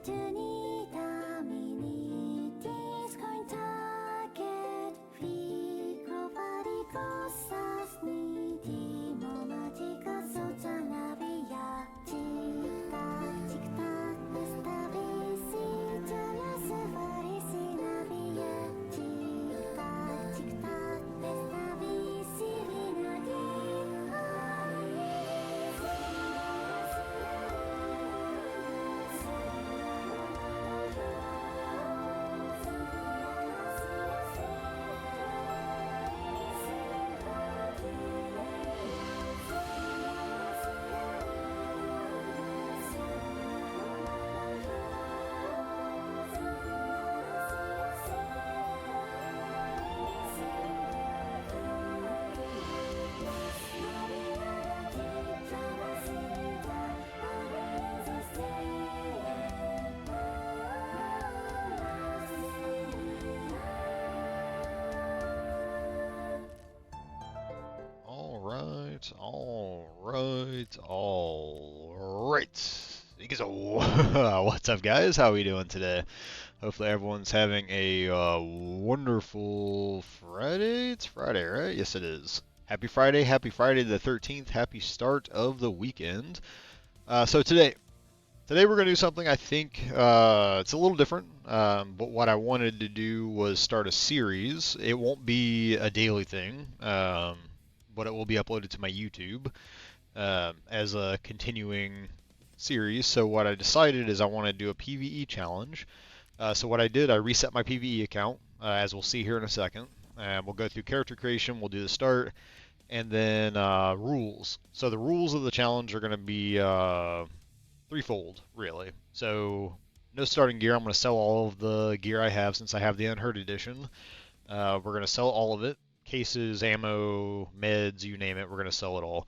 Communities going target free globally process needy momatika sotanavia Tic-tac, tic-tac, estabisi jelas varisi navia Tic-tac, tic-tac, estabisi vinadi Alright. What's up, guys? How are we doing today? Hopefully everyone's having a wonderful Friday. It's Friday, right? Yes, it is. Happy Friday the 13th. Happy start of the weekend. So today we're going to do something I think it's a little different, but what I wanted to do was start a series. It won't be a daily thing, but it will be uploaded to my YouTube as a continuing series. So what I decided is I want to do a PVE challenge. So what I did, I reset my PVE account, as we'll see here in a second. We'll go through character creation, we'll do the start, and then rules. So the rules of the challenge are going to be threefold, really. So no starting gear. I'm going to sell all of the gear I have since I have the Unheard Edition. We're going to sell all of it. Cases, ammo, meds, you name it, we're going to sell it all.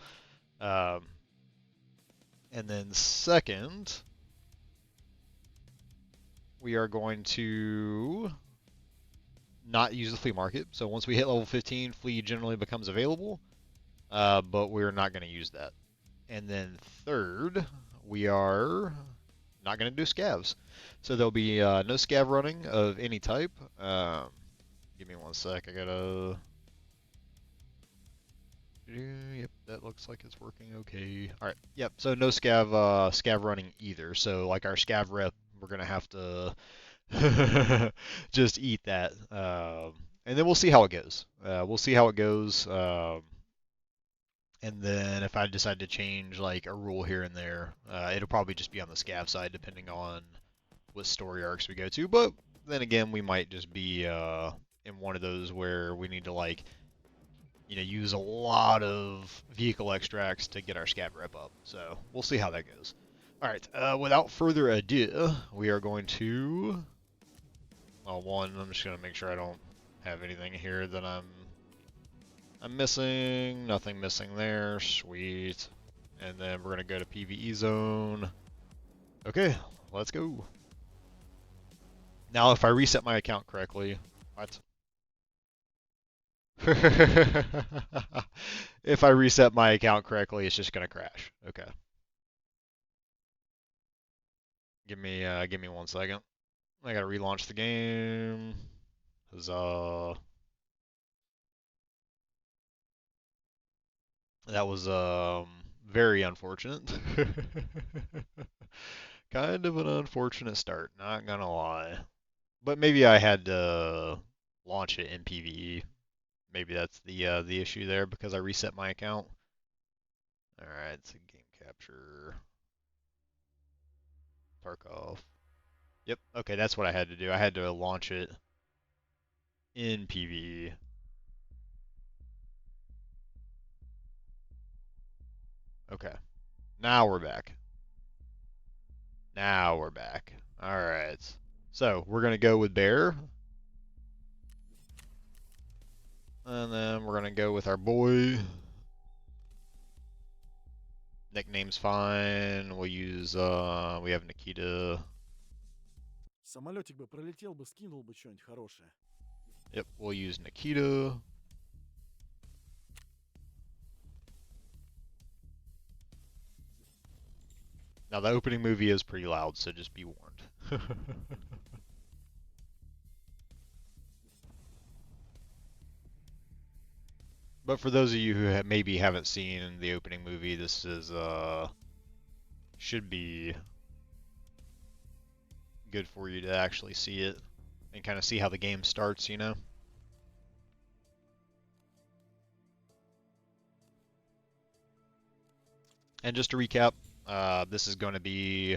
And then second, we are going to not use the flea market. So once we hit level 15, flea generally becomes available, but we're not going to use that. And then third, we are not going to do scavs. So there'll be no scav running of any type. Give me one sec. I gotta... Yep, that looks like it's working okay. Alright, yep, so no scav running either. So like our scav rep, we're gonna have to just eat that. And then we'll see how it goes. We'll see how it goes. And then if I decide to change like a rule here and there, it'll probably just be on the scav side depending on what story arcs we go to. But then again, we might just be in one of those where we need to like use a lot of vehicle extracts to get our scav rep up. So we'll see how that goes. All right, without further ado, we are going to... one, I'm just going to make sure I don't have anything here that I'm missing. Nothing missing there. Sweet. And then we're going to go to PvE zone. Okay, let's go. Now, if I reset my account correctly... What? If I reset my account correctly, it's just gonna crash. Okay. Give me 1 second. I gotta relaunch the game. Huzzah. That was very unfortunate. Kind of an unfortunate start, not gonna lie. But maybe I had to launch it in PvE. Maybe that's the issue there because I reset my account. Alright, so game capture. Tarkov. Yep, okay, that's what I had to do. I had to launch it in PvE. Okay, now we're back. Now we're back. Alright, so we're going to go with Bear. And then we're going to go with our boy. Nickname's fine. We'll use, we have Nikita. Самолетик бы пролетел бы, скинул бы что-нибудь хорошее. Yep, we'll use Nikita. Now the opening movie is pretty loud, so just be warned. But for those of you who maybe haven't seen the opening movie, this is should be good for you to actually see it and kind of see how the game starts, you know? And just to recap, this is going to be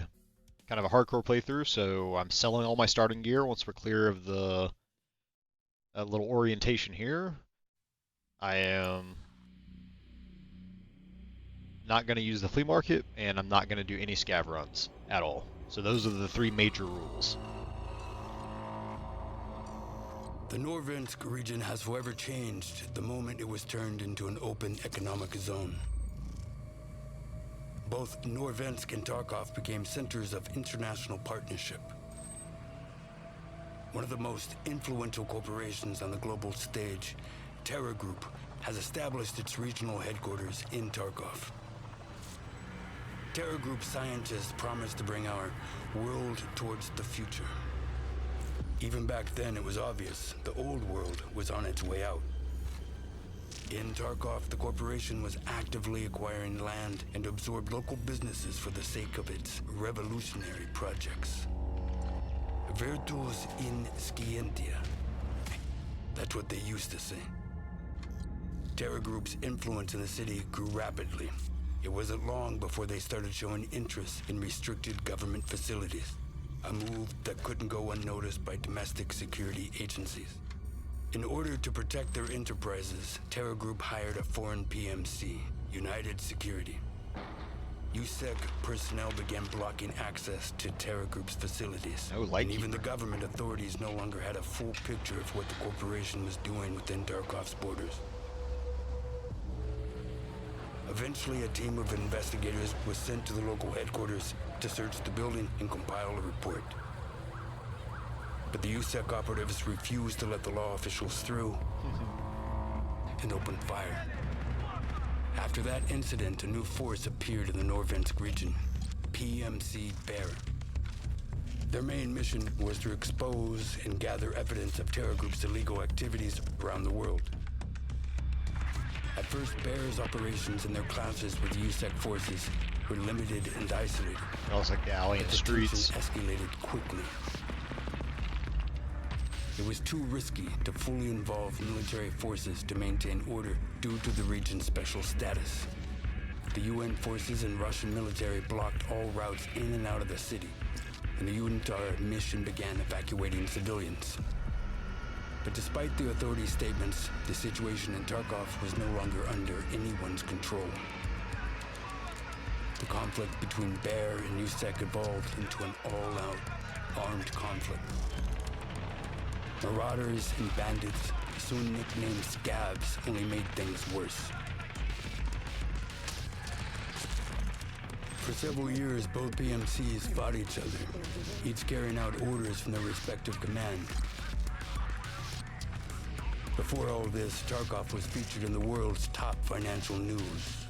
kind of a hardcore playthrough, so I'm selling all my starting gear once we're clear of the little orientation here. I am not going to use the flea market, and I'm not going to do any scav runs at all. So those are the three major rules. The Norvensk region has forever changed the moment it was turned into an open economic zone. Both Norvensk and Tarkov became centers of international partnership. One of the most influential corporations on the global stage, Terra Group, has established its regional headquarters in Tarkov. Terra Group scientists promised to bring our world towards the future. Even back then, it was obvious the old world was on its way out. In Tarkov, the corporation was actively acquiring land and absorbed local businesses for the sake of its revolutionary projects. Virtus in scientia. That's what they used to say. Terra Group's influence in the city grew rapidly. It wasn't long before they started showing interest in restricted government facilities, a move that couldn't go unnoticed by domestic security agencies. In order to protect their enterprises, Terra Group hired a foreign PMC, United Security. USEC personnel began blocking access to Terra Group's facilities. And even the government authorities no longer had a full picture of what the corporation was doing within Tarkov's borders. Eventually, a team of investigators was sent to the local headquarters to search the building and compile a report. But the USEC operatives refused to let the law officials through and opened fire. After that incident, a new force appeared in the Norvensk region, PMC Bear. Their main mission was to expose and gather evidence of Terra Group's illegal activities around the world. At first, Bear's operations and their clashes with USEC forces were limited and isolated. That was like the alley in the streets. Escalated quickly. It was too risky to fully involve military forces to maintain order due to the region's special status. The UN forces and Russian military blocked all routes in and out of the city, and the UNTAR mission began evacuating civilians. But despite the authorities' statements, the situation in Tarkov was no longer under anyone's control. The conflict between Bear and USEC evolved into an all-out armed conflict. Marauders and bandits, soon nicknamed Scavs, only made things worse. For several years, both PMCs fought each other, each carrying out orders from their respective command. Before all this, Tarkov was featured in the world's top financial news.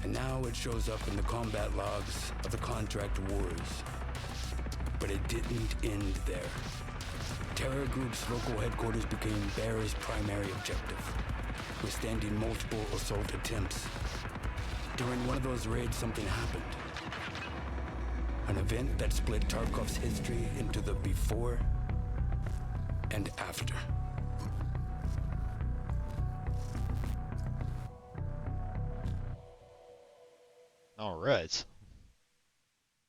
And now it shows up in the combat logs of the contract wars. But it didn't end there. Terra Group's local headquarters became Bear's primary objective, withstanding multiple assault attempts. During one of those raids, something happened. An event that split Tarkov's history into the before and after. Alright.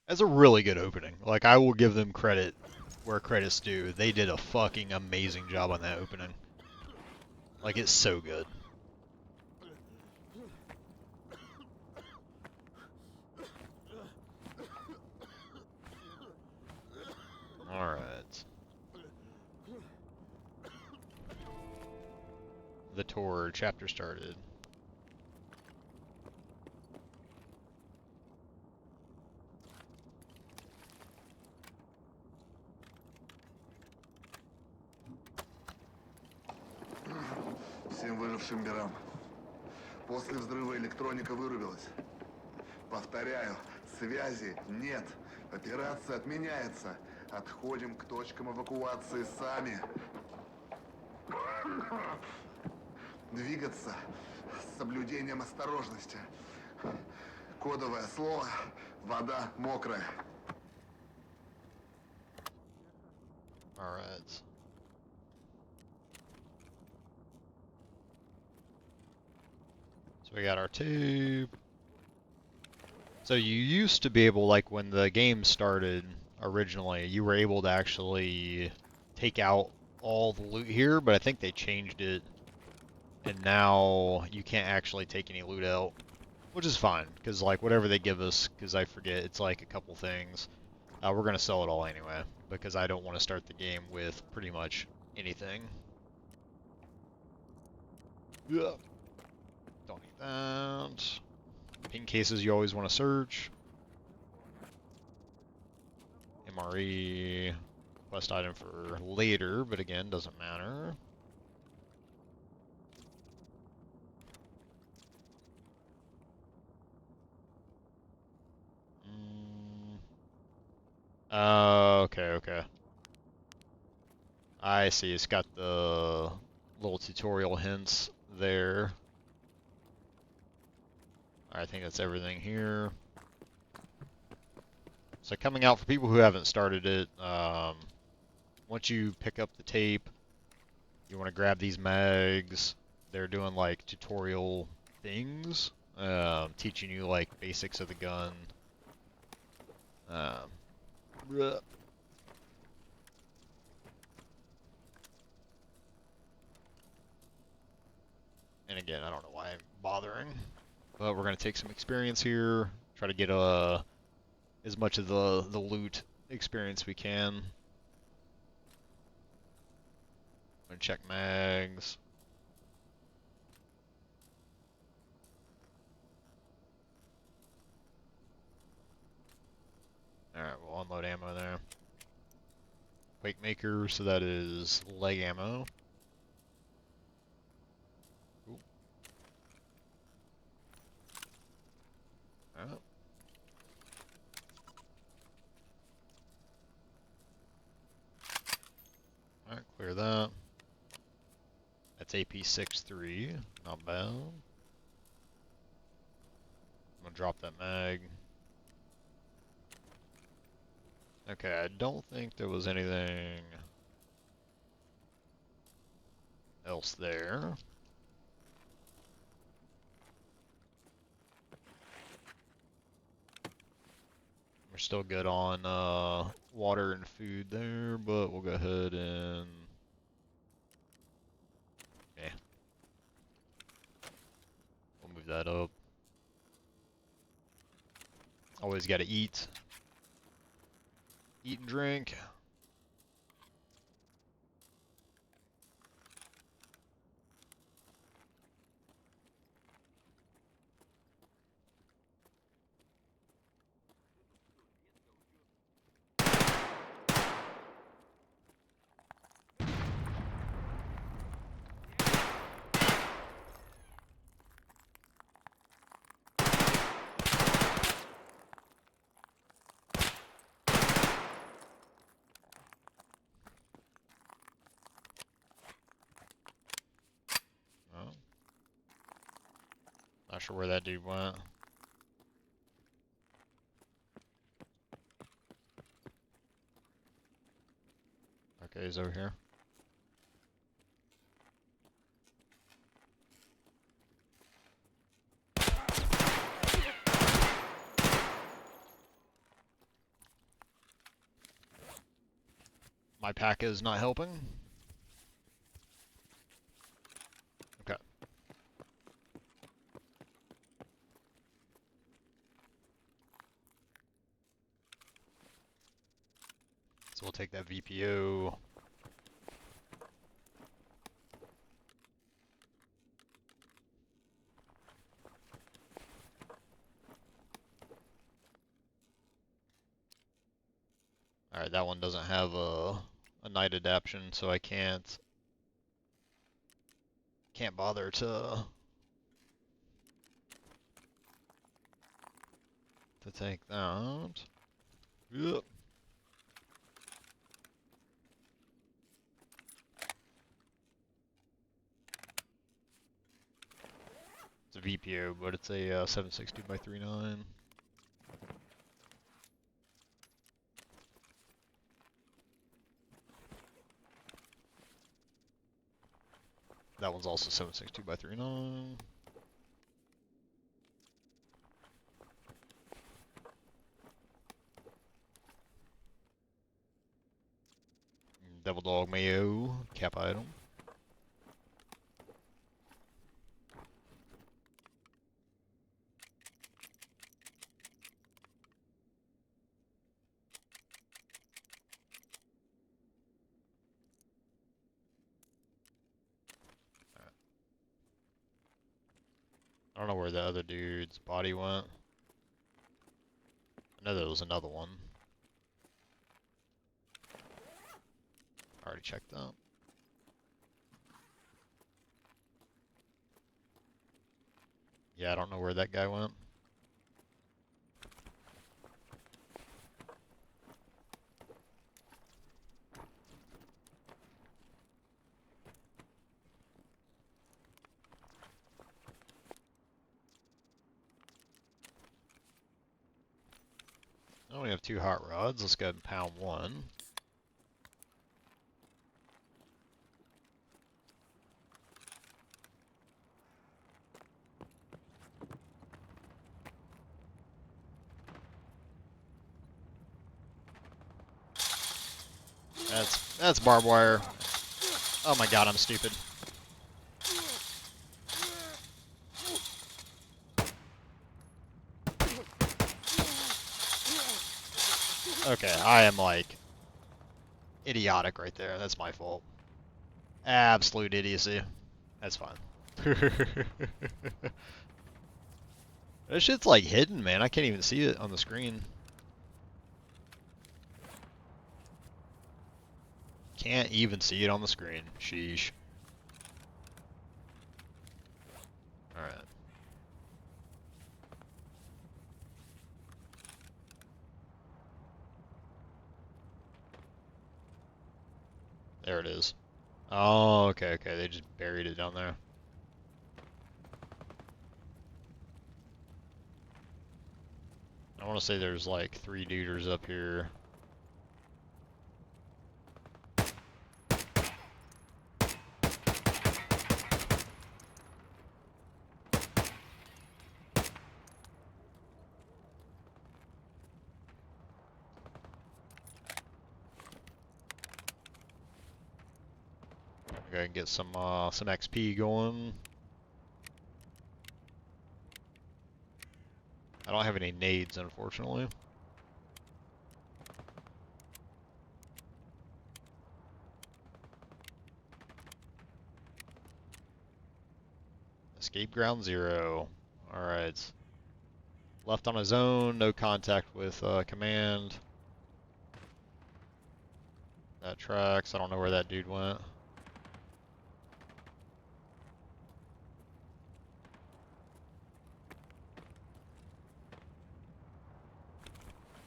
That's a really good opening. Like, I will give them credit where credit's due. They did a fucking amazing job on that opening. Like, it's so good. Alright. The tour chapter started. Всем выжившим мирам. После взрыва электроника вырубилась. Повторяю, Связи нет. Операция отменяется. Отходим к точкам эвакуации сами. Двигаться с соблюдением осторожности. Кодовое слово «вода мокрая». Alright. So we got our tape. So you used to be able, like when the game started originally, you were able to actually take out all the loot here, but I think they changed it. And now you can't actually take any loot out, which is fine, because like whatever they give us, because I forget, it's like a couple things. We're going to sell it all anyway, because I don't want to start the game with pretty much anything. Yeah. Don't need that. Ping cases you always want to search. MRE. Quest item for later, but again, doesn't matter. Okay. I see, it's got the little tutorial hints there. I think that's everything here. So coming out for people who haven't started it, once you pick up the tape, you want to grab these mags. They're doing like tutorial things, teaching you like basics of the gun. Bruh. And again, I don't know why I'm bothering, but we're gonna take some experience here. Try to get as much of the loot experience we can. I'm gonna check mags. Alright, we'll unload ammo there. Quake Maker, so that is leg ammo. Ooh. Alright. Alright, clear that. That's AP63, not bad. I'm gonna drop that mag. Okay, I don't think there was anything else there. We're still good on water and food there, but we'll go ahead and we'll move that up. Always gotta eat. Eat and drink. Oh. Not sure where that dude went. Okay, he's over here. My pack is not helping. Okay. So we'll take that VPO. Alright, that one doesn't have a night adaptation, so I can't bother to to take that. Yep. It's a VPO, but it's a 760 by 39. That one's also 762 by 39. Devil Dog Mayo, cap item. I don't know where the other dude's body went. I know there was another one. Already checked that. Yeah, I don't know where that guy went. I only have 2 hot rods. Let's go ahead and pound one. That's barbed wire. Oh my god, I'm stupid. Okay, I am like idiotic right there. That's my fault. Absolute idiocy. That's fine. This shit's like hidden, man. I can't even see it on the screen. Can't even see it on the screen. Sheesh. Alright. There it is. Oh, okay, okay. They just buried it down there. I want to say there's like 3 duders up here. Go ahead and get some XP going. I don't have any nades, unfortunately. Escape ground 0. Alright. Left on his own, no contact with command. That tracks. I don't know where that dude went.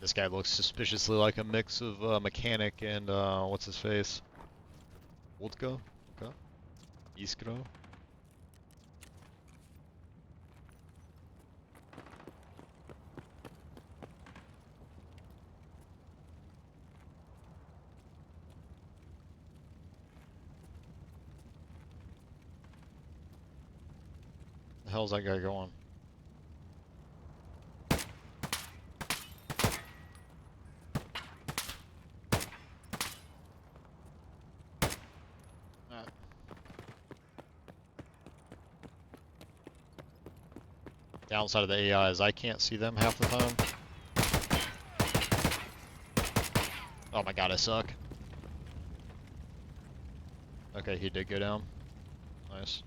This guy looks suspiciously like a mix of mechanic and what's his face? Wodka? Okay. Iskra? The hell's that guy going? Downside of the AI is I can't see them half the time. Oh my god, I suck. Okay, he did go down. Nice.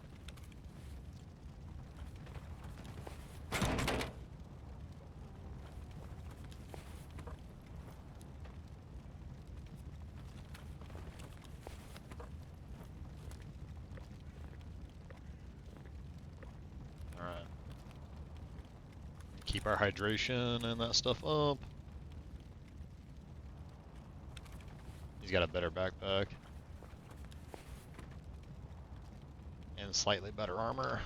Keep our hydration and that stuff up. He's got a better backpack. And slightly better armor.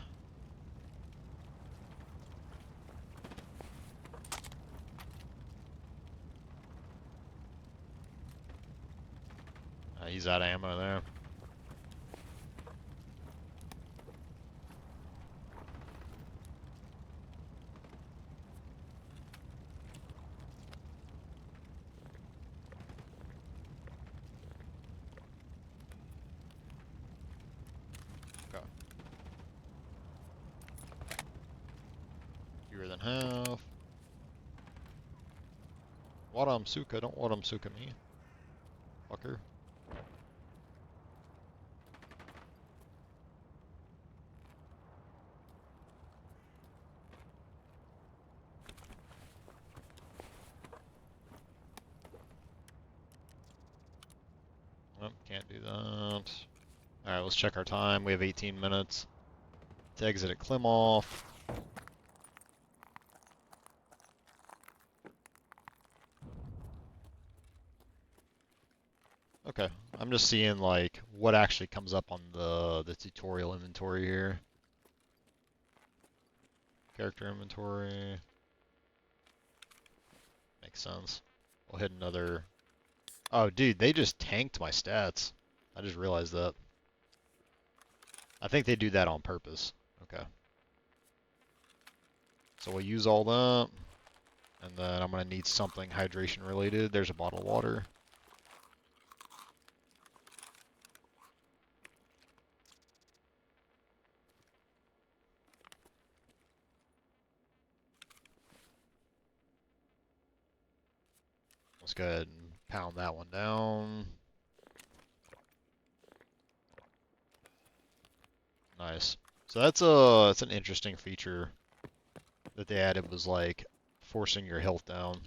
He's out of ammo there. Okay. Fewer than half. Wadam-suka, don't Wadam-suka me. Fucker. Nope, can't do that. Alright, let's check our time. We have 18 minutes to exit at Klimov. Okay, I'm just seeing like what actually comes up on the tutorial inventory here. Character inventory. Makes sense. We'll hit another. Oh, dude, they just tanked my stats. I just realized that. I think they do that on purpose. Okay. So we'll use all that. And then I'm going to need something hydration related. There's a bottle of water. Let's go ahead and pound that one down. Nice. So that's an interesting feature that they added, was like forcing your health down.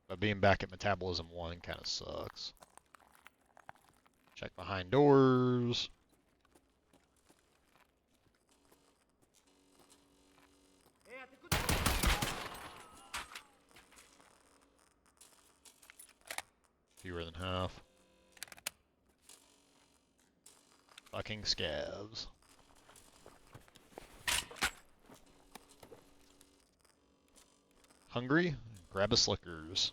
But being back at Metabolism 1 kind of sucks. Check behind doors. Fewer than half. Fucking scavs. Hungry? Grab a Slickers.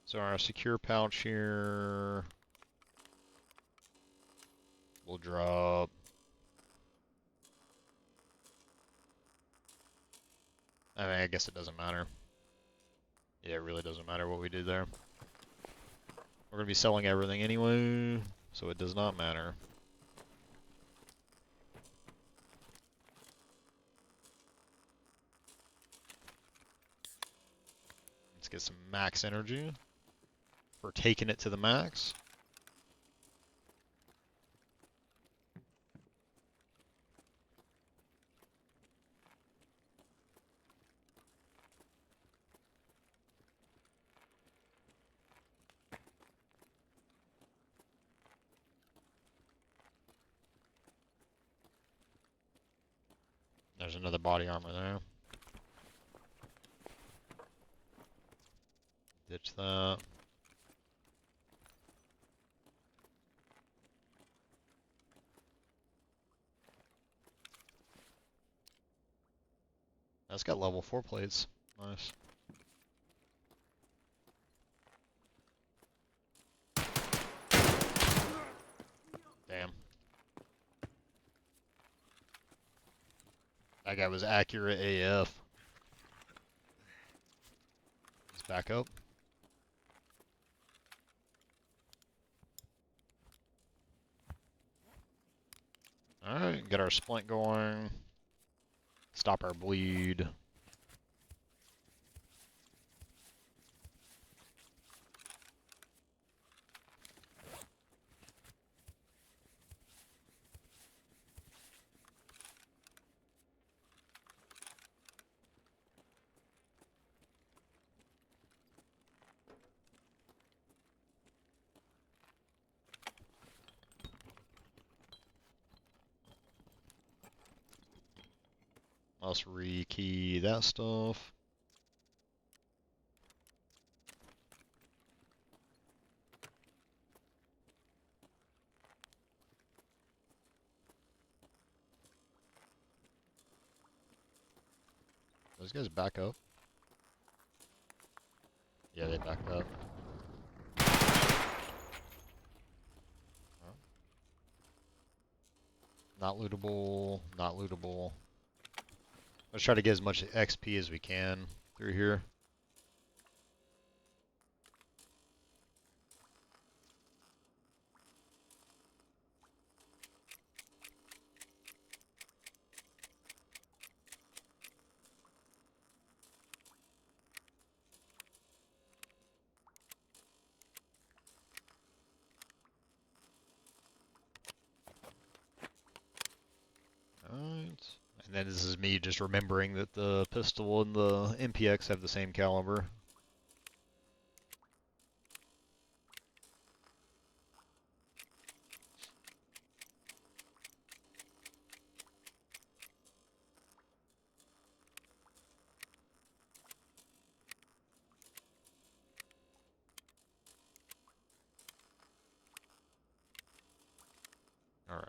So our secure pouch here will drop. I mean, I guess it doesn't matter. Yeah, it really doesn't matter what we do there. We're going to be selling everything anyway, so it does not matter. Let's get some max energy. We're taking it to the max. There's another body armor there. Ditch that. That's got level 4 plates. Nice. Damn. That guy was accurate AF. Let's back up. Alright, get our splint going. Stop our bleed. Let's rekey that stuff. Those guys back up? Yeah, they backed up. Oh. Not lootable, not lootable. Let's try to get as much XP as we can through here. Alright. And then this is me just remembering that the pistol and the MPX have the same caliber. Alright.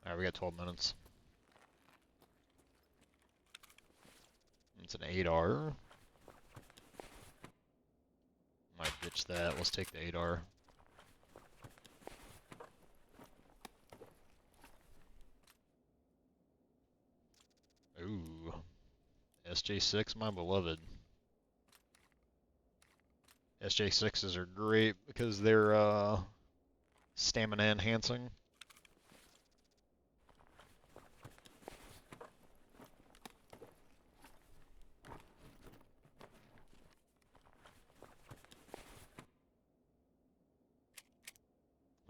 Alright, we got 12 minutes. It's an 8R. Might ditch that. Let's take the 8R. Ooh. SJ6, my beloved. SJ6s are great because they're stamina enhancing.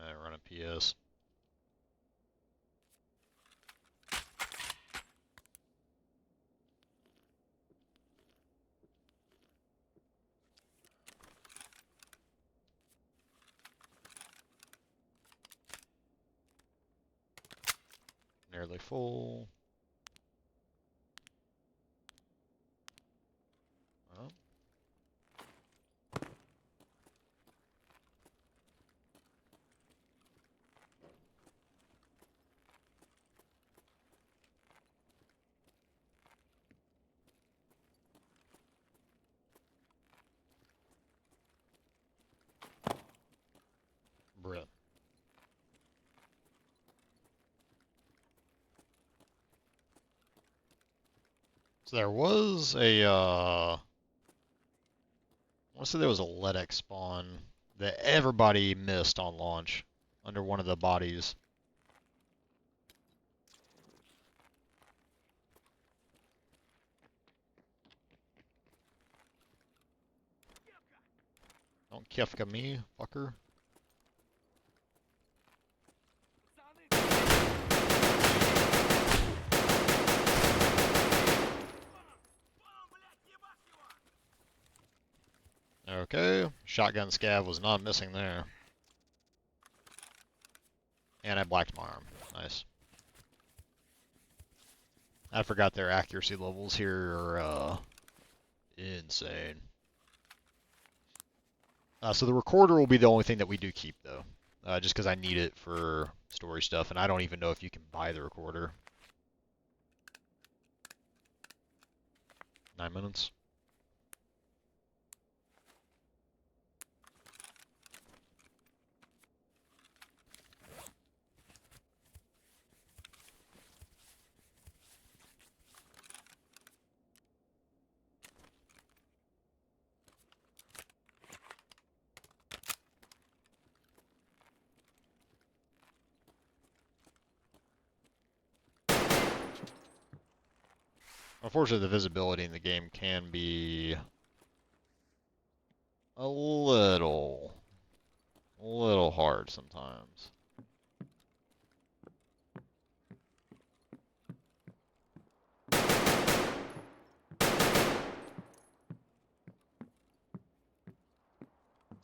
I run a PS. Nearly full. Oh. Bruh. So there was a, I want to say there was a Ledex spawn that everybody missed on launch under one of the bodies. Don't Kefka me, fucker. Okay, shotgun scav was not missing there. And I blacked my arm. Nice. I forgot their accuracy levels here are insane. So the recorder will be the only thing that we do keep though. Just because I need it for story stuff, and I don't even know if you can buy the recorder. 9 minutes. Unfortunately, the visibility in the game can be a little hard sometimes.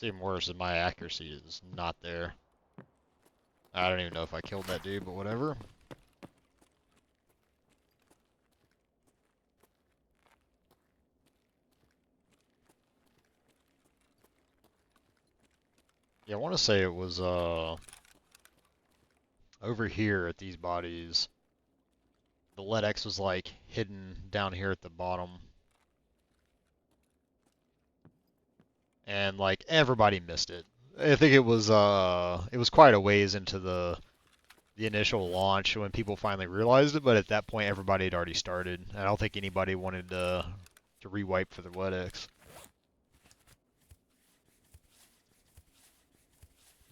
It's even worse is my accuracy is not there. I don't even know if I killed that dude, but whatever. Yeah, I want to say it was over here at these bodies. The lead X was like hidden down here at the bottom. And like everybody missed it. I think it was quite a ways into the initial launch when people finally realized it, but at that point everybody had already started. I don't think anybody wanted to rewipe for the lead X.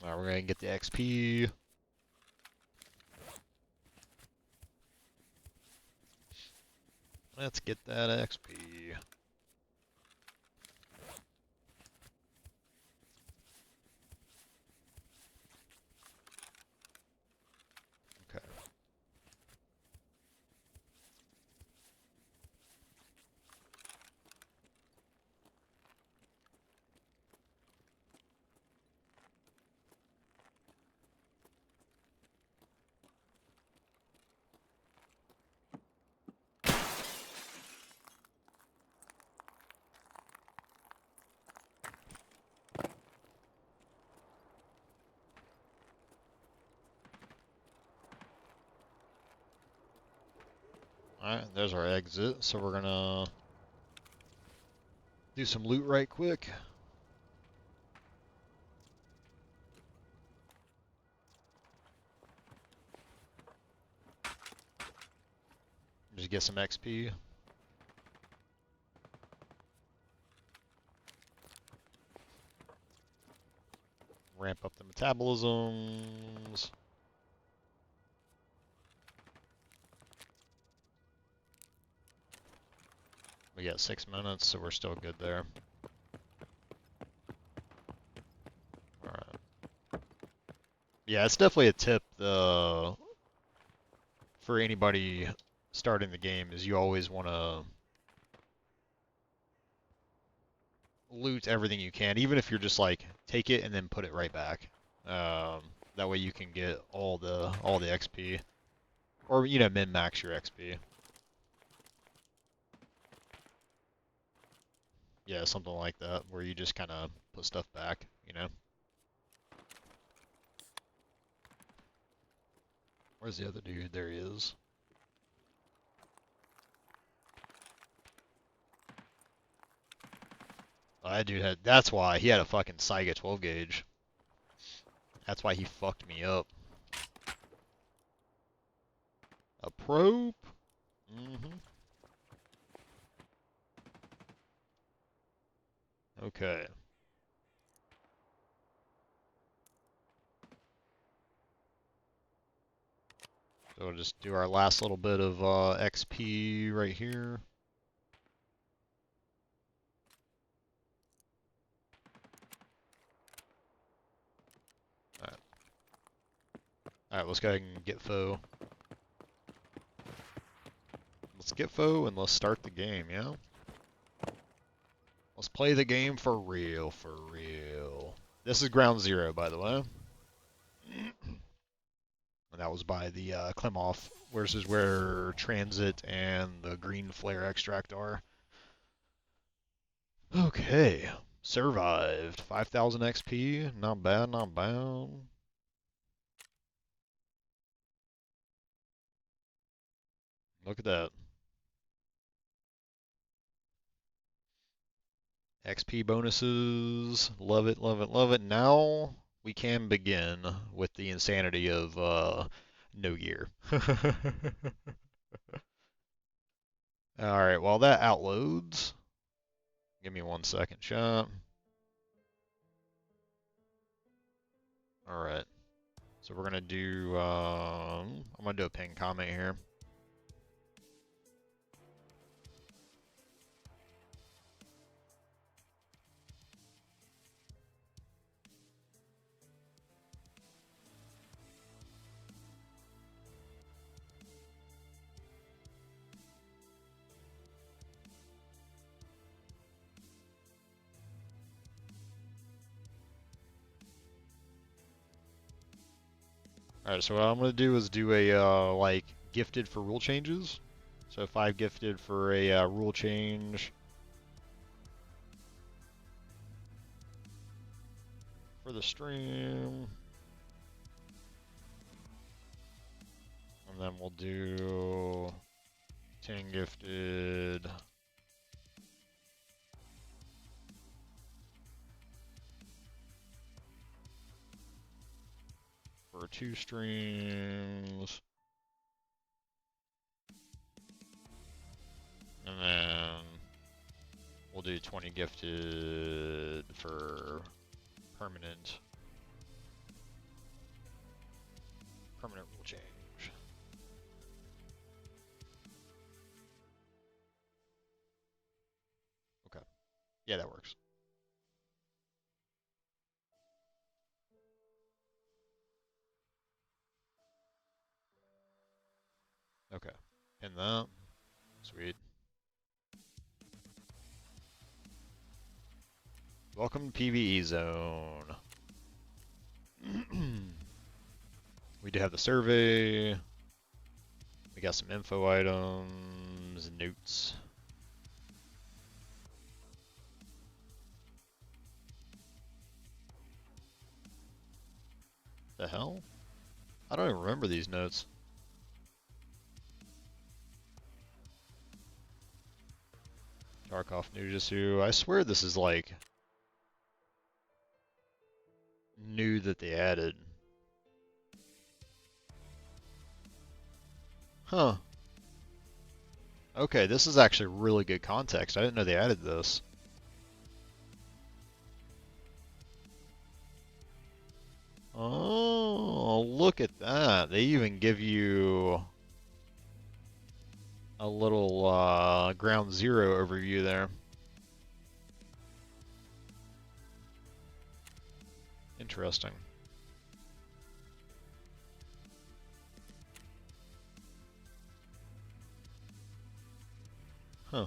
Alright, we're gonna get the XP. Let's get that XP. Okay. Alright, there's our exit. So we're gonna do some loot right quick. Just get some XP. Ramp up the metabolisms. We got 6 minutes, so we're still good there. Alright. Yeah, it's definitely a tip for anybody starting the game is you always want to loot everything you can, even if you're just like take it and then put it right back. That way you can get all the XP, or you know, min max your XP. Yeah, something like that, where you just kind of put stuff back, you know. Where's the other dude? There he is. Oh, that dude had. That's why he had a fucking Saiga 12 gauge. That's why he fucked me up. A probe? Mm-hmm. Okay. So we'll just do our last little bit of XP right here. Alright. Alright, let's go ahead and get foe. Let's get foe and let's start the game, yeah? Let's play the game for real, for real. This is ground zero, by the way. And that was by the Klimov, which is where Transit and the green flare extract are. Okay. Survived. 5,000 XP. Not bad, not bad. Look at that. XP bonuses. Love it, love it, love it. Now we can begin with the insanity of no gear. Alright, while that outloads, give me 1 second, chat. Alright. So we're gonna do I'm gonna do a ping comment here. Alright, so what I'm gonna do is do a like gifted for rule changes. So 5 gifted for a rule change for the stream. And then we'll do 10 gifted for 2 streams. And then we'll do 20 gifted for permanent rule change. Okay. Yeah, that works. Okay. Pin that. Sweet. Welcome to PVE zone. We do have the survey. We got some info items, notes. The hell? I don't even remember these notes. Tarkov Nujitsu. I swear this is like new that they added. Huh. Okay, this is actually really good context. I didn't know they added this. Oh, look at that. They even give you a little ground zero overview there. Interesting. Huh.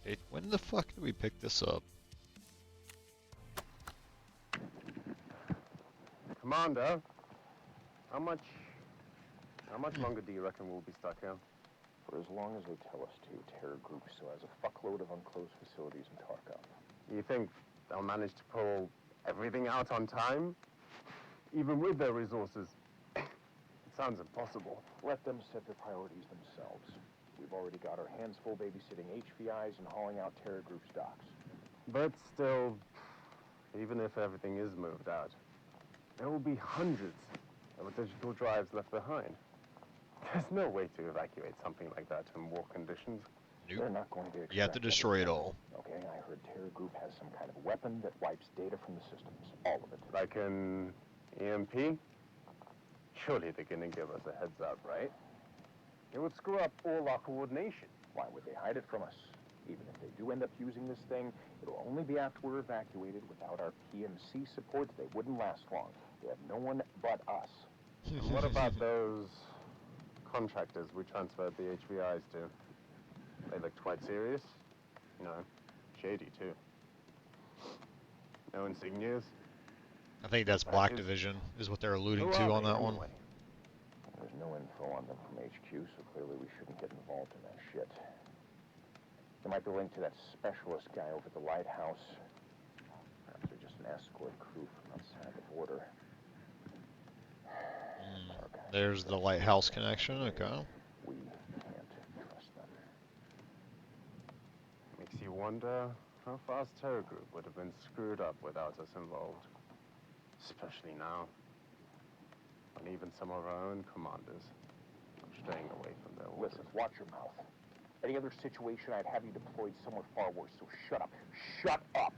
Hey, when the fuck did we pick this up? Commander, how much longer do you reckon we'll be stuck here? For as long as they tell us to, Terror Group still has a fuckload of unclosed facilities in Tarkov. You think they'll manage to pull everything out on time? Even with their resources? It sounds impossible. Let them set their priorities themselves. We've already got our hands full babysitting HVIs and hauling out Terror Group's docks. But still, even if everything is moved out, there will be hundreds of digital drives left behind. There's no way to evacuate something like that in war conditions. Nope. They're not going to expect You have to destroy it all. Okay, I heard Terror Group has some kind of weapon that wipes data from the systems. All of it. Like an EMP? Surely they're gonna give us a heads up, right? It would screw up all our coordination. Why would they hide it from us? Even if they do end up using this thing, it'll only be after we're evacuated. Without our PMC support, they wouldn't last long. They have no one but us. And what about those contractors we transferred the HVIs to? They looked quite serious. You know, shady too. No insignias. I think that's Black Division, is what they're alluding to on that one. There's no info on them from HQ, so clearly we shouldn't get involved in that shit. They might be linked to that specialist guy over at the lighthouse. Perhaps they're just an escort crew from outside the border. There's the lighthouse connection, okay. We can't trust them. Makes you wonder how fast Terror Group would have been screwed up without us involved. Especially now, when even some of our own commanders are straying away from their orders. Listen, watch your mouth. Any other situation, I'd have you deployed somewhere far worse, so shut up. Shut up!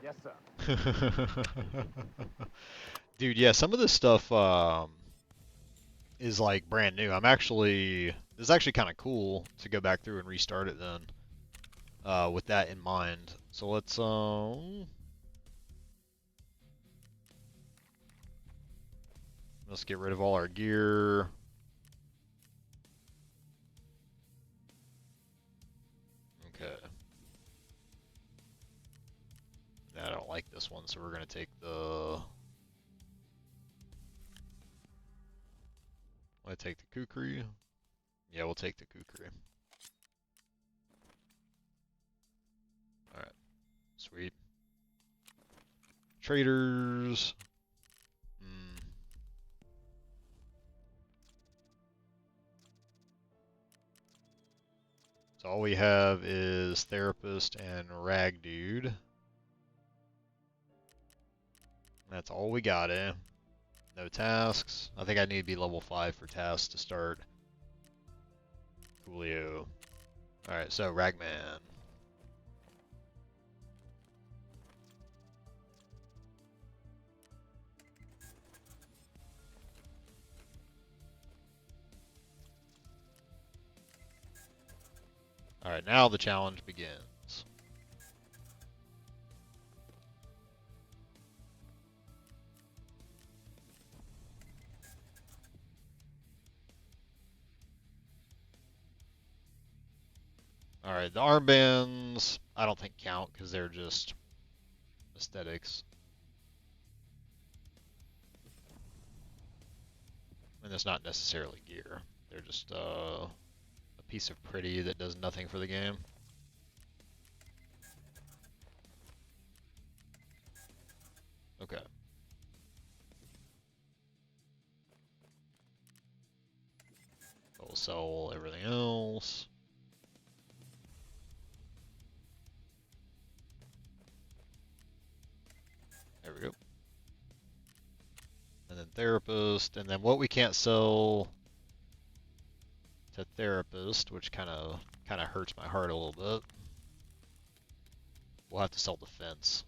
Yes, sir. Dude, yeah, some of this stuff is like brand new. It's actually kind of cool to go back through and restart it then, with that in mind. So let's get rid of all our gear. Okay. one, so we're gonna take the. Want to take the kukri? Yeah, we'll take the kukri. All right, sweet. Traders. So all we have is therapist and rag dude. That's all we got, eh? No tasks. I think I need to be level 5 for tasks to start. Coolio. Alright, so Ragman. Alright, now the challenge begins. Alright, the armbands I don't think count because they're just aesthetics. And it's not necessarily gear. They're just a piece of pretty that does nothing for the game. Okay. We'll sell everything else. There we go. And then therapist, and then what we can't sell to therapist, which kind of hurts my heart a little bit. We'll have to sell defense.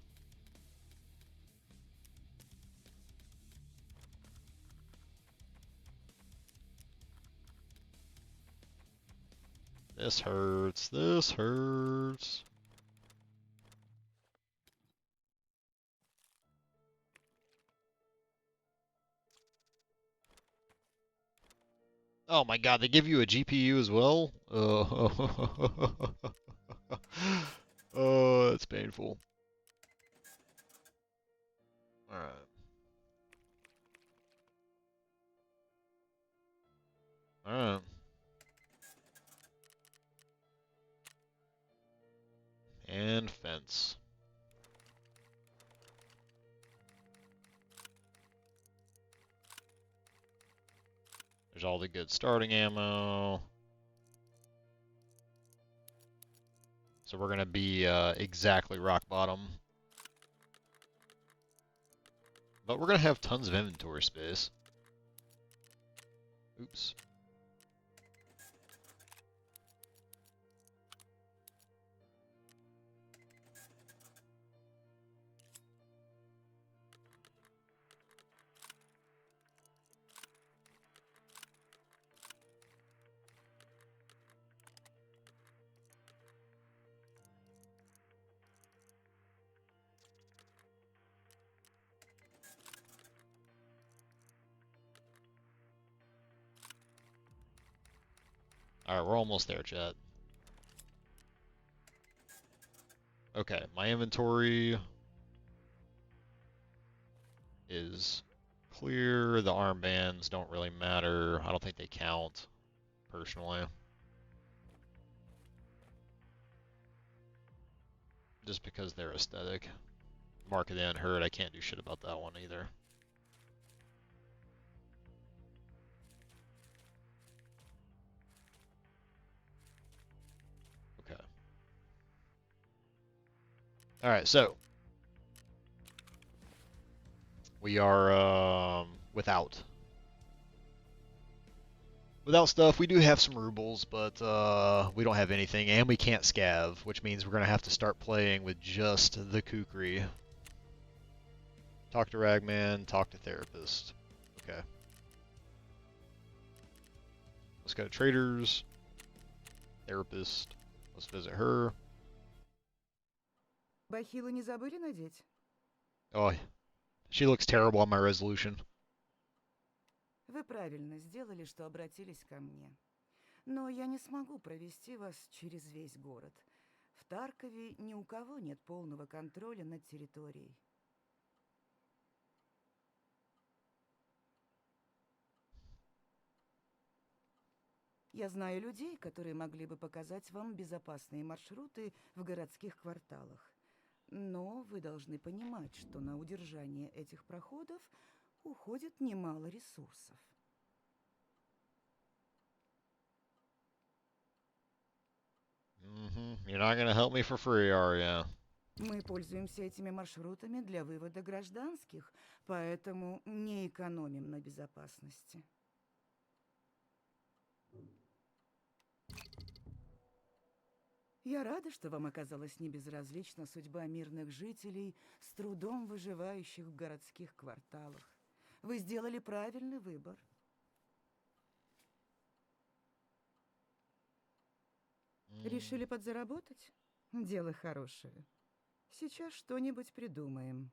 This hurts. This hurts. Oh my god, they give you a GPU as well? Oh, oh, that's painful. Alright. Alright. And fence. There's all the good starting ammo. So we're going to be exactly rock bottom. But we're going to have tons of inventory space. Oops. Alright, we're almost there, chat. Okay, my inventory is clear. The armbands don't really matter. I don't think they count, personally. Just because they're aesthetic. Mark of the Unheard, I can't do shit about that one either. Okay. Alright, so we are without stuff. We do have some rubles, but we don't have anything, and we can't scav, which means we're gonna have to start playing with just the kukri. Talk to Ragman, talk to therapist. Okay. Let's go to traders, therapist. Let's visit her. Бахилы не забыли надеть? Oh, she looks terrible on my resolution. Вы правильно сделали, что обратились ко мне. Но я не смогу провести вас через весь город. В Таркове ни у кого нет полного контроля над территорией. Я знаю людей, которые могли бы показать вам безопасные маршруты в городских кварталах. Но вы должны понимать, что на удержание этих проходов уходит немало ресурсов. You're not gonna help me for free, are ya? Мы пользуемся этими маршрутами для вывода гражданских, поэтому не экономим на безопасности. Я рада, что вам оказалась небезразлична судьба мирных жителей, с трудом выживающих в городских кварталах. Вы сделали правильный выбор. Решили подзаработать? Дело хорошее. Сейчас что-нибудь придумаем.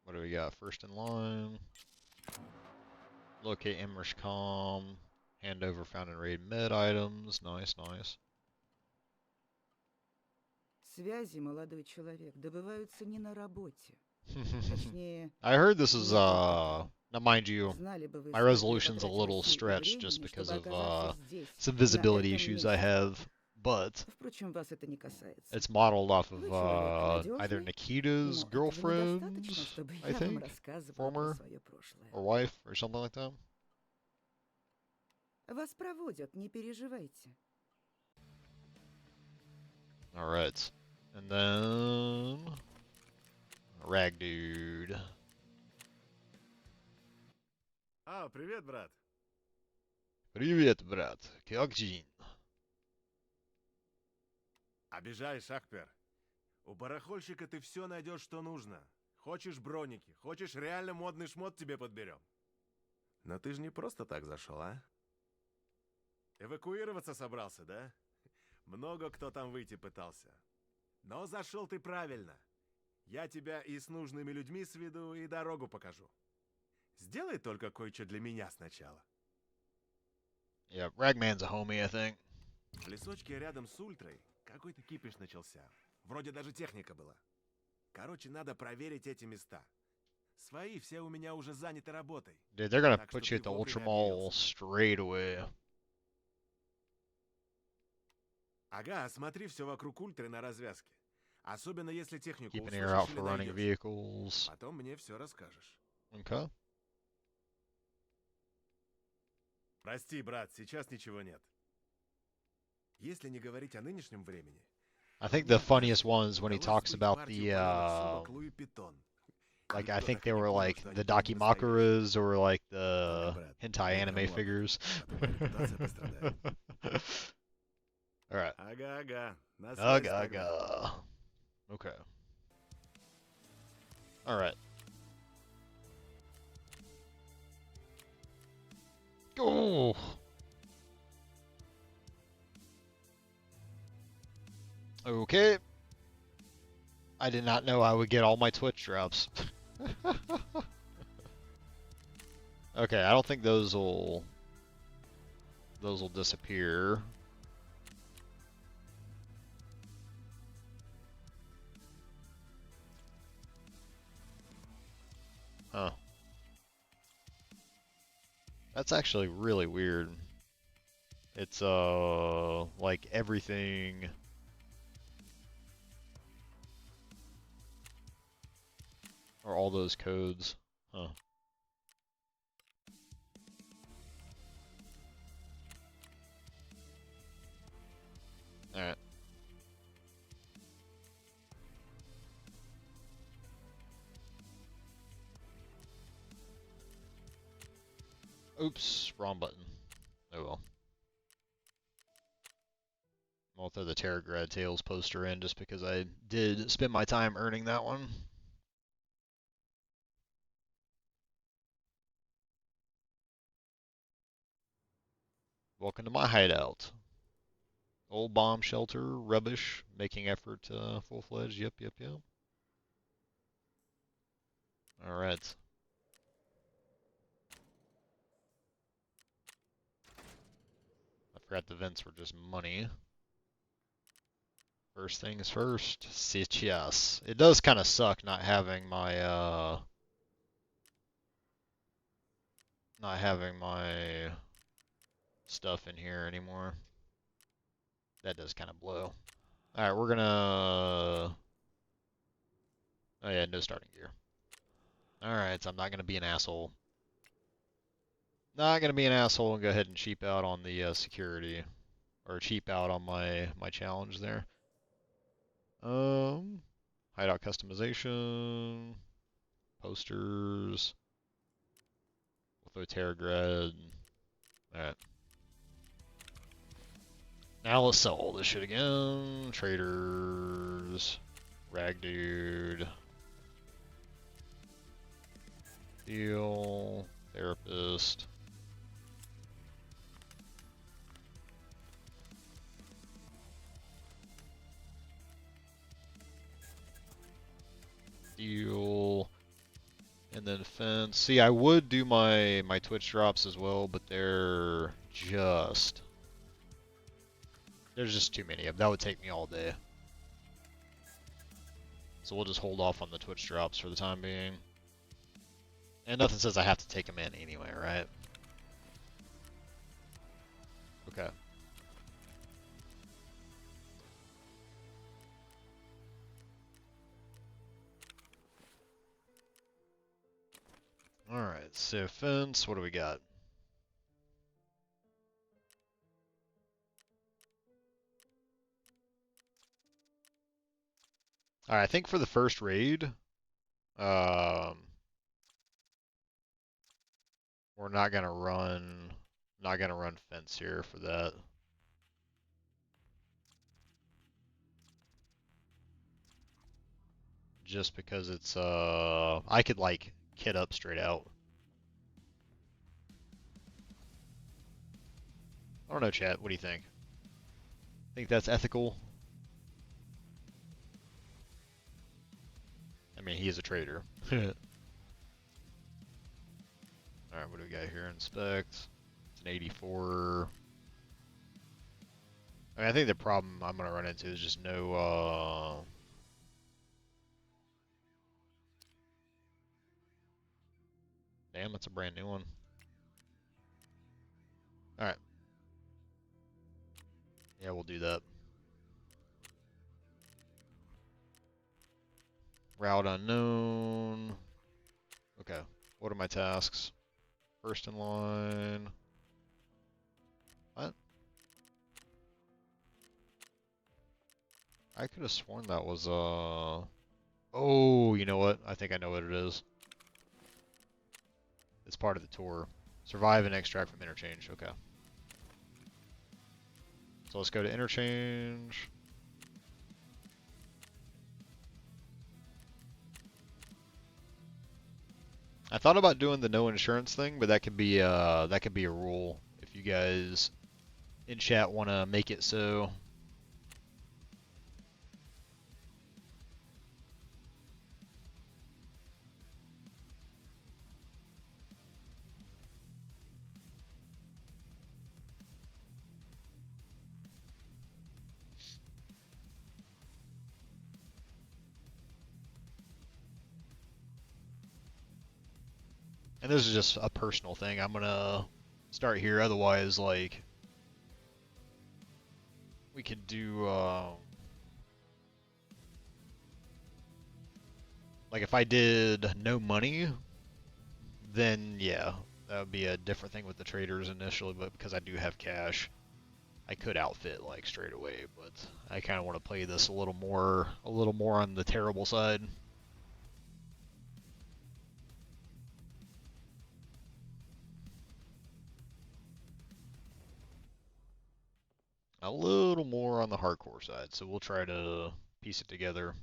What do we got? First in line. Locate Emmerich Com. Hand over found and raid med items. Nice, nice. Связи, молодой человек, добываются не на работе. Точнее, I heard this is, не только там. now mind you, Знали бы вы, my сколько я resolution's a потратила little сил и stretched just времени, because чтобы of, оказаться здесь, some на visibility этом issues I месте. have, but Впрочем, вас это не касается. it's modeled off Вы of, человек either надежный, Nikita's но этого girlfriend, недостаточно, чтобы I я вам think, рассказывала про former, свое прошлое. or wife, or something like that. Вас проводят, не переживайте. Alright. And then... Rag dude. А, привет, брат. Привет, брат. Как день? Обижаешь, Ахпер. У барахольщика ты все найдешь, что нужно. Хочешь броники, хочешь реально модный шмот, тебе подберем. Но ты же не просто так зашел, а? Эвакуироваться собрался, да? Много кто там выйти пытался. Но зашел ты правильно. Я тебя и с нужными людьми сведу, и дорогу покажу. Сделай только кое-что для меня сначала. Yeah, Ragman's a homie, I think. В лесочке рядом с Ультрой какой-то кипиш начался. Вроде даже техника была. Короче, надо проверить эти места. Свои все у меня уже заняты работой. Dude, they're gonna Так что put you ты at the вовремя Ultra Mall объявился. straight away. Ага, смотри все вокруг Ультры на развязке. Особенно если технику Keep an ear out услышишь или for running найдешь. vehicles. Потом мне все расскажешь. Okay. Прости, брат, сейчас ничего нет. Если не говорить о нынешнем времени... I think мне the funniest однажды one is when he удалось talks сбыть about партию the, полевых сумок Луи Питон. like, I Никто think так they и не were понял, like что the они были настоящие. Dakimakuras or like Ага, the брат, hentai не anime промолвишь, figures. а то моя репутация пострадает. Alright. Ага, на связи тогда. Aga. Okay. Alright. Go! Okay. I did not know I would get all my Twitch drops. Okay, I don't think those will disappear. Huh. That's actually really weird. It's like everything. Or all those codes. Huh. Alright. Oops, wrong button. Oh well. I'll throw the Terragrad Tales poster in just because I did spend my time earning that one. Welcome to my hideout. Old bomb shelter, rubbish, making effort full-fledged. Yep. Alright. I forgot the vents were just money. First things first, yes. It does kind of suck not having my stuff in here anymore. That does kind of blow. Alright, we're gonna... Oh yeah, no starting gear. Alright, so I'm not gonna be an asshole. Not gonna be an asshole and go ahead and cheap out on the security. Or cheap out on my challenge there. Hideout customization. Posters. We'll throw Terragred. Alright. Now let's sell all this shit again. Traders. Rag dude. Deal. Therapist. Deal. And then fence. See, I would do my Twitch drops as well, but there's just too many of them. That would take me all day. So we'll just hold off on the Twitch drops for the time being. And nothing says I have to take them in anyway, right? Okay. Alright, so fence, what do we got? Alright, I think for the first raid, we're not gonna run fence here for that. Just because it's I could like kit up straight out. I don't know, chat. What do you think? Think that's ethical? I mean, he is a trader. Alright, what do we got here? Inspect. It's an 84. I mean, I think the problem I'm gonna run into is just no damn, it's a brand new one. Alright. Yeah, we'll do that. Route unknown. Okay. What are my tasks? First in line. What? I could have sworn that was oh, you know what? I think I know what it is. It's part of the tour. Survive and extract from interchange. Okay. So let's go to interchange. I thought about doing the no insurance thing, but that could be a rule if you guys in chat want to make it so. And this is just a personal thing. I'm gonna start here. Otherwise, like, we could do, like, if I did no money, then yeah, that would be a different thing with the traders initially. But because I do have cash, I could outfit like straight away. But I kind of want to play this a little more on the terrible side. A little more on the hardcore side, so we'll try to piece it together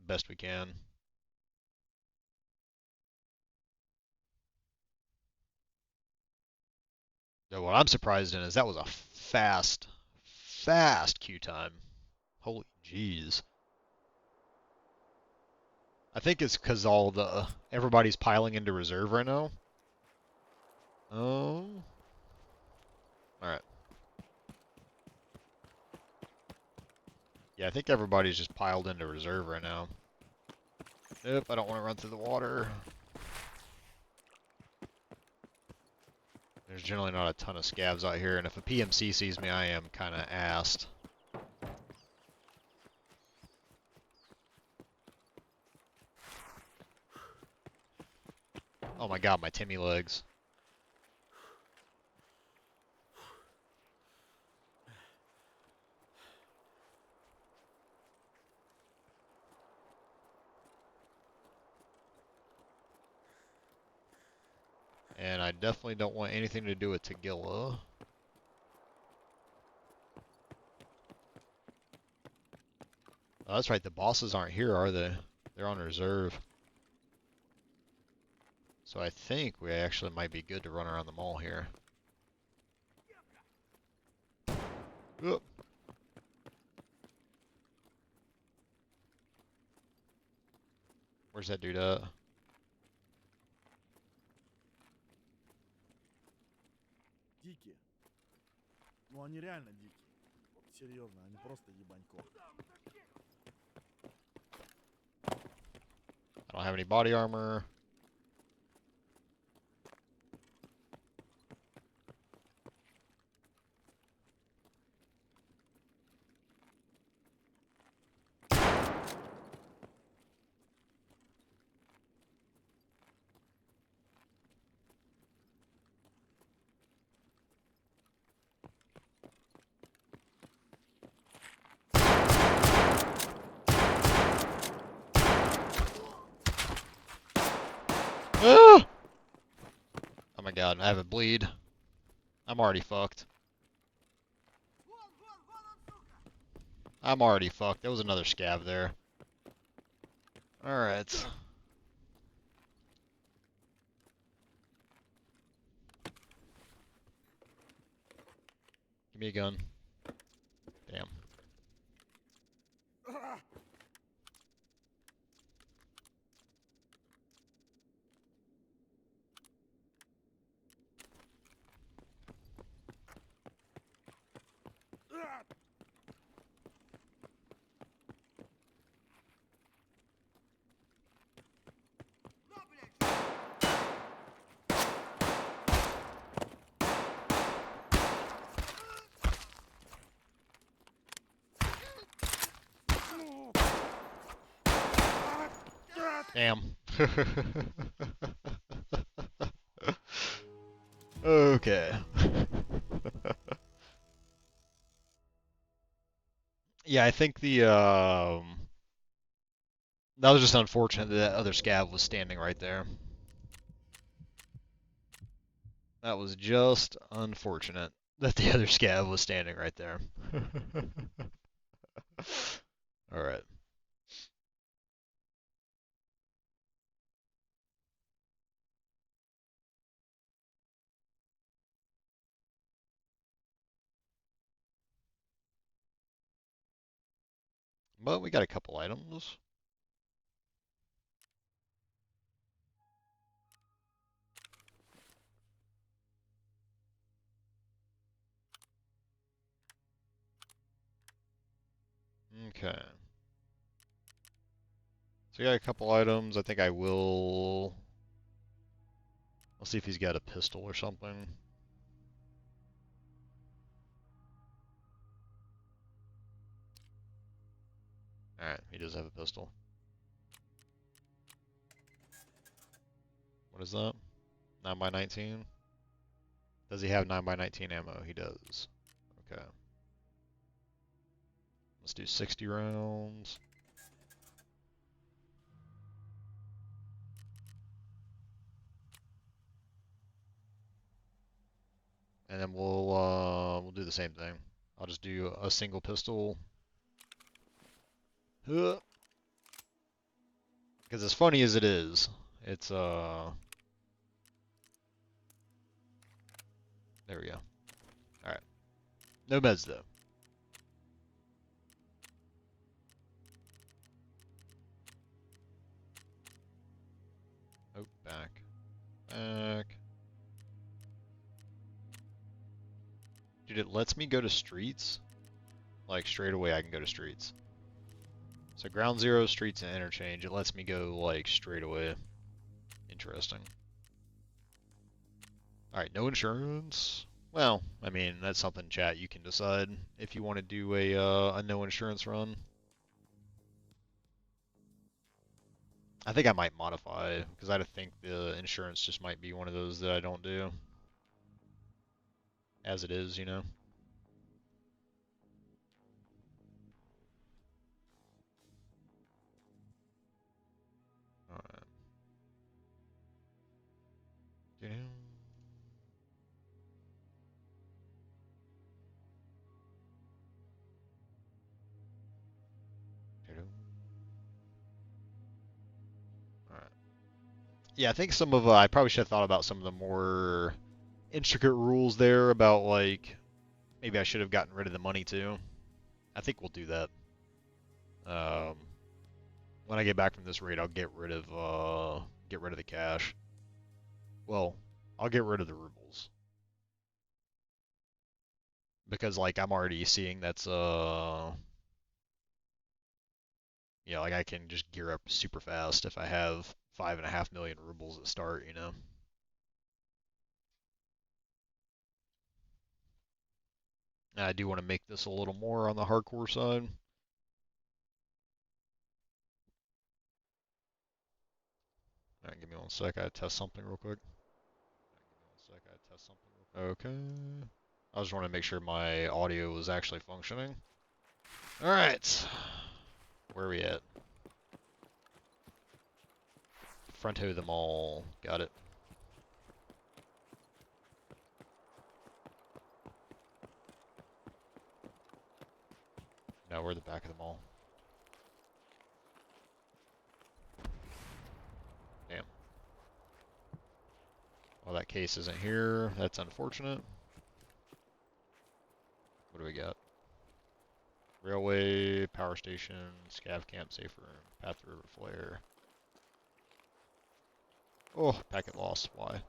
best we can. Now, what I'm surprised in is that was a fast queue time. Holy jeez. I think it's because everybody's piling into reserve right now. Oh. Alright. Yeah, I think everybody's just piled into reserve right now. Nope, I don't want to run through the water. There's generally not a ton of scavs out here, and if a PMC sees me, I am kind of assed. Oh my god, my Timmy legs. And I definitely don't want anything to do with Tagilla. Oh, that's right, the bosses aren't here, are they? They're on reserve. So I think we actually might be good to run around the mall here. Oop. Where's that dude at? Дикие. Ну они реально дикие. Вот серьезно, они просто ебанько. I don't have any body armor. Ah! Oh my god, I have a bleed. I'm already fucked. I'm already fucked. There was another scav there. Alright. Give me a gun. Damn. Damn. Okay. Yeah, I think the that was just unfortunate that that other scav was standing right there. That was just unfortunate that the other scav was standing right there. Alright. But we got a couple items. Okay. So we got a couple items. I think I will... I'll see if he's got a pistol or something. Alright, he does have a pistol. What is that? 9x19? Does he have 9x19 ammo? He does. Okay. Let's do 60 rounds. And then we'll do the same thing. I'll just do a single pistol. Because as funny as it is, it's there we go. Alright. No meds though. Oh, back. Back. Dude, it lets me go to streets. Like, straight away I can go to streets. So ground zero, streets, and interchange. It lets me go, like, straight away. Interesting. Alright, no insurance. Well, I mean, that's something, chat, you can decide if you want to do a no insurance run. I think I might modify, because I think the insurance just might be one of those that I don't do. As it is, you know? Alright. Alright. Yeah, I think some of, I probably should have thought about some of the more intricate rules there about, like, maybe I should have gotten rid of the money too. I think we'll do that. When I get back from this raid, I'll get rid of the cash. Well, I'll get rid of the rubles. Because, like, I'm already seeing that's, yeah, like, I can just gear up super fast if I have 5.5 million rubles at start, you know? And I do want to make this a little more on the hardcore side. Alright, give me 1 sec, I test something real quick. Okay. I just want to make sure my audio was actually functioning. Alright. Where are we at? Fronto them all. Got it. Now we're the back of the mall. Damn. Well, that case isn't here. That's unfortunate. What do we got? Railway, power station, scav camp, safe room, path river flare. Oh, packet loss. Why?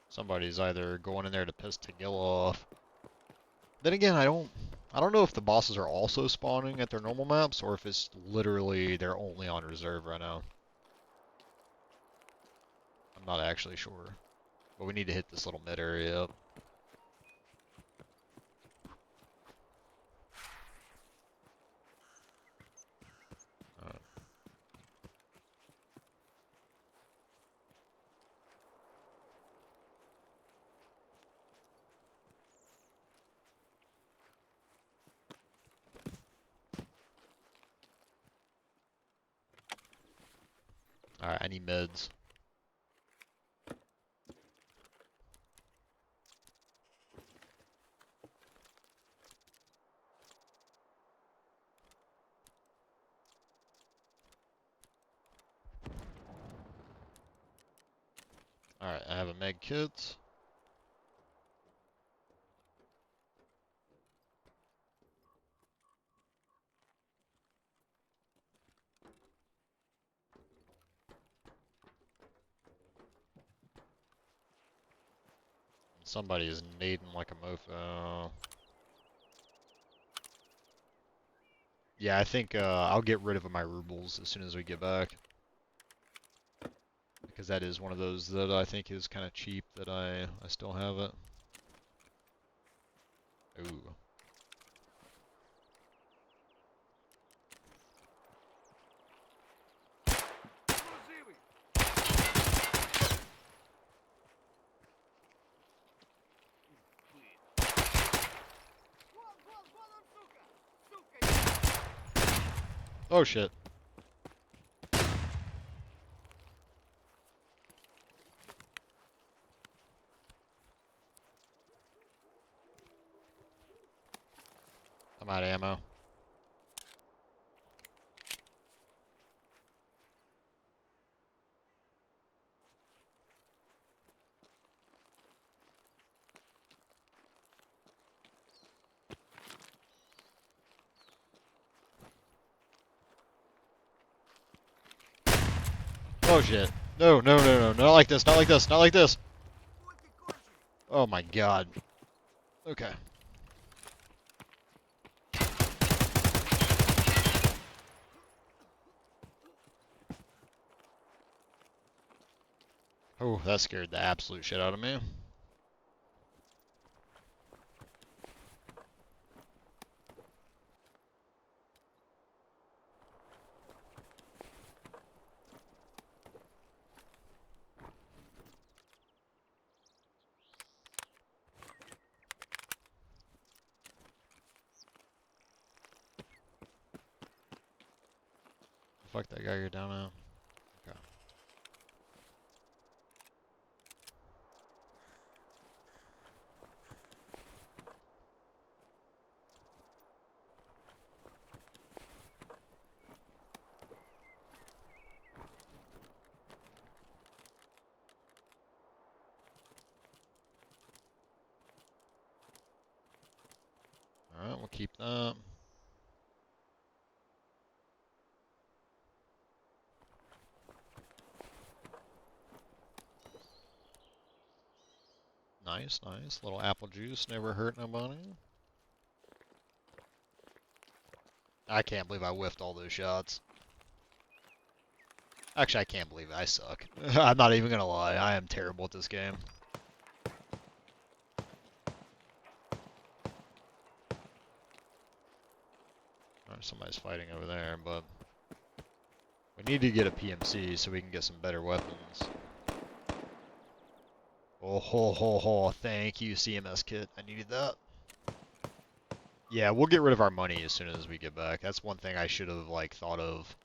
Somebody's either going in there to piss Tagilla off. Then again, I don't know if the bosses are also spawning at their normal maps or if it's literally they're only on reserve right now. I'm not actually sure. But we need to hit this little mid area up. Alright, I need meds. Alright, I have a med kit. Somebody is nading like a mofo. Yeah, I think I'll get rid of my rubles as soon as we get back. Because that is one of those that I think is kind of cheap that I still have it. Ooh. Oh shit. I'm out of ammo. Oh shit. No, no, no, no, not like this, not like this, not like this. Oh my god. Okay. Oh, that scared the absolute shit out of me. Fuck that guy, you're down now. Okay. Alright, we'll keep that. Nice, nice. Little apple juice, never hurt nobody. I can't believe I whiffed all those shots. Actually, I can't believe it. I suck. I'm not even gonna lie. I am terrible at this game. Alright, somebody's fighting over there, but we need to get a PMC so we can get some better weapons. Oh, ho, ho, ho. Thank you, CMS kit. I needed that. Yeah, we'll get rid of our money as soon as we get back. That's one thing I should have, like, thought of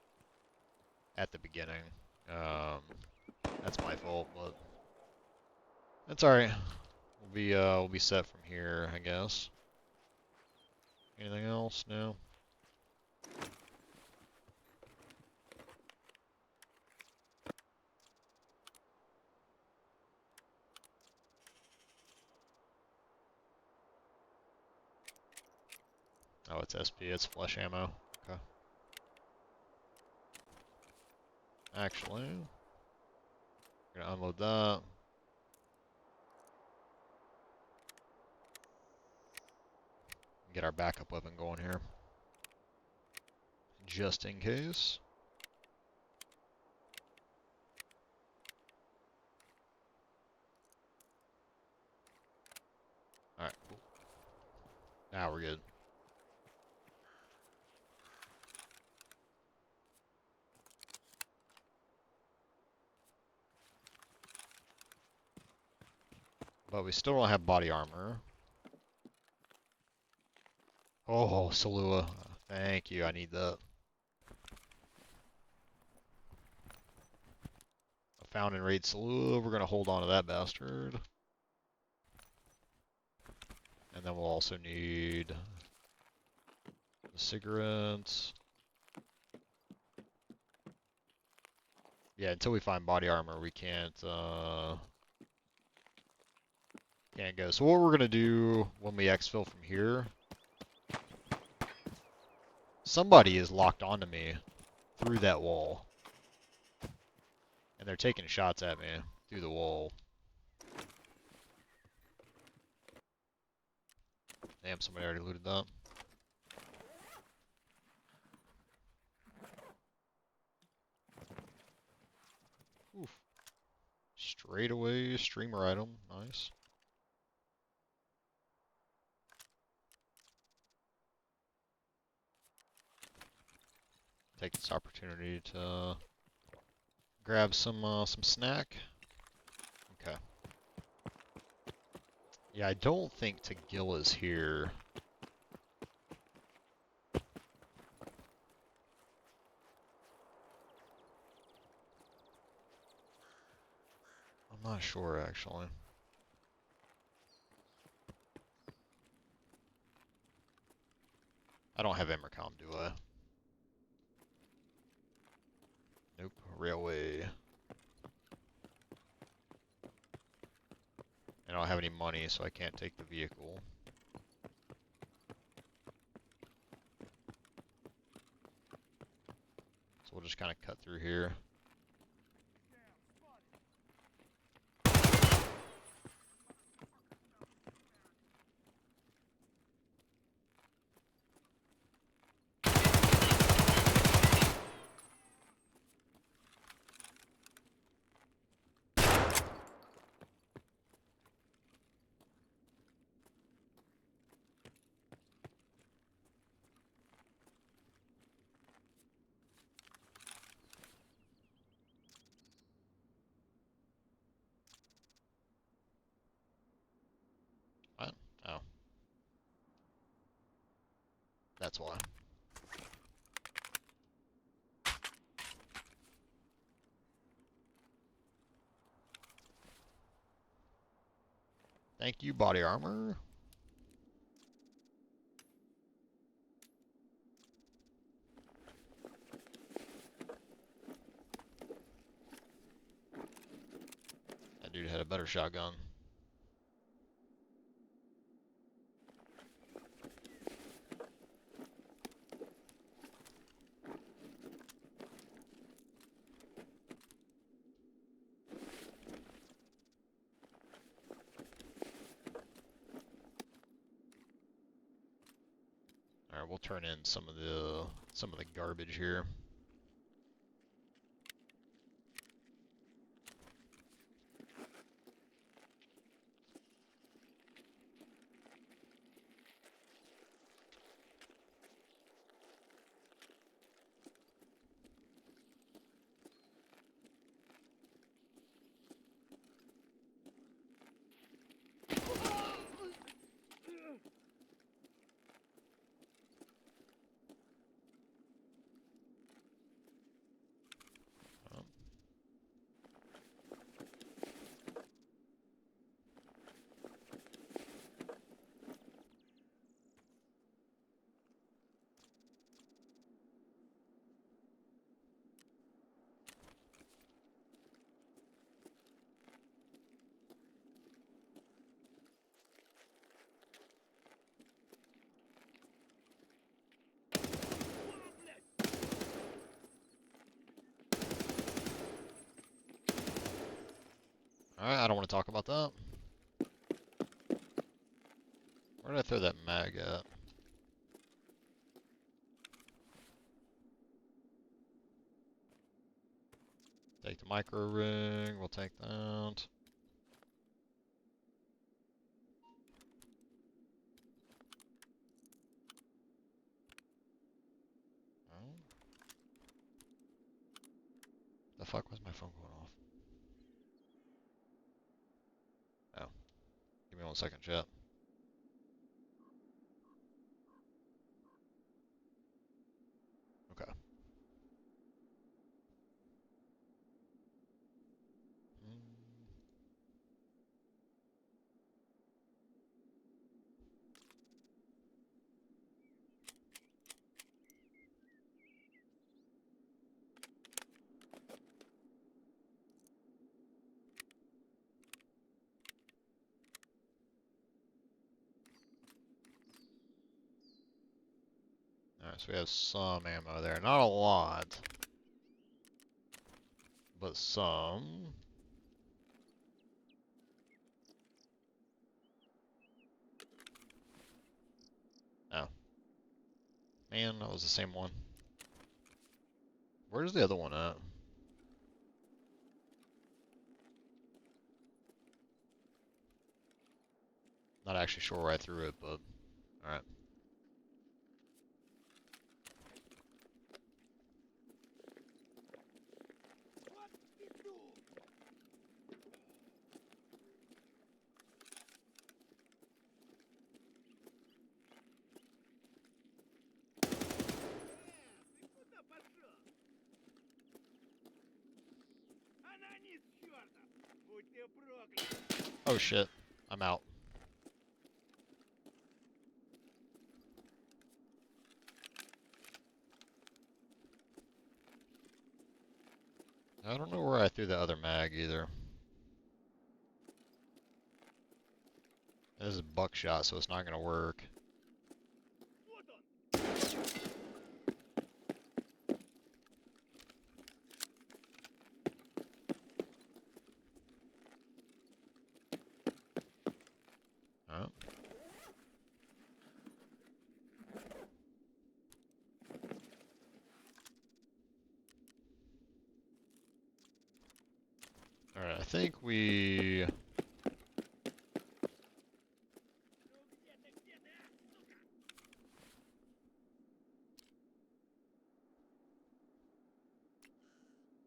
at the beginning. That's my fault, but that's alright. We'll be set from here, I guess. Anything else? No. Oh, it's SP. It's flesh ammo. Okay. Actually, we're gonna unload that. Get our backup weapon going here. Just in case. Alright, cool. Now we're good. But we still don't have body armor. Oh, Salua. Thank you, I need that. I found and raid Salua. We're gonna hold on to that bastard. And then we'll also need the cigarettes. Yeah, until we find body armor, we can't go. So what we're gonna do when we exfil from here, somebody is locked onto me through that wall. And they're taking shots at me through the wall. Damn, somebody already looted that. Oof. Straight away streamer item, nice. Take this opportunity to grab some snack. Okay. Yeah, I don't think Tagil is here. I'm not sure actually. I don't have Emercom, do I? Nope. Railway. I don't have any money, so I can't take the vehicle. So we'll just kind of cut through here. That's why. Thank you, body armor. That dude had a better shotgun. Alright, we'll turn in some of the garbage here. Alright, I don't want to talk about that. Where did I throw that mag at? Take the micro ring, we'll take that. Oh. The fuck was my phone going off? Oh. Give me 1 second, chat. Okay. Alright, so we have some ammo there. Not a lot, but some. Oh. Man, that was the same one. Where's the other one at? Not actually sure where I threw it, but alright. Oh shit, I'm out. I don't know where I threw the other mag either. This is buckshot, so it's not gonna work. Oh. Alright, I think we...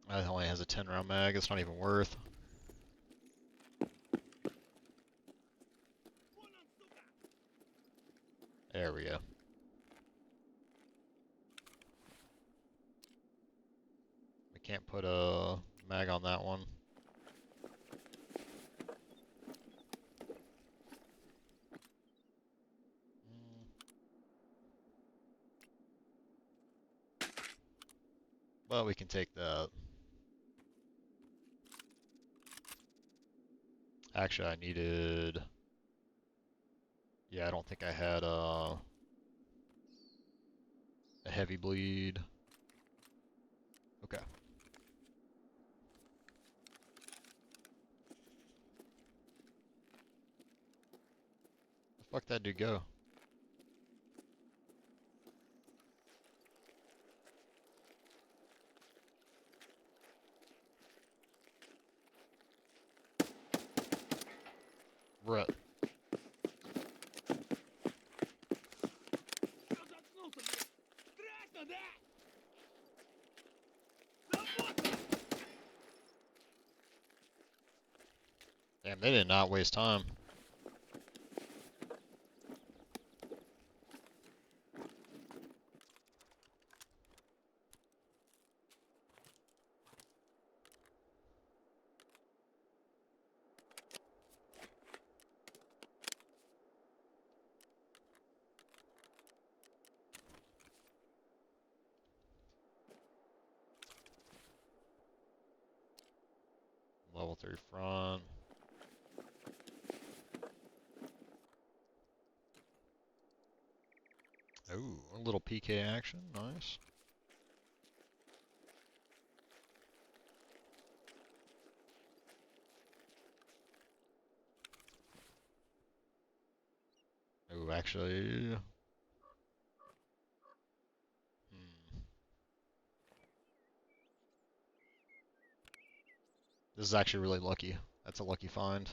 It only has a 10 round mag, it's not even worth. There we go. mag on that one. Well, we can take that. Actually, I needed... Yeah, I don't think I had a heavy bleed. Okay. The fuck that dude go? Bruh. Damn, they did not waste time. Level 3 front. Ooh, a little PK action, nice. Ooh, actually... This is actually really lucky. That's a lucky find.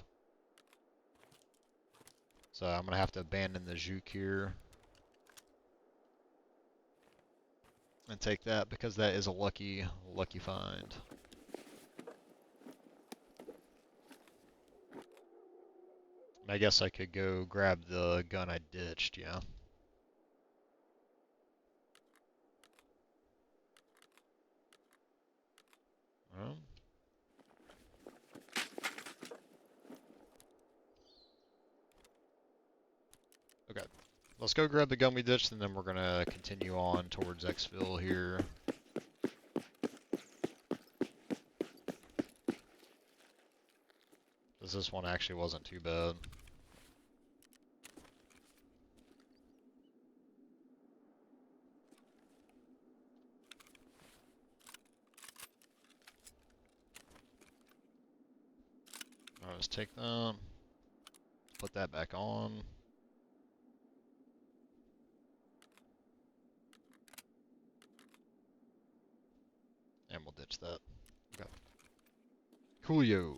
So I'm gonna have to abandon the juke here. And take that because that is a lucky find. I guess I could go grab the gun I ditched, yeah. Well. Okay. Let's go grab the gun we ditched, and then we're gonna continue on towards Exfil here. Because this one actually wasn't too bad. Alright, let's take that. Put that back on. And we'll ditch that. Okay. Coolio.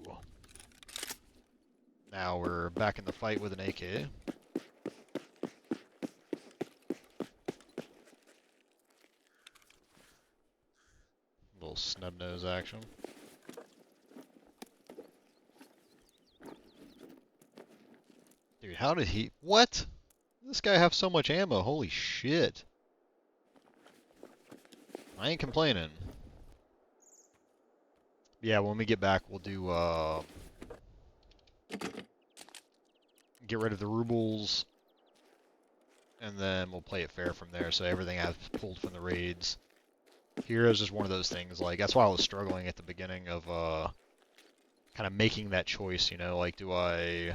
Now we're back in the fight with an AK. Little snub nose action. Dude, how did he... What? This guy have so much ammo. Holy shit. I ain't complaining. Yeah, when we get back, we'll do, get rid of the rubles, and then we'll play it fair from there, so everything I've pulled from the raids. Here is just one of those things, like, that's why I was struggling at the beginning of, kind of making that choice, you know, like, do I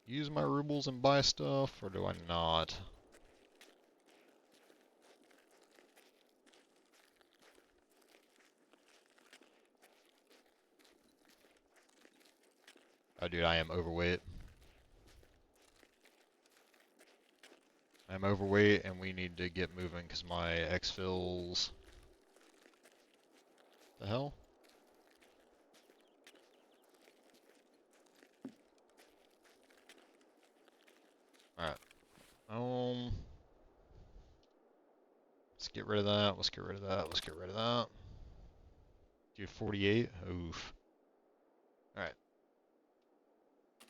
use my rubles and buy stuff, or do I not? Oh, dude, I am overweight. I'm overweight, and we need to get moving, because my exfils... The hell? Alright. Let's get rid of that, let's get rid of that, let's get rid of that. Dude, 48? Oof. Alright.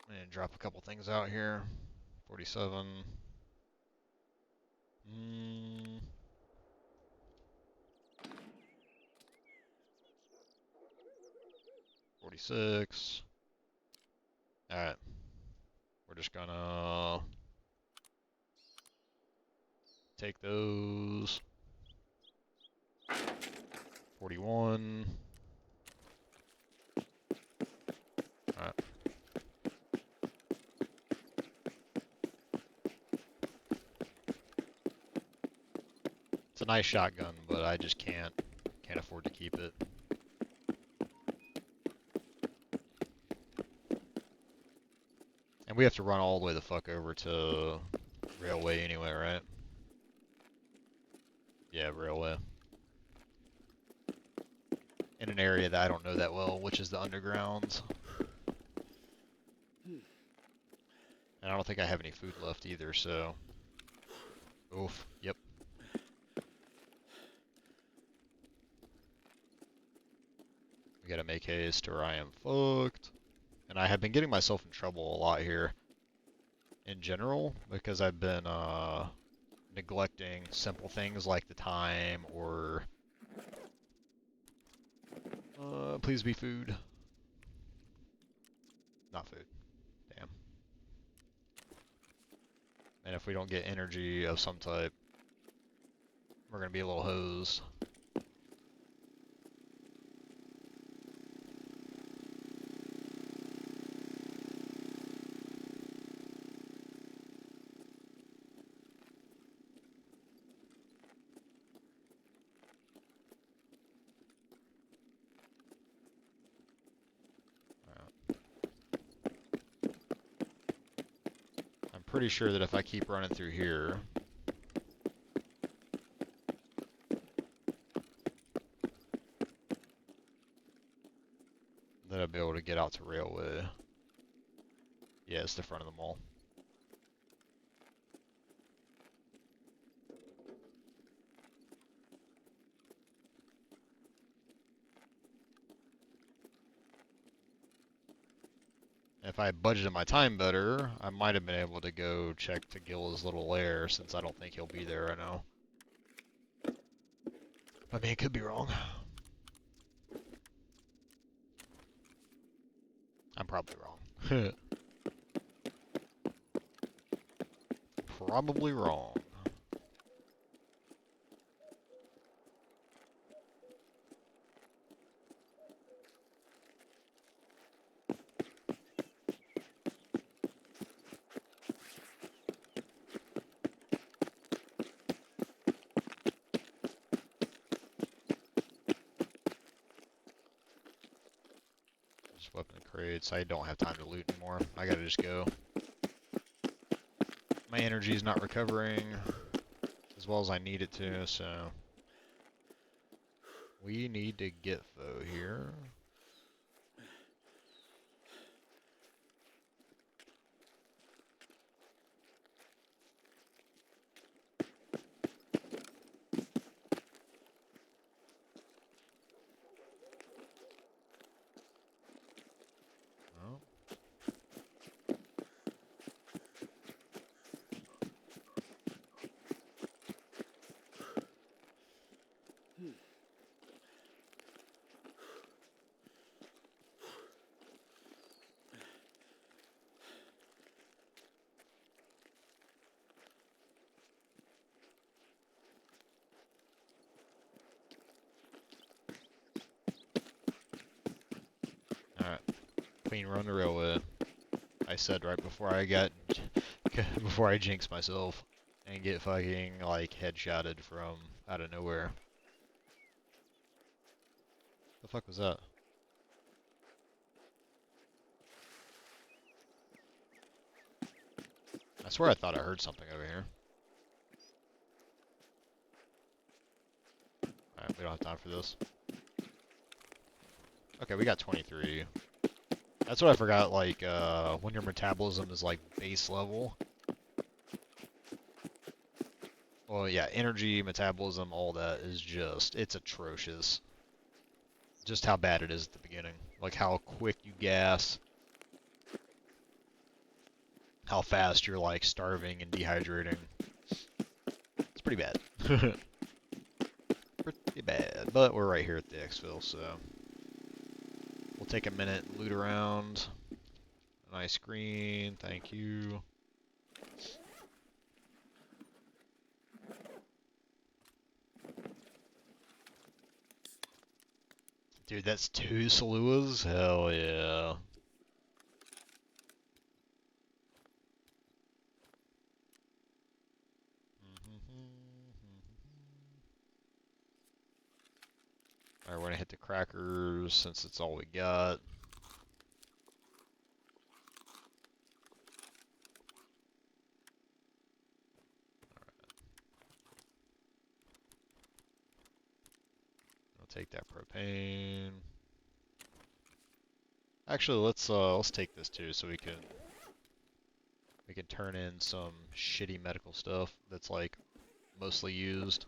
I'm gonna drop a couple things out here. 47. 46. Alright. We're just gonna take those. 41. Alright. It's a nice shotgun, but I just can't afford to keep it. And we have to run all the way the fuck over to Railway anyway, right? Yeah, Railway. In an area that I don't know that well, which is the Undergrounds. And I don't think I have any food left either, so... Oof, yep. We gotta make haste or I am fucked. And I have been getting myself in trouble a lot here. In general, because I've been, neglecting simple things like the time or... please be food. Not food. Damn. And if we don't get energy of some type, we're gonna be a little hosed. Pretty sure that if I keep running through here, that I'll be able to get out to Railway. Yeah, it's the front of the mall. If I budgeted my time better, I might have been able to go check to Gil's little lair, since I don't think he'll be there right now. I mean, it could be wrong. I'm probably wrong. Probably wrong. Weapon crates. I don't have time to loot anymore. I gotta just go. My energy's not recovering as well as I need it to, so we need to get though here. Alright. Clean run the railway. I said right before I got... before I jinx myself and get fucking, like, headshotted from out of nowhere. The fuck was that? I swear I thought I heard something over here. Alright, we don't have time for this. Okay, we got 23. That's what I forgot, like, when your metabolism is, like, base level. Well, yeah, energy, metabolism, all that is just, it's atrocious. Just how bad it is at the beginning. Like, how quick you gas. How fast you're, like, starving and dehydrating. It's pretty bad. Pretty bad. But we're right here at the exfil, so... we'll take a minute and loot around. Nice screen, thank you. Dude, that's 2 Saluas? Hell yeah. Alright, we're gonna hit the crackers since it's all we got. I'll take that propane. Actually, let's take this too, so we can turn in some shitty medical stuff that's like mostly used.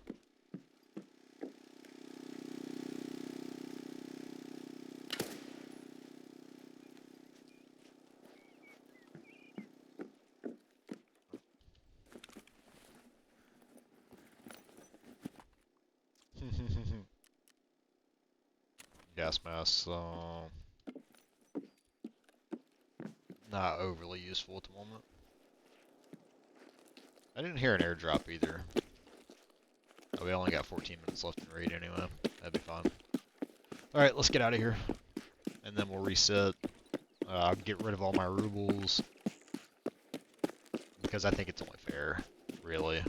Gas masks, not overly useful at the moment. I didn't hear an airdrop either. Oh, we only got 14 minutes left in raid anyway. That'd be fine. Alright, let's get out of here. And then we'll reset. I'll get rid of all my rubles. Because I think it's only fair, really.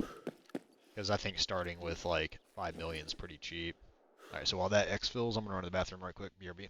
Because I think starting with like 5 million is pretty cheap. Alright, so while that X fills, I'm gonna run to the bathroom right quick. BRB.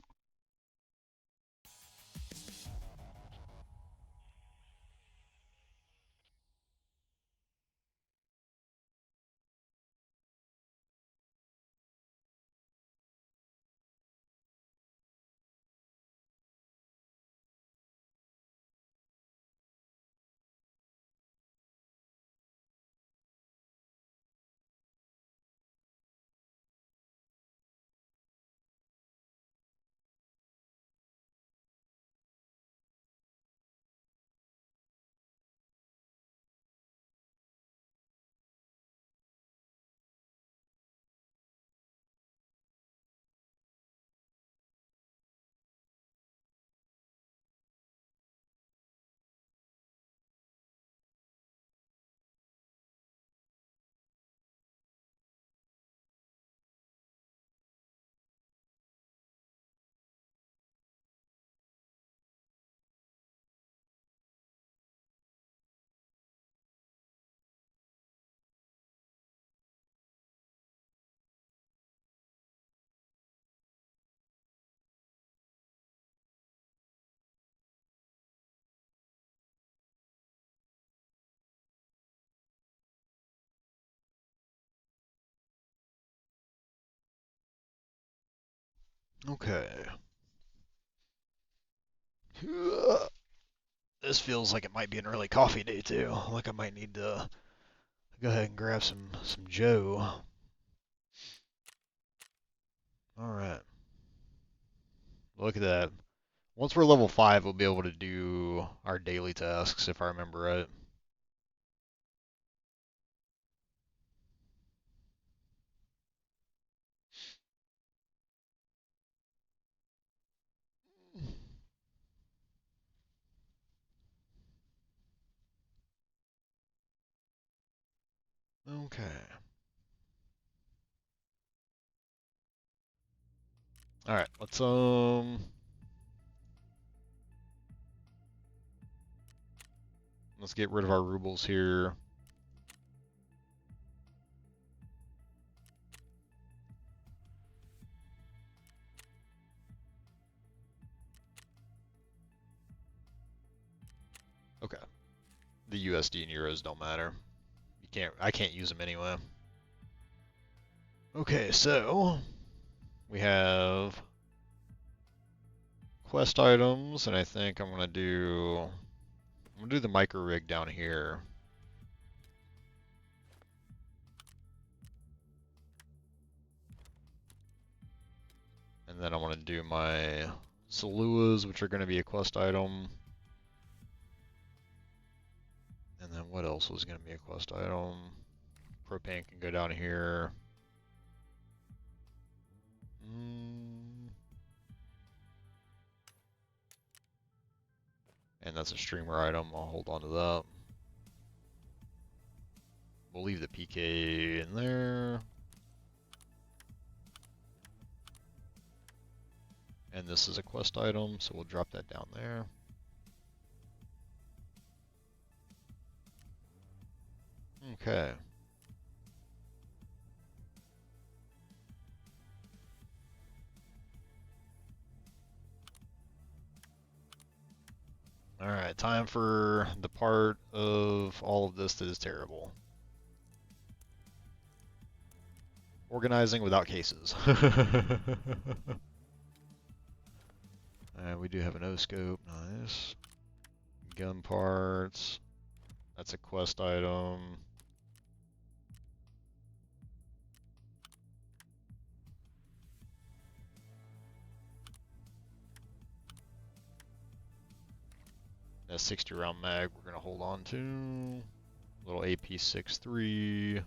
Okay. This feels like it might be an early coffee day too. Like I might need to go ahead and grab some Joe. Alright. Look at that. Once we're level 5, we'll be able to do our daily tasks, if I remember right. Okay. Alright, let's get rid of our rubles here. Okay. The USD and euros don't matter. I can't use them anyway. Okay, so we have quest items, and I think I'm gonna do the micro rig down here. And then I want to do my Saluas, which are going to be a quest item. And then what else was going to be a quest item? Propane can go down here. That's a streamer item. I'll hold on to that. We'll leave the PK in there. And this is a quest item, so we'll drop that down there. Okay. Alright, time for the part of all of this that is terrible. Organizing without cases. Alright, we do have an O-scope, nice. Gun parts. That's a quest item. That 60 round mag we're gonna hold on to. Little AP-63.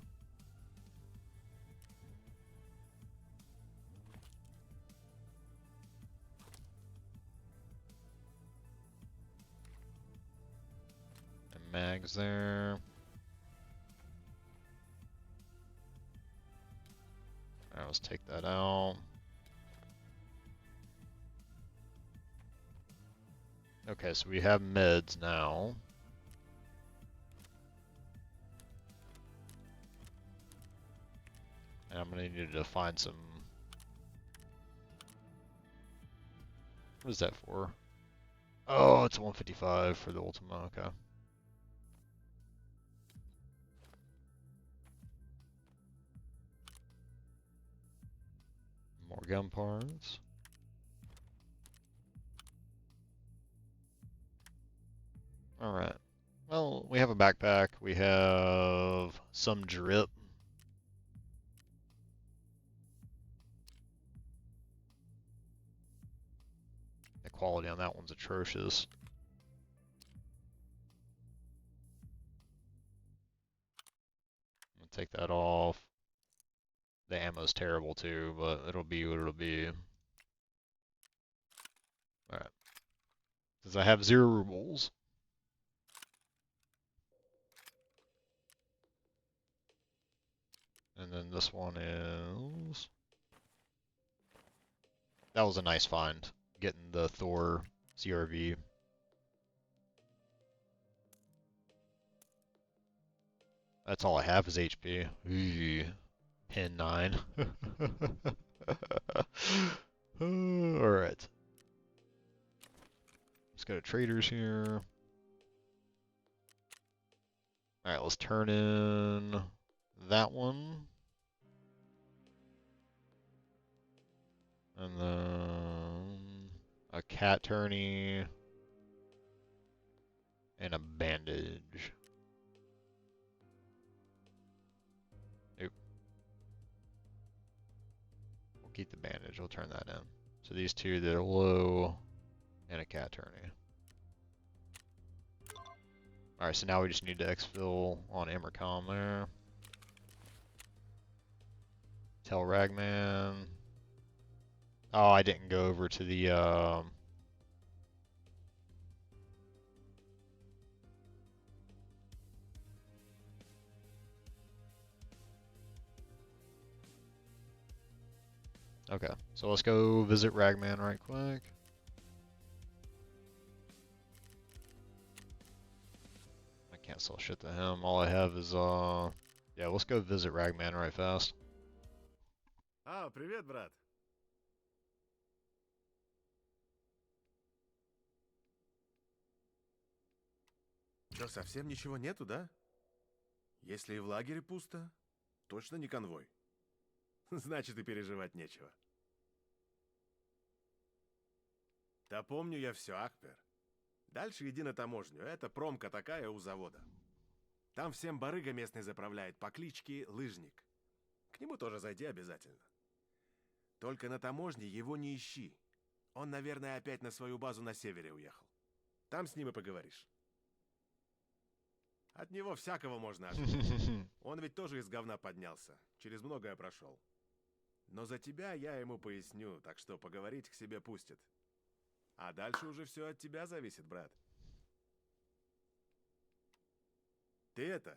And mags there. Alright, let's take that out. Okay, so we have meds now. And I'm gonna need to find some... What is that for? Oh, it's 155 for the Ultima, okay. More gun parts. Alright. Well, we have a backpack. We have some drip. The quality on that one's atrocious. I'm gonna take that off. The ammo's terrible too, but it'll be what it'll be. Alright. Since I have 0 rubles. And then this one is... That was a nice find, getting the Thor CRV. That's all I have is HP. Ooh, pin 9. Alright. Let's go to traders here. Alright, let's turn in that one. And then a cat tourney and a bandage. Nope. We'll keep the bandage, we'll turn that in. So these two that are low and a cat tourney. Alright, so now we just need to exfil on Emercom there. Tell Ragman. Oh, I didn't go over to the Okay, so let's go visit Ragman right quick. I can't sell shit to him. All I have is yeah, let's go visit Ragman right fast. А, привет, брат. Что, совсем ничего нету, да? Если и в лагере пусто, точно не конвой. Значит, и переживать нечего. Да помню я все, Акпер. Дальше иди на таможню, это промка такая у завода. Там всем барыга местный заправляет по кличке Лыжник. К нему тоже зайди обязательно. Только на таможне его не ищи. Он, наверное, опять на свою базу на севере уехал. Там с ним и поговоришь. От него всякого можно ожидать. Он ведь тоже из говна поднялся. Через многое прошел. Но за тебя я ему поясню, так что поговорить к себе пустит. А дальше уже все от тебя зависит, брат. Ты это,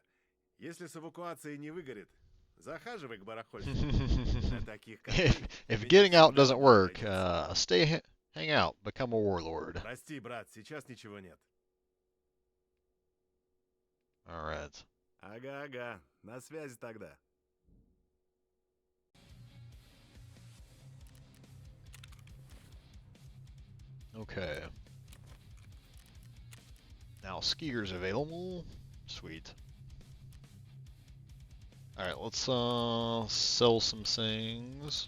если с эвакуацией не выгорит, захаживай к барахольщику. На таких, как If, ты, if меня getting out всегда doesn't добро work, найдется. hang out, become a warlord. Прости, брат, сейчас ничего нет. Alright. Ага, на связи тогда. Okay. Now skier's available. Sweet. Alright, let's sell some things.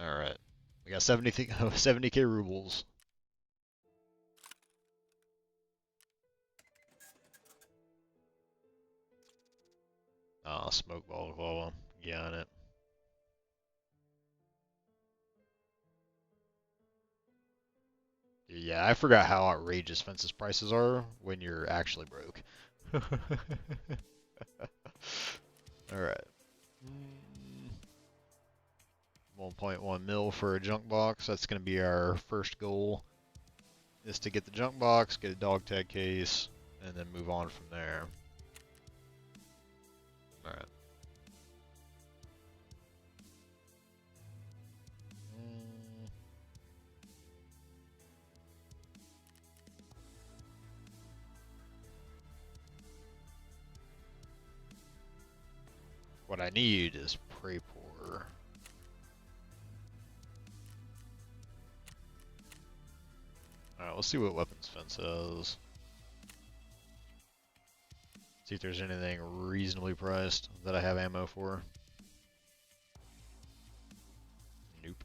Alright. We got 70k rubles. Ah, smoke ball, got it. Yeah, I forgot how outrageous fences prices are when you're actually broke. Alright. 1.1 mil for a junk box. That's going to be our first goal. Is to get the junk box, get a dog tag case, and then move on from there. Alright. What I need is prey pour. Alright, let's see what weapons fence has. See if there's anything reasonably priced that I have ammo for. Nope.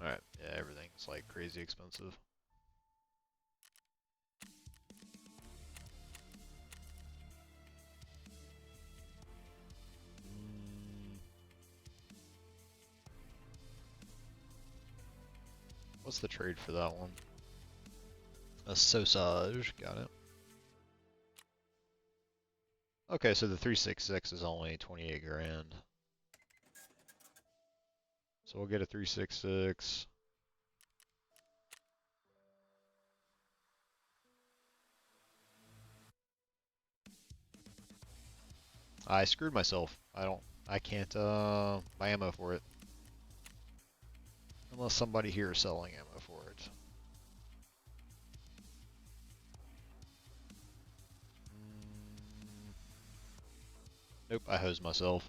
Alright, yeah, everything's like crazy expensive. What's the trade for that one? A sausage, got it. Okay, so the 366 is only 28 grand. So we'll get a 366. I screwed myself. I can't buy ammo for it. Unless somebody here is selling ammo for it. Nope, I hosed myself.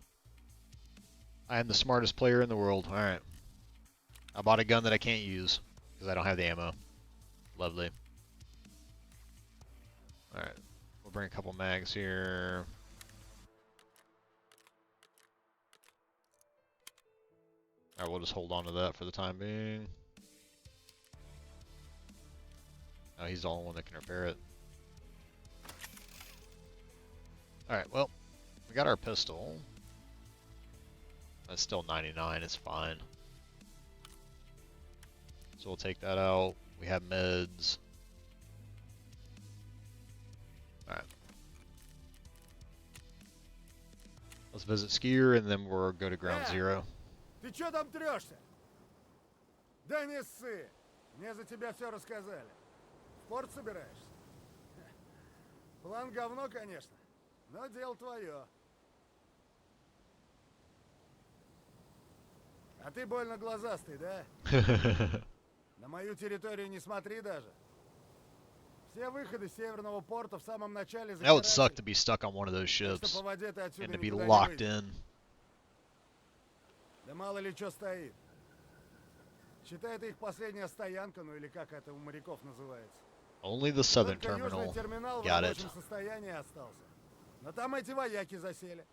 I am the smartest player in the world. Alright. I bought a gun that I can't use because I don't have the ammo. Lovely. Alright. We'll bring a couple mags here. Alright, we'll just hold on to that for the time being. Oh, he's the only one that can repair it. Alright, well, we got our pistol. That's still 99, it's fine. So we'll take that out. We have meds. Alright. Let's visit Skier and then we'll go to ground zero. Ты чё там трёшься? Да не ссы. Мне за тебя все рассказали. В порт собираешься? План говно, конечно, но дело твое. А ты больно глазастый, да? На мою территорию не смотри даже. Все выходы с северного порта в самом начале That would suck запирают. to be stuck on one of those Так что ships по воде ты отсюда and to be никуда не locked выйдешь. in. Да мало ли что стоит. Считай, это их последняя стоянка, ну или как это у моряков называется. Only the southern Только южный terminal. терминал в Got рабочем it. состоянии остался. Но там эти вояки засели.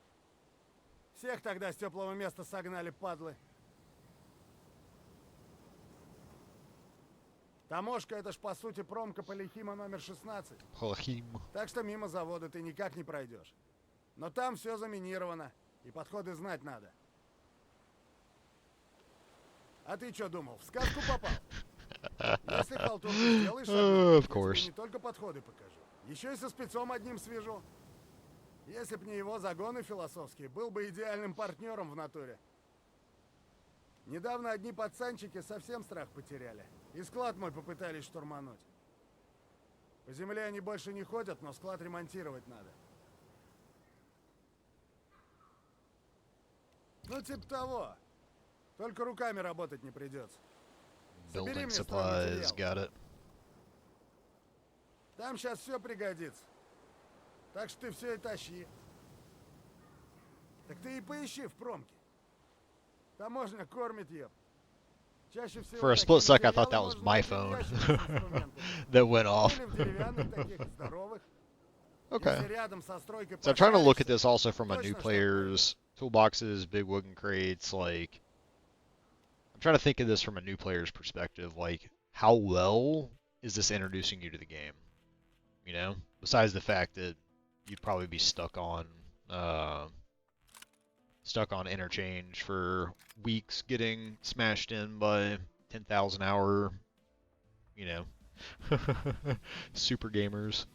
Всех тогда с теплого места согнали, падлы. Таможка — это ж по сути промка Полихима номер 16. Polachim. Так что мимо завода ты никак не пройдешь. Но там все заминировано, и подходы знать надо. А ты что думал, в сказку попал? Если халтурку сделаешь, Of я тебе course. не только подходы покажу, еще и со спецом одним свяжу. Если б не его загоны философские, был бы идеальным партнером в натуре. Недавно одни пацанчики совсем страх потеряли. И склад мой попытались штурмануть. По земле они больше не ходят, но склад ремонтировать надо. Ну, типа того. Только руками работать не придется. Собери Building мне supplies, стройматериал. got it. Там сейчас все пригодится. Так что ты все и тащи. Так ты и поищи в промке. Таможня кормит, еб. Чаще всего For a такие split sec, I thought материалы that was можно my найти в phone ящиках с инструментами. that went off. Или в деревянных таких здоровых. Okay. Если рядом со стройкой So I'm trying to look at пошаришься, this also from a точно new что-то player's toolboxes, big wooden crates, like I'm trying to think of this from a new player's perspective, like how well is this introducing you to the game? You know, besides the fact that you'd probably be stuck on interchange for weeks getting smashed in by 10,000 hour, you know, super gamers.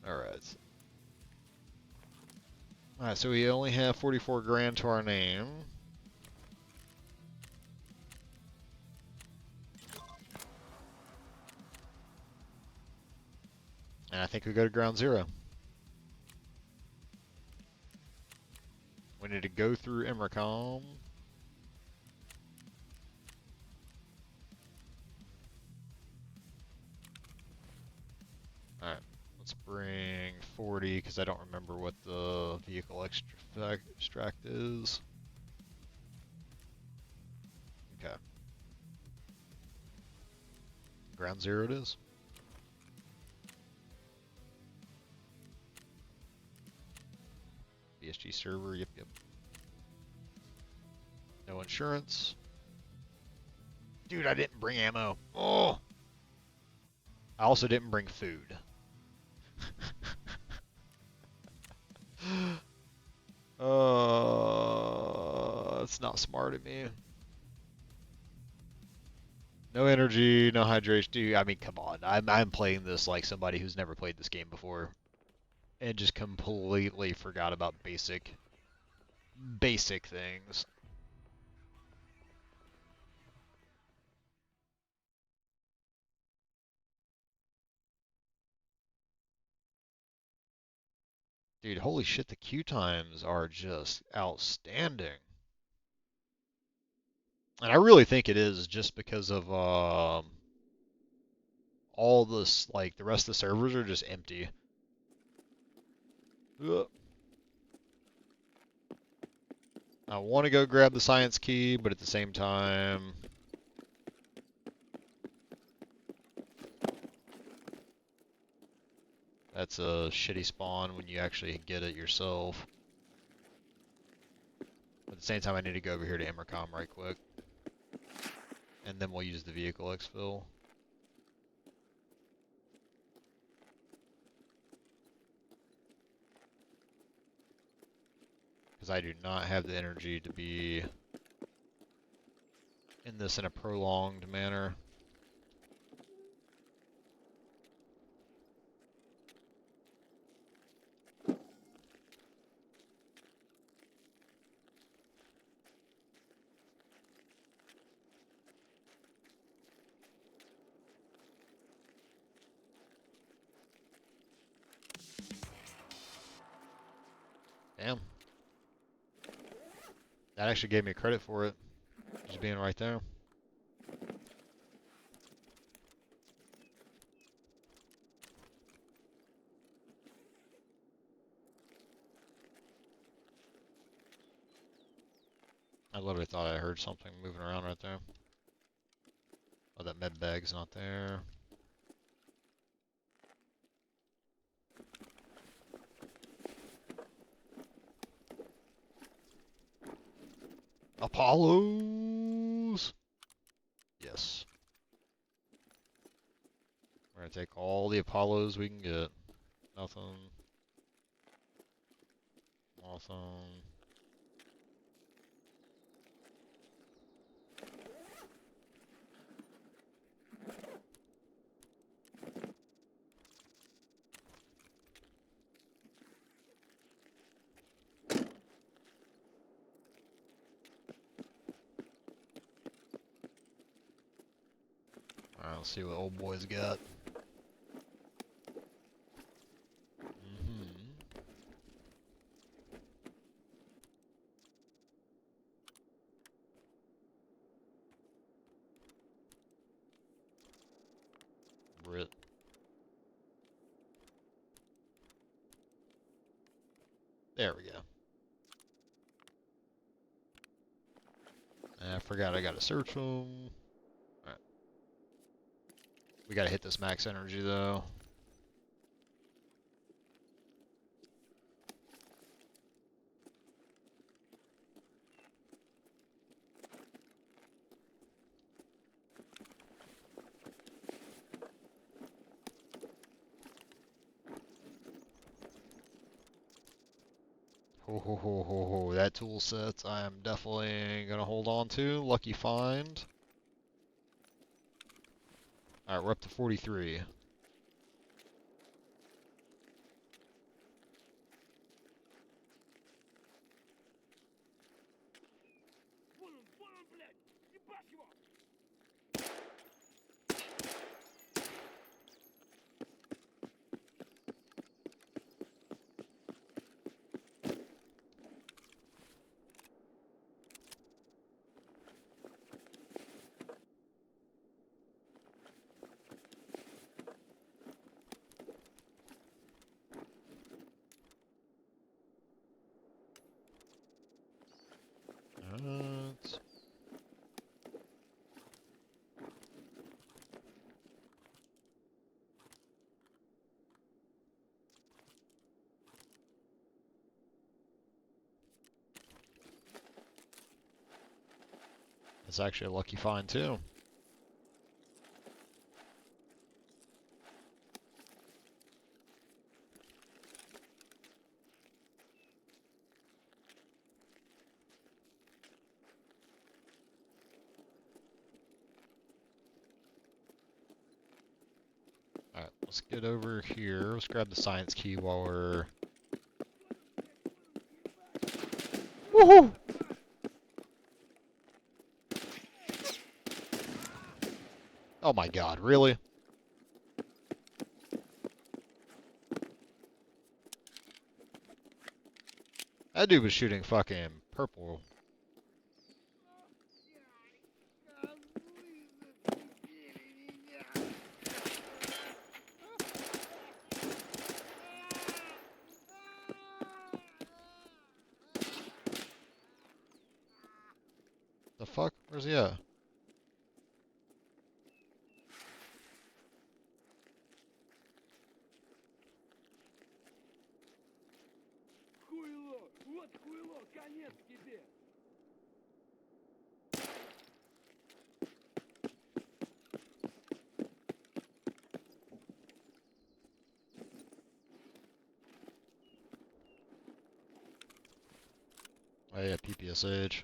Alright. Alright, so we only have 44 grand to our name. And I think we go to ground zero. We need to go through Emracom. Alright, let's bring 40 because I don't remember what the vehicle extract is. Okay. Ground zero it is. BSG server, yep. No insurance. Dude, I didn't bring ammo. Oh! I also didn't bring food. That's not smart of me. No energy, no hydration. Dude, I mean, come on. I'm playing this like somebody who's never played this game before. And just completely forgot about basic things. Dude, holy shit, the queue times are just outstanding. And I really think it is just because of all this, like, the rest of the servers are just empty. Ugh. I want to go grab the science key, but at the same time, that's a shitty spawn when you actually get it yourself. But at the same time, I need to go over here to Emracom right quick. And then we'll use the vehicle exfil. Because I do not have the energy to be in this in a prolonged manner. Damn. That actually gave me credit for it. Just being right there. I literally thought I heard something moving around right there. Oh, that med bag's not there. Apollos! Yes. We're gonna take all the Apollos we can get. Nothing. Nothing. Alright, let's see what old boy's got. Brit. There we go. I forgot I gotta search them. Alright. We gotta hit this max energy though. Ho ho ho ho ho, that tool set I am definitely gonna hold on to. Lucky find. Alright, we're up to 43. Alright. That's actually a lucky find too. Alright, let's get over here. Let's grab the science key while we're... Woohoo! Oh my god, really? That dude was shooting fucking purple. The fuck? Where's he at? Oh yeah, PPSH.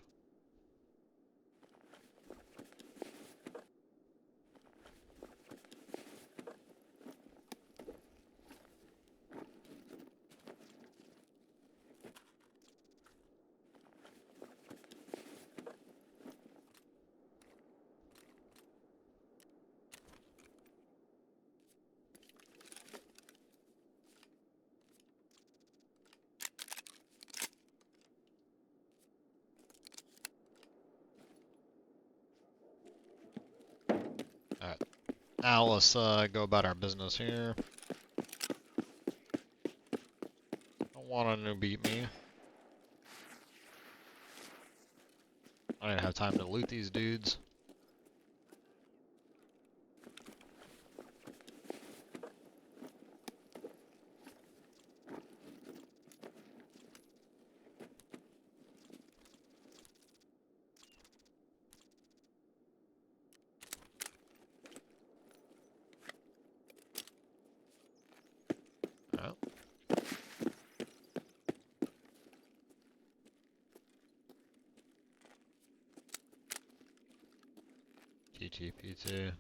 Alright. Now let's go about our business here. Don't want him to beat me. I didn't have time to loot these dudes. Alright. TTP2.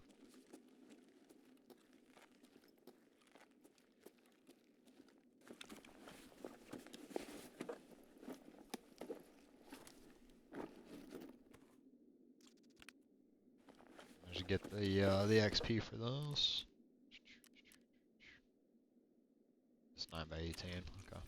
get the XP for this. It's 9x18. Okay.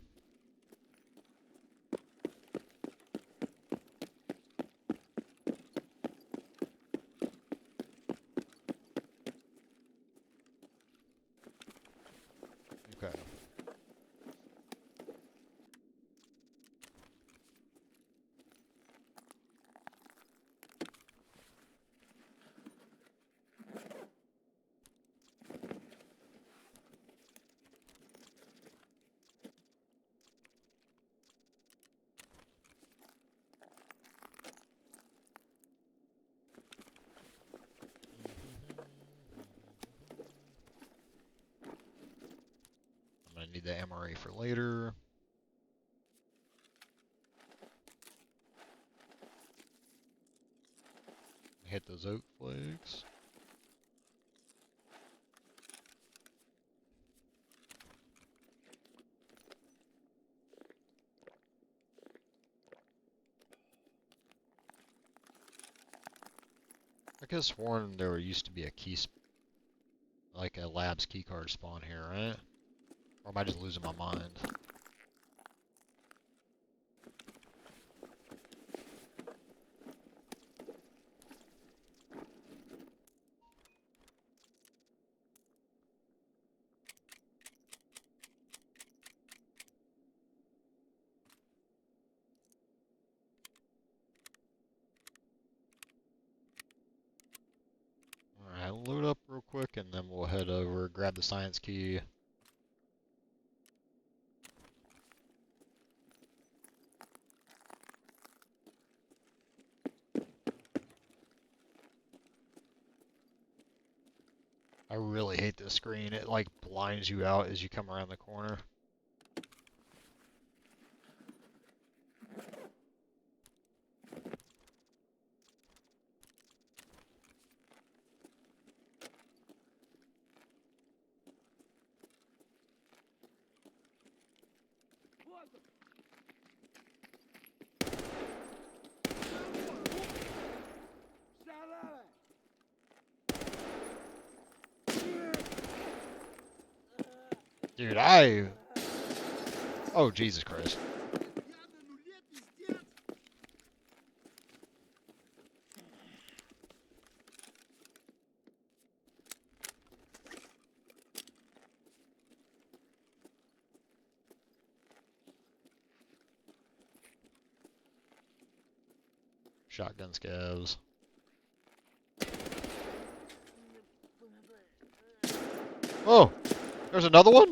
Okay. I'm gonna need the MRE for later. Hit those oak flakes. I could have sworn there used to be a like a lab's keycard spawn here, right? Or am I just losing my mind? Alright, load up real quick and then we'll head over, grab the science key. I really hate this screen. It like blinds you out as you come around the corner. Dude, oh, Jesus Christ. Shotgun scavs. Oh, there's another one?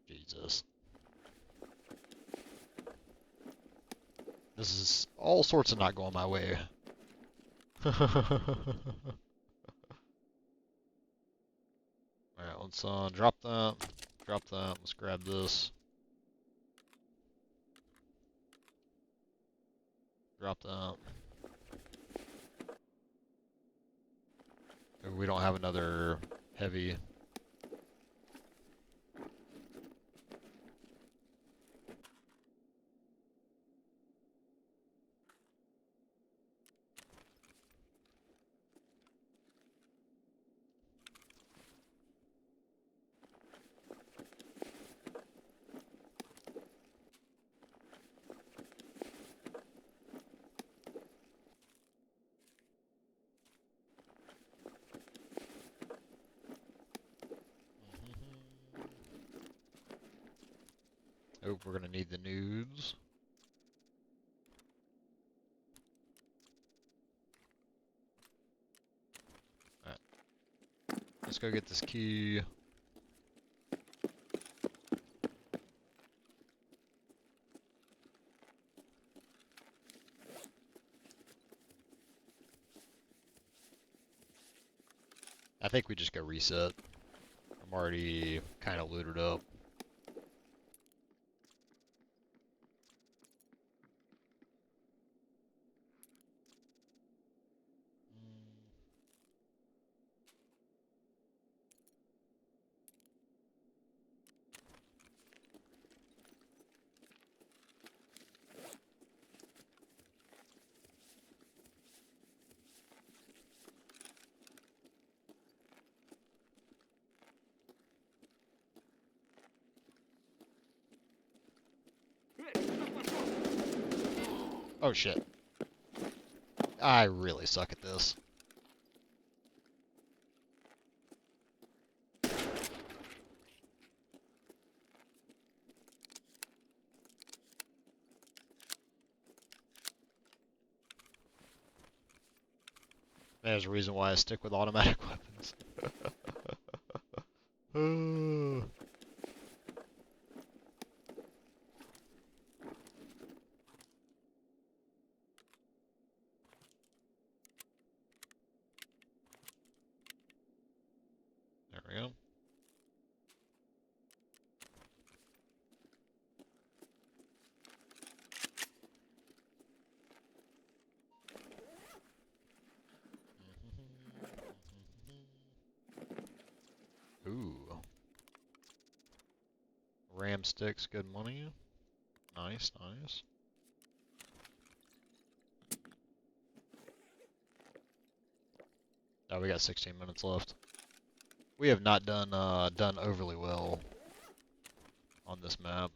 Jesus. This is all sorts of not going my way. Alright, let's drop that. Drop that. Let's grab this. Drop that. Maybe we don't have another heavy. Oh, we're gonna need the nudes. Alright. Let's go get this key. I think we just go reset. I'm already kind of looted up. Oh shit. I really suck at this. There's a reason why I stick with automatic weapons. There we go. Ooh. Ram sticks, good money. Nice, nice. Oh, we got 16 minutes left. We have not done overly well on this map.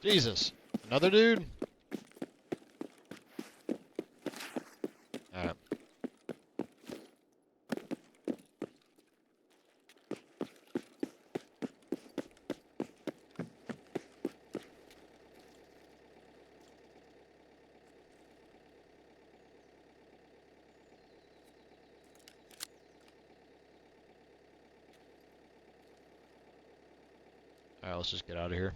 Jesus, another dude? Alright. Alright, let's just get out of here.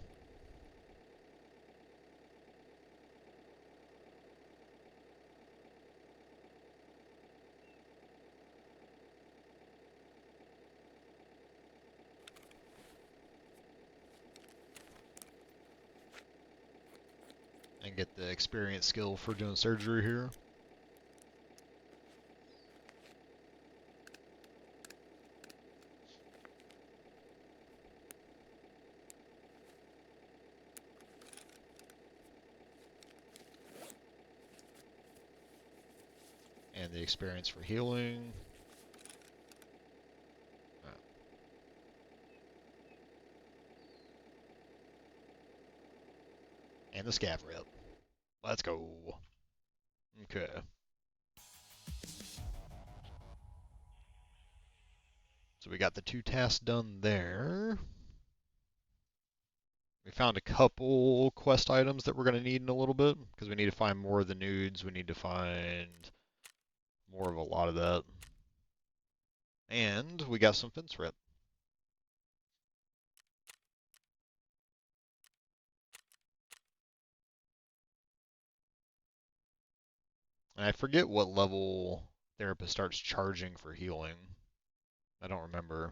And get the experience skill for doing surgery here. And the experience for healing. Right. And the scav rep. Let's go. Okay. So we got the 2 tasks done there. We found a couple quest items that we're going to need in a little bit, because we need to find more of the nudes, we need to find more of a lot of that. And we got some fence rep. And I forget what level therapist starts charging for healing. I don't remember.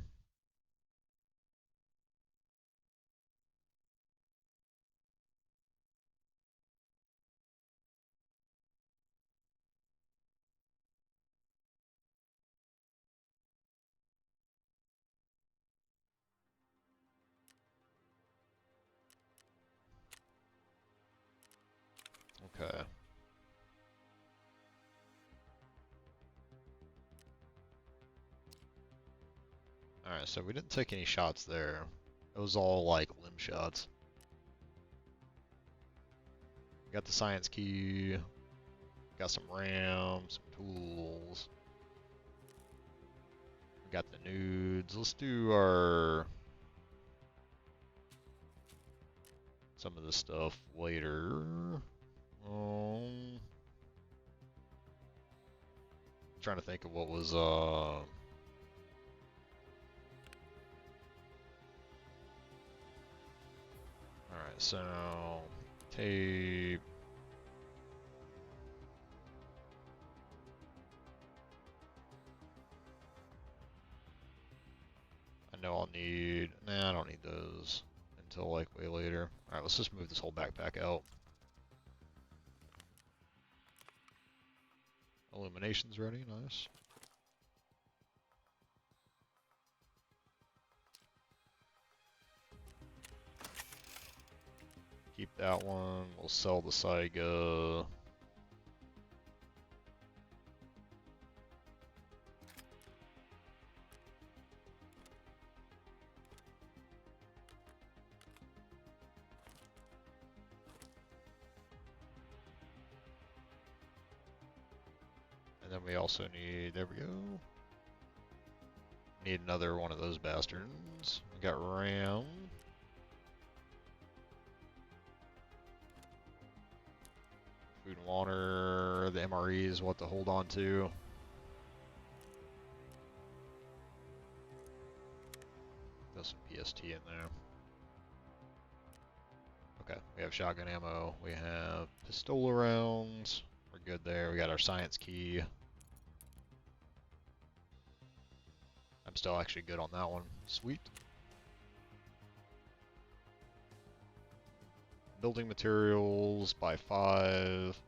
Okay. Alright, so we didn't take any shots there. It was all like limb shots. Got the science key. Got some RAM, some tools. We got the nudes. Let's do our some of this stuff later. Trying to think of what was so tape. I know I'll need, nah, I don't need those until like way later. Alright, let's just move this whole backpack out. Illumination's ready, nice. Keep that one, we'll sell the Saiga. And then we also need, there we go. Need another one of those bastards. We got RAM. Food and water, the MRE is what to hold on to. There's some PST in there. Okay, we have shotgun ammo, we have pistol rounds, we're good there, we got our science key. I'm still actually good on that one, sweet. Building materials by 5.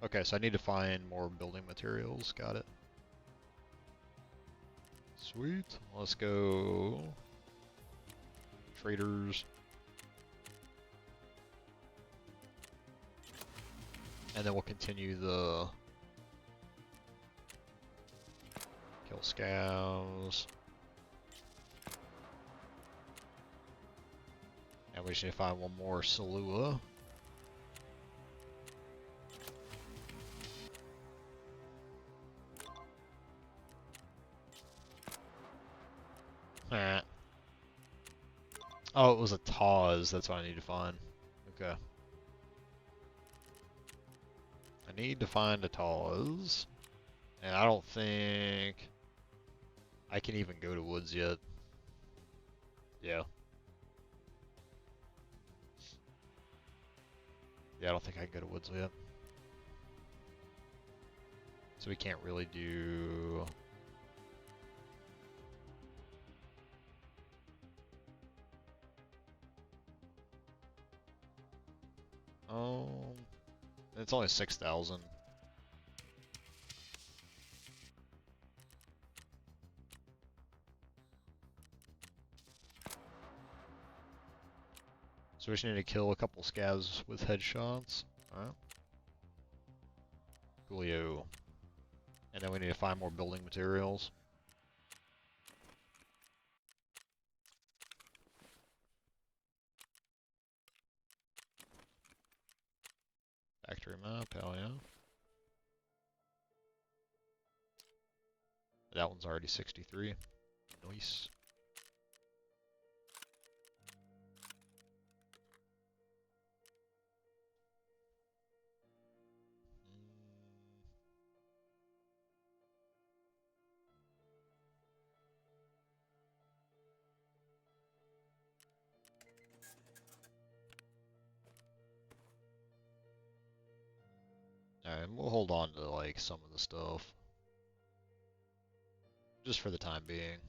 Okay, so I need to find more building materials, got it. Sweet, let's go. Traders. And then we'll continue the kill scavs. And we just need to find one more Salua. Alright. Oh, it was a Taz, that's what I need to find. Okay. I need to find a Taz. And I don't think I can even go to woods yet. Yeah. Yeah, I don't think I can go to woods yet. So we can't really do... It's only 6,000. So we just need to kill a couple scavs with headshots. Alright. Coolio. And then we need to find more building materials. Factory map, hell yeah. That one's already 63. Nice. Alright, we'll hold on to like some of the stuff. Just for the time being.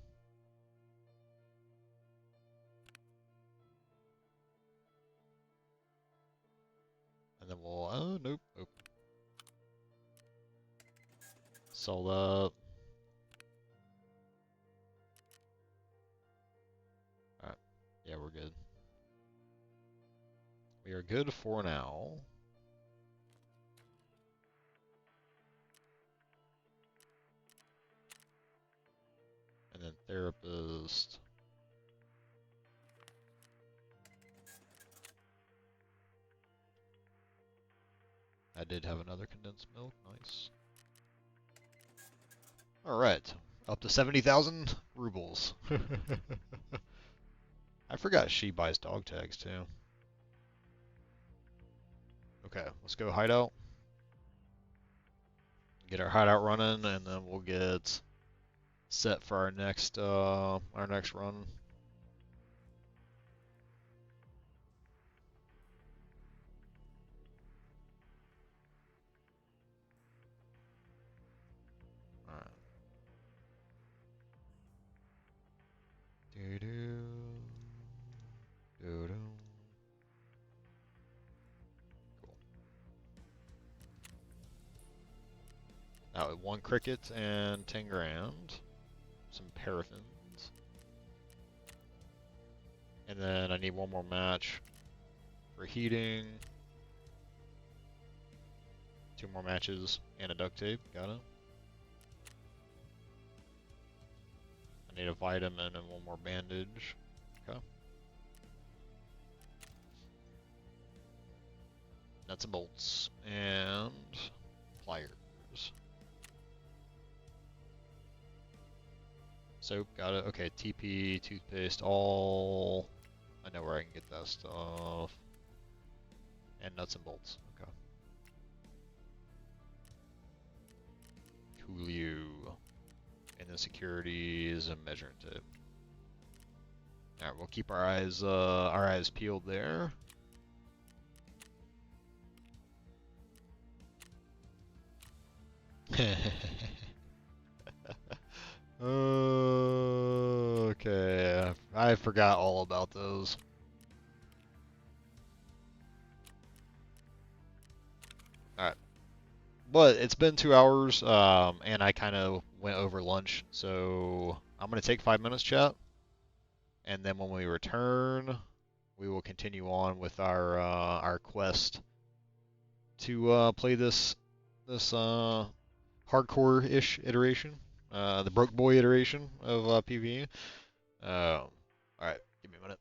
And then we'll, oh, nope. Sold up. Alright, yeah, we're good. We are good for now. And then therapist. I did have another condensed milk, nice. Alright, up to 70,000 rubles. I forgot she buys dog tags too. Okay, let's go hideout. Get our hideout running, and then we'll get set for our next run. 1 cricket and 10 grand. Some paraffins. And then I need 1 more match for heating. 2 more matches and a duct tape. Got it. I need a vitamin and 1 more bandage. Okay. Nuts and bolts and pliers. Soap, got it. Okay, TP, toothpaste, all. I know where I can get that stuff. And nuts and bolts. Okay. Coolio. And then securities and measuring tape. Alright, we'll keep our eyes peeled there. Okay, I forgot all about those. Alright. But it's been 2 hours, and I kind of went over lunch, so I'm going to take 5 minutes, chat. And then when we return, we will continue on with our quest to play this hardcore-ish iteration, the broke boy iteration of PVE. All right, give me a minute.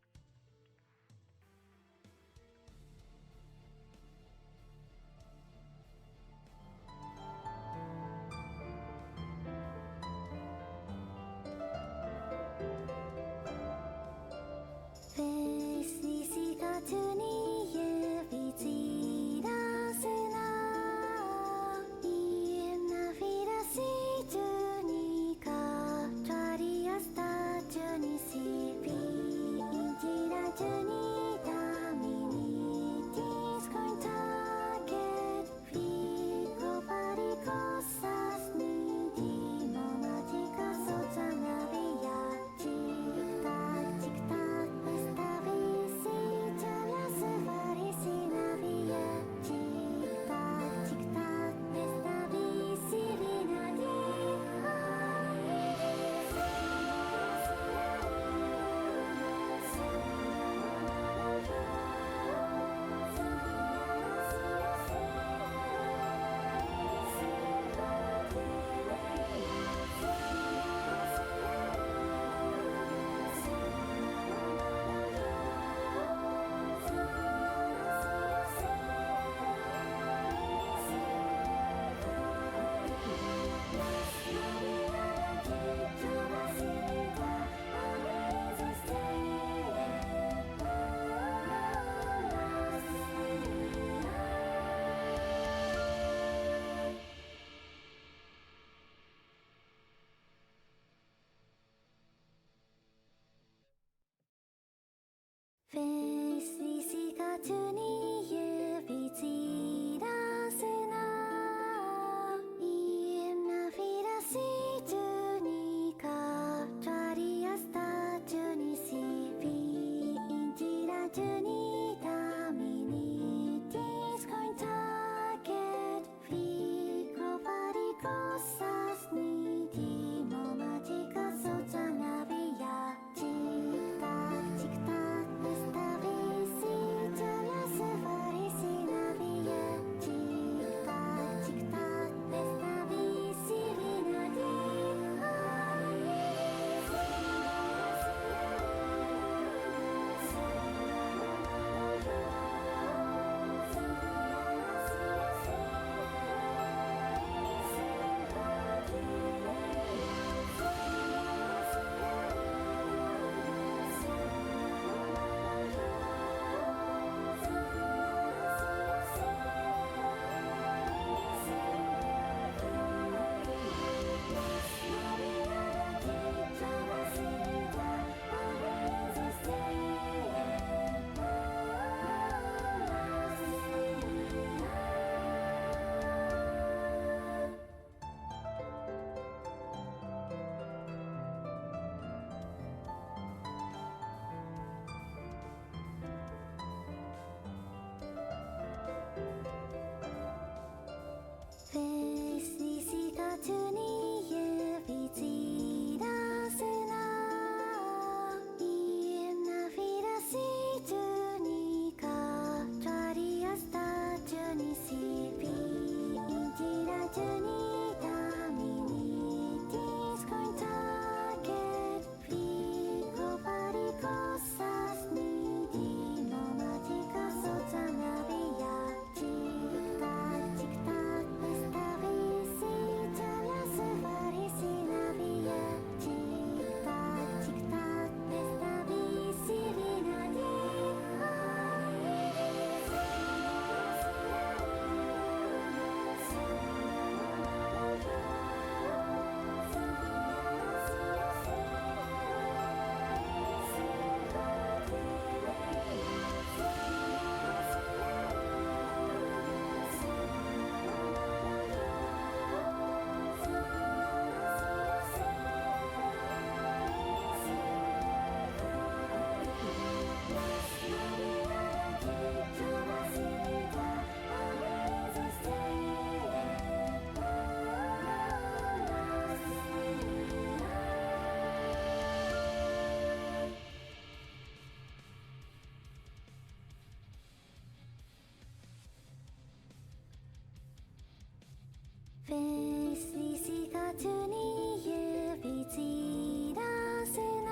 中に指散らすな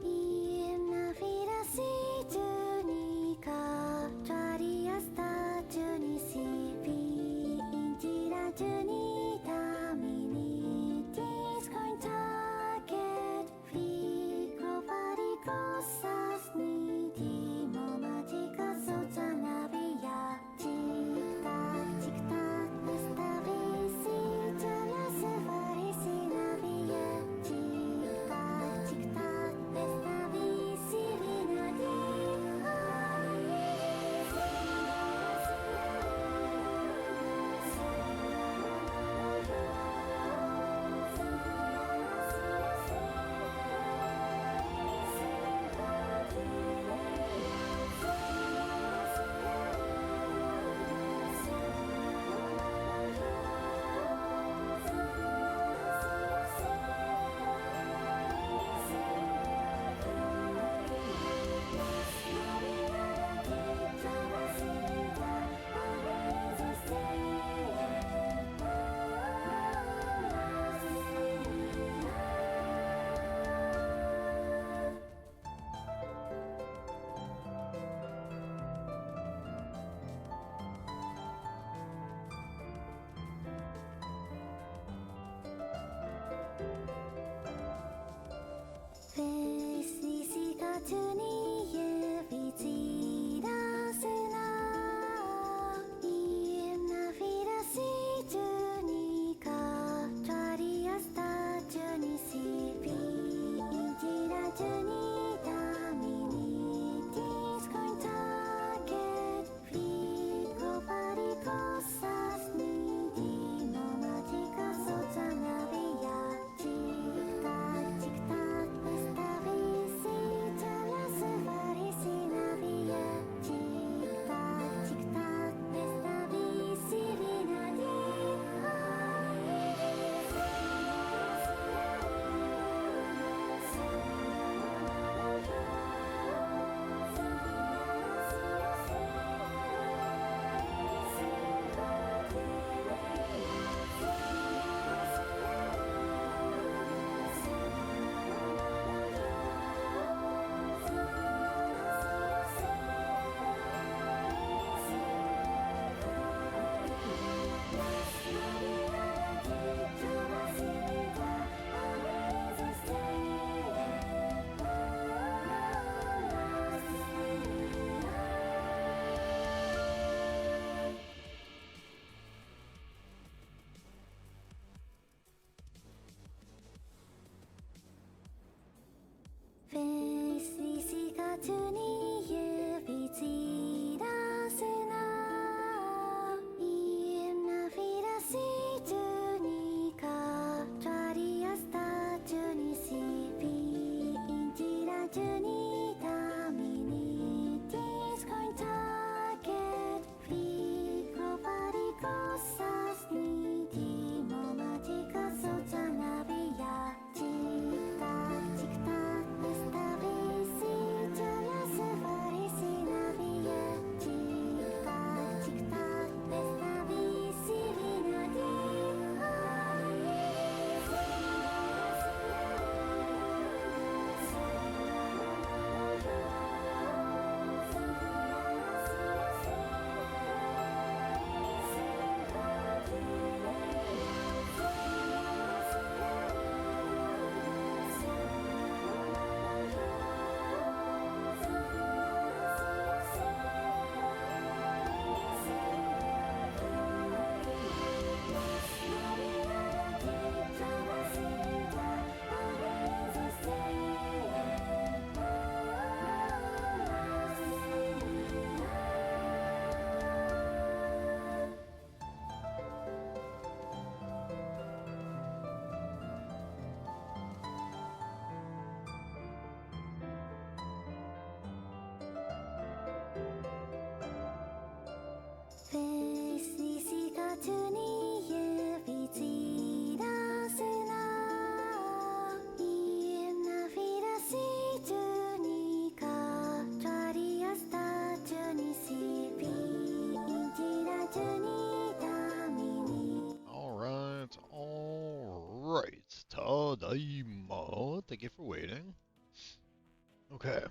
家なフィラシ中にかトリアスタ中にシピインジラ中にタミニティスコインターゲットフリークロバリクロサスにティモマジカソチャナビヤチクタチクタナスタビシチャラス Tadaima. Thank you for waiting. Okay.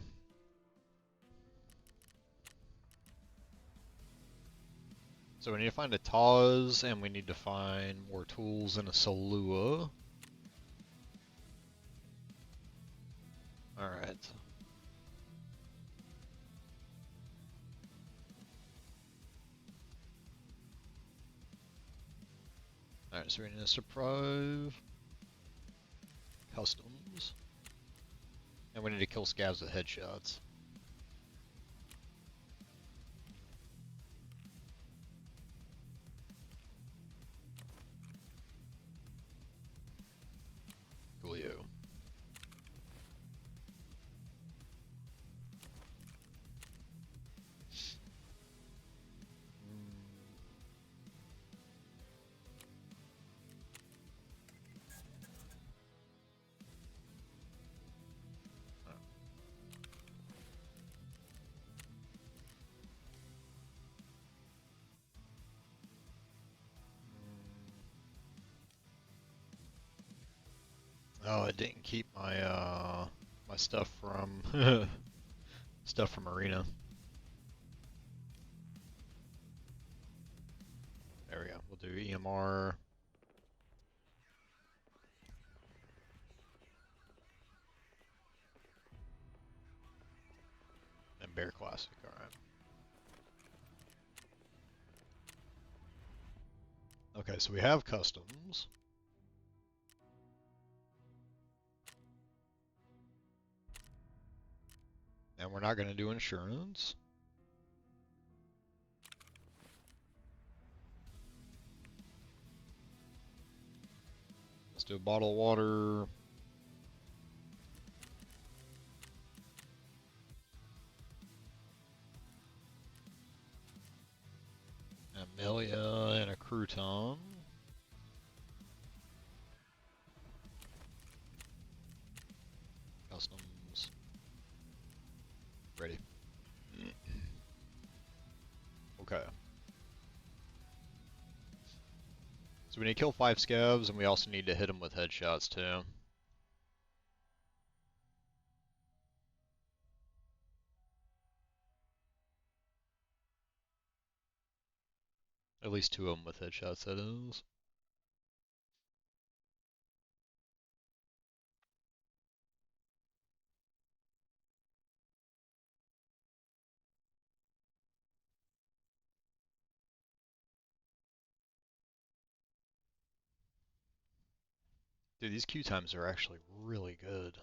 So we need to find a Taz, and we need to find more tools and a Salua. Alright. Alright, so we need a surprise. Customs. And we need to kill scavs with headshots. Coolio. Oh, I didn't keep my my stuff from stuff from Arena. There we go. We'll do EMR. And Bear Classic, alright. Okay, so we have customs. And we're not going to do insurance. Let's do a bottle of water. Amelia and a crouton. Customs. Ready. Okay. So we need to kill 5 scavs, and we also need to hit them with headshots too. At least 2 of them with headshots, that is. Dude, these queue times are actually really good.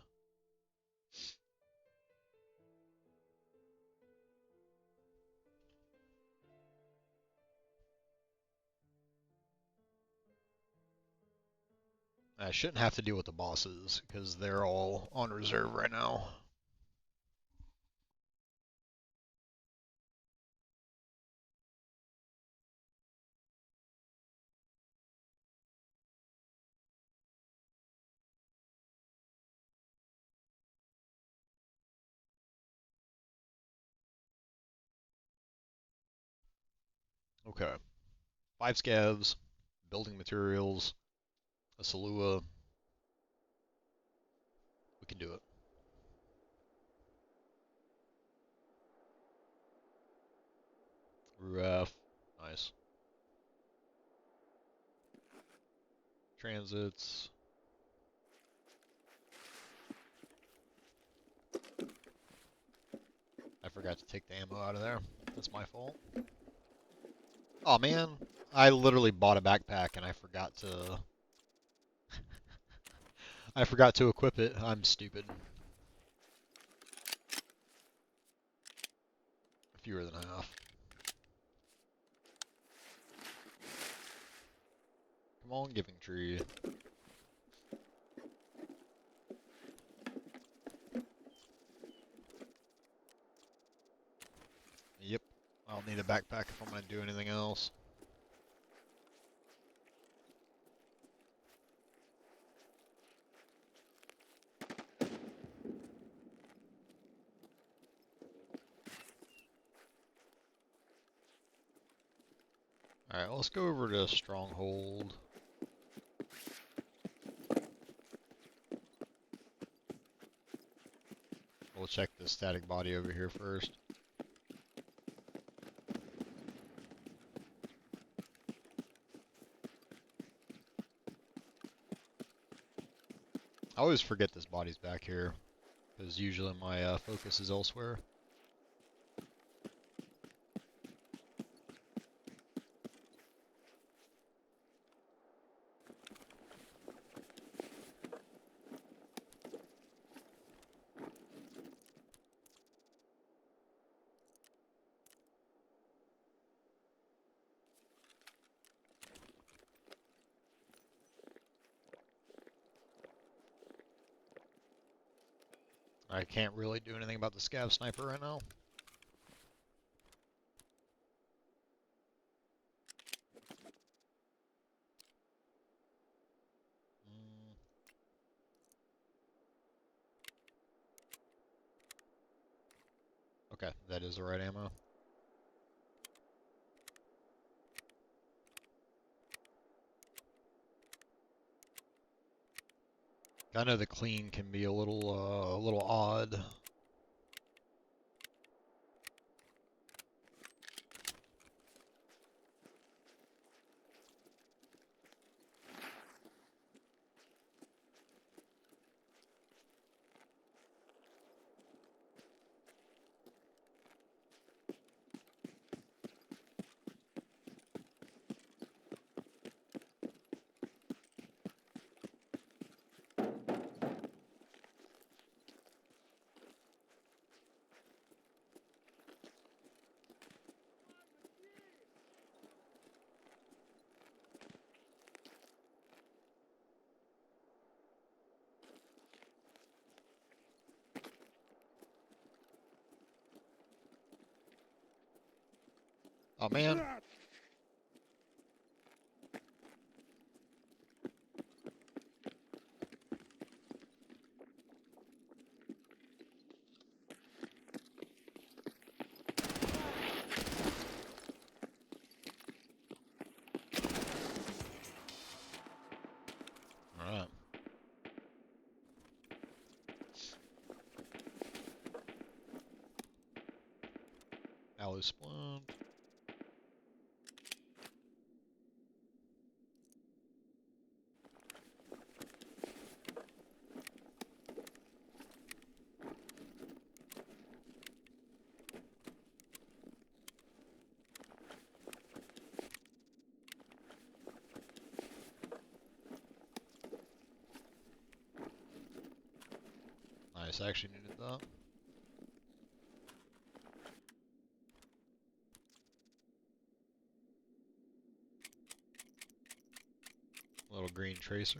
I shouldn't have to deal with the bosses, because they're all on reserve right now. Okay. 5 scavs, building materials, a Salua. We can do it. Ruaf. Nice. Transits. I forgot to take the ammo out of there. That's my fault. Oh man, I literally bought a backpack and I forgot to I forgot to equip it. I'm stupid. Fewer than half. Come on, Giving Tree. Yep. I'll need a backpack if I'm going to do anything else. Alright, let's go over to Stronghold. we'll check the static body over here first. I always forget this body's back here, because usually my focus is elsewhere. I can't really do anything about the Scav sniper right now. Okay, that is the right ammo. I know the clean can be a little odd. Oh man. Alright. Alloy splint. Nice, I actually needed that. Little green tracer.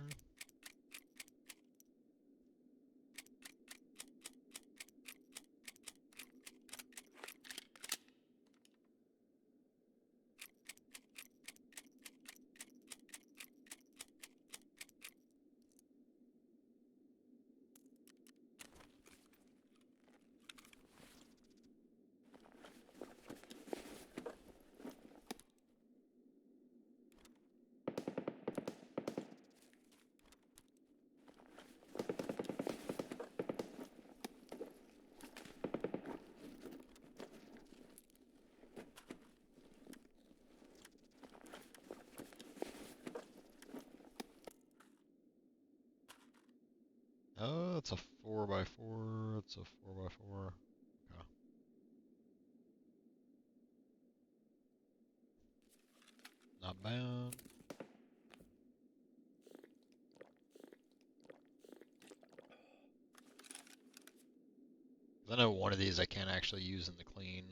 Oh, it's a 4x4. It's a 4x4. Okay. Not bad. I know one of these I can't actually use in the clean.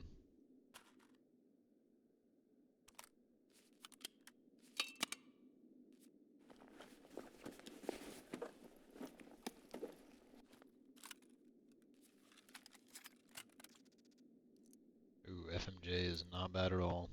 Ooh, FMJ is not bad at all.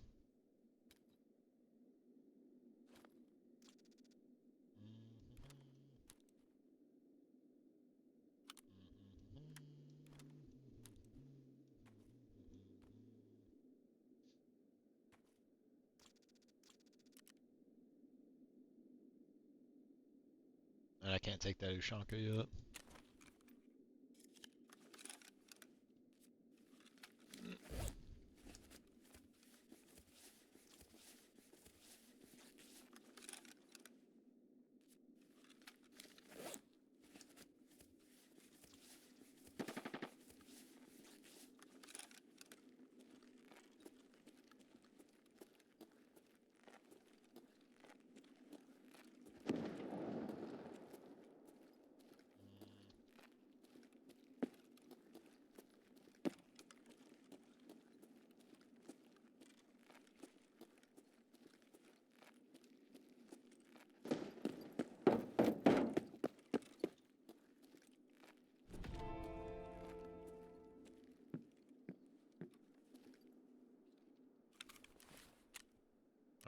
And I can't take that Ushanka yet.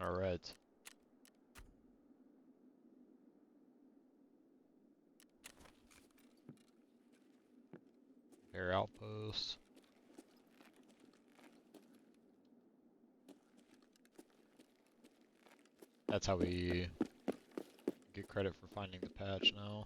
All right. Air outpost. That's how we get credit for finding the patch now.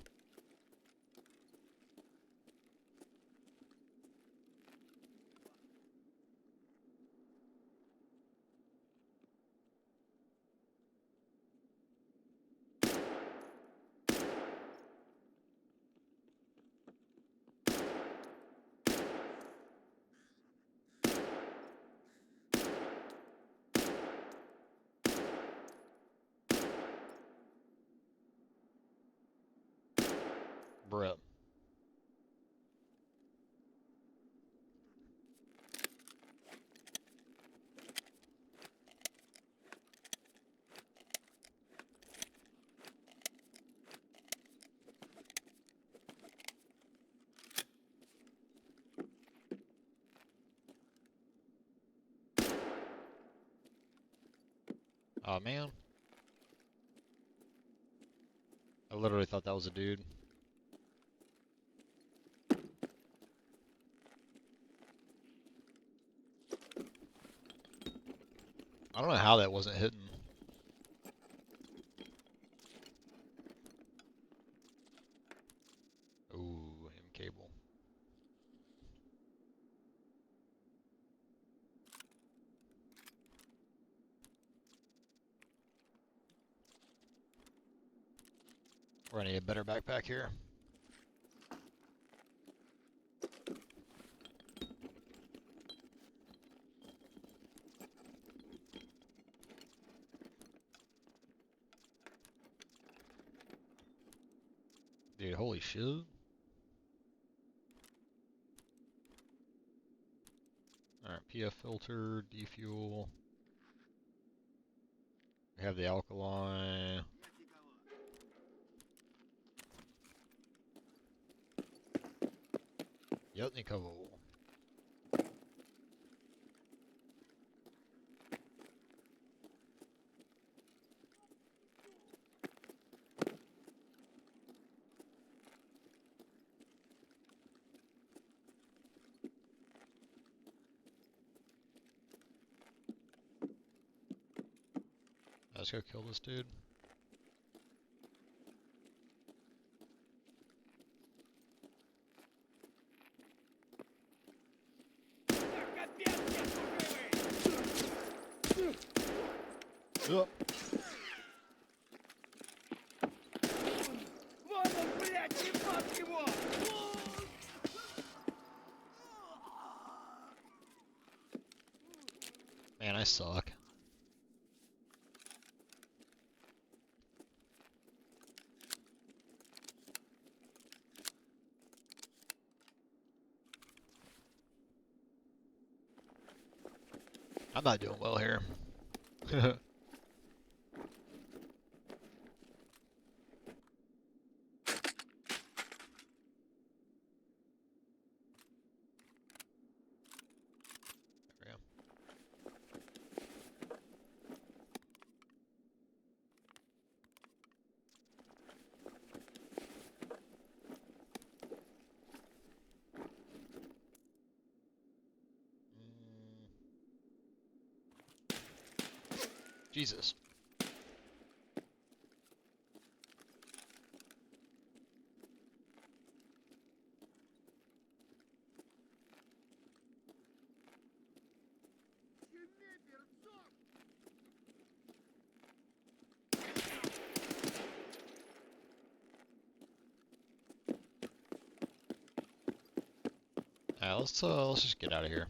Bruh. Oh man. I literally thought that was a dude. I don't know how that wasn't hitting. Ooh, M cable. We're gonna need a better backpack here. Dude, holy shit. Alright, PF filter, defuel. We have the alkaline. Yep, никого. Let's go kill this dude. Yep. Man, I suck. I'm not doing well here. Jesus. Let's just get out of here.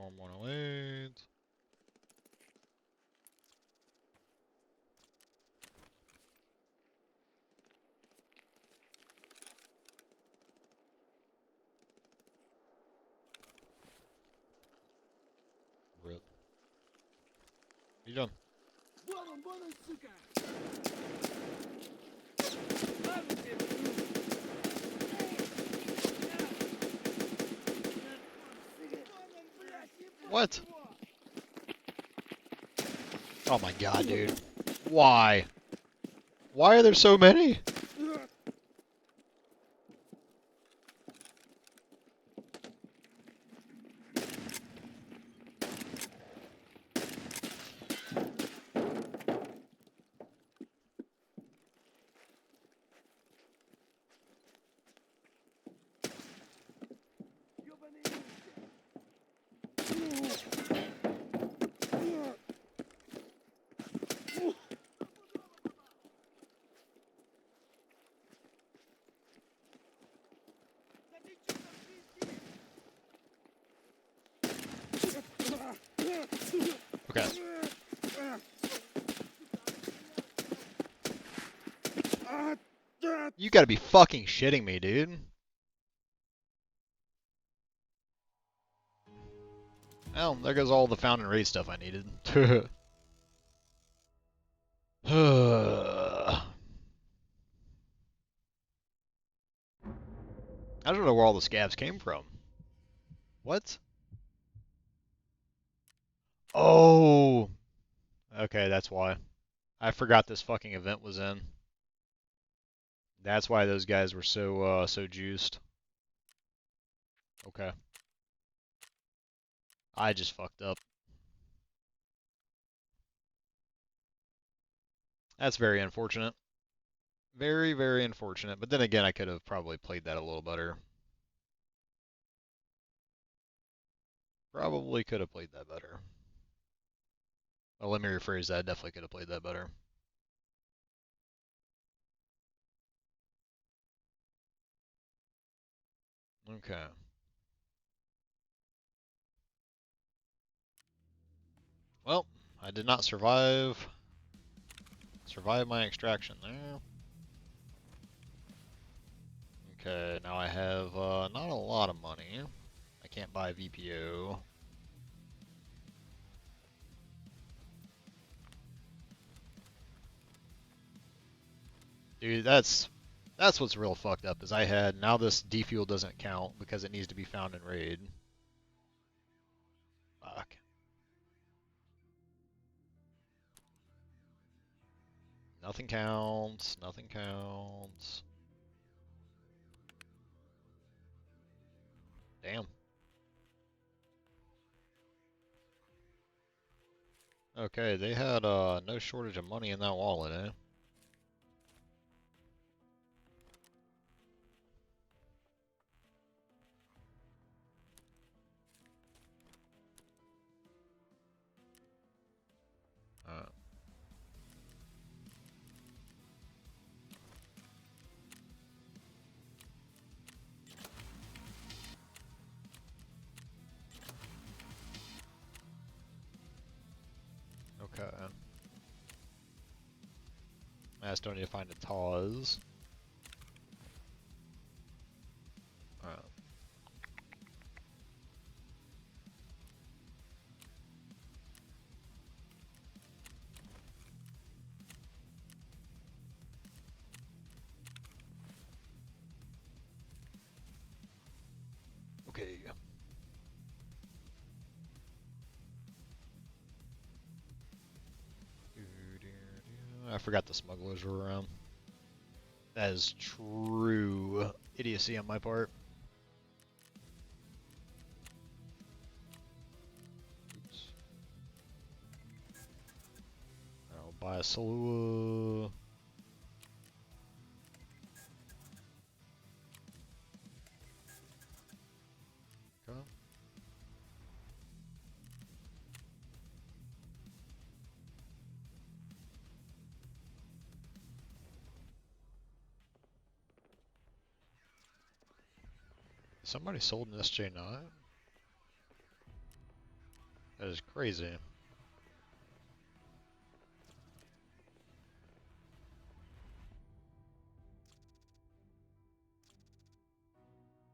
Storm 108. Rip. What you done? What? Oh my god, dude. Why? Why are there so many? Okay. You gotta be fucking shitting me, dude. Well, there goes all the found and raid stuff I needed. I don't know where all the scavs came from. What? Oh! Okay, that's why. I forgot this fucking event was in. That's why those guys were so juiced. Okay. I just fucked up. That's very unfortunate. Very, very unfortunate. But then again, I could have probably played that a little better. Probably could have played that better. Well, let me rephrase that. Definitely could have played that better. Okay. Well, I did not survive my extraction there. Okay, now I have not a lot of money. I can't buy VPO. Dude, that's what's real fucked up is I had now this defuel doesn't count because it needs to be found in raid. Fuck. Nothing counts. Nothing counts. Damn. Okay, they had no shortage of money in that wallet, eh? Uh, okay. I still need to find a Taz. Okay. I forgot the smugglers were around. That is true idiocy on my part. Oops. I'll buy a Salua. Okay. Somebody sold an SJ9? That is crazy.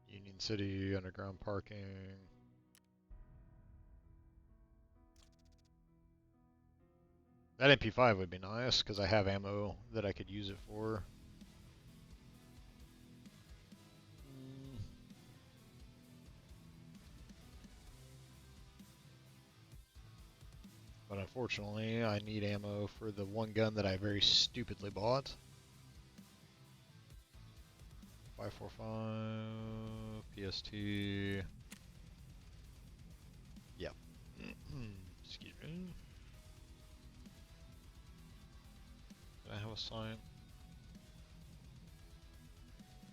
Union City, underground parking. That MP5 would be nice, because I have ammo that I could use it for. But unfortunately, I need ammo for the one gun that I very stupidly bought. 545 PST. Yep. Excuse me. Did I have a sign?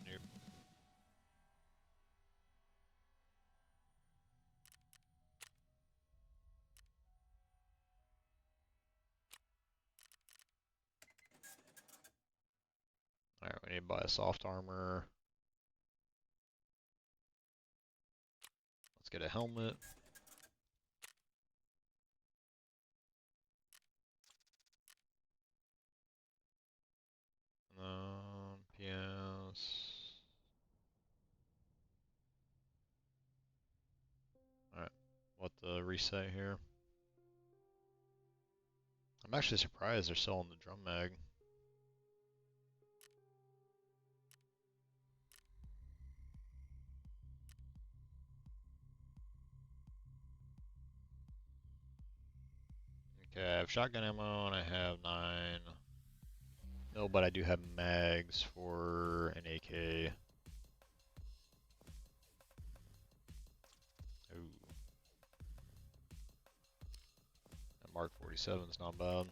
Nope. Alright, we need to buy a soft armor. Let's get a helmet. PS. Alright, what the reset here? I'm actually surprised they're selling the drum mag. Okay, I have shotgun ammo and I have 9. No, but I do have mags for an AK. Ooh. That Mark 47 is not bad.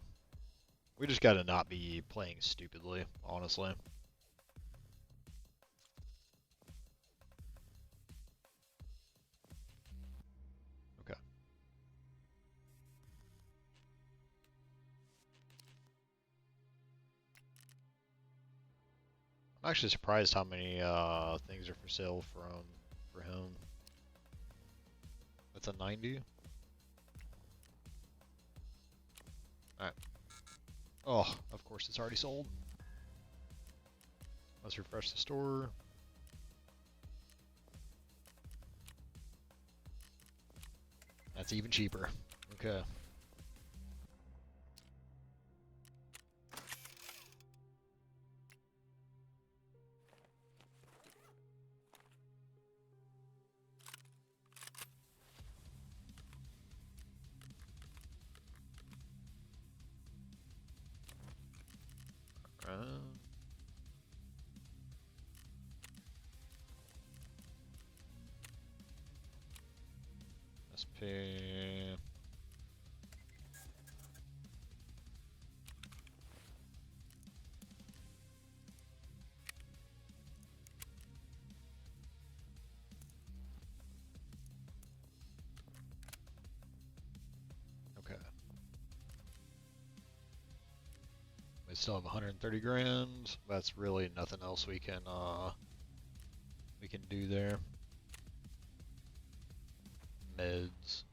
We just gotta not be playing stupidly, honestly. Okay. I'm actually surprised how many things are for sale for him. That's a 90. Alright. Oh, of course it's already sold. Let's refresh the store. That's even cheaper. Okay. SP. Okay. We still have 130 grand. That's really nothing else we can do there. Meds.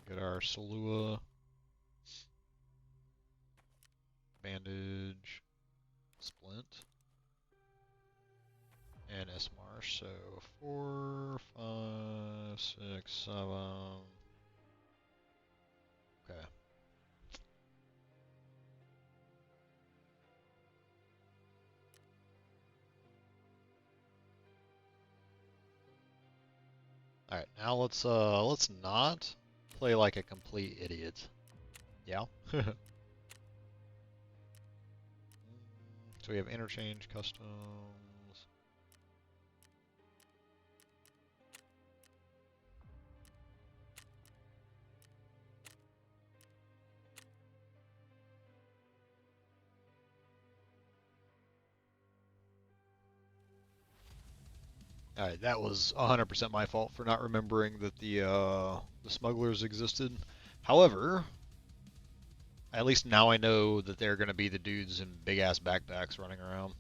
Get our Salua. Bandage. Splint. And SMR. So 4, 5, 6, 7. Okay. Alright, now let's not play like a complete idiot. Yeah? So we have interchange customs. Alright, that was 100% my fault for not remembering that the smugglers existed. However, at least now I know that they're going to be the dudes in big-ass backpacks running around.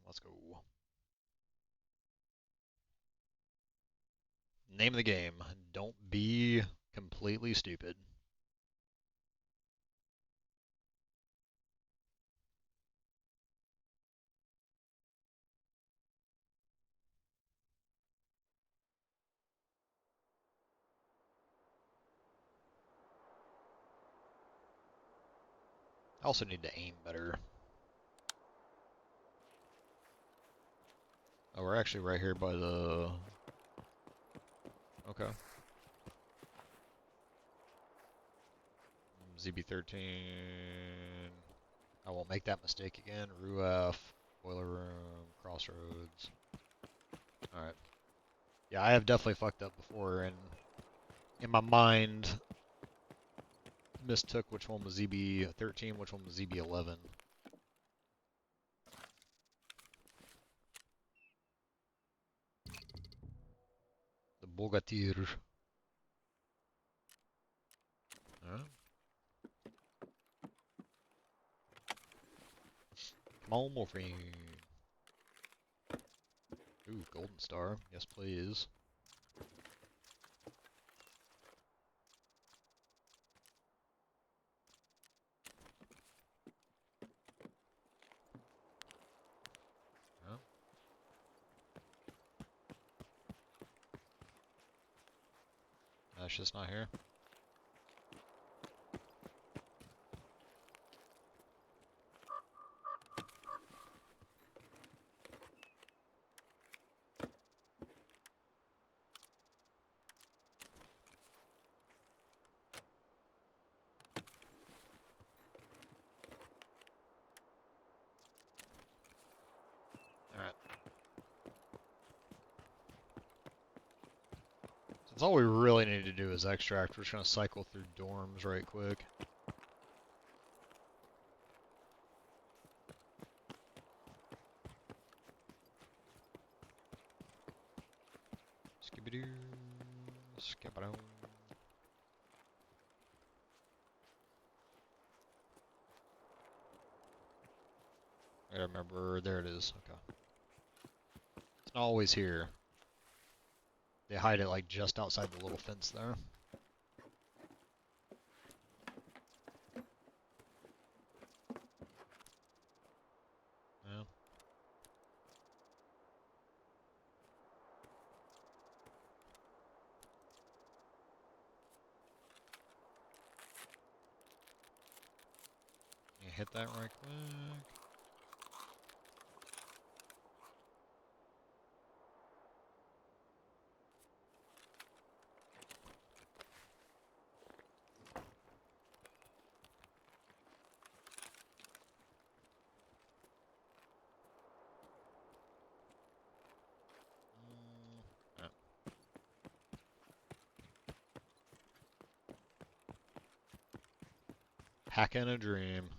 Let's go. Name of the game. Don't be completely stupid. I also need to aim better. Oh, we're actually right here by the... Okay. ZB13. I won't make that mistake again. RUF, boiler room, crossroads. Alright. Yeah, I have definitely fucked up before, and in my mind, mistook which one was ZB13, which one was ZB11. The Bogatyr. Alright. Come on, morphine. Ooh, golden star. Yes, please. Well, that's just not here. Alright. Since all we really need to do is extract, we're just going to cycle through dorms right quick. Skibidoo. Skibidoo. I remember, there it is. Okay. It's not always here. They hide it like just outside the little fence there. Yeah. You hit that right quick. Yeah. Hacking a dream.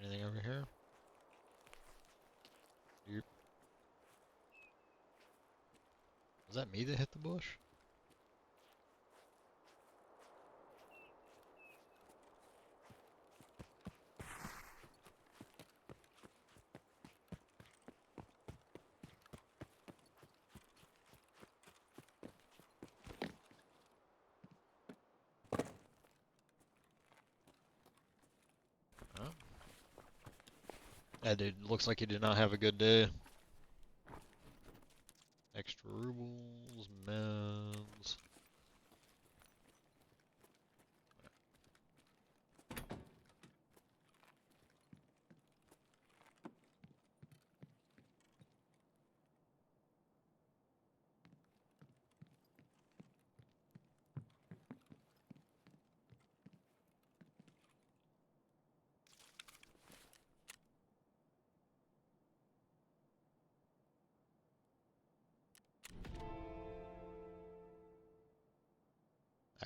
Anything over here? Yep. Was that me that hit the bush? Oh. That dude looks like he did not have a good day. Extra rubles, meds.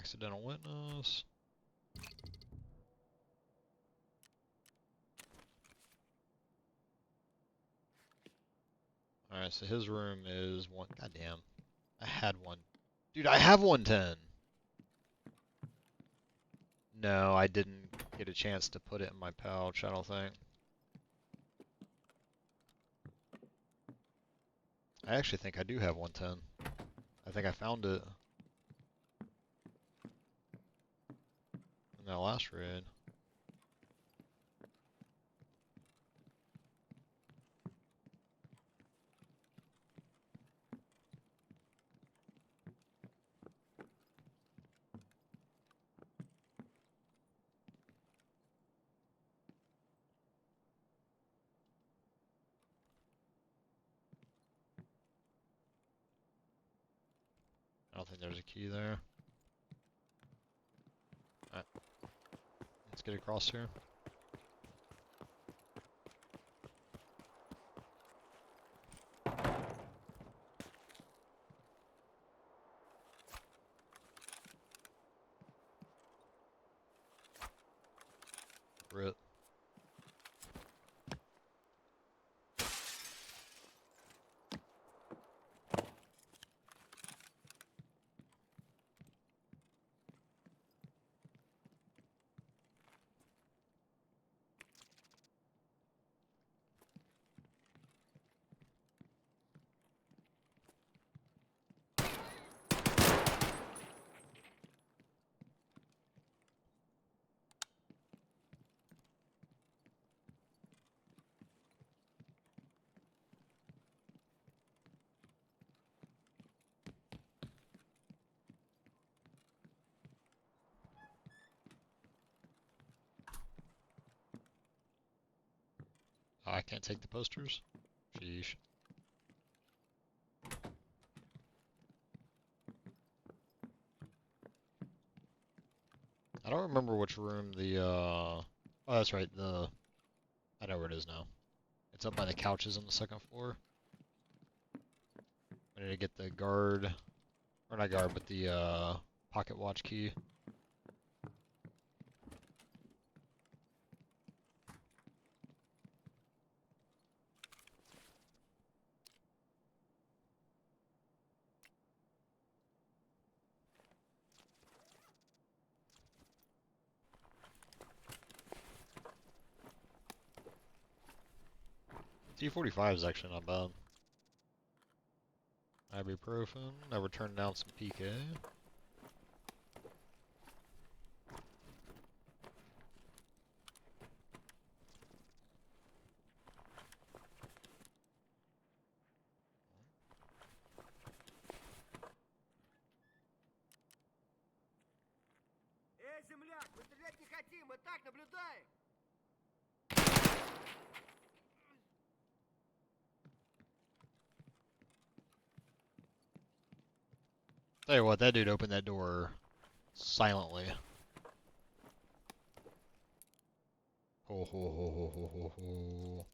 Accidental witness. Alright, so his room is one. Goddamn. I had one. Dude, I have 110! No, I didn't get a chance to put it in my pouch, I don't think. I actually think I do have 110. I think I found it in that last raid. I don't think there's a key there. Alright. Let's get across here. Rip. Oh, I can't take the posters? Sheesh. I don't remember which room the, Oh, that's right, I know where it is now. It's up by the couches on the second floor. I need to get the guard, or not guard, but the, pocket watch key. T45 is actually not bad. Ibuprofen. Never turned down some PK. Эй, земляк, мы стрелять не хотим, мы так наблюдаем! Tell you what, that dude opened that door silently. Ho ho ho ho ho ho ho.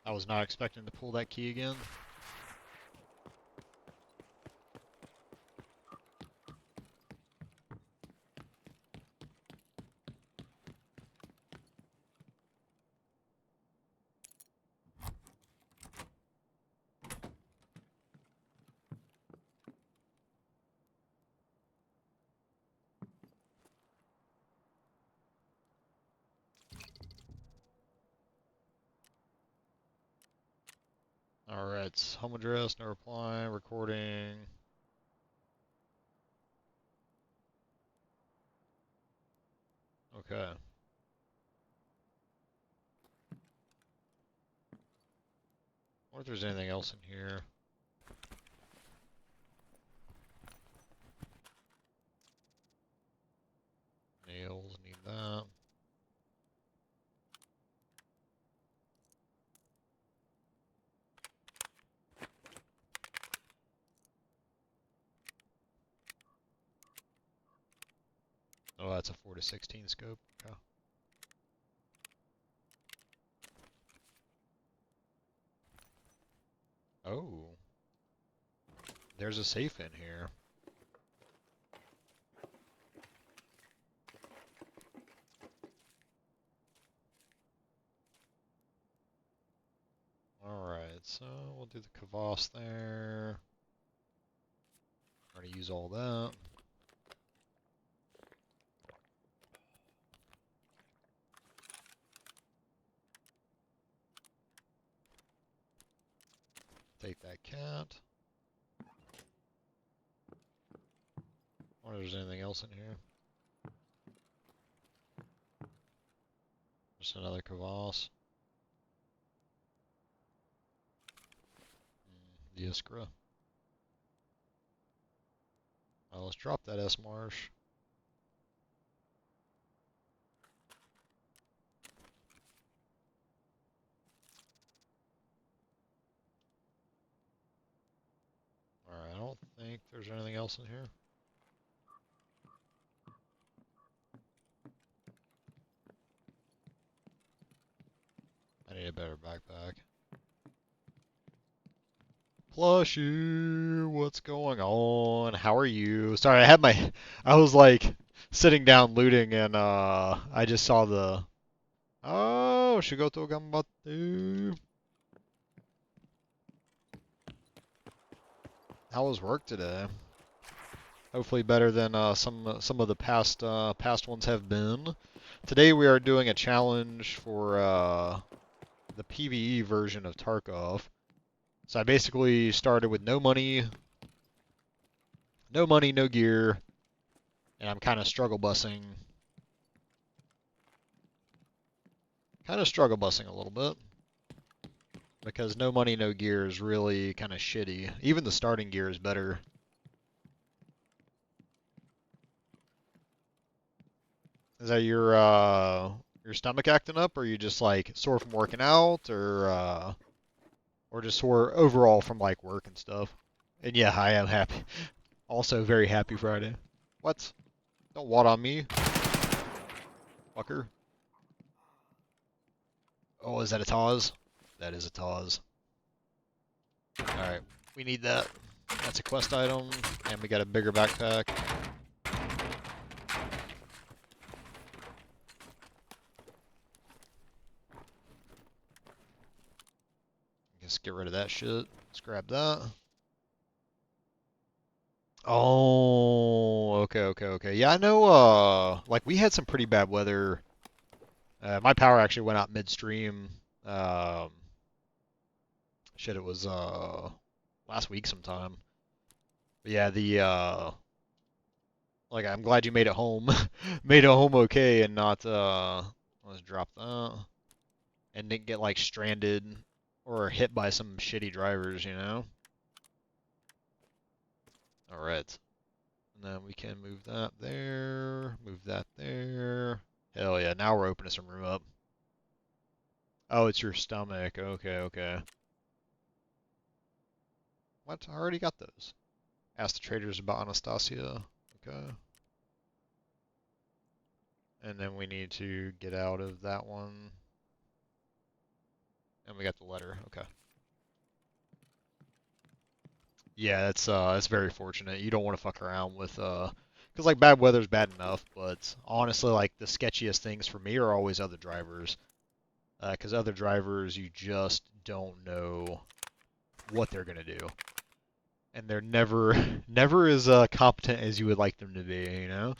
I was not expecting to pull that key again. Alright, home address, no reply, recording. Okay. Wonder if there's anything else in here. Nails, need that. Oh, that's a 4 to 16 scope. Okay. Oh. There's a safe in here. Alright, so we'll do the kvass there. Already use all that. Take that cat. I wonder if there's anything else in here. Just another kvass. The Iskra. Well, let's drop that S-Marsh. Alright, I don't think there's anything else in here. I need a better backpack. Plushy, what's going on? How are you? Sorry, I was like sitting down looting and I just saw the, oh, Shigoto Gambatte. How was work today? Hopefully better than some of the past ones have been. Today we are doing a challenge for the PVE version of Tarkov. So I basically started with no money, no gear, and I'm kind of struggle bussing. Kind of struggle bussing a little bit. Because no money, no gear is really kind of shitty. Even the starting gear is better. Is that your stomach acting up, or are you just like sore from working out, or just sore overall from like work and stuff? And yeah, I am happy. Also very happy Friday. What? Don't wad on me. Fucker. Oh, is that a Taz? That is a Taz. Alright, we need that. That's a quest item, and we got a bigger backpack. Let's get rid of that shit. Let's grab that. Oh, okay. Yeah, I know, like, we had some pretty bad weather. My power actually went out midstream. Shit, it was, last week sometime. But yeah, like, I'm glad you made it home. Made it home okay and not, let's drop that. And didn't get, like, stranded or hit by some shitty drivers, you know? Alright. And then we can move that there, move that there. Hell yeah, now we're opening some room up. Oh, it's your stomach. Okay. What? I already got those. Ask the traders about Anastasia. Okay. And then we need to get out of that one. And we got the letter. Okay. Yeah, that's very fortunate. You don't want to fuck around with because like bad weather's bad enough, but honestly, like the sketchiest things for me are always other drivers. Because other drivers, you just don't know what they're gonna do, and they're never as competent as you would like them to be, you know.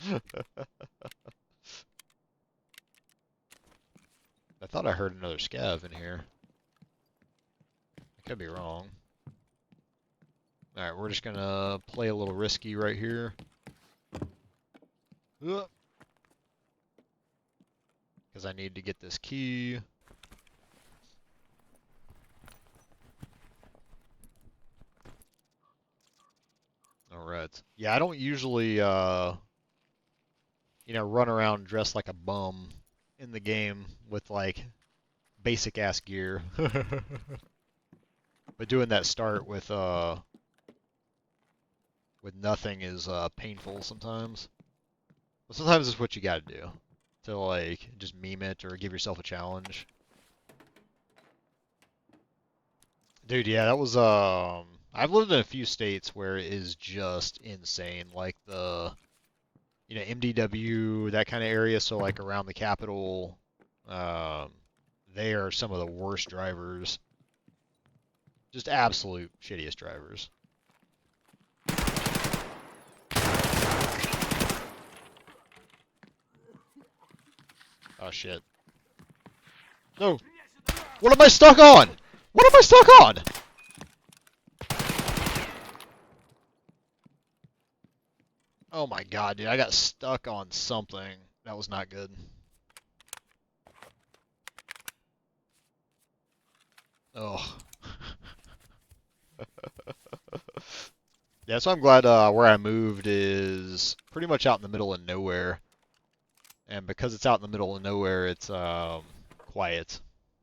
I thought I heard another scav in here. I could be wrong. Alright, we're just gonna play a little risky right here. Because I need to get this key. Alright. Yeah, I don't usually, you know, run around dressed like a bum in the game with, like, basic-ass gear. But doing that start with nothing is, painful sometimes. But sometimes it's what you gotta do. To, like, just meme it or give yourself a challenge. Dude, yeah, that was I've lived in a few states where it is just insane. Like the MDW, that kind of area, so like around the capital, um they are some of the worst drivers. Just absolute shittiest drivers. Oh shit. No. What am I stuck on? What am I stuck on? Oh my god, dude, I got stuck on something. That was not good. Oh. Yeah, so I'm glad where I moved is pretty much out in the middle of nowhere. And because it's out in the middle of nowhere, it's quiet.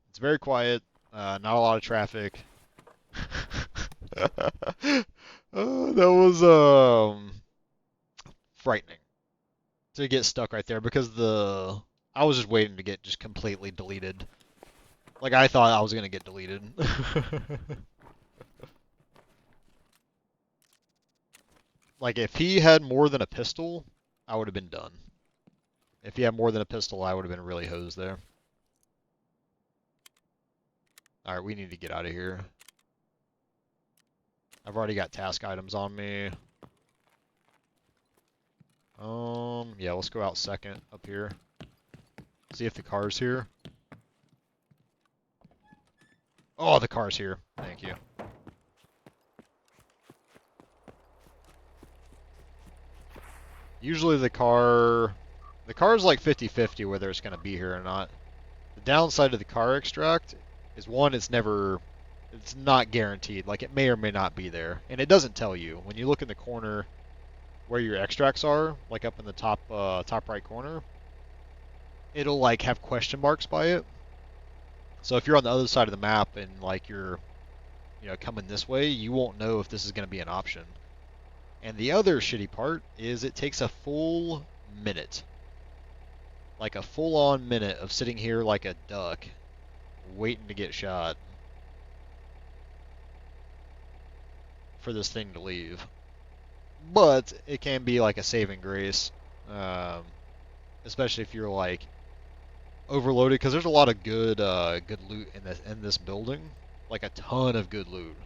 It's very quiet, not a lot of traffic. That was frightening to get stuck right there because I was just waiting to get just completely deleted. Like I thought I was gonna get deleted. Like if he had more than a pistol, I would have been done. If he had more than a pistol, I would have been really hosed there. Alright, we need to get out of here. I've already got task items on me. Yeah, let's go out second up here. See if the car's here. Oh, the car's here. Thank you. Usually the car's like 50-50 whether it's going to be here or not. The downside of the car extract is one, it's not guaranteed. Like it may or may not be there. And it doesn't tell you. When you look in the corner where your extracts are, like up in the top right corner, it'll like have question marks by it. So if you're on the other side of the map and like you're coming this way, you won't know if this is going to be an option. And the other shitty part is it takes a full minute. Like a full-on minute of sitting here like a duck, waiting to get shot for this thing to leave. But it can be like a saving grace, especially if you're like overloaded, because there's a lot of good loot in this building, like a ton of good loot,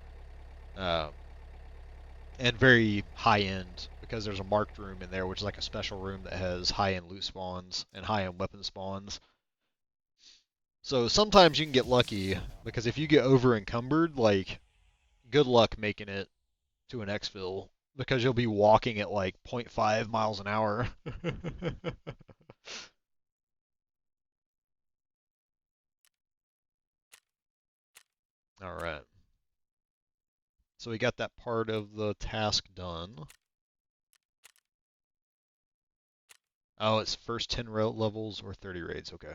and very high end, because there's a marked room in there, which is like a special room that has high-end loot spawns and high-end weapon spawns. So sometimes you can get lucky, because if you get over encumbered, like, good luck making it to an exfil, because you'll be walking at like 0.5 miles an hour. Alright. So we got that part of the task done. Oh, it's first 10 levels or 30 raids. Okay.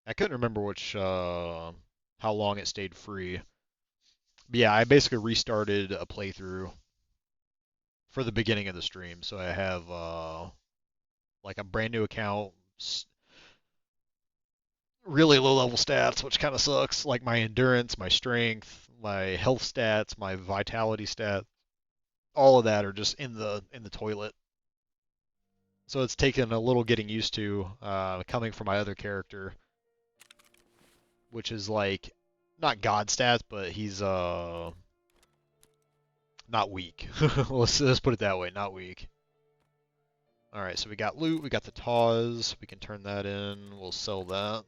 I couldn't remember how long it stayed free. But yeah, I basically restarted a playthrough for the beginning of the stream. So I have like a brand new account, really low level stats, which kind of sucks. Like my endurance, my strength, my health stats, my vitality stat, all of that are just in the toilet. So it's taken a little getting used to, coming from my other character, which is like not god stats, but he's not weak. let's put it that way, not weak. All right, so we got loot, we got the TAWs, we can turn that in. We'll sell that.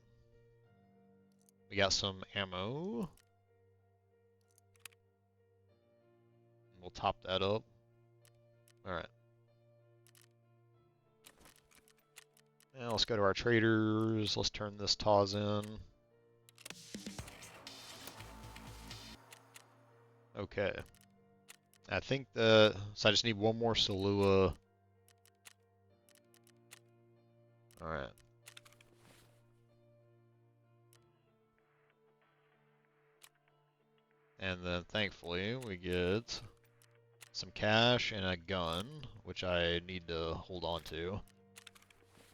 We got some ammo. We'll top that up. All right. And let's go to our traders. Let's turn this TAWs in. Okay. I think so I just need one more Salua. Alright. And then thankfully we get some cash and a gun, which I need to hold on to,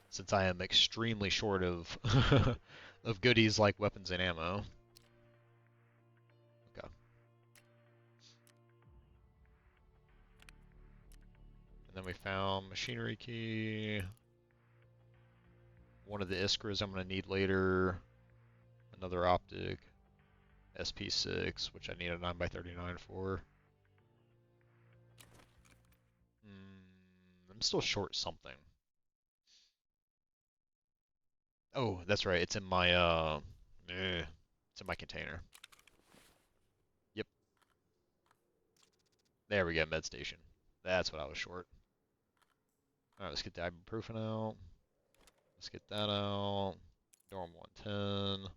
since I am extremely short of of goodies like weapons and ammo. Okay. Then we found machinery key. One of the Iskras I'm going to need later. Another optic. SP6, which I need a 9x39 for. I'm still short something. Oh, that's right. It's in my it's in my container. Yep. There we go, med station. That's what I was short. Alright, let's get the ibuprofen out. Let's get that out. Dorm 110.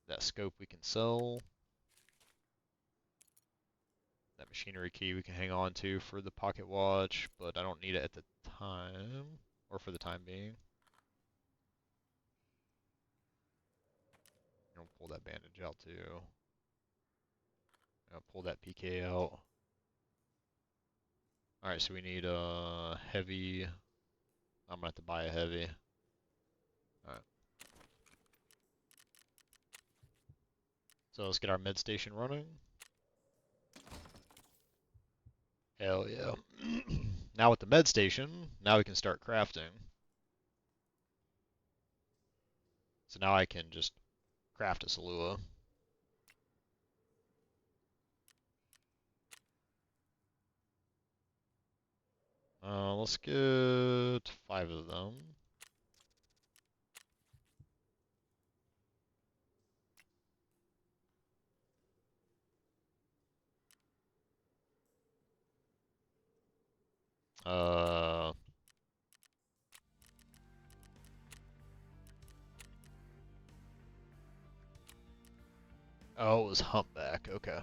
That scope we can sell. That machinery key we can hang on to for the pocket watch, but I don't need it at the time, or for the time being. I'll pull that bandage out too. I'll pull that PK out. Alright, so we need a heavy. I'm gonna have to buy a heavy. Alright. So let's get our med station running. Hell yeah. Now with the med station, now we can start crafting. So now I can just craft a Salua. Let's get 5 of them. Oh, it was humpback. Okay.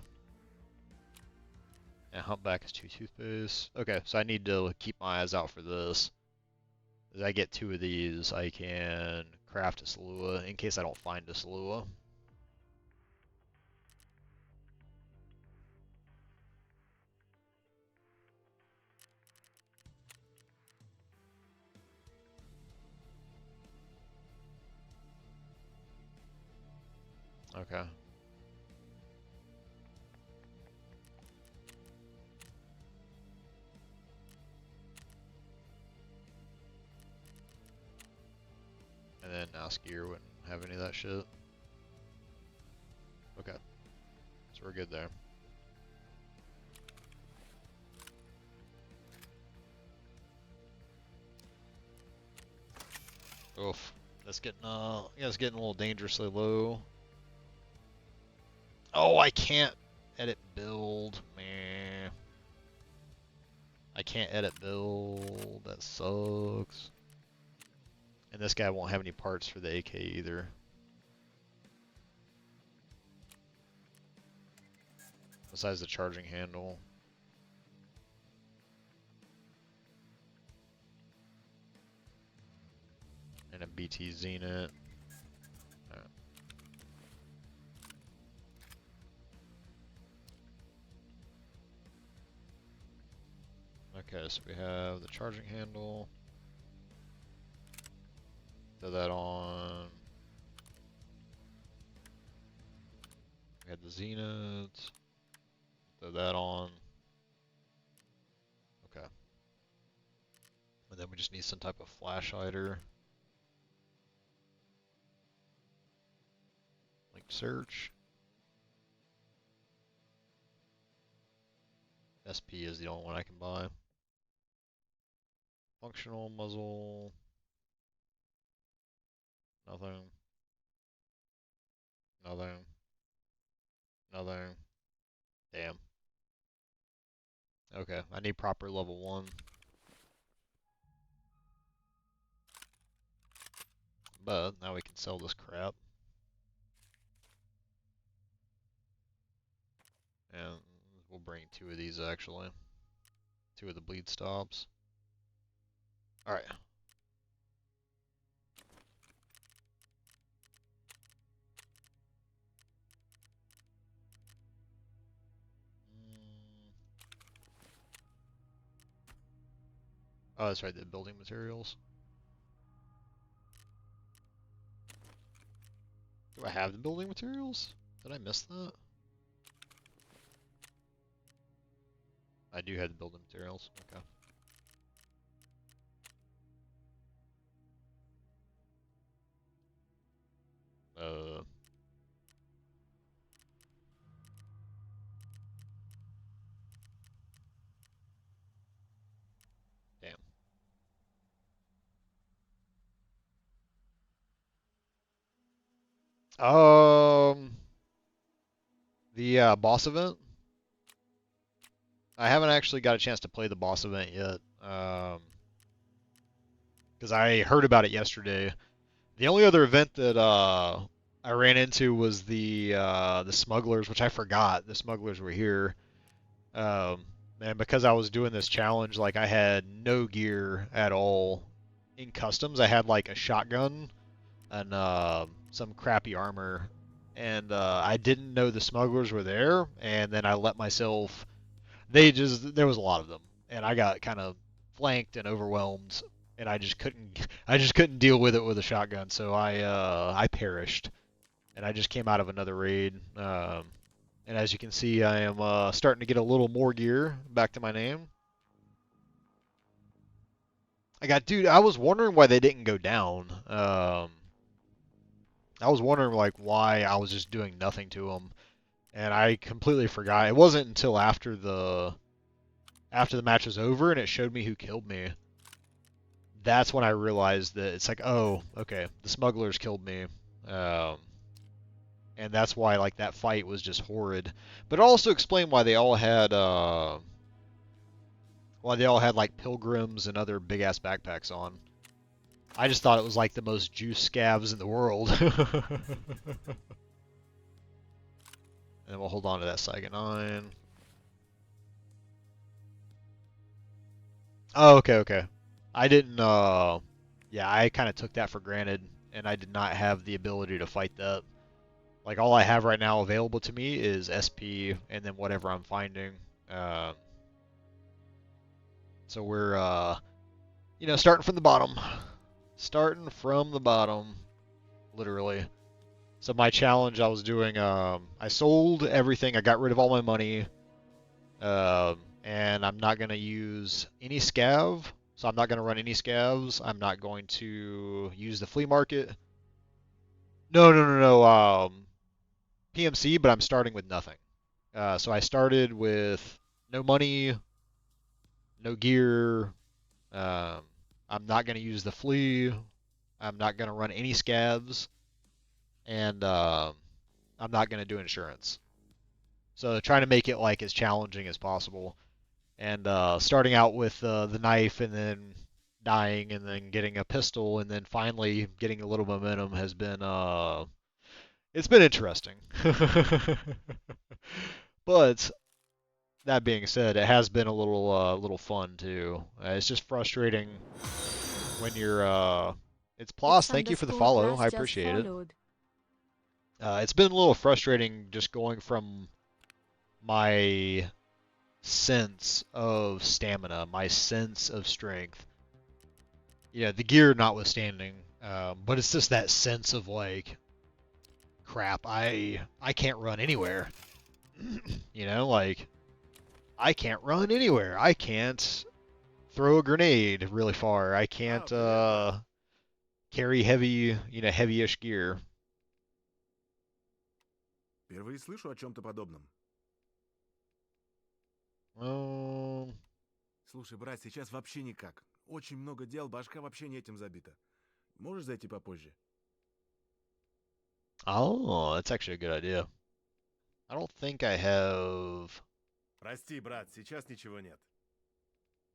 And humpback is 2 toothpaste. Okay, so I need to keep my eyes out for this. As I get 2 of these, I can craft a Salua in case I don't find a Salua. Okay. And then Askir wouldn't have any of that shit. Okay. So we're good there. Oof. That's getting yeah, it's getting a little dangerously low. Oh, I can't edit build, man. I can't edit build. That sucks. And this guy won't have any parts for the AK either. Besides the charging handle. And a BT Zenit. Right. Okay, so we have the charging handle. Throw that on. We had the Zenits. Throw that on. Okay. And then we just need some type of flash hider. Link search. SP is the only one I can buy. Functional muzzle. Nothing. Nothing. Nothing. Damn. Okay, I need proper level 1. But now we can sell this crap. And we'll bring 2 of these actually. 2 of the bleed stops. Alright. Oh, that's right, the building materials. Do I have the building materials? Did I miss that? I do have the building materials. Okay. Damn. The boss event. I haven't actually got a chance to play the boss event yet. Because I heard about it yesterday. The only other event that I ran into was the smugglers, which I forgot. The smugglers were here. And because I was doing this challenge, like I had no gear at all in customs. I had like a shotgun and some crappy armor, and I didn't know the smugglers were there. And then I let myself. There was a lot of them, and I got kind of flanked and overwhelmed, and I just couldn't deal with it with a shotgun. So I perished, and I just came out of another raid. And as you can see, I am starting to get a little more gear back to my name. Dude, I was wondering why they didn't go down. I was wondering like why I was just doing nothing to them, and I completely forgot. It wasn't until after the match was over and it showed me who killed me. That's when I realized that it's like, oh, okay, the smugglers killed me. And that's why like that fight was just horrid. But it also explained why they all had like pilgrims and other big ass backpacks on. I just thought it was like the most juice scavs in the world. And we'll hold on to that Saigon 9. Oh, okay. I didn't yeah, I kind of took that for granted, and I did not have the ability to fight that. Like, all I have right now available to me is SP, and then whatever I'm finding. So we're, starting from the bottom. Starting from the bottom, literally. So my challenge I was doing, I sold everything, I got rid of all my money, and I'm not going to use any scav, so I'm not going to run any scavs. I'm not going to use the flea market. No. PMC, but I'm starting with nothing. So I started with no money, no gear. I'm not going to use the flea. I'm not going to run any scavs. And I'm not going to do insurance. So trying to make it like as challenging as possible. And starting out with the knife and then dying and then getting a pistol and then finally getting a little momentum has been it's been interesting. But that being said, it has been a little fun too. It's just frustrating when you're it's Plas, thank you for the follow. I appreciate it. It's been a little frustrating just going from my sense of stamina, my sense of strength. Yeah, the gear notwithstanding, but it's just that sense of like, crap, I can't run anywhere. Like, I can't run anywhere. I can't throw a grenade really far. I can't carry heavy-ish gear. Впервые слышу о чем-то подобном. Слушай, брат, сейчас вообще никак. Очень много дел, башка вообще не этим забита. Можешь зайти попозже? Oh, that's actually a good idea. I don't think I have... Прости, брат, сейчас ничего нет.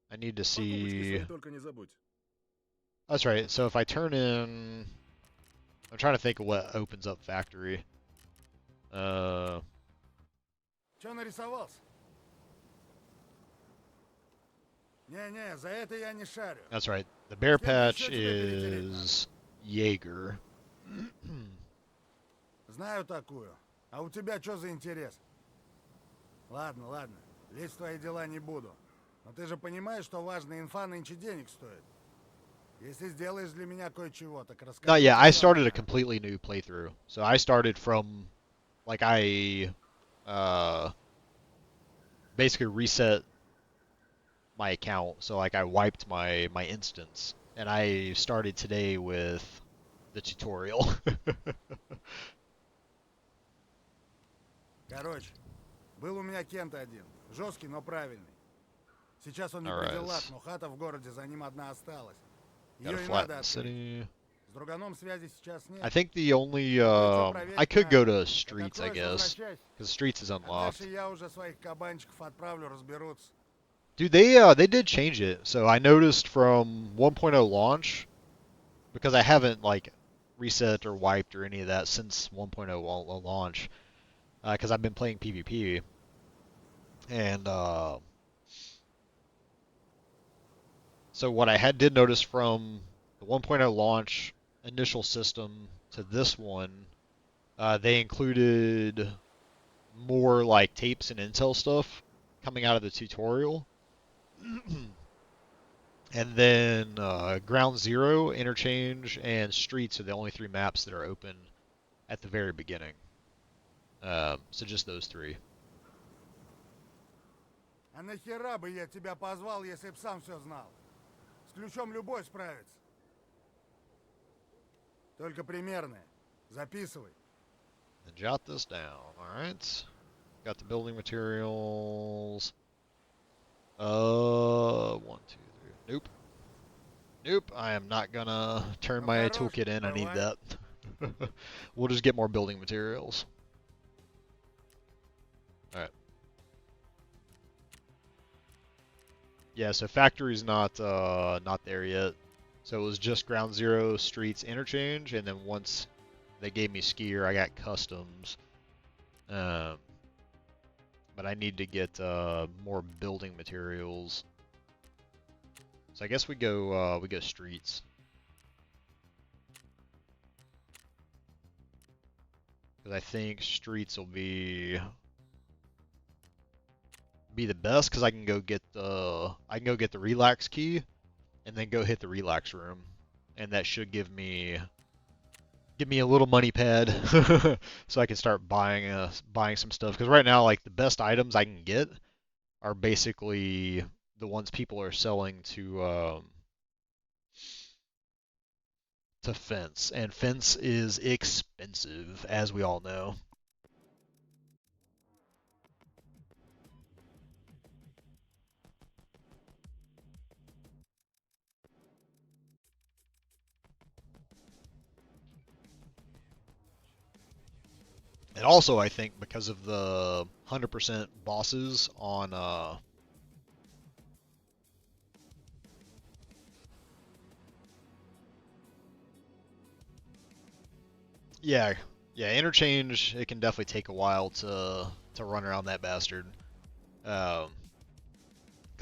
I need to Покупочки see... свои только не забудь. That's right, so if I turn in... I'm trying to think of what opens up factory. Чё нарисовался? Не, за это я не шарю. That's right, the bear patch is Jaeger. Знаю такую. А у тебя что за интерес? Ладно. Лезть в твои дела не буду. Но ты же понимаешь, что важная инфа нынче денег стоит. Если сделаешь для меня кое-чего, так расскажи. No, yeah, I started a completely new playthrough. So I started from, like, I basically reset my account. So like I wiped my instance, and I started today with the tutorial. Короче, был у меня Кент один. Жесткий, но правильный. Сейчас он не при Alright, делах, но хата в городе за ним одна осталась. gotta Ее и flatten надо the открыть. city. С друганом связи сейчас нет. I think the only Кое-что I проверить could go надо. to Как streets, I откроешь, guess, возвращайся. because streets is А unlocked. дальше я уже своих кабанчиков отправлю, разберутся. Dude, they did change it. So I noticed from 1.0 launch, because I haven't like reset or wiped or any of that since 1.0 launch, because I've been playing PvP, and so what I did notice from the 1.0 launch initial system to this one, they included more like tapes and intel stuff coming out of the tutorial. And then Ground Zero, Interchange, and Streets are the only three maps that are open at the very beginning. So just those three. А нахера бы я тебя позвал, если б сам все знал? С ключом любой справится. Только примерное. Записывай. And jot this down, alright? Got the building materials. 1, 2, 3. Nope. Nope, I am not gonna turn my toolkit in. I need that. We'll just get more building materials. Alright. Yeah, so factory's not there yet. So it was just Ground Zero, Streets, Interchange, and then once they gave me Skier, I got Customs. But I need to get more building materials. So I guess we go Streets. Because I think Streets will be the best, because I can go get the relax key, and then go hit the relax room, and that should give me a little money pad, so I can start buying some stuff. Because right now, like the best items I can get are basically the ones people are selling to Fence, and Fence is expensive, as we all know. And also, I think because of the 100% bosses on yeah, interchange, it can definitely take a while to run around that bastard. Because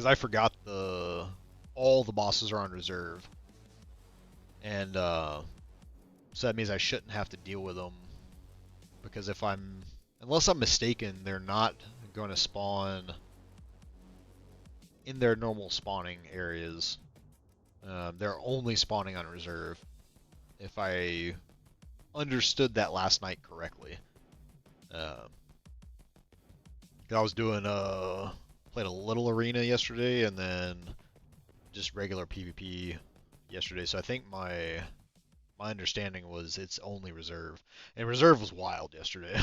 I forgot all the bosses are on reserve, and so that means I shouldn't have to deal with them. Because unless I'm mistaken, they're not going to spawn in their normal spawning areas. They're only spawning on reserve, if I understood that last night correctly. I was doing played a little arena yesterday, and then just regular PvP yesterday. So I think my understanding was it's only reserve, and reserve was wild yesterday.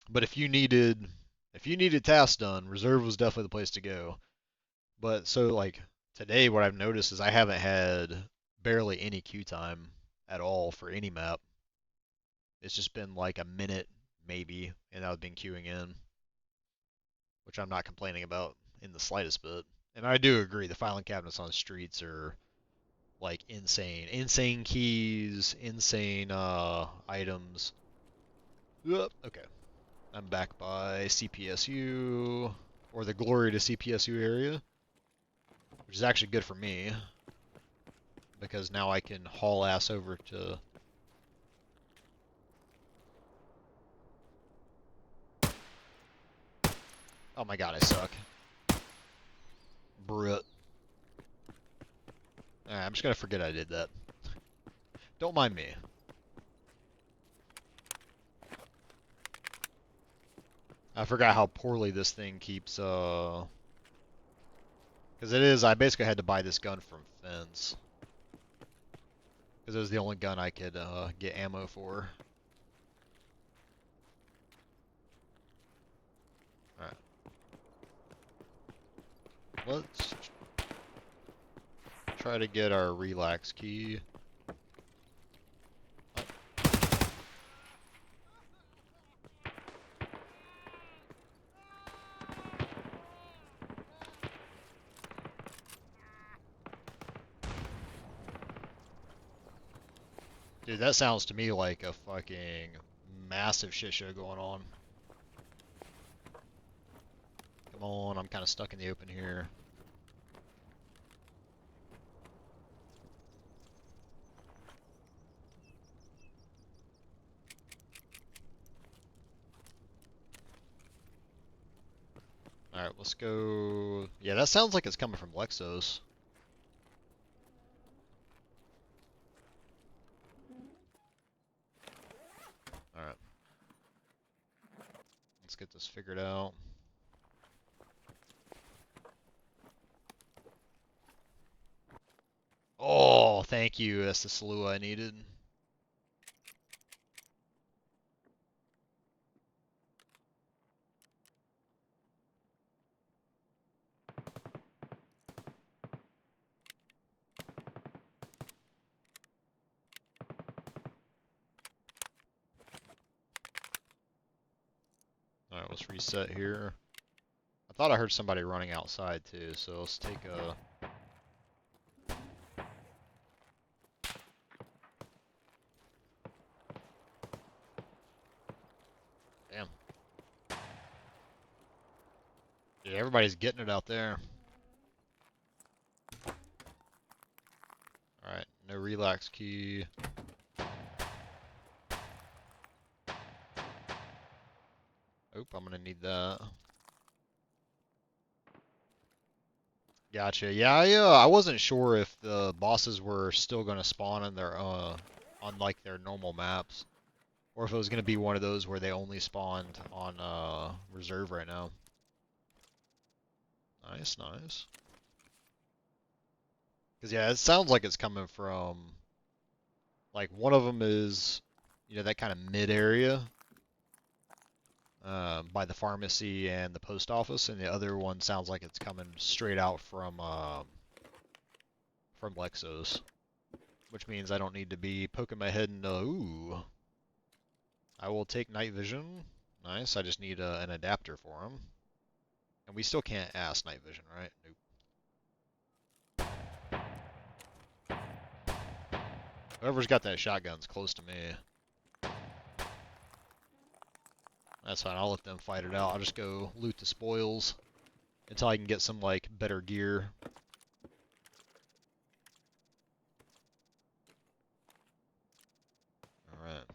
But if you needed tasks done, reserve was definitely the place to go. But so like today, what I've noticed is I haven't had barely any queue time at all for any map. It's just been like a minute maybe, and I've been queuing in, which I'm not complaining about in the slightest bit. And I do agree, the filing cabinets on Streets are like insane. Insane keys, insane items. Okay. I'm back by CPSU, or the Glory to CPSU area, which is actually good for me, because now I can haul ass over to... Oh my god, I suck. Brut. I'm just gonna forget I did that. Don't mind me. I forgot how poorly this thing keeps, because it is, I basically had to buy this gun from Fence. Because it was the only gun I could get ammo for. Alright. Let's try to get our relax key. Dude, that sounds to me like a fucking massive shit show going on. Come on, I'm kind of stuck in the open here. Alright, let's go... Yeah, that sounds like it's coming from Lexos. Alright. Let's get this figured out. Oh, thank you. That's the slew I needed. Alright, let's reset here. I thought I heard somebody running outside too, so let's take a... Damn. Dude, everybody's getting it out there. Alright, no relax key. Oop, I'm gonna need that. Gotcha. Yeah, I wasn't sure if the bosses were still gonna spawn in their on like their normal maps, or if it was gonna be one of those where they only spawned on reserve right now. Nice, nice. Because yeah, it sounds like it's coming from like one of them is, you know, that kind of mid area. By the pharmacy and the post office, and the other one sounds like it's coming straight out from Lexos, which means I don't need to be poking my head into, ooh, I will take night vision. Nice, I just need an adapter for him. And we still can't ask night vision, right? Nope. Whoever's got that shotgun's close to me. That's fine, I'll let them fight it out. I'll just go loot the spoils until I can get some, like, better gear. Alright.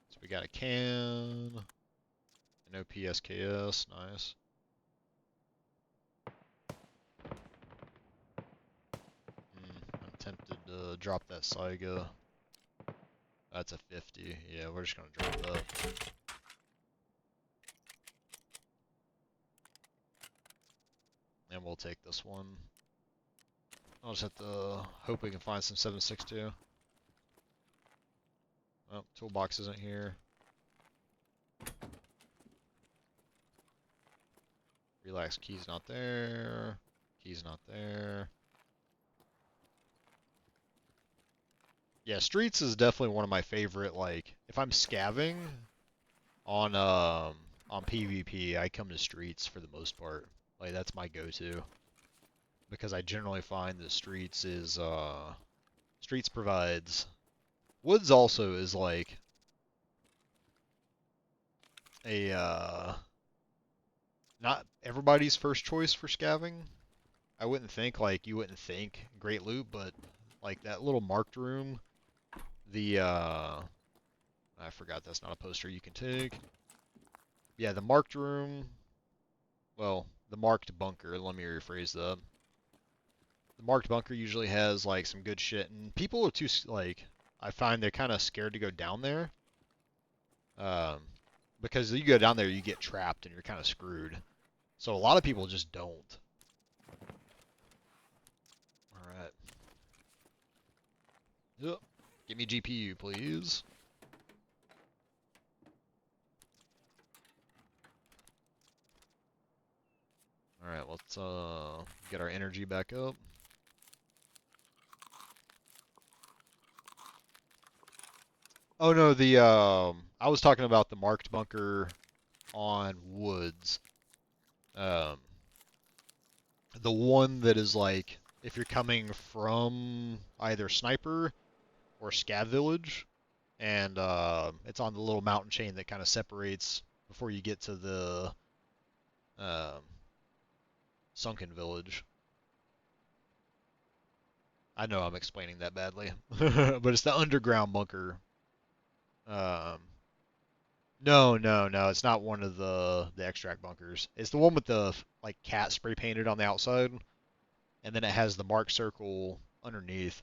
So we got a can. No PSKS, nice. I'm tempted to drop that Saiga. That's a 50. Yeah, we're just gonna drop that. And we'll take this one. I'll just have to hope we can find some 7.62. Oh, toolbox isn't here. Relax, key's not there. Key's not there. Yeah, Streets is definitely one of my favorite, like, if I'm scavving on PvP, I come to Streets for the most part. Like, that's my go-to. Because I generally find that Streets is, Streets provides... Woods also is, like, a, not everybody's first choice for scavving. I wouldn't think, like, you wouldn't think great loot, but, like, that little marked room, the, I forgot that's not a poster you can take. Yeah, the marked room, well, the marked bunker, let me rephrase that. The marked bunker usually has like some good shit, and people are too like I find they're kind of scared to go down there. Because you go down there, you get trapped and you're kind of screwed. So a lot of people just don't. All right. Yep. Give me GPU, please. All right, let's get our energy back up. Oh no, the I was talking about the marked bunker on Woods. Um, the one that is like if you're coming from either Sniper or Scav Village, and it's on the little mountain chain that kind of separates before you get to the um, Sunken Village. I know I'm explaining that badly, but it's the underground bunker. Um, no, it's not one of the extract bunkers. It's the one with the like cat spray painted on the outside, and then it has the mark circle underneath.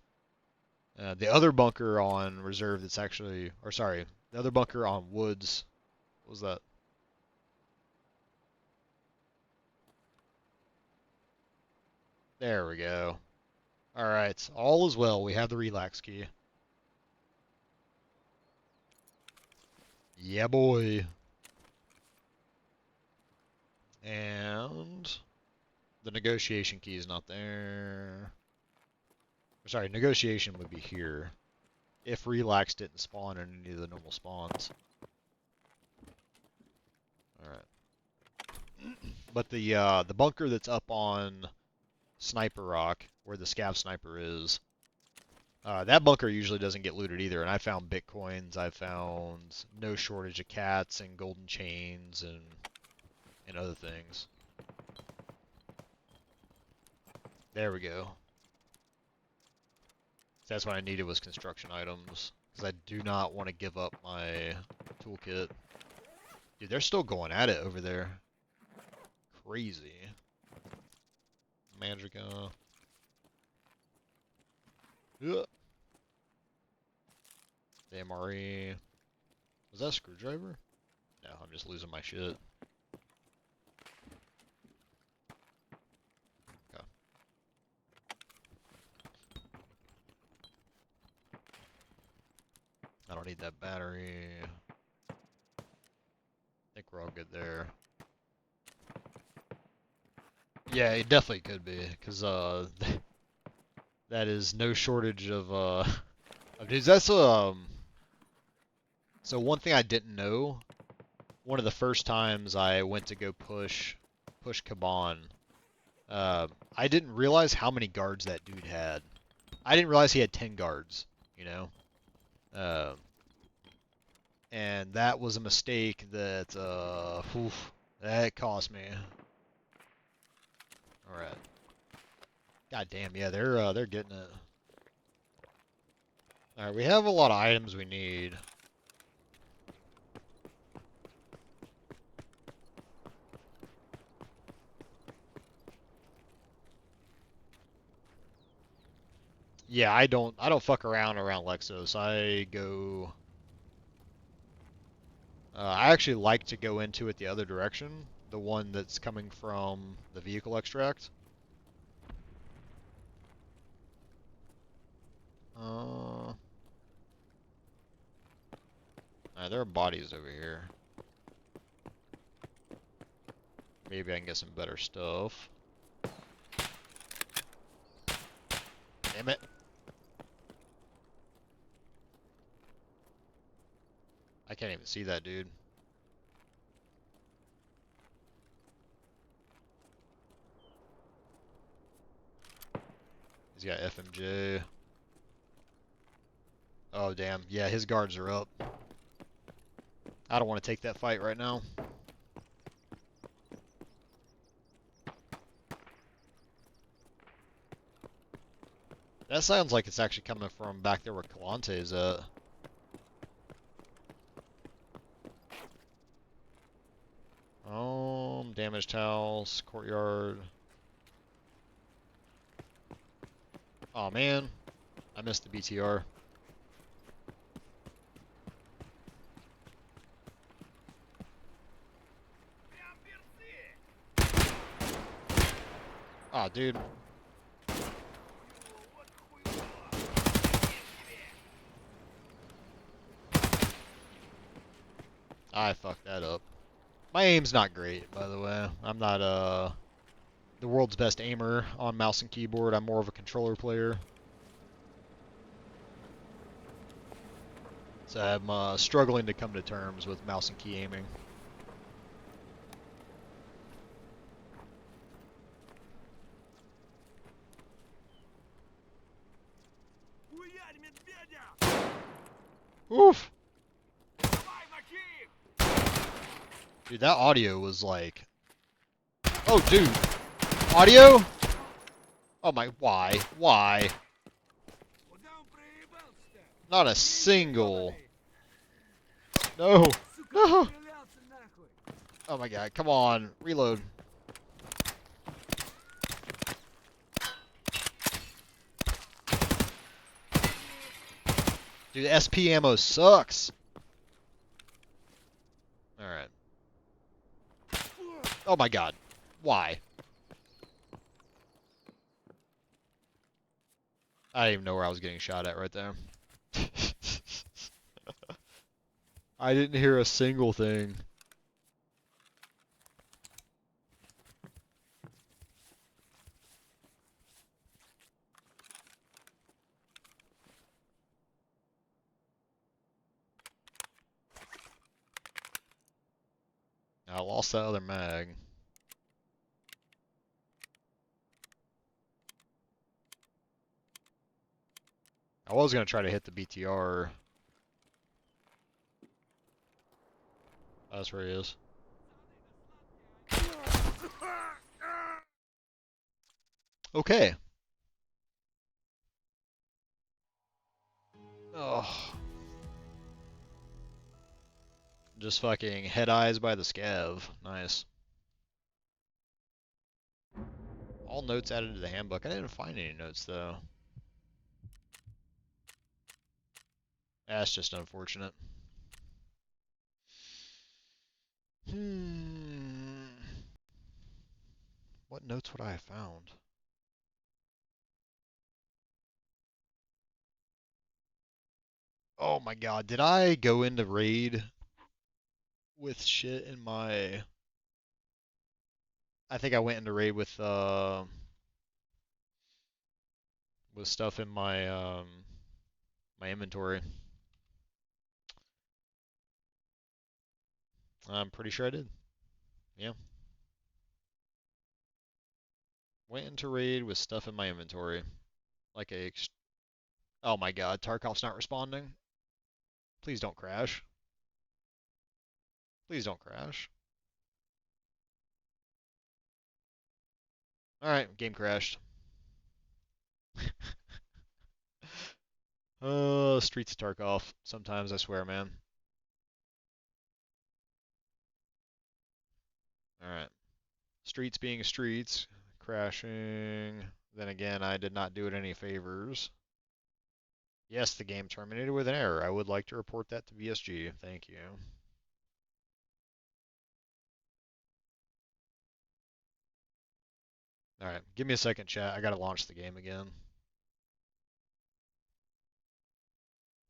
The other bunker on Reserve that's actually, or sorry, the other bunker on Woods, what was that? There we go. Alright, all is well. We have the relax key. Yeah, boy. And the negotiation key is not there. Sorry, negotiation would be here. If relax didn't spawn in any of the normal spawns. Alright. But the bunker that's up on Sniper Rock, where the Scav Sniper is, that bunker usually doesn't get looted either, and I found bitcoins, I found no shortage of cats and golden chains and other things. There we go. That's what I needed was construction items, because I do not want to give up my toolkit. Dude, they're still going at it over there. Crazy. Magica. Ugh. The MRE. Was that a screwdriver? No, I'm just losing my shit. Okay. I don't need that battery. I think we're all good there. Yeah, it definitely could be, because that is no shortage of dudes. That's so one thing I didn't know, one of the first times I went to go push Kaban, I didn't realize how many guards that dude had. I didn't realize he had 10 guards, you know? And that was a mistake that that cost me. Alright. God damn, yeah, they're getting it. Alright, we have a lot of items we need. Yeah, I don't fuck around Lexos. I go I actually like to go into it the other direction, the one that's coming from the vehicle extract. There are bodies over here. Maybe I can get some better stuff. Damn it. I can't even see that dude. He's got FMJ. Oh, damn. Yeah, his guards are up. I don't want to take that fight right now. That sounds like it's actually coming from back there where Kalante is at. Damaged house, courtyard. Oh man, I missed the BTR. Oh, dude. I fucked that up. My aim's not great, by the way. I'm not the world's best aimer on mouse and keyboard. I'm more of a controller player. So I'm struggling to come to terms with mouse and key aiming. Oof! Dude, that audio was like... Oh, dude! Audio? Oh my... Why? Why? Not a single... No! No! Oh my god, come on. Reload. Dude, SP ammo sucks. Alright. Oh my god. Why? I didn't even know where I was getting shot at right there. I didn't hear a single thing. I lost that other mag. I was going to try to hit the BTR. Oh, that's where he is. Okay. Oh. Just fucking head eyes by the scav. Nice. All notes added to the handbook. I didn't find any notes though. That's just unfortunate. What notes would I have found? Oh my god, did I go into raid with shit in my... I think I went into raid with stuff in my my inventory. I'm pretty sure I did. Yeah. Went into raid with stuff in my inventory. Like a... Oh my god, Tarkov's not responding. Please don't crash. Please don't crash. Alright, game crashed. Streets of Tarkov. Sometimes, I swear, man. Alright. Streets being streets. Crashing. Then again, I did not do it any favors. Yes, the game terminated with an error. I would like to report that to VSG. Thank you. Alright, give me a second, chat. I gotta launch the game again.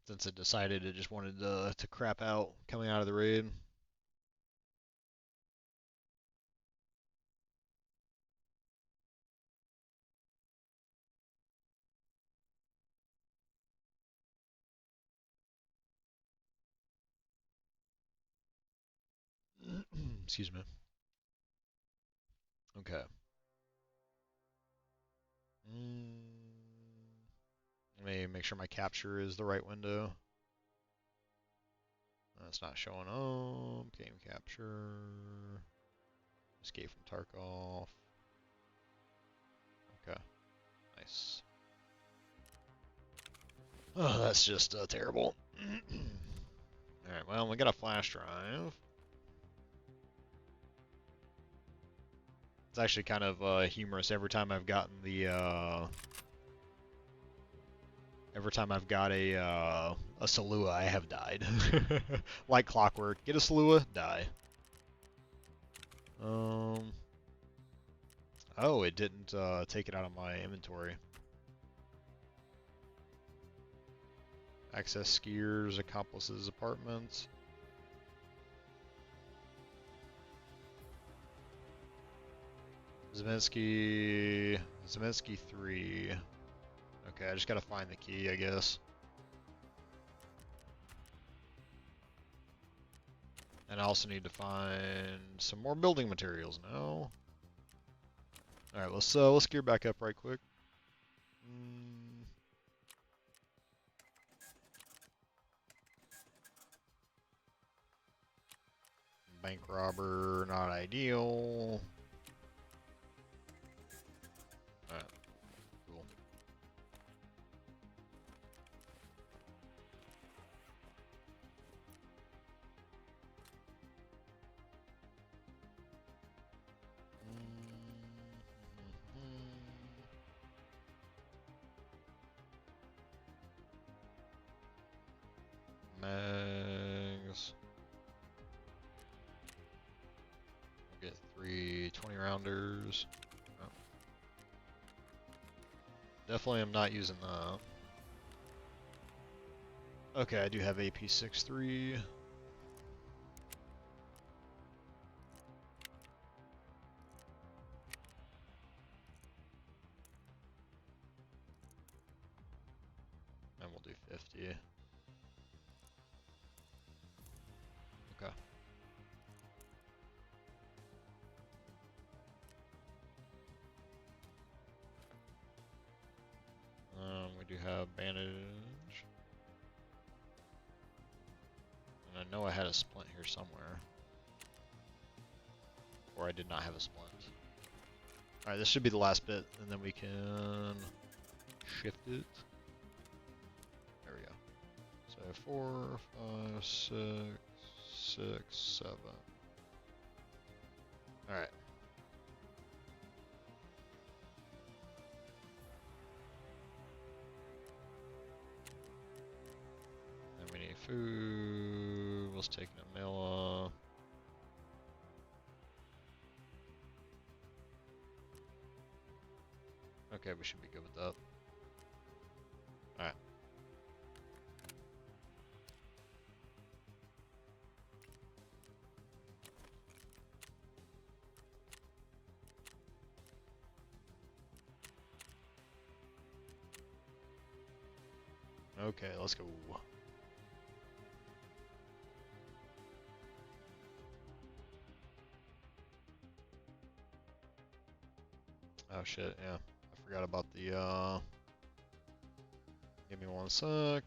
Since it decided it just wanted to crap out coming out of the raid. Excuse me. Okay. Let me make sure my capture is the right window. That's not showing up. Game capture. Escape from Tarkov. Okay. Nice. Oh, that's just terrible. Alright, well, we got a flash drive. It's actually kind of humorous every time I've gotten the Every time I've got a Salua, I have died. Like clockwork. Get a Salua, die. Oh, it didn't take it out of my inventory. Access skiers, accomplices, apartments. Zeminski 3. Okay, I just gotta find the key, I guess. And I also need to find some more building materials now. All right, let's gear back up right quick. Bank robber, not ideal. All right, cool. Mags. We'll get 3 20-rounders. Oh. Definitely am not using that. Okay, I do have AP63. And we'll do 50. Okay. We do have bandage. And I know I had a splint here somewhere. Or I did not have a splint. Alright, this should be the last bit, and then we can shift it. There we go. So 4, 5, 6, 6, 7. Alright. Then we need food. Let's take a Mila. Okay, we should be good with that. Alright. Okay, let's go. Oh shit, yeah. I forgot about the, give me one sec.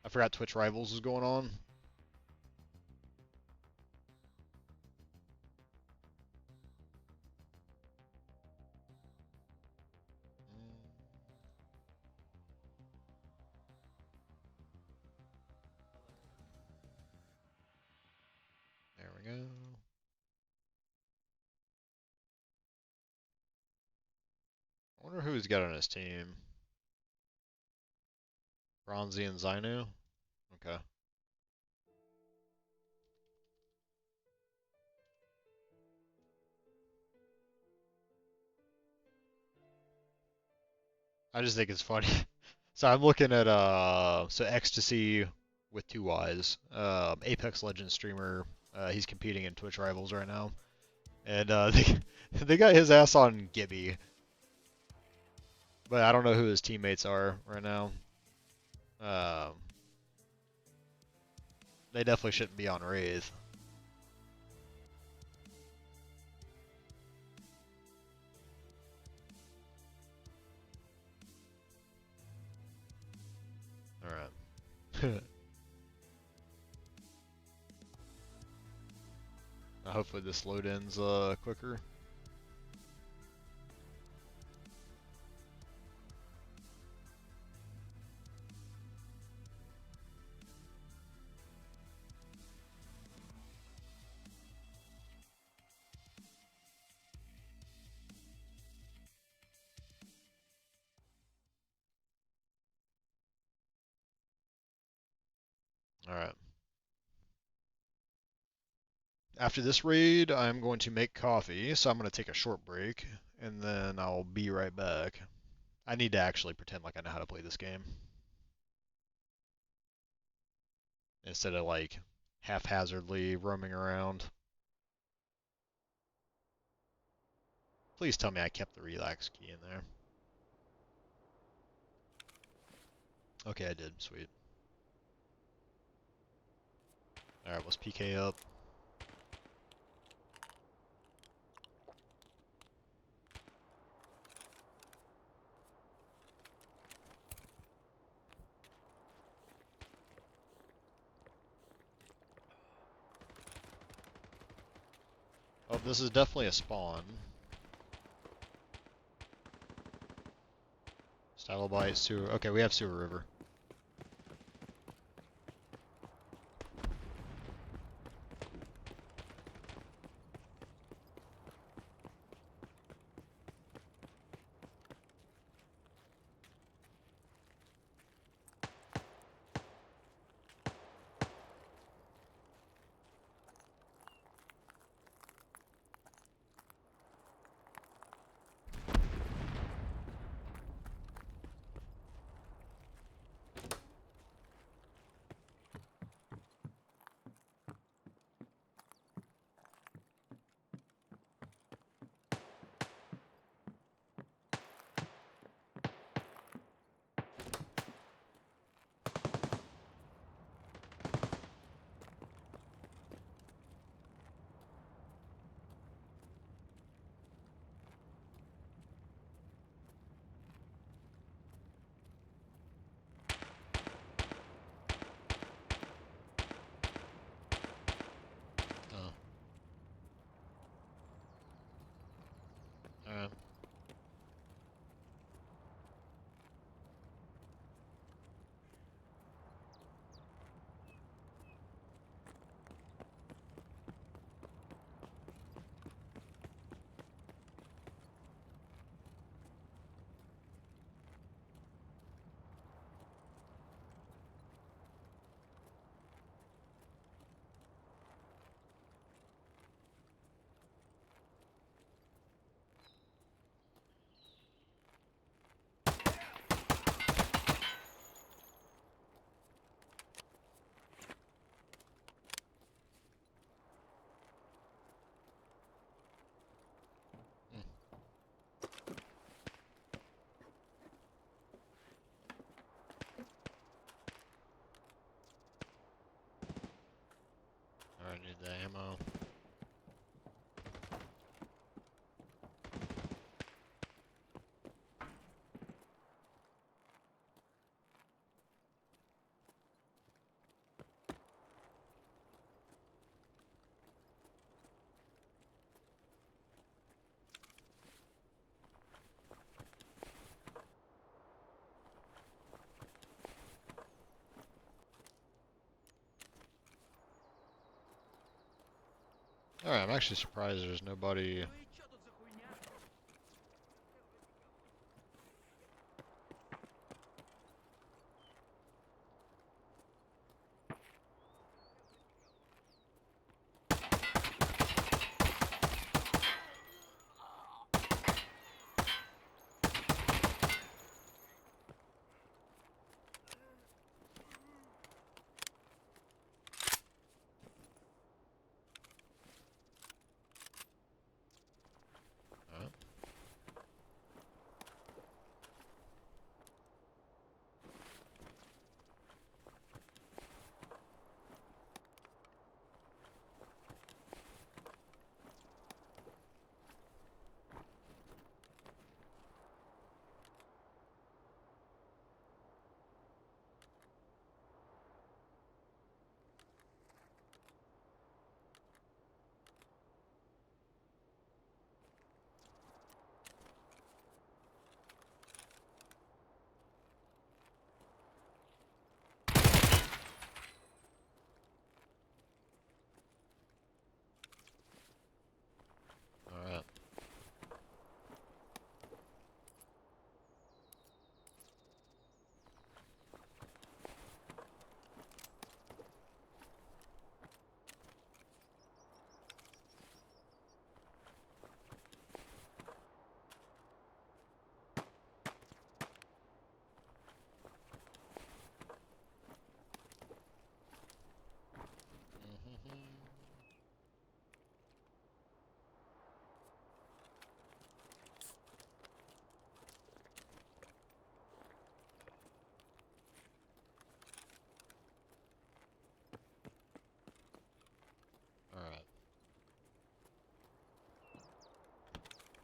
I forgot Twitch Rivals was going on. There we go. I wonder who he's got on his team. Bronzy and Zainu? Okay. I just think it's funny. So I'm looking at so Ecstasy with 2 Y's. Apex Legends streamer. He's competing in Twitch Rivals right now. And they got his ass on Gibby. But I don't know who his teammates are right now. They definitely shouldn't be on Wraith. Alright. Hopefully this load ends quicker. Alright. After this raid, I'm going to make coffee, so I'm going to take a short break, and then I'll be right back. I need to actually pretend like I know how to play this game. Instead of like haphazardly roaming around. Please tell me I kept the relax key in there. Okay, I did. Sweet. Alright, let's PK up. Oh, this is definitely a spawn. Stylobite, sewer. Okay, we have sewer river. Oh. Alright. Alright, need the ammo. Alright, I'm actually surprised there's nobody.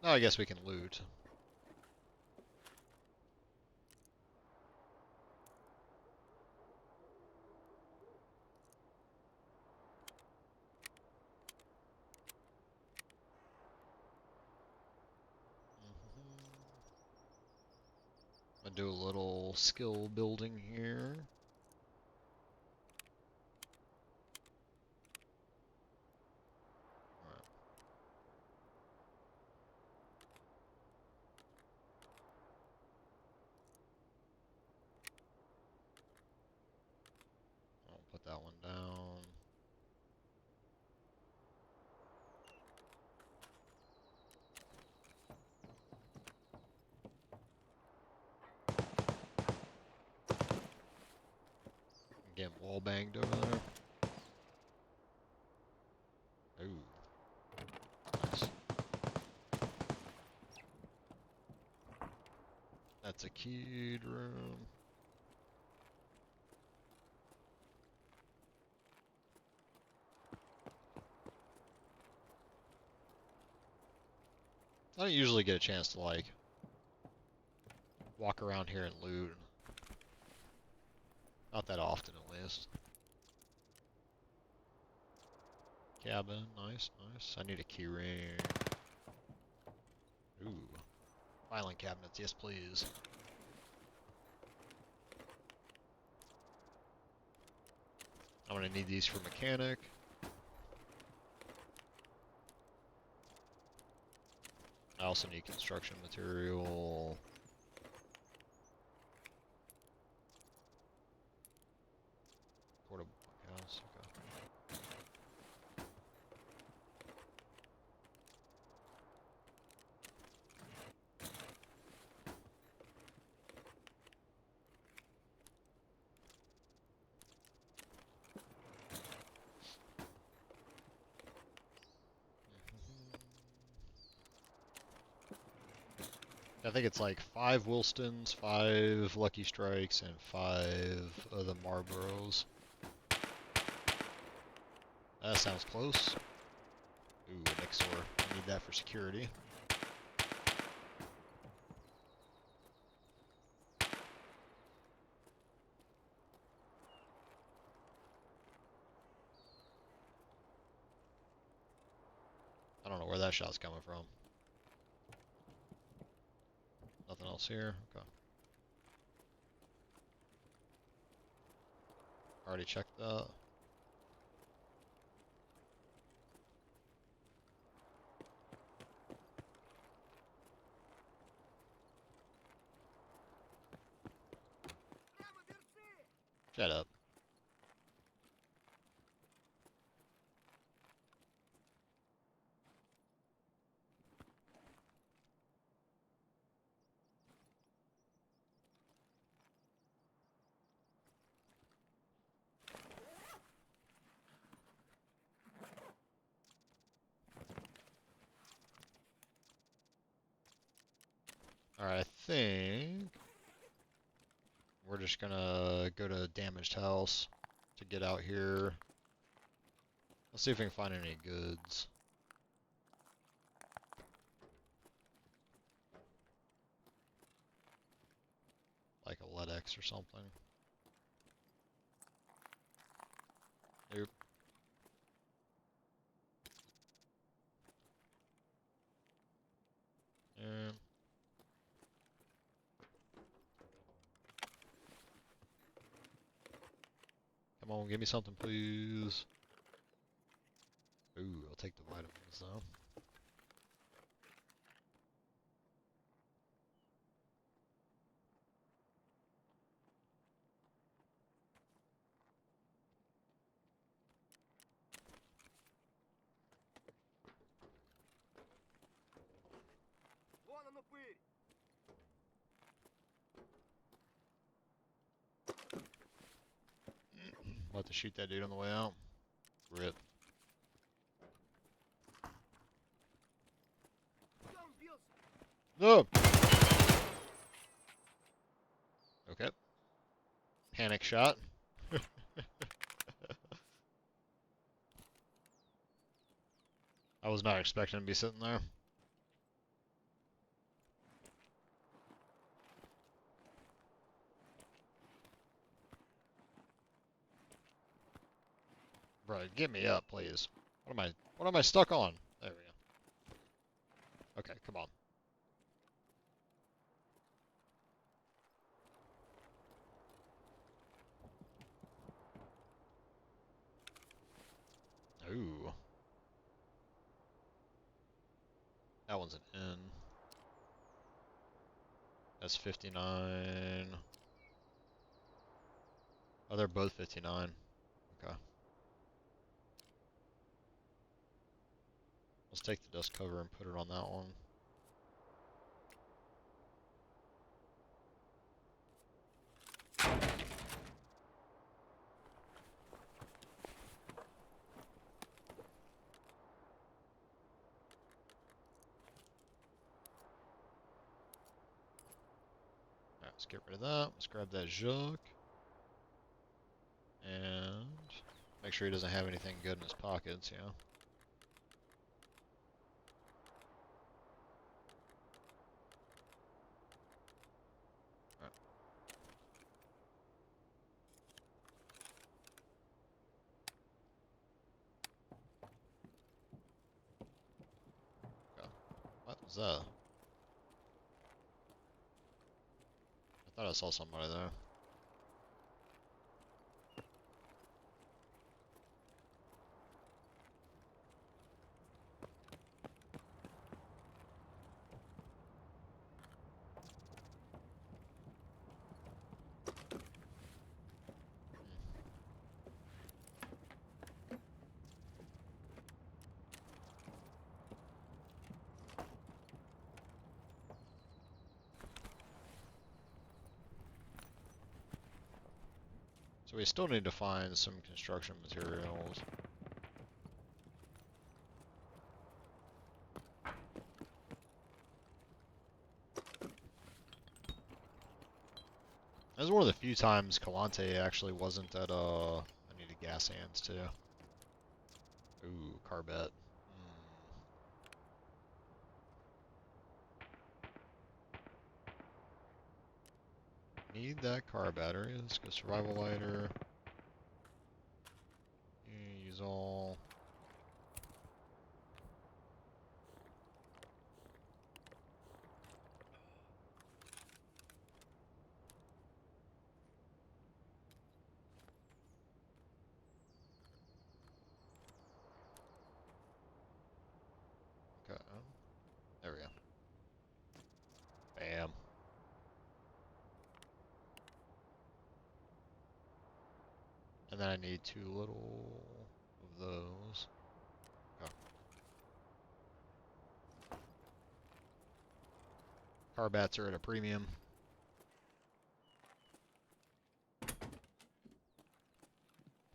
Oh, I guess we can loot. I'm gonna do a little skill building here. Alright. I'll put that one down. Getting wall banged over there. Ooh. Nice. That's a keyed room. I don't usually get a chance to, like, walk around here and loot. Not that often, at least. Cabin, nice, nice. I need a key ring. Ooh. Filing cabinets, yes please. I'm gonna need these for mechanic. I also need construction material. Portable bunkhouse, okay. I think it's like 5 Wilstons, 5 Lucky Strikes, and 5 of the Marlboros. That sounds close. Ooh, an Nixor. I need that for security. I don't know where that shot's coming from. Nothing else here? Okay. Already checked that. Shut up. Alright, I think we're just gonna go to damaged house to get out here. Let's see if we can find any goods. Like a LEDX or something. Nope. Yeah. Come on, give me something, please. Ooh, I'll take the vitamins though. Вон он упырь! I'll have to shoot that dude on the way out. Rip. Куда он бился? No! Okay. Panic shot. I was not expecting to be sitting there. Get me up, please. What am I stuck on? There we go. Okay, come on. Ooh. That one's an N. That's 59. Oh, they're both 59. Okay. Let's take the dust cover and put it on that one. Alright, let's get rid of that. Let's grab that Jacques. And make sure he doesn't have anything good in his pockets, yeah. Alright. Okay. What was that? I thought I saw somebody there. So we still need to find some construction materials. That was one of the few times Calante actually wasn't at, I needed gas hands too. Ooh, carbet. Need that car battery. Let's go survival lighter. Use all. Okay. There we go. Bam. And then I need 2 little of those. Okay. Car bats are at a premium.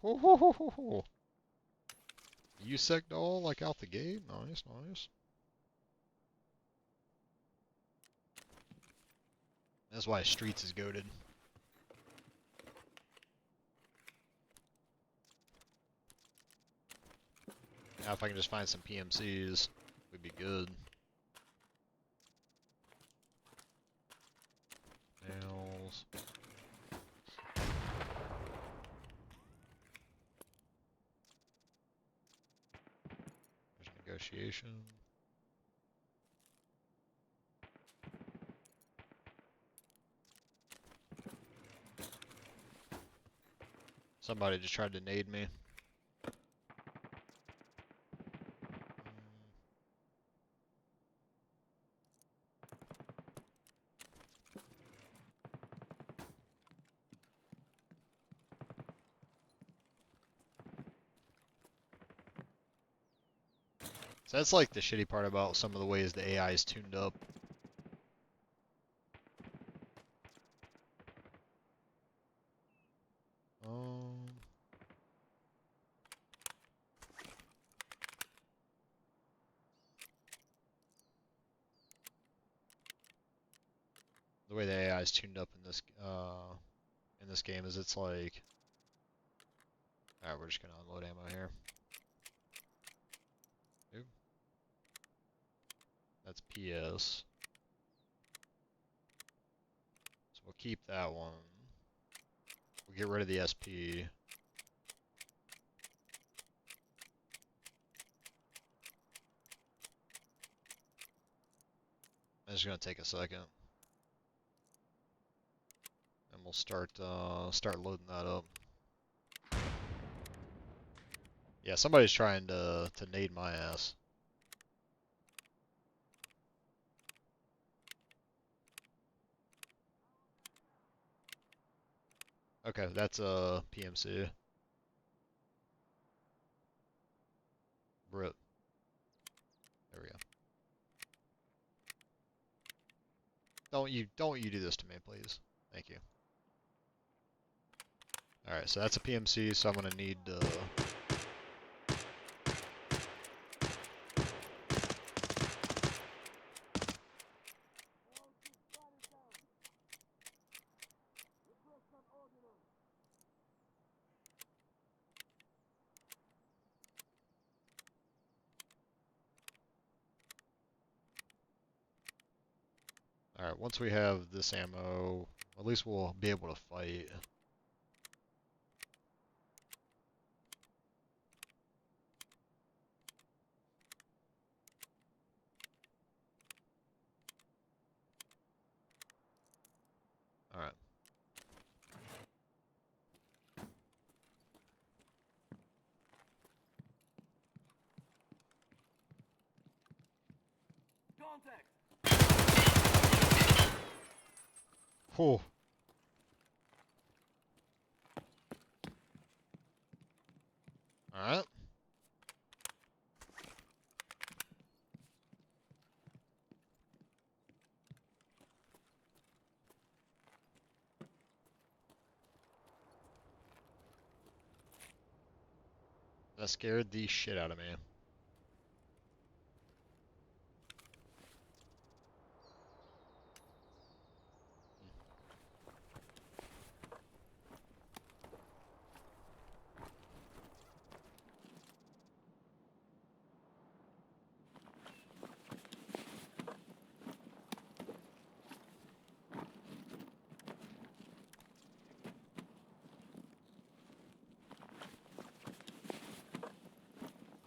Ho ho ho ho ho. USEC doll like out the gate. Nice, nice. That's why Streets is goated. Now if I can just find some PMCs, we'd be good. Nails. There's negotiation. Somebody just tried to nade me. So that's like the shitty part about some of the ways the AI is tuned up. The way the AI is tuned up in this game is it's like, alright, we're just gonna unload ammo here. Ooh. That's PS. So we'll keep that one. We'll get rid of the SP. just gonna take a second, and we'll start loading that up. Yeah, somebody's trying to nade my ass. Okay, that's a PMC. Rip. There we go. Don't you do this to me, please. Thank you. All right, so that's a PMC, so I'm gonna need. All right, once we have this ammo, at least we'll be able to fight. All right. Contact! Whew. All right. That scared the shit out of me.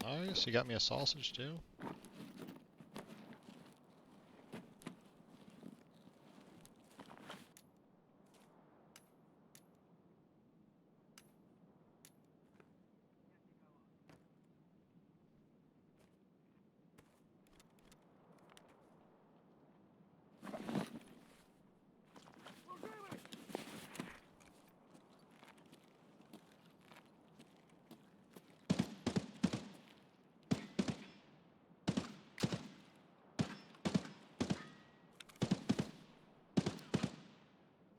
Nice, you got me a sausage too.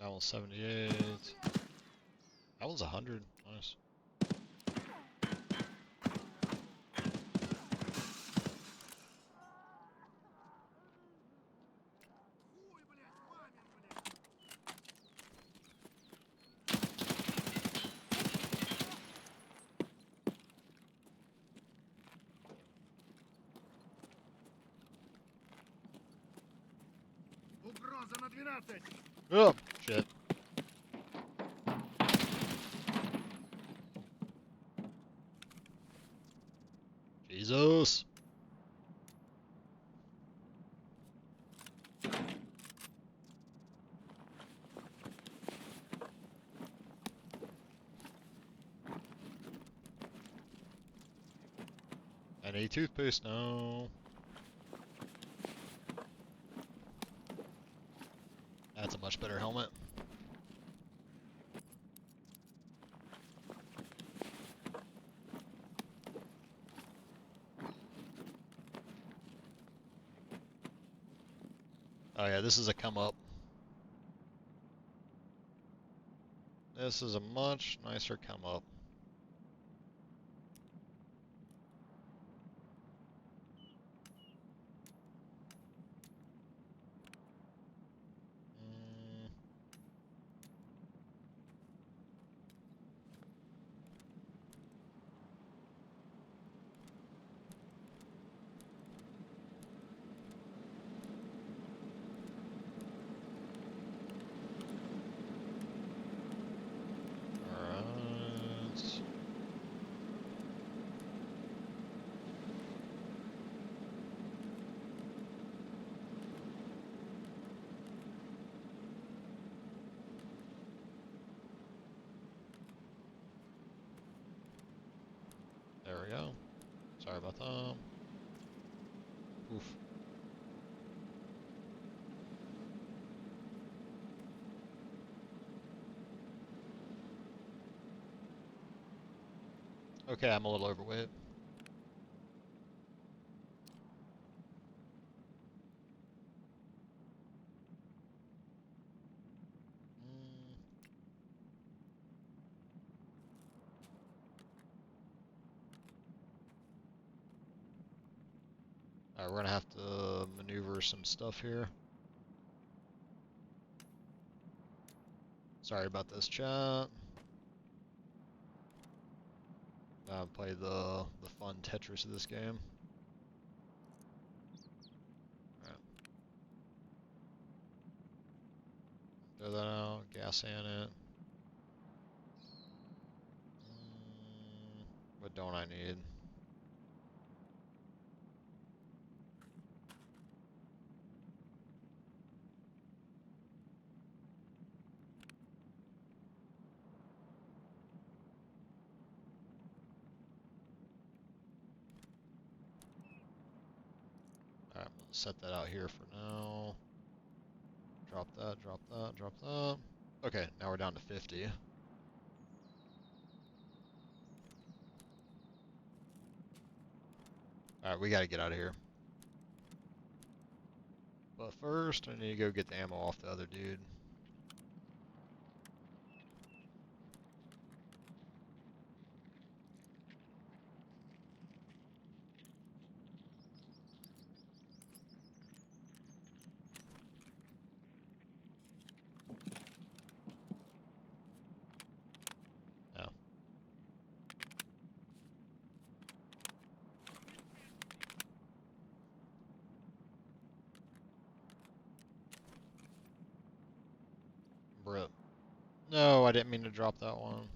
That one's 78. That one's 100. Nice. Угроза на 12! Oh, shit. Jesus. I need toothpaste now. That's a much better helmet. Oh yeah, this is a come up. This is a much nicer come up. Alright. Sorry about that. Oof. Okay, I'm a little overweight. Alright, we're gonna have to maneuver some stuff here. Sorry about this, chat. Play the fun Tetris of this game. Alright. Throw that out, gas in it. What don't I need? Alright, I'm gonna set that out here for now. Drop that, drop that, drop that. Okay, now we're down to 50. Alright, we gotta get out of here. But first, I need to go get the ammo off the other dude. Yeah. Bruh. No, I didn't mean to drop that one.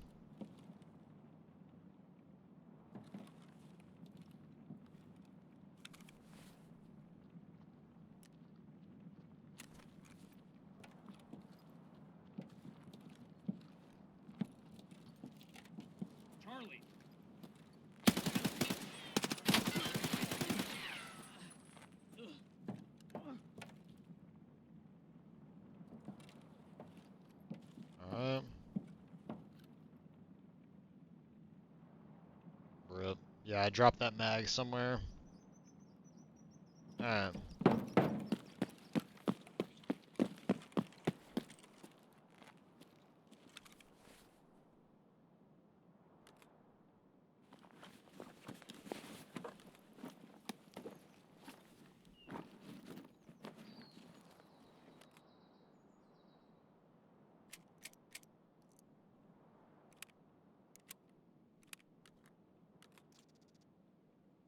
Charlie. Alright. Bruh. Yeah, I dropped that mag somewhere. Alright.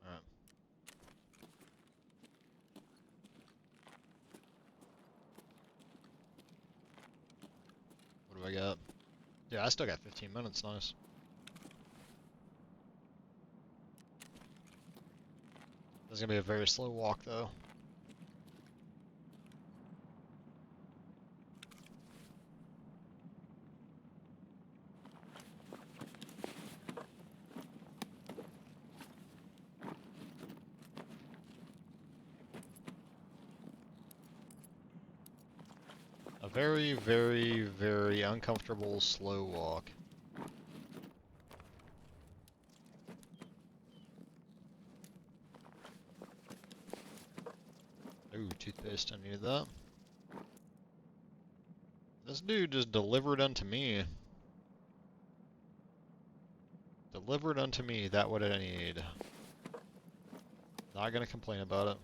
Alright. What do I got? Yeah, I still got 15 minutes, nice. This is gonna be a very slow walk, though. A very, very, very uncomfortable slow walk. Ooh, toothpaste, I needed that. This dude just delivered unto me. Delivered unto me that what I need. Not gonna complain about it.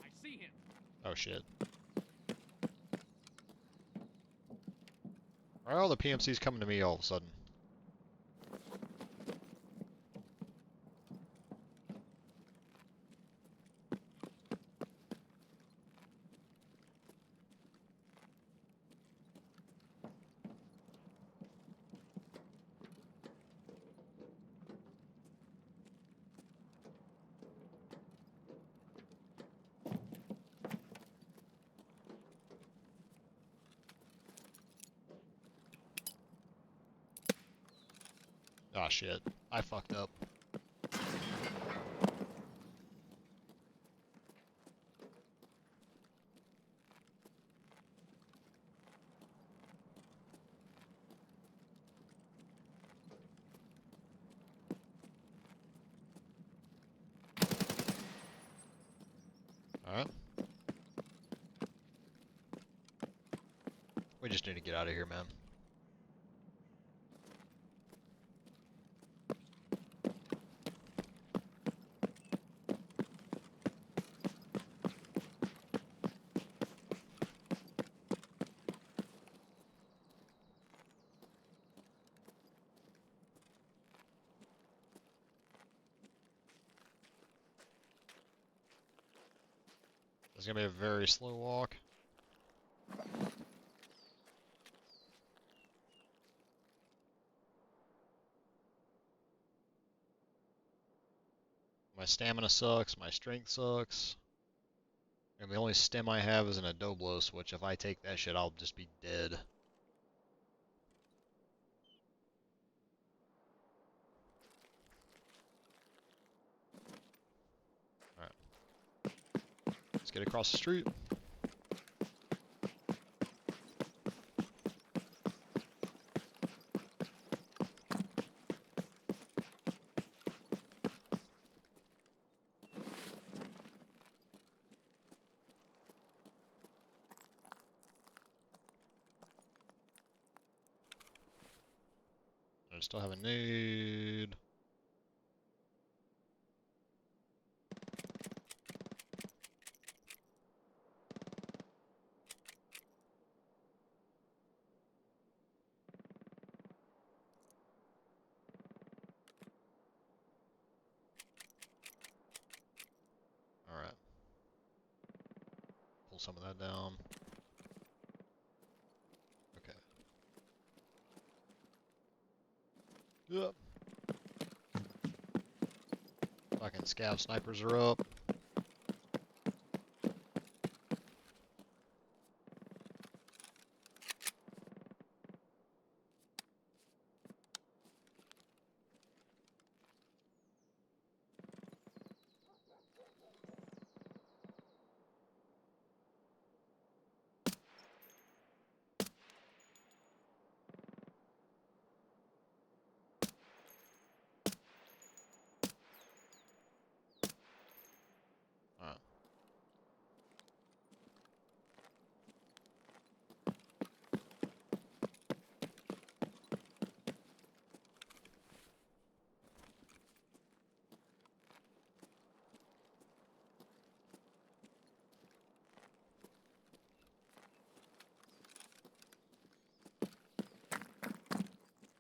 I see him. Oh shit. Why are all the PMCs coming to me all of a sudden? Ah, shit. I fucked up. Alright. We just need to get out of here, man. It's gonna be a very slow walk. My stamina sucks, my strength sucks. And the only stem I have is an Adoblos, which if I take that shit, I'll just be dead. Alright. Let's get across the street. I still have a nade. Alright. Pull some of that down. Okay. Yep. Fucking scav snipers are up. Alright.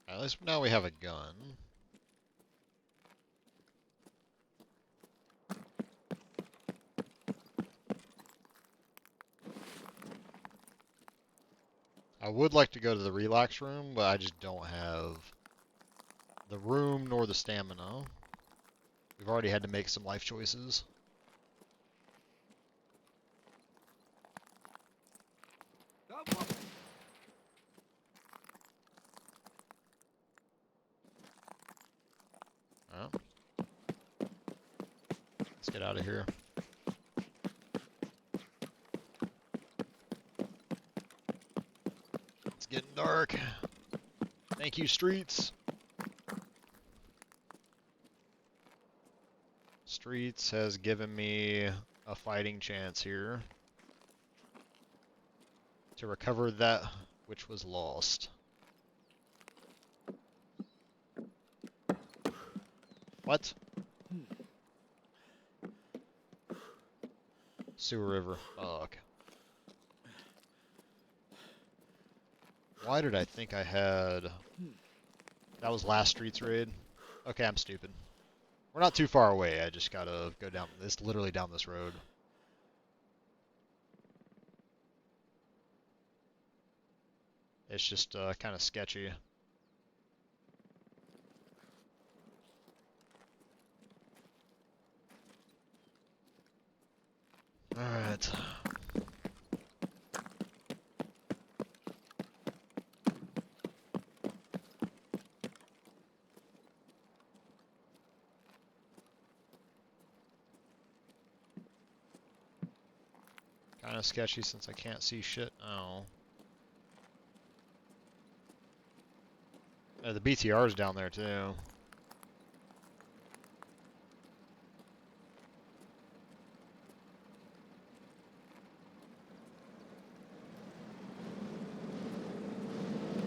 At least now we have a gun. I would like to go to the relax room, but I just don't have the room nor the stamina. We've already had to make some life choices. Alright. Let's get out of here. It's getting dark. Thank you, streets. Streets has given me a fighting chance here to recover that which was lost. What? Sewer River. Fuck. Why did I think I had... That was last street's raid? Okay, I'm stupid. We're not too far away, I just gotta go down... It's literally down this road. It's just kind of sketchy. Alright. of sketchy since I can't see shit. Oh. The BTR's down there too.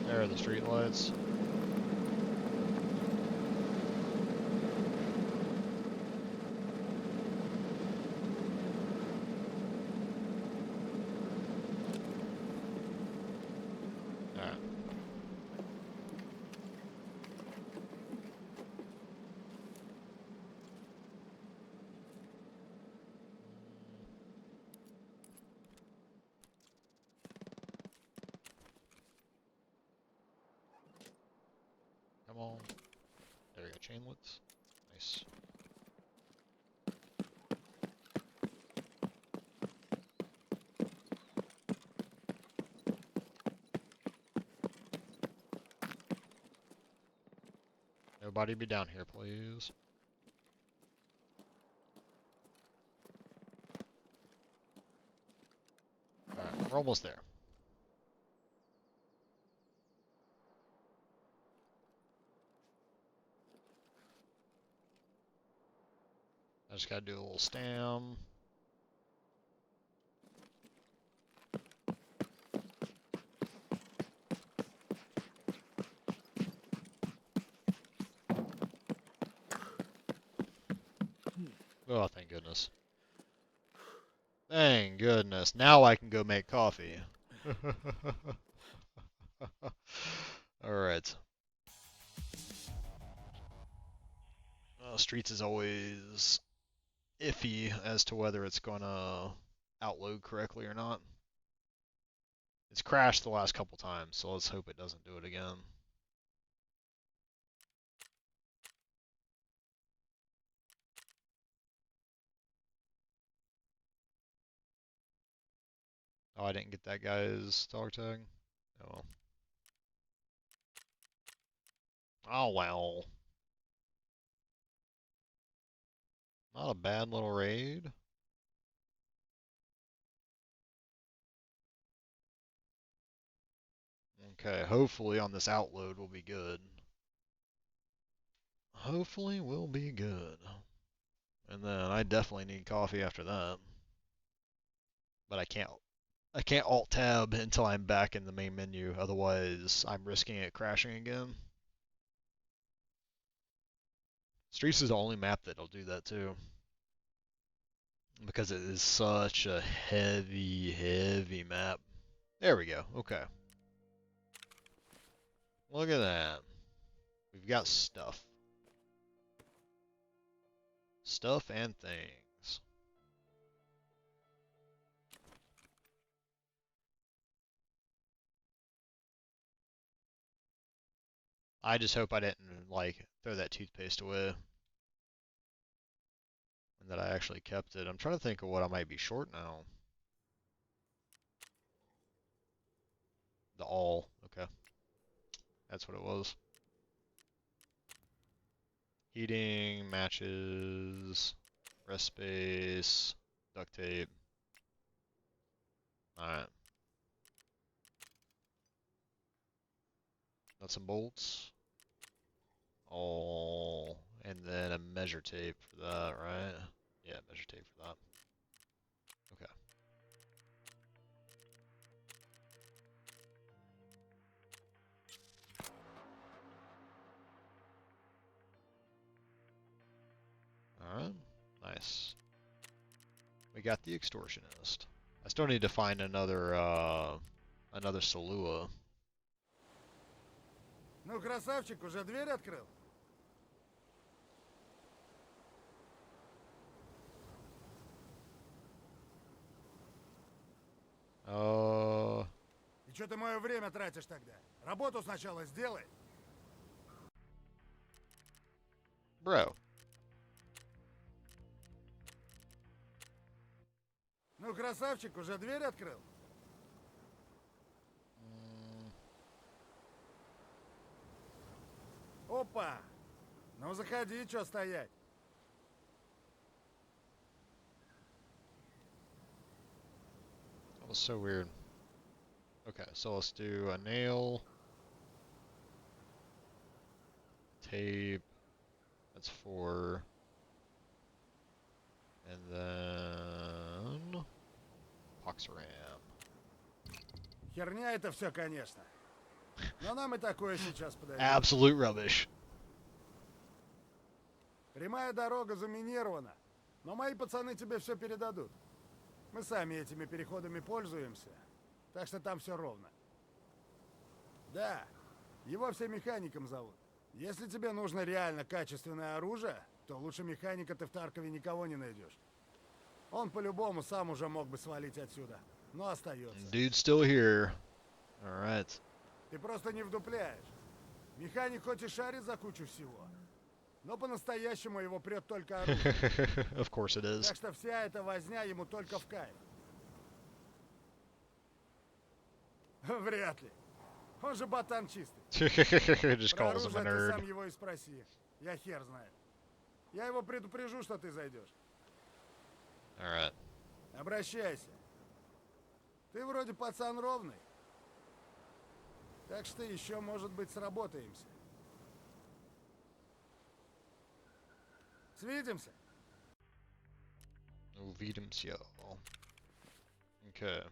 There are the street lights. Alright. Come on. There we go, chainlets. Nice. Nobody be down here, please. Alright, we're almost there. I just gotta do a little stam. Oh, thank goodness. Thank goodness. Now I can go make coffee. Alright. Streets is always iffy as to whether it's gonna outload correctly or not. It's crashed the last couple times, so let's hope it doesn't do it again. Oh, I didn't get that guy's dog tag. Oh well. Oh well. Not a bad little raid. Okay, hopefully on this outload we'll be good. Hopefully we'll be good. And then I definitely need coffee after that. But I can't alt tab until I'm back in the main menu, otherwise I'm risking it crashing again. Streets is the only map that'll do that too. Because it is such a heavy map. There we go, okay. Look at that. We've got stuff. Stuff and things. I just hope I didn't, like, throw that toothpaste away. And that I actually kept it. I'm trying to think of what I might be short now. The all, okay. That's what it was. Heating, matches, rest space, duct tape. Alright. Nuts and bolts. All, and then a measure tape for that, right? Yeah, measure tape for that. Okay. Alright, nice. We got the extortionist. I still need to find another Salua. Ну, красавчик, уже дверь открыл? И что ты мое время тратишь тогда? Работу сначала сделай. Bro. Ну, красавчик, уже дверь открыл? Опа! Ну, заходи, что стоять? was so weird. Okay, so let's do a nail. Tape. That's 4. And then... Poxram. Херня это все, конечно. Но нам и такое сейчас подойдет. Absolute rubbish. Прямая дорога заминирована, но мои пацаны тебе все передадут. Мы сами этими переходами пользуемся, так что там все ровно. Да, его все механиком зовут. Если тебе нужно реально качественное оружие, то лучше механика ты в Таркове никого не найдешь. Он по-любому сам уже мог бы свалить отсюда, но остается. Dude's still here. Alright. Ты просто не вдупляешь. Механик хоть и шарит за кучу всего, но по-настоящему его прет только оружие. Of course it is. Так что вся эта возня ему только в кайф. Вряд ли. Он же ботан чистый. Just Про calls him a оружие ты сам nerd. его и спроси. Я хер знает. Я его предупрежу, что ты зайдешь. Alright. Обращайся. Ты вроде пацан ровный. Так что еще, может быть, сработаемся. Свидимся. Увидимся. Okay.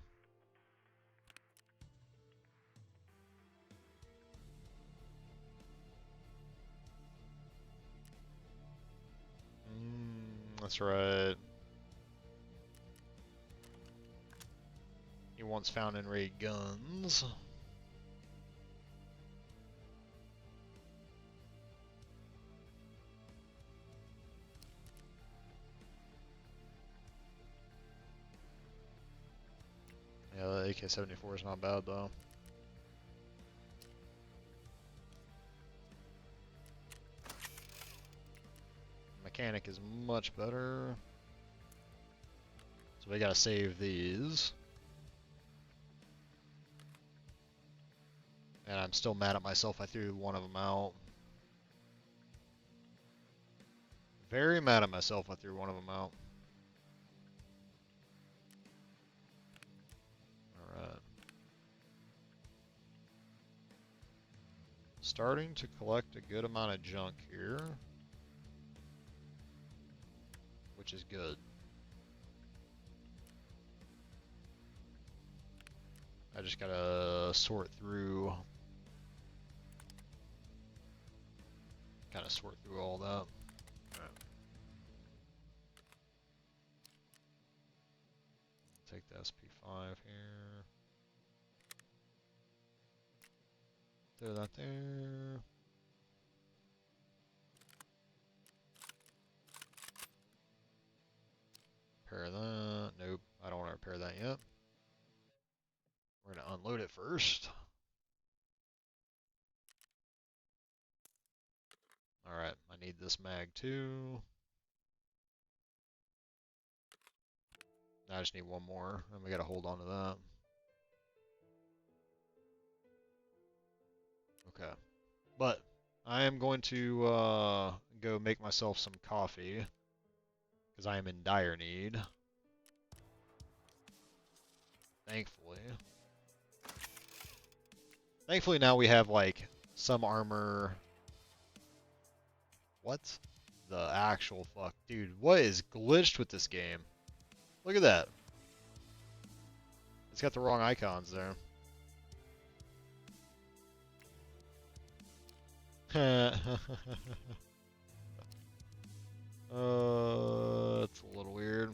That's right. He wants found and raid guns. Yeah, the AK-74 is not bad though. Mechanic is much better. So we gotta save these. And I'm still mad at myself, I threw one of them out. Very mad at myself, I threw one of them out. Alright. Starting to collect a good amount of junk here. Which is good. I just gotta sort through, kind of sort through all that. Take the SP5 here. Throw that there. Repair that. Nope, I don't want to repair that yet. We're going to unload it first. Alright, I need this mag too. I just need one more, and we got to hold on to that. Okay. But I am going to go make myself some coffee, because I am in dire need. Thankfully. Thankfully now we have like some armor. What? The actual fuck? Dude, what is glitched with this game? Look at that. It's got the wrong icons there. It's a little weird.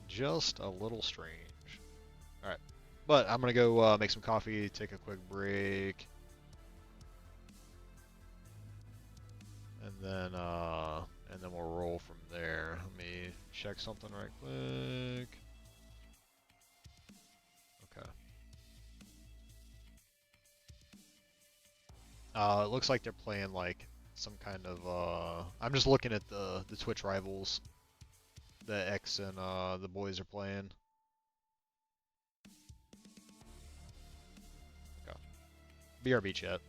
Just a little strange. Alright. But I'm gonna go make some coffee, take a quick break. And then we'll roll from there. Let me check something right quick. Okay. It looks like they're playing like some kind of I'm just looking at the Twitch rivals that X and the boys are playing. Okay. BRB chat.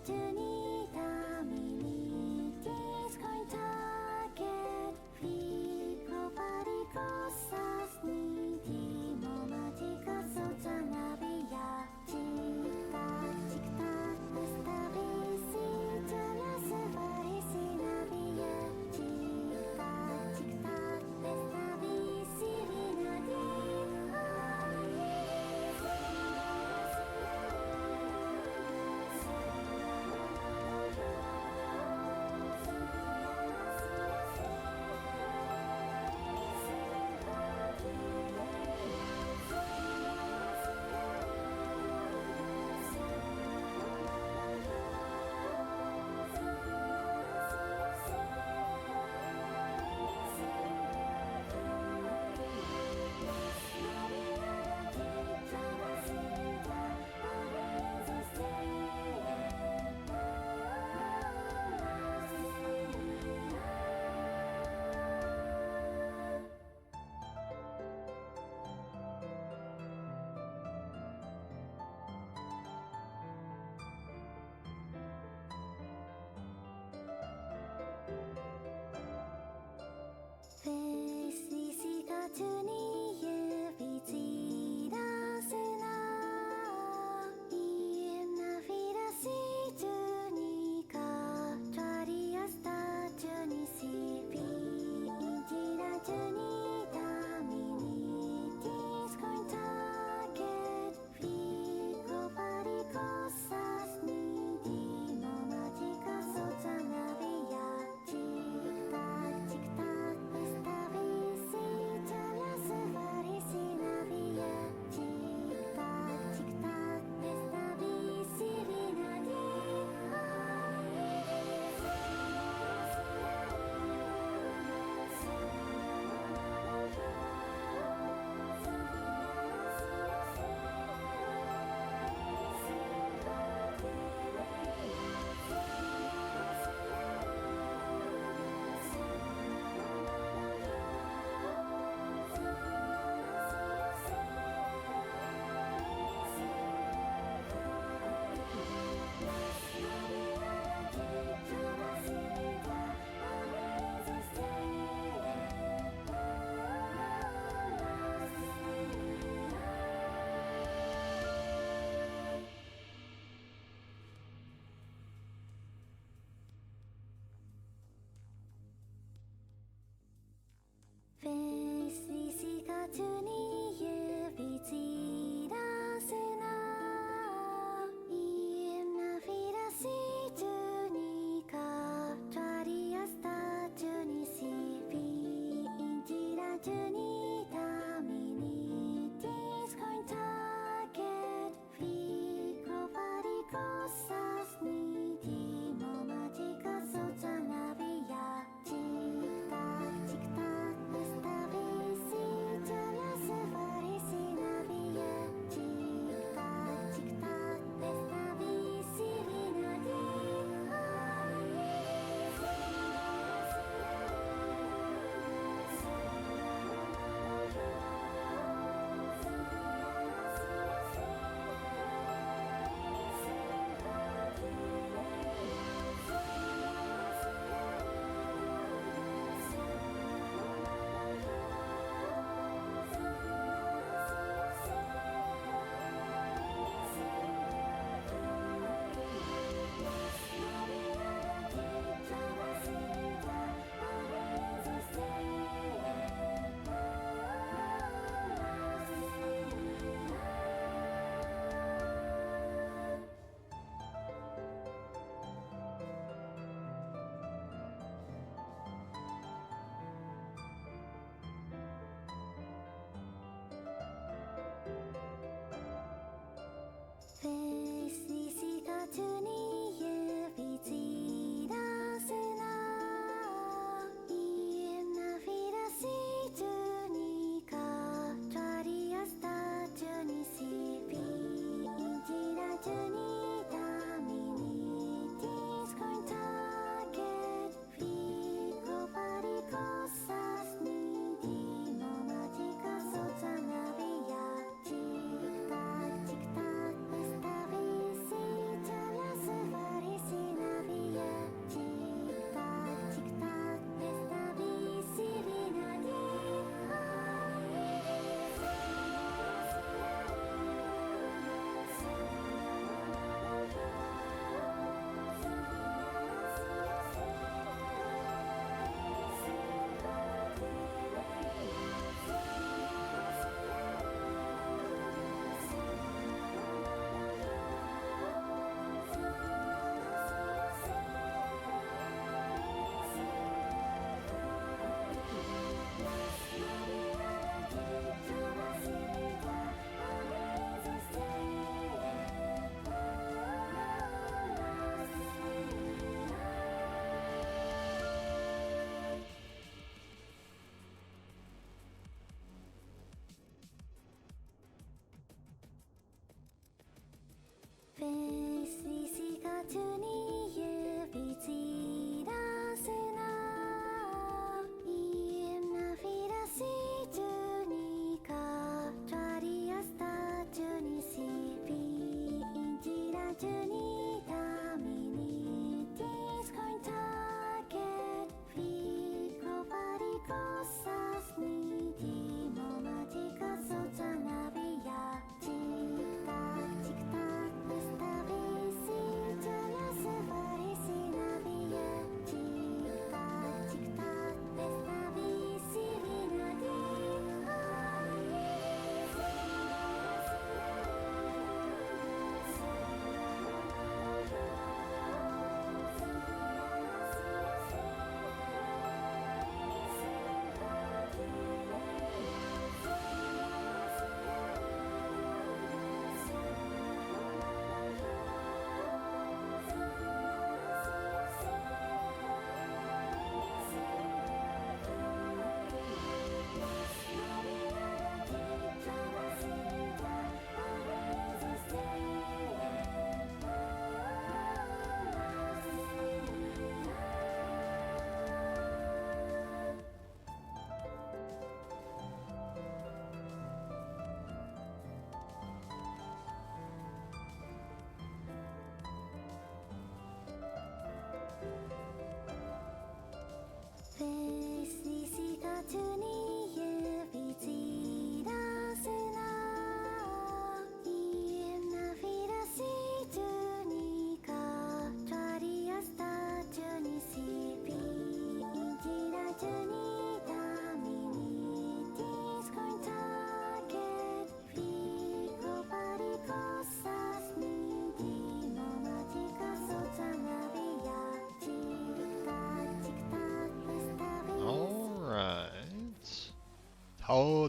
Journey Terminates Going Target Free Property Crossers Needy Momatica Sotanavia Chita Chikta Estabisi Jalas Varisi Navia Chita Chikta Estabisi Vinadi Navia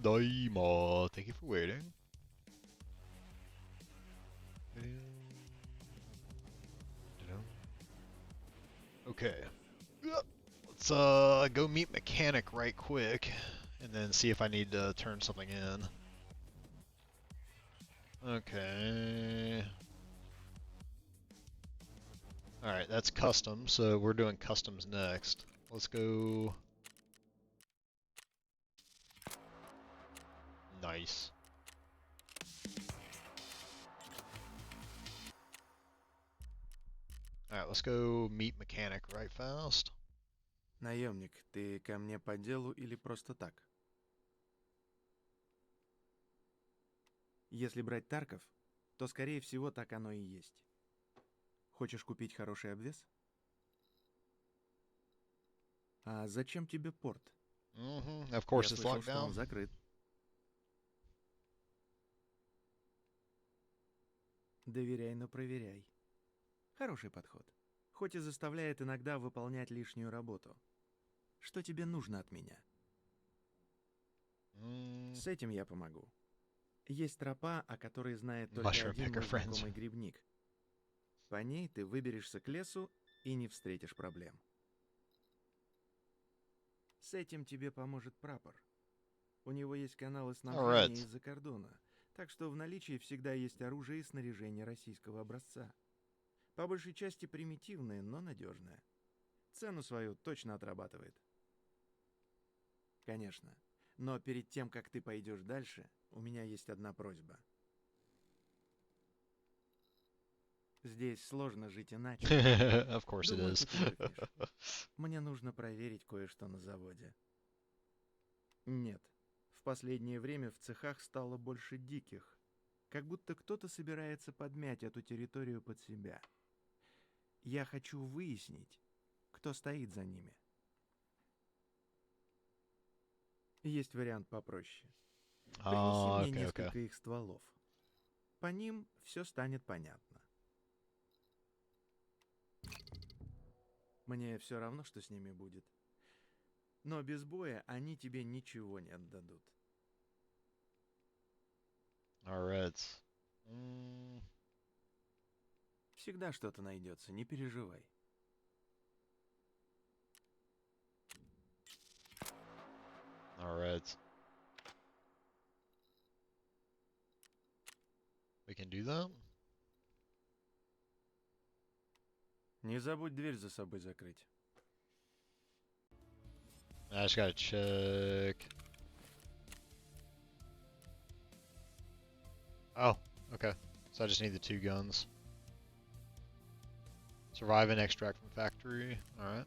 Tadaima. Thank you for waiting. Okay. Let's go meet mechanic right quick, and then see if I need to turn something in. Okay. Alright, that's custom, so we're doing customs next. Let's go. Nice. Alright, let's go meet mechanic right fast. Наемник, ты ко мне по делу или просто так? Если брать Тарков, то скорее всего так оно и есть. Хочешь купить хороший обвес? А зачем тебе порт? Of course, Я it's слышал, locked что down. он закрыт. Доверяй, но проверяй. Хороший подход. Хоть и заставляет иногда выполнять лишнюю работу. Что тебе нужно от меня? С этим я помогу. Есть тропа, о которой знает только Mushroom один picker мой friends. знакомый грибник. По ней ты выберешься к лесу и не встретишь проблем. С этим тебе поможет прапор. У него есть каналы снабжения Alright. из-за кордона, так что в наличии всегда есть оружие и снаряжение российского образца. По большей части примитивное, но надежное. Цену свою точно отрабатывает. Конечно. Но перед тем, как ты пойдешь дальше, у меня есть одна просьба. Здесь сложно жить иначе. Of course it Думаю, is. ты привыкнешь. Мне нужно проверить кое-что на заводе. Нет. В последнее время в цехах стало больше диких. Как будто кто-то собирается подмять эту территорию под себя. Я хочу выяснить, кто стоит за ними. Есть вариант попроще. Принеси мне Okay, несколько okay. их стволов. По ним все станет понятно. Мне все равно, что с ними будет. Но без боя они тебе ничего не отдадут. Alright. Всегда что-то найдется, не переживай. Alright. We can do that? Не забудь дверь за собой закрыть. I just gotta check. Oh, okay. So I just need the 2 guns. Survive and extract from factory. Alright.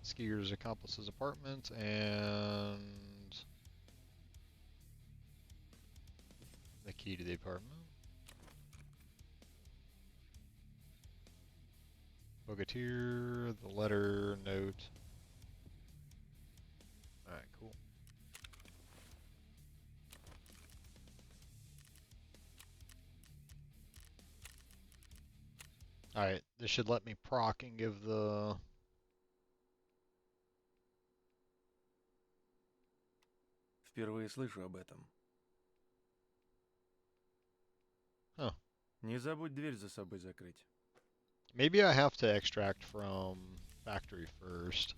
Skier's accomplice's apartment and the key to the apartment. Bogatir, the letter, note. Alright, cool. Alright, this should let me proc and give the... Впервые слышу об этом. Huh. Не забудь дверь за собой закрыть. Maybe I have to extract from factory first.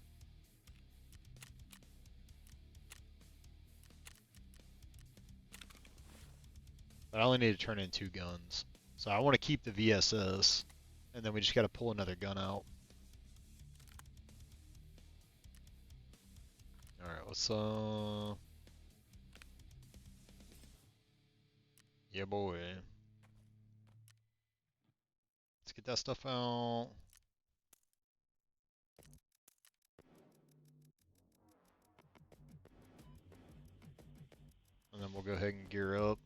But I only need to turn in 2 guns. So I want to keep the VSS, and then we just got to pull another gun out. Alright, let's yeah boy. Let's get that stuff out. And then we'll go ahead and gear up.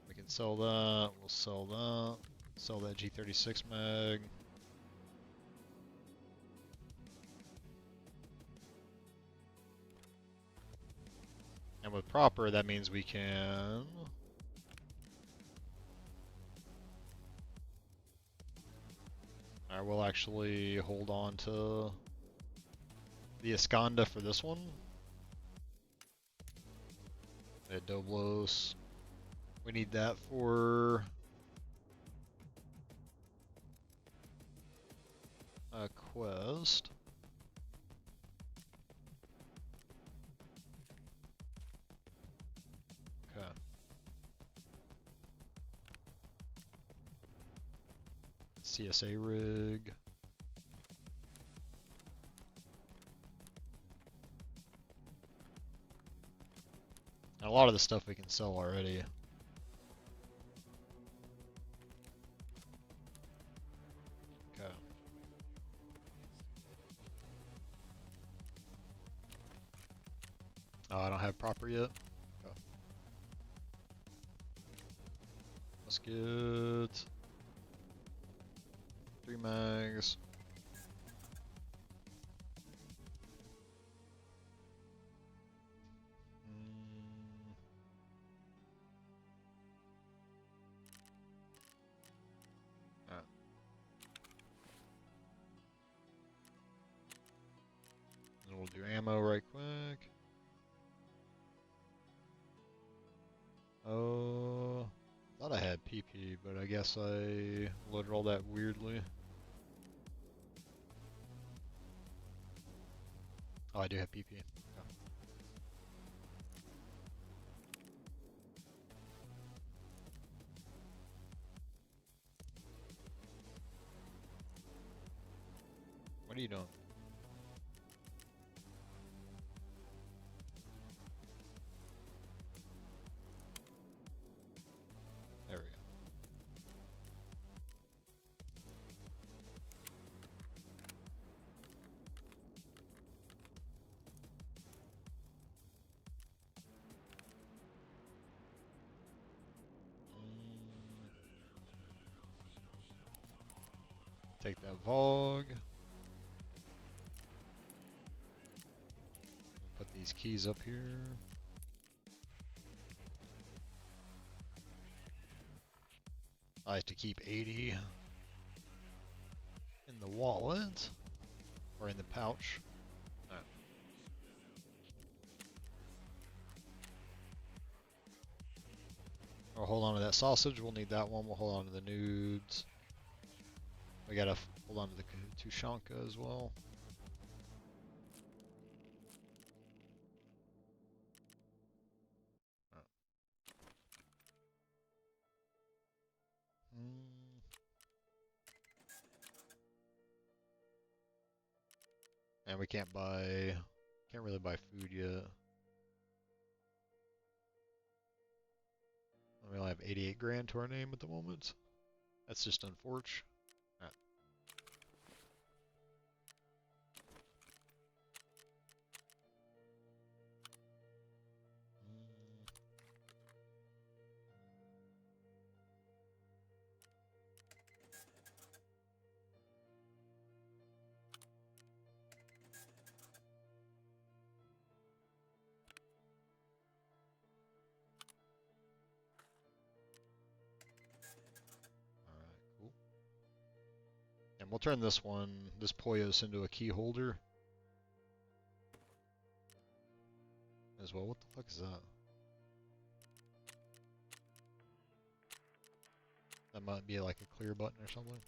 We can sell that, we'll sell that. Sell that G36 mag. And with proper, that means we can... Alright, we'll actually hold on to the Esconda for this one. At Doblos. We need that for a quest. Okay. CSA rig. And a lot of the stuff we can sell already. Okay. Oh, I don't have proper yet. Okay. Let's get 3 mags. Alright. And we'll do ammo right quick. Oh, thought I had PP, but I guess I loaded all that weirdly. Oh, I do have PP. Okay. What are you doing? There we go. Take that Vogue. Put these keys up here. I have to keep 80 in the wallet or in the pouch. Alright. We'll hold on to that sausage. We'll need that one. We'll hold on to the nudes. We gotta hold on to the Tushanka as well. And we can't really buy food yet. We only have 88 grand to our name at the moment. That's just unfortunate. Alright. Cool. And we'll turn this Poyos into a key holder as well. What the fuck is that? That might be like a clear button or something.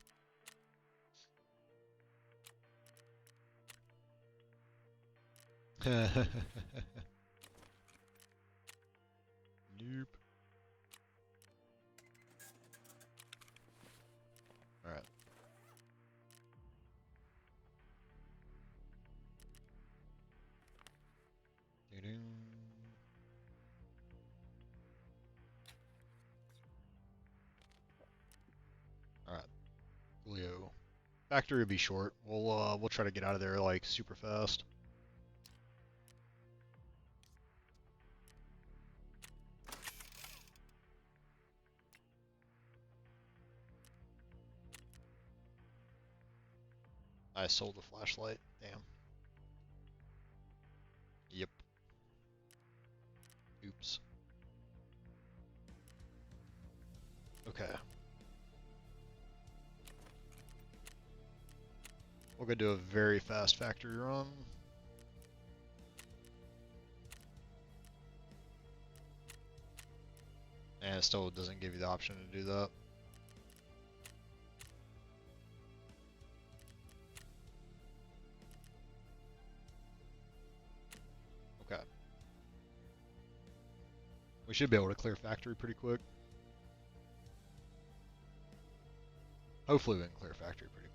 Nope. Alright. Alright. Leo. Factory will be short. We'll try to get out of there like super fast. I sold the flashlight. Damn. Yep. Oops. Okay. We're gonna do a very fast factory run. And it still doesn't give you the option to do that. Okay. We should be able to clear factory pretty quick. Hopefully we can clear factory pretty quick.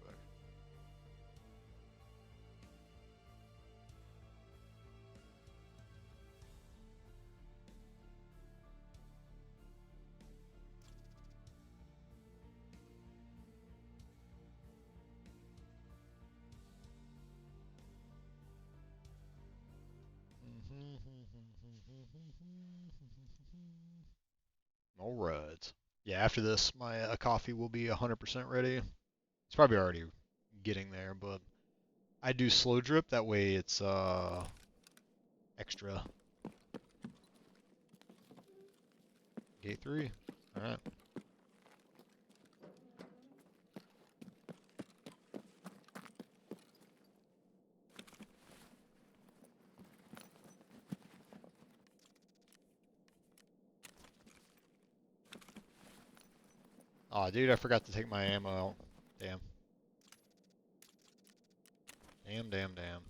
Alright. Yeah, after this, my coffee will be 100% ready. It's probably already getting there, but I do slow drip. That way it's extra. Gate 3. Alright. Aw, dude, I forgot to take my ammo out. Damn. Damn.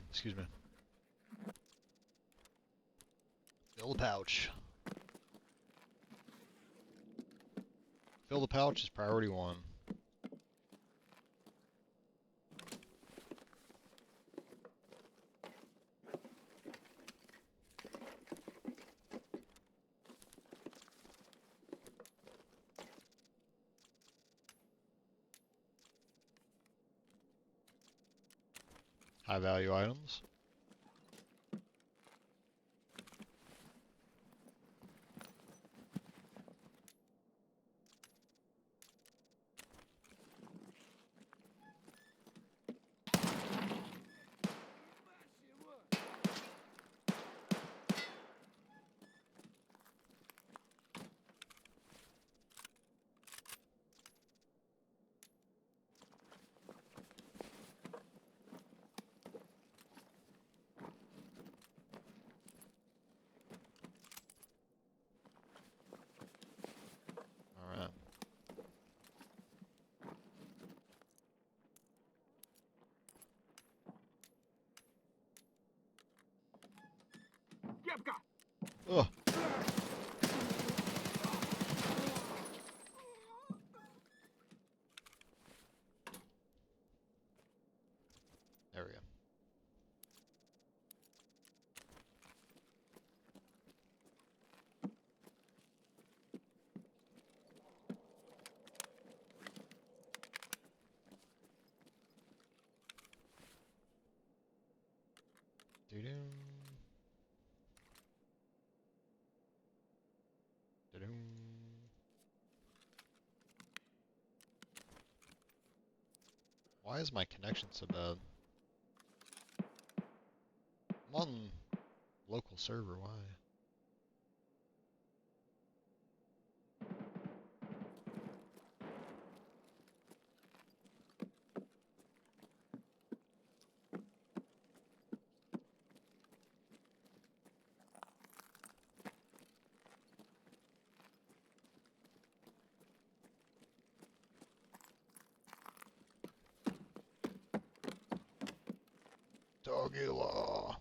Excuse me. Fill the pouch. Fill the pouch is priority 1. high value items. Alright. Oh. There we go. Doo-doo. Doo-doo. Why is my connection so bad? I'm on local server, why? Doggy law.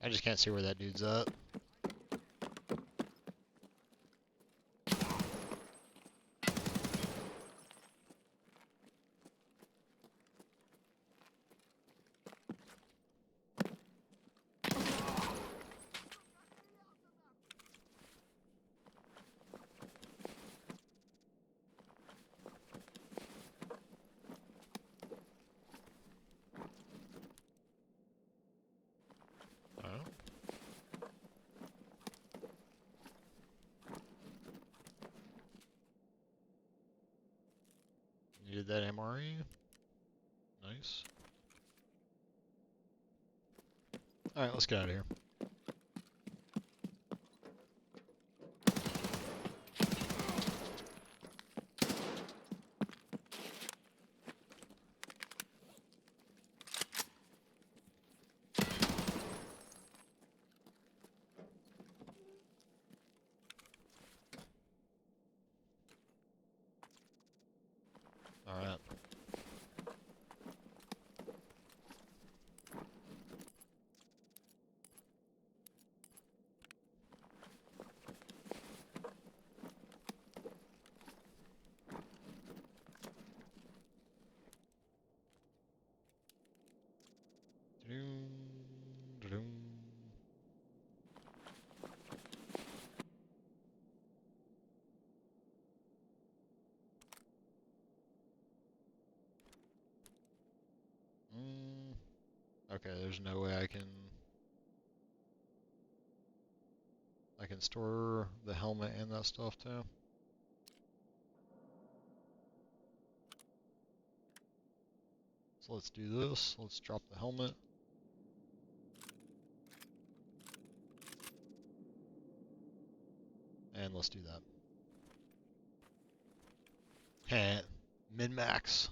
I just can't see where that dude's at. Needed that MRE. Nice. Alright, let's get out of here. Alright. there's no way I can store the helmet and that stuff too. So let's do this. Let's drop the helmet. And let's do that. Heh. Min-max.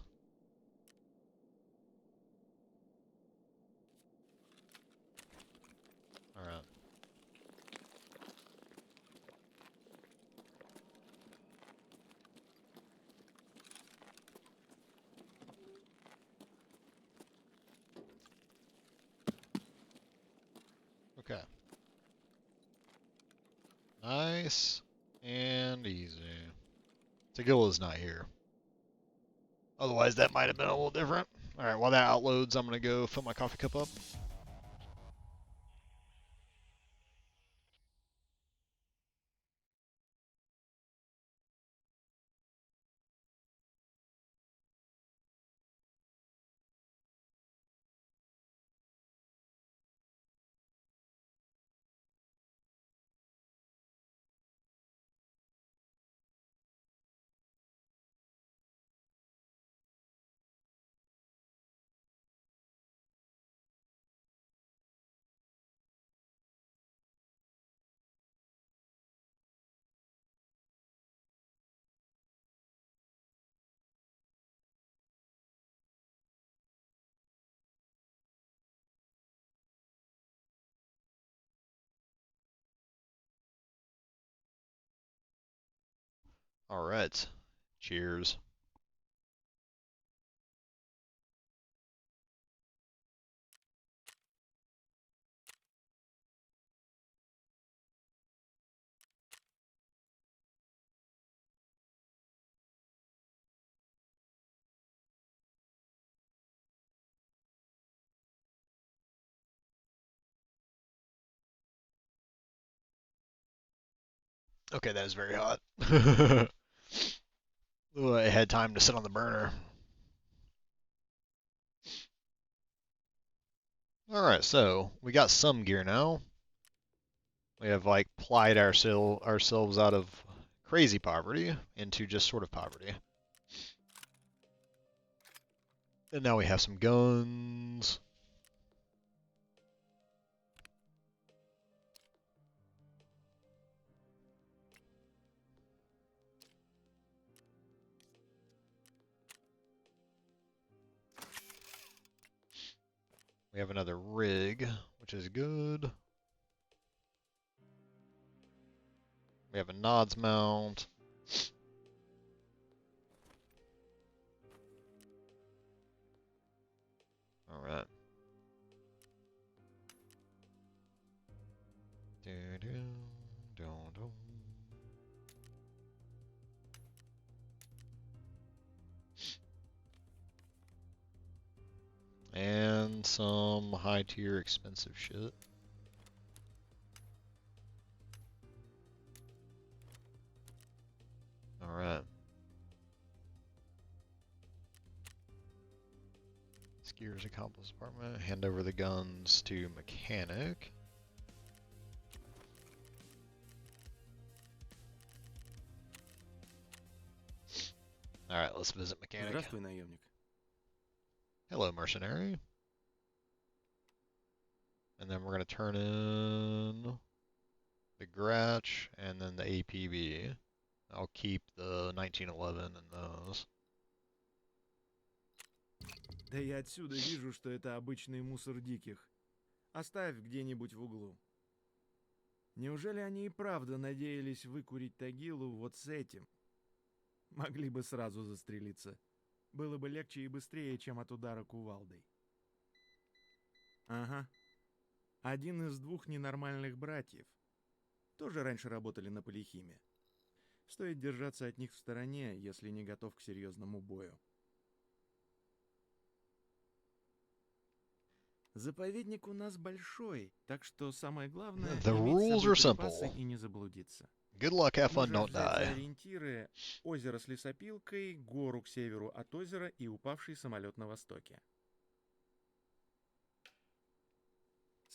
Alright. Okay. Nice and easy. Tagilla's not here. Otherwise, that might have been a little different. Alright, while that outloads, I'm going to go fill my coffee cup up. Alright. Cheers. Okay, that is very hot. Ooh, I had time to sit on the burner. Alright, so we got some gear now. We have like plied ourselves out of crazy poverty into just sort of poverty. And now we have some guns. We have another rig, which is good. We have a nods mount. Alright. And some high tier expensive shit. Alright. Skiers accomplice department. Hand over the guns to mechanic. Alright, let's visit mechanic. Здравствуй, наемник. Hello, mercenary. And then we're going to turn in the Gratch and then the APB. I'll keep the 1911 and those. Да я отсюда вижу, что это обычный мусор диких. Оставь где-нибудь в углу. Неужели они и правда надеялись выкурить Тагилу вот с этим? Могли бы сразу застрелиться. Было бы легче и быстрее, чем от удара кувалдой. Ага. Один из двух ненормальных братьев. Тоже раньше работали на полихиме. Стоит держаться от них в стороне, если не готов к серьезному бою. Заповедник у нас большой, так что самое главное — The иметь с rules are собой припасы simple. и не заблудиться. Good luck, have fun, Можешь don't взять за die. ориентиры озеро с лесопилкой, гору к северу от озера и упавший самолет на востоке.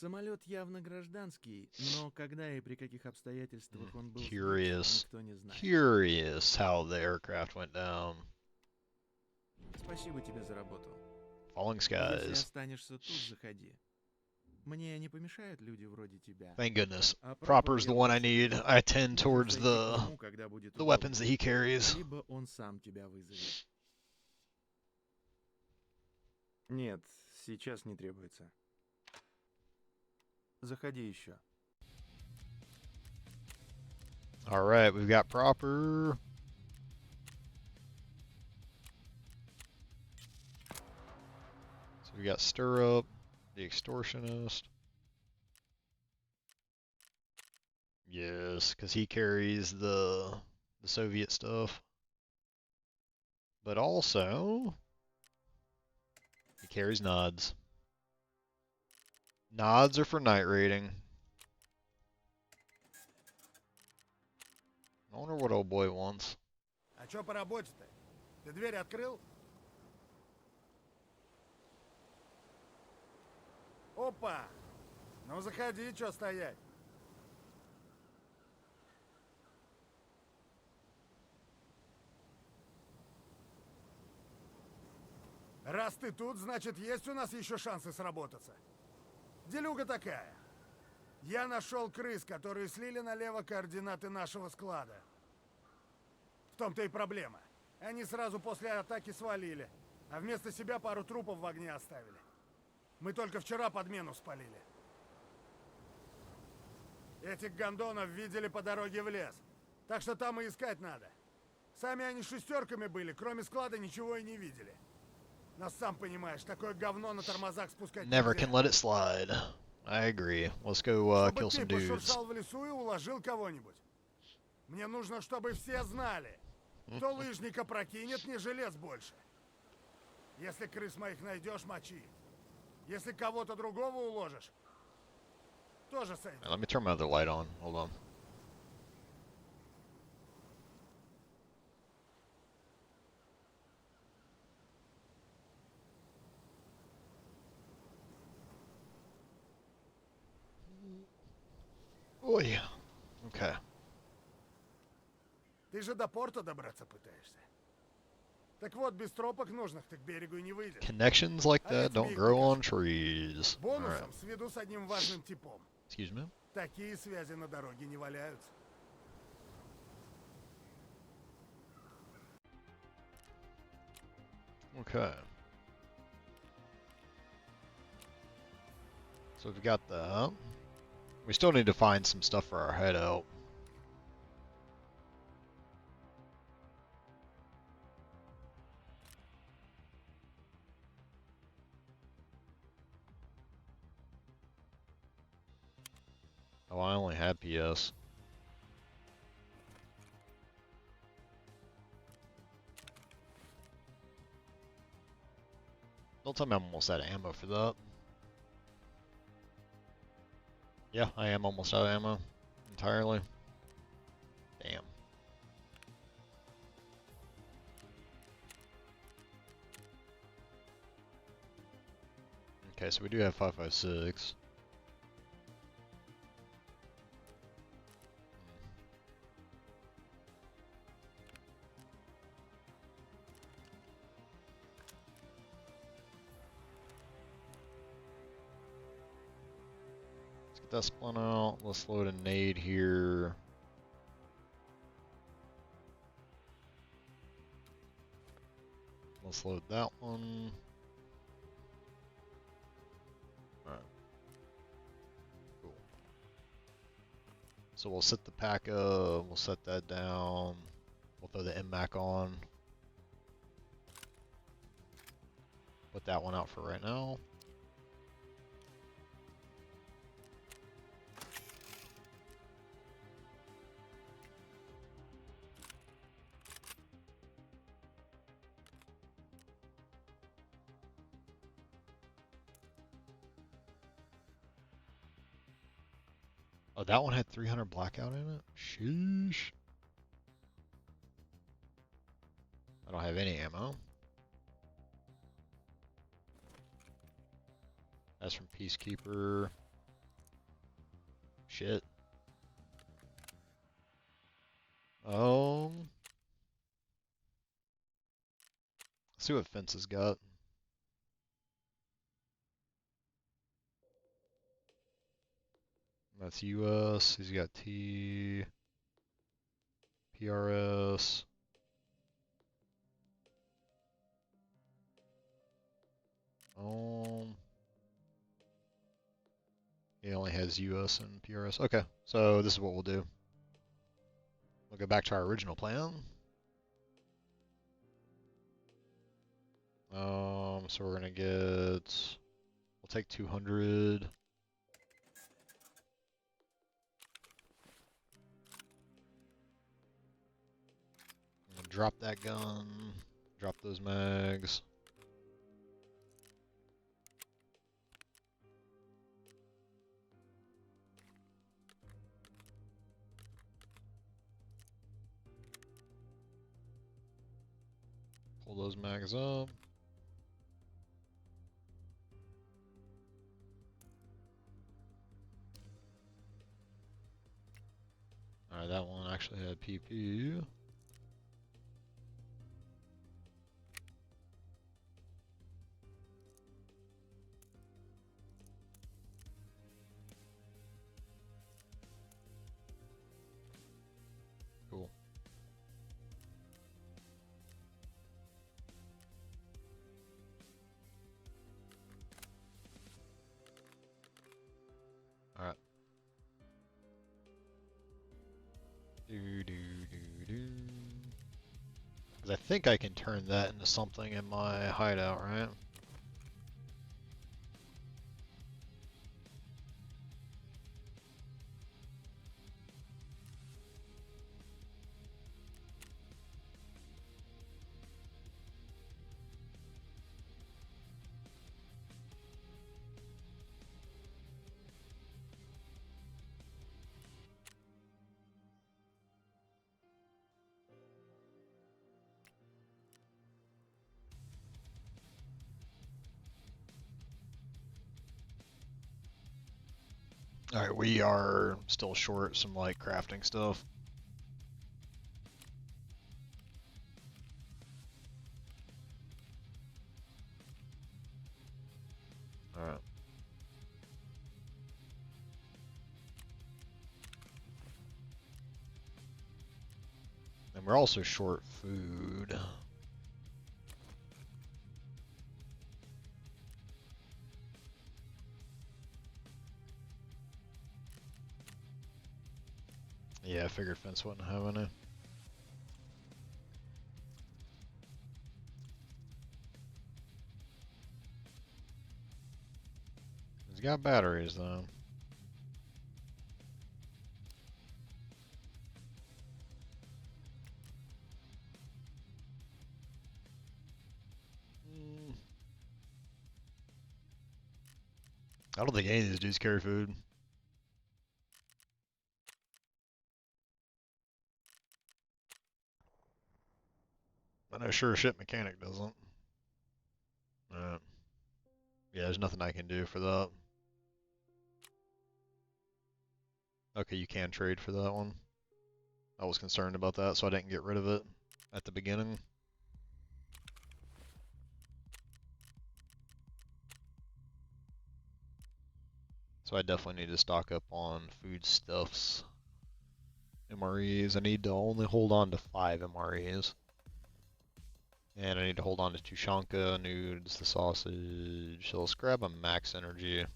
Самолет явно гражданский, но когда и при каких обстоятельствах он был сбит, Curious. никто не знает. Curious how the aircraft went down. Спасибо тебе за работу. Falling Если skies. останешься тут, заходи. Мне не помешают люди вроде тебя. Thank goodness. А Proper's я the one I прошу need. тебя, I tend можешь towards зайти к нему, когда будет the удобно. weapons that he carries. Либо он сам тебя вызовет. Нет, сейчас не требуется. Заходи еще. Alright, we've got proper. So we got Stirrup, the Extortionist. Yes, because he carries the Soviet stuff. But also, he carries nods. Nods are for night raiding. I wonder what old boy wants. А чё по работе-то? Ты дверь открыл? Опа! Ну заходи, чё стоять? Раз ты тут, значит, есть у нас еще шансы сработаться. Делюга такая. Я нашел крыс, которые слили налево координаты нашего склада. В том-то и проблема. Они сразу после атаки свалили, а вместо себя пару трупов в огне оставили. Мы только вчера подмену спалили. Этих гондонов видели по дороге в лес, так что там и искать надо. Сами они шестерками были, кроме склада ничего и не видели. Но сам понимаешь, такое говно на тормозах спускать Never нельзя. can let it slide. I agree. Let's go Чтобы kill ты some dudes. пошуршал в лесу и уложил кого-нибудь. Мне нужно, чтобы все знали. Кто лыжника прокинет, не желез больше. Если крыс моих найдешь, мочи. Если кого-то другого уложишь, тоже сойдет. Let me turn my other light on. Hold on. Oh yeah. Okay. Ты же до порта добраться пытаешься. Так вот, без тропок нужных ты к берегу и не выйдешь. Connections like А я that тебе don't их grow on покажу. trees. Alright. Бонусом сведу с одним важным типом. Excuse me. Такие связи на дороге не валяются. Okay. So we've got that. We still need to find some stuff for our hideout. Oh, I only had PS. Don't tell me I'm almost out of ammo for that. Yeah, I am almost out of ammo. Entirely. Damn. Okay, so we do have 5.56. Let's get that splint out. Let's load a nade here. Let's load that one. Alright. Cool. So we'll set the pack up, we'll set that down. We'll throw the MMAC on. Put that one out for right now. Oh, that one had 300 blackout in it? Sheesh. I don't have any ammo. That's from Peacekeeper. Shit. Let's see what Fence has got. That's US. He's got T, PRS. He only has US and PRS. Okay, so this is what we'll do. We'll go back to our original plan. So we're gonna get. We'll take 200. Drop that gun. Drop those mags. Pull those mags up. Alright, that one actually had PP. Cool. Alright. Because I think I can turn that into something in my hideout, right? Alright, we are still short some like crafting stuff. Alright. And we're also short food. Yeah, I figured Fence wouldn't have any. He's got batteries though. I don't think any of these dudes carry food. I know sure shit mechanic doesn't. Yeah, there's nothing I can do for that. Okay, you can trade for that one. I was concerned about that, so I didn't get rid of it at the beginning. So I definitely need to stock up on foodstuffs. MREs. I need to only hold on to 5 MREs. And I need to hold on to Tushanka, nudes, the sausage. So let's grab a max energy.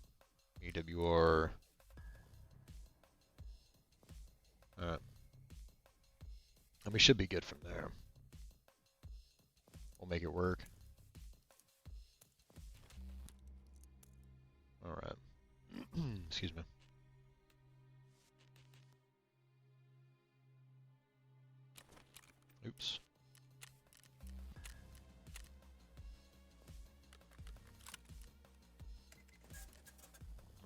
EWR. Alright. And we should be good from there. We'll make it work. Alright. Excuse me. Oops.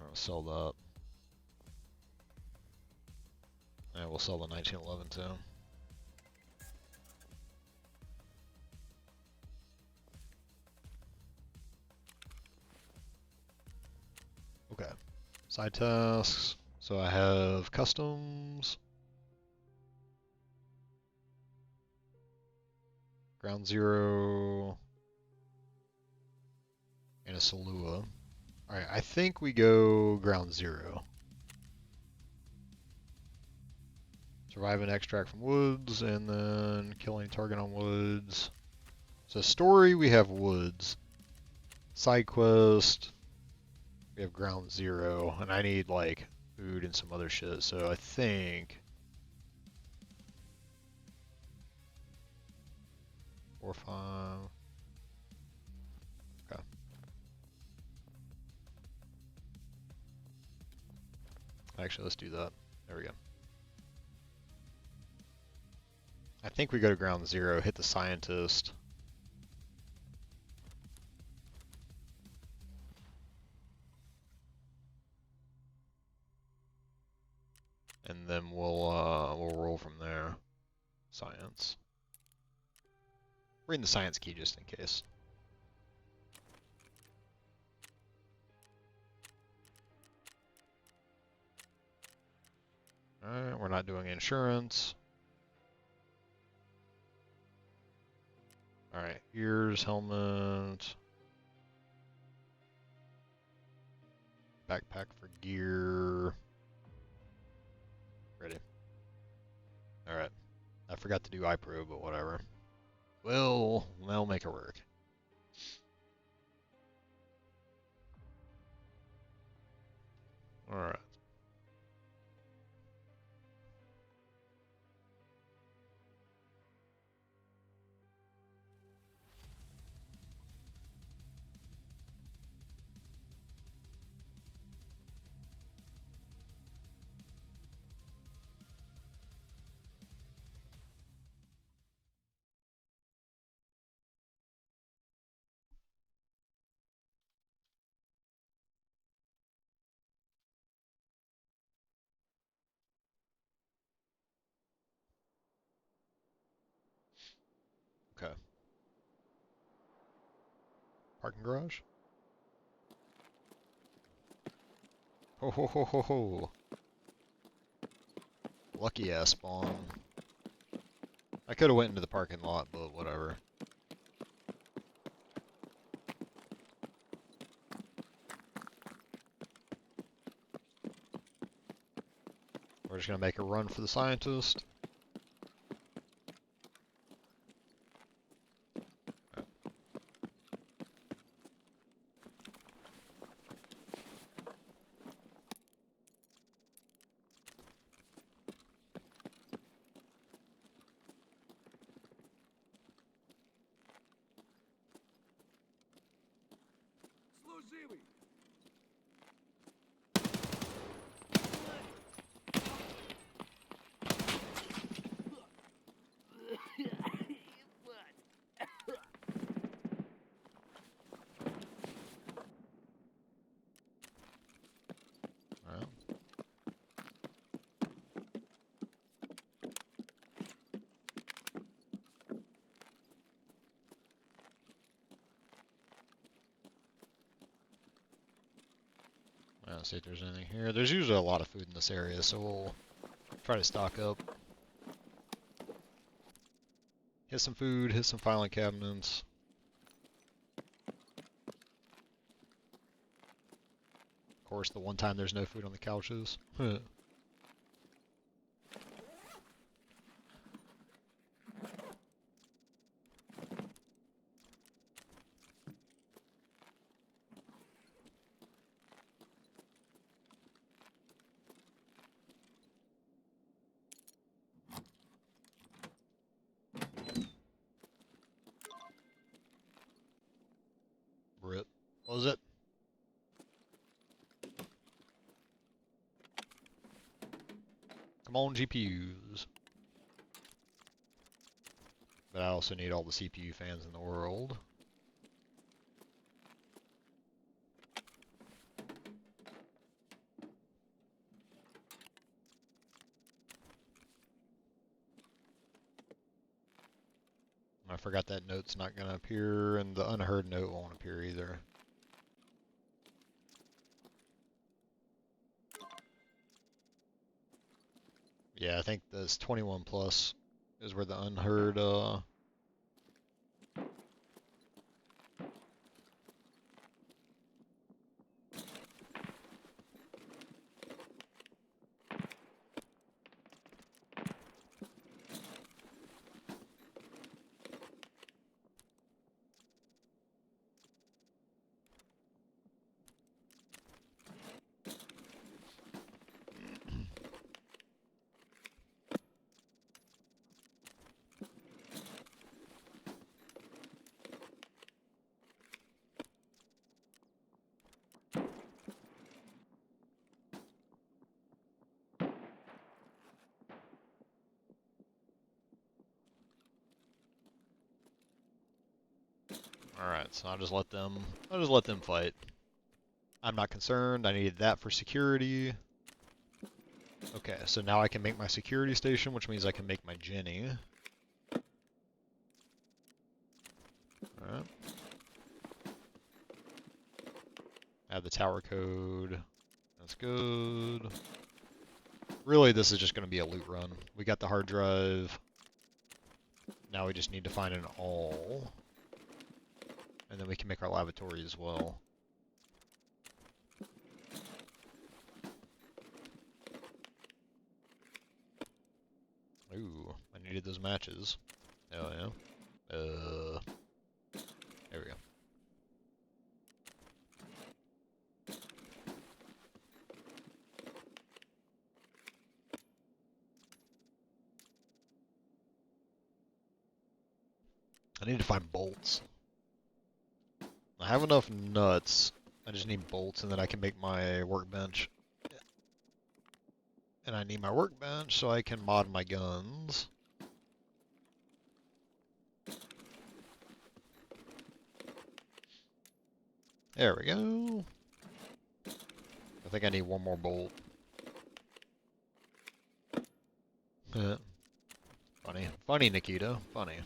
I'll sell that. And we'll sell the 1911 too. Okay. Side tasks. So I have customs, ground zero, and a Salua. Alright, I think we go ground zero. Survive and extract from woods, and then killing target on woods. So story, we have woods. Side quest, we have ground zero, and I need like food and some other shit, so I think 4, 5. Okay. Actually, let's do that. There we go. I think we go to ground zero, hit the scientist. And then we'll roll from there. Science. Bring the science key just in case. Alright, we're not doing insurance. Alright, ears, helmet. Backpack for gear. Ready. Alright. I forgot to do iPro, but whatever. We'll make it work. Alright. Okay. Parking garage? Ho ho ho ho ho. Lucky ass spawn. I could have went into the parking lot, but whatever. We're just gonna make a run for the scientist. Let's see if there's anything here. There's usually a lot of food in this area, so we'll try to stock up. Hit some food, hit some filing cabinets. Of course, the one time there's no food on the couches. Rip. What was it? Come on, GPUs. But I also need all the CPU fans in the world. I forgot that note's not going to appear, and the unheard note won't appear either. Yeah, I think this 21 plus is where the unheard Alright, so I'll just let them fight. I'm not concerned. I needed that for security. Okay, so now I can make my security station, which means I can make my Jenny. Alright. Add the tower code. That's good. Really, this is just going to be a loot run. We got the hard drive. Now we just need to find an all. And then we can make our lavatory as well. Ooh, I needed those matches. Hell yeah. There we go. I need to find bolts. I have enough nuts. I just need bolts and then I can make my workbench. And I need my workbench so I can mod my guns. There we go. I think I need one more bolt. Funny. Funny, Nikita. Funny.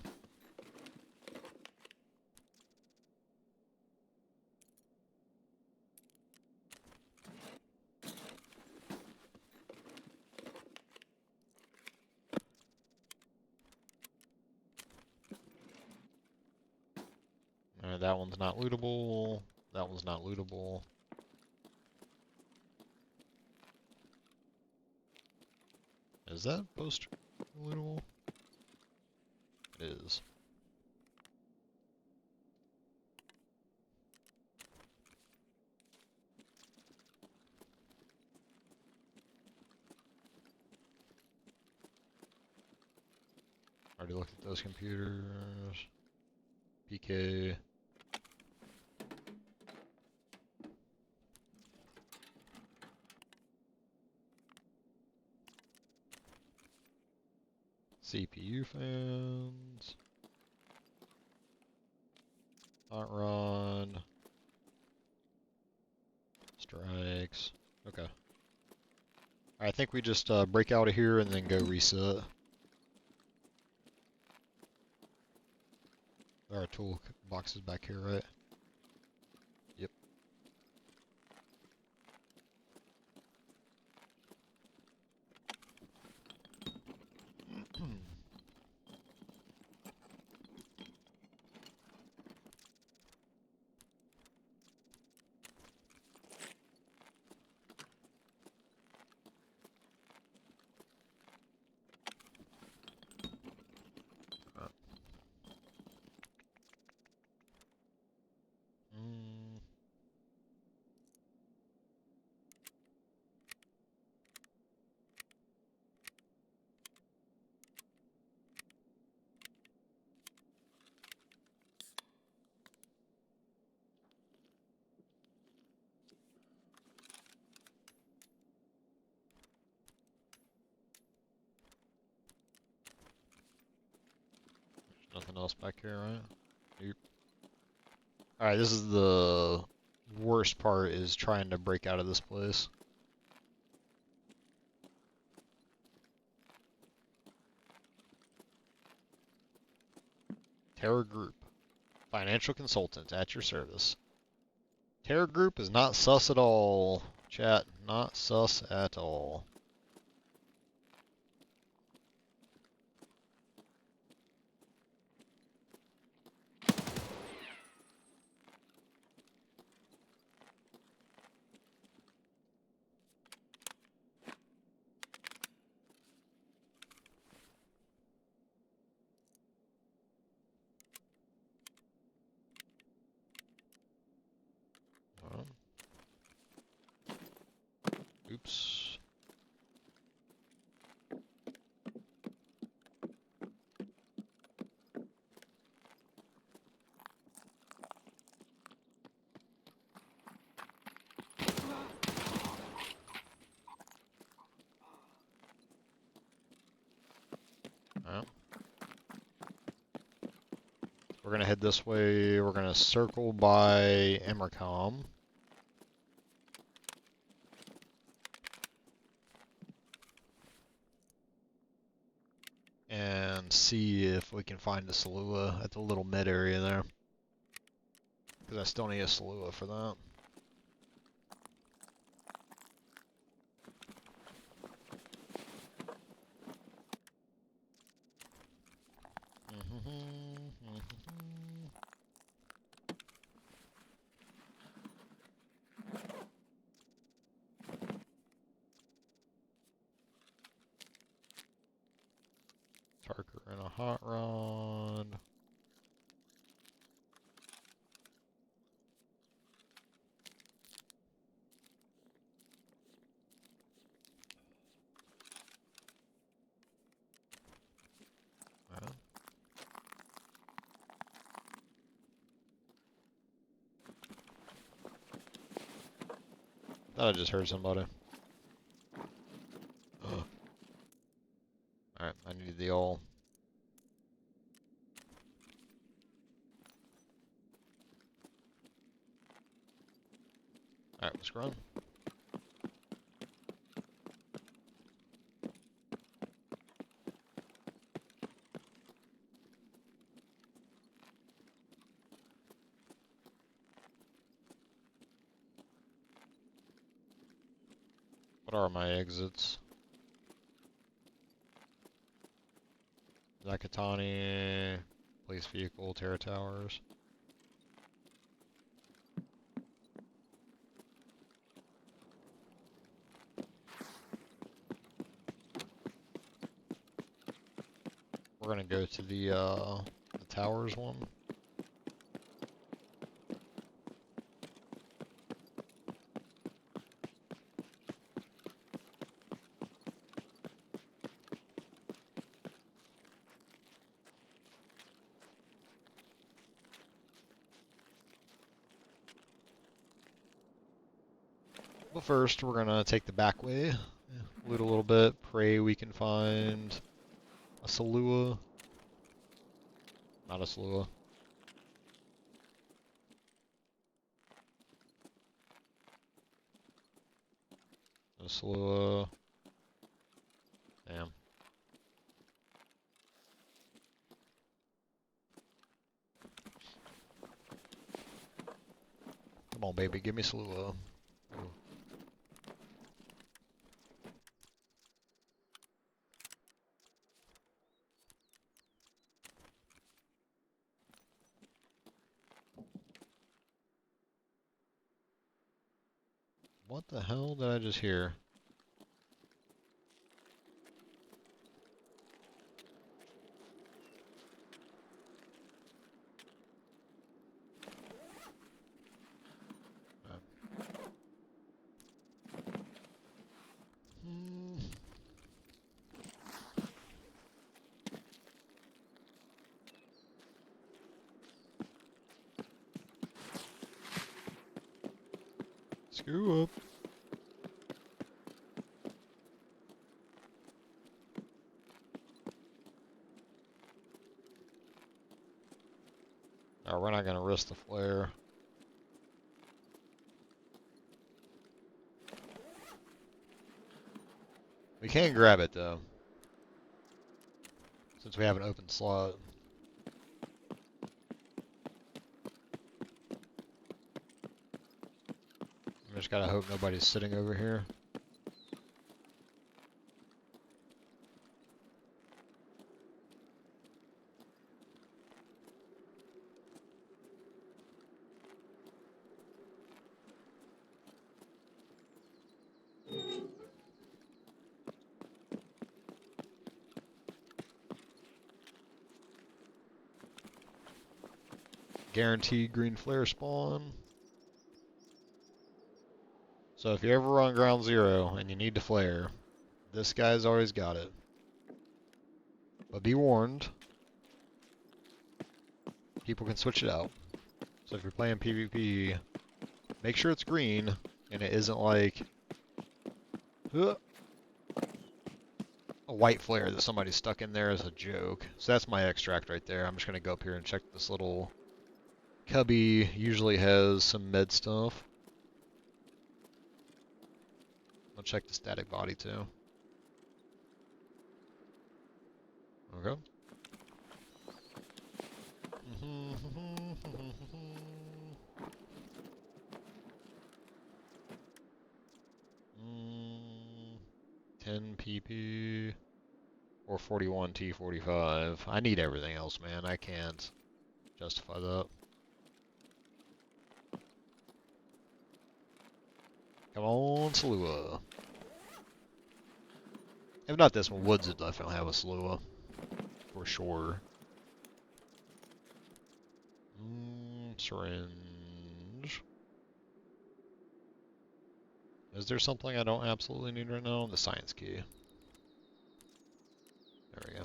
Alright, that one's not lootable. That one's not lootable. Is that poster lootable? It is. Already looked at those computers. PK. CPU fans. Hot run. Strikes. Okay. I think we just break out of here and then go reset. There are tool boxes back here, right? Yep. Nothing else back here, right? Nope. Alright, this is the worst part, is trying to break out of this place. Terror Group. Financial consultant at your service. Terror Group is not sus at all. Chat, not sus at all. we're gonna head this way. We're gonna circle by Emercom. And see if we can find a Salua at the little mid area there. Because I still need a Salua for that. Tarker in a hot rod. Thought I just heard somebody. Alright, I need the all. Alright, let's run. What are my exits? Zakatani, police vehicle, Terra Towers. We're gonna go to the towers one. But first, we're gonna take the back way, loot a little bit, pray we can find a Salua. Not a Salua. A Salua. Damn. Come on, baby, give me Salua. Ooh. What the hell did I just hear? Screw up. No, we're not gonna risk the flare. We can grab it though, since we have an open slot. I just gotta hope nobody's sitting over here. Guaranteed green flare spawn. So if you're ever on ground zero and you need to flare, this guy's always got it. But be warned, people can switch it out. So if you're playing PvP, make sure it's green and it isn't like, huh. a white flare that somebody stuck in there as a joke. So that's my extract right there. I'm just gonna go up here and check this little cubby. Usually has some med stuff. I'll check the static body too. Okay. Mm, 10 PP or 41 T45. I need everything else, man. I can't justify that. Come on, Salua. If not this one, Woods would definitely have a Salua. For sure. Syringe. Is there something I don't absolutely need right now? The science key. There we go.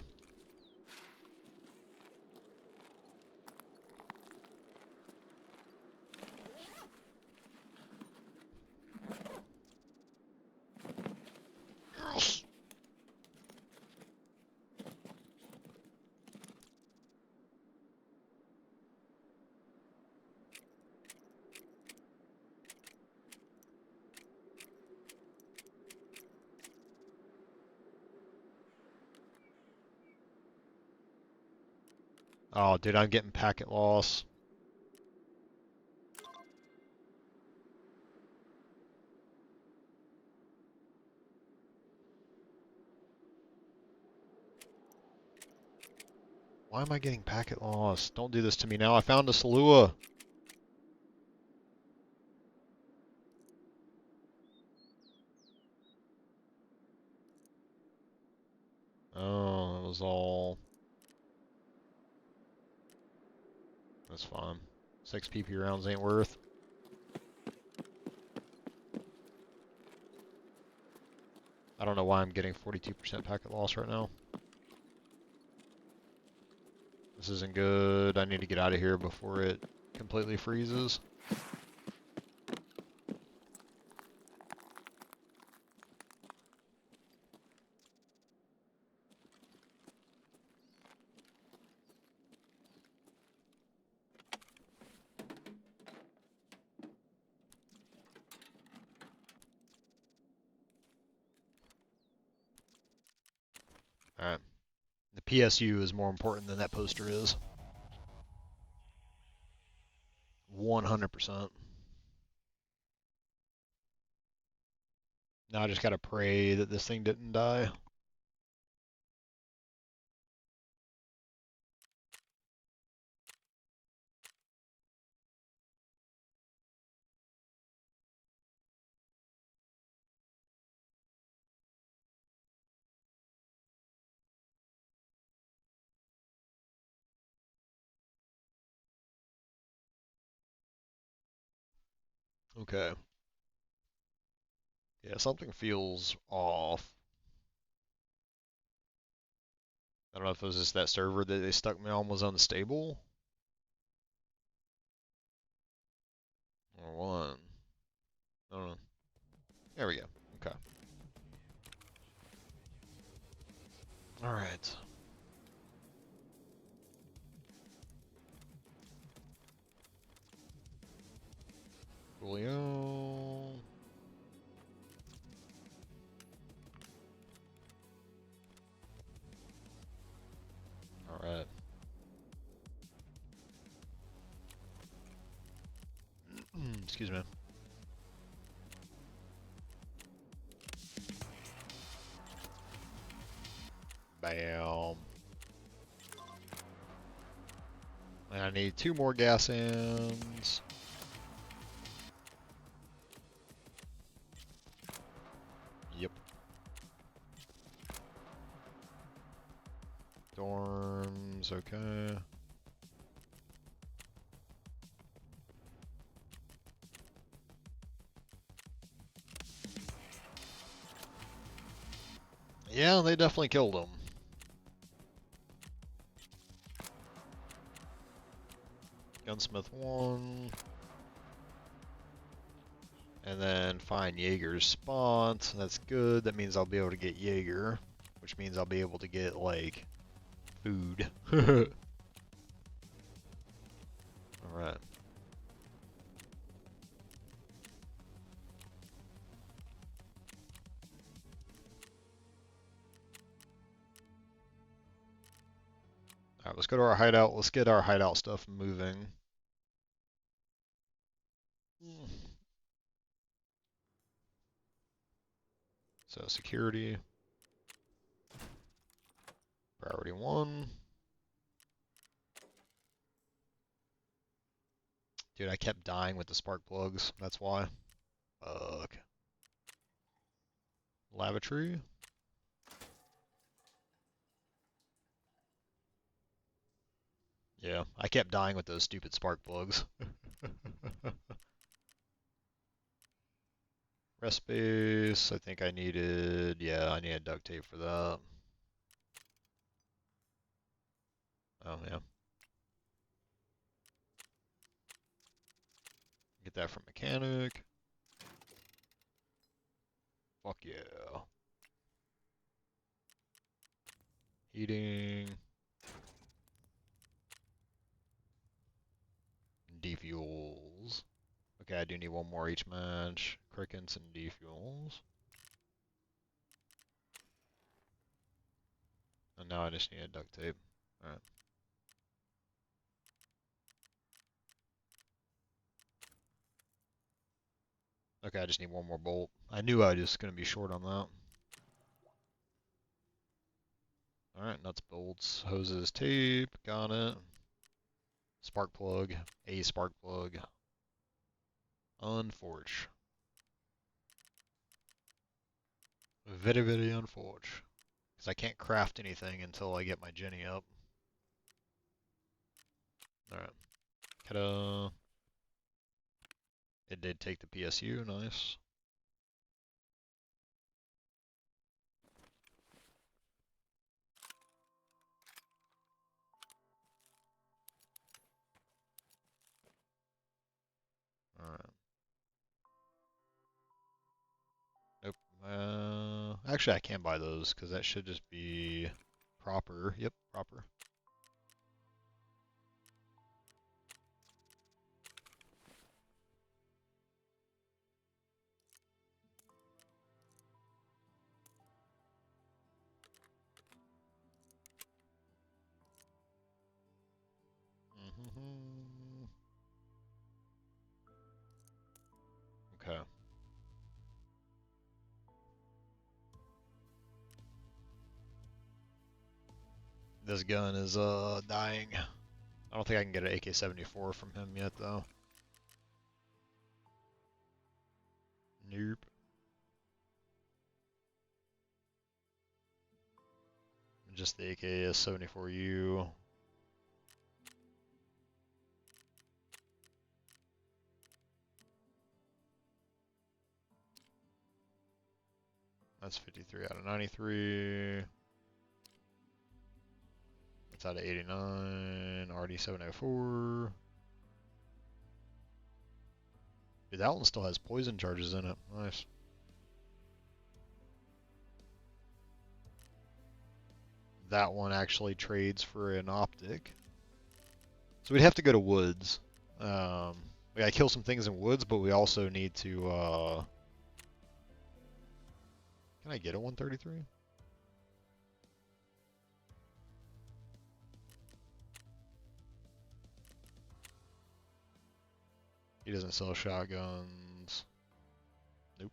Oh, dude, I'm getting packet loss. Why am I getting packet loss? Don't do this to me now. I found a Salua. Oh, that was all. That's fine. 6 PP rounds ain't worth. I don't know why I'm getting 42% packet loss right now. This isn't good. I need to get out of here before it completely freezes. Alright. The PSU is more important than that poster is. 100%. Now I just gotta pray that this thing didn't die. Okay. Yeah, something feels off. I don't know if it was just that server that they stuck me on was unstable. Or what? I don't know. There we go. Okay. Alright. Julio. Alright. Excuse me. Bam. And I need 2 more gas ends. Yep. Dorms, okay. Yeah, they definitely killed him. Gunsmith 1. And then find Jaeger's spot. That's good. That means I'll be able to get Jaeger. which means I'll be able to get, like, food. Alright. Alright, let's go to our hideout. Let's get our hideout stuff moving. So security. Priority 1. Dude, I kept dying with the spark plugs. That's why. Fuck. Lavatory. Yeah, I kept dying with those stupid spark plugs. Rest space, I think I needed, yeah, I needed duct tape for that. Oh, yeah. Get that from mechanic. Fuck yeah. Heating. Defuels. Okay, I do need one more each match. Crickets and defuels. And now I just need a duct tape. Alright. Okay, I just need one more bolt. I knew I was just gonna be short on that. Alright, nuts, bolts, hoses, tape, got it. Spark plug, a spark plug. Unforge. Very, very unforge. Because I can't craft anything until I get my Jenny up. Alright. Ta-da. It did take the PSU, nice. Alright. Nope. Actually, I can buy those, because that should just be proper. Yep, proper. Okay. This gun is dying. I don't think I can get an AK-74 from him yet though. Nope. Just the AK-74U. That's 53 out of 93. That's out of 89. RD-704. Dude, that one still has poison charges in it. Nice. That one actually trades for an optic. So we'd have to go to woods. We gotta kill some things in woods, but we also need to, can I get a 133? He doesn't sell shotguns. Nope.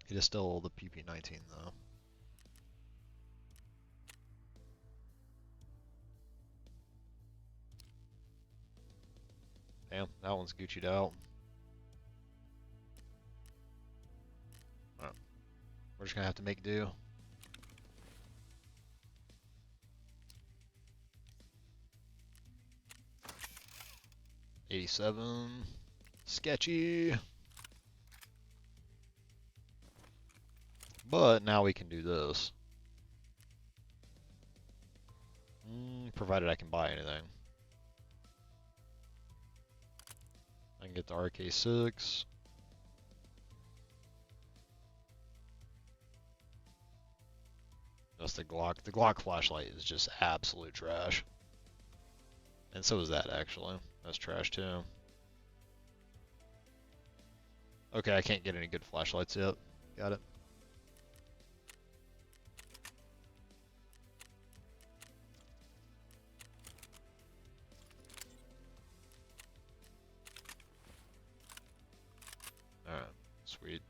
He does still the PP-19 though. Damn, that one's Gucci'd out. Alright. We're just gonna have to make do. $87. Sketchy. But now we can do this. Provided I can buy anything. I can get the RK6. That's the Glock. The Glock flashlight is just absolute trash. And so is that, actually. That's trash, too. Okay, I can't get any good flashlights yet. Got it. Alright, sweet.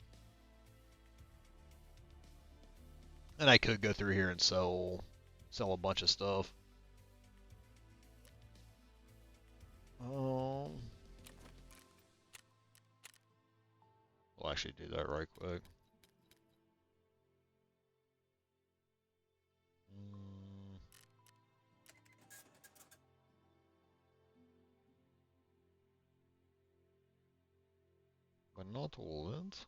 And I could go through here and sell a bunch of stuff. We'll actually do that right quick. But not all of it.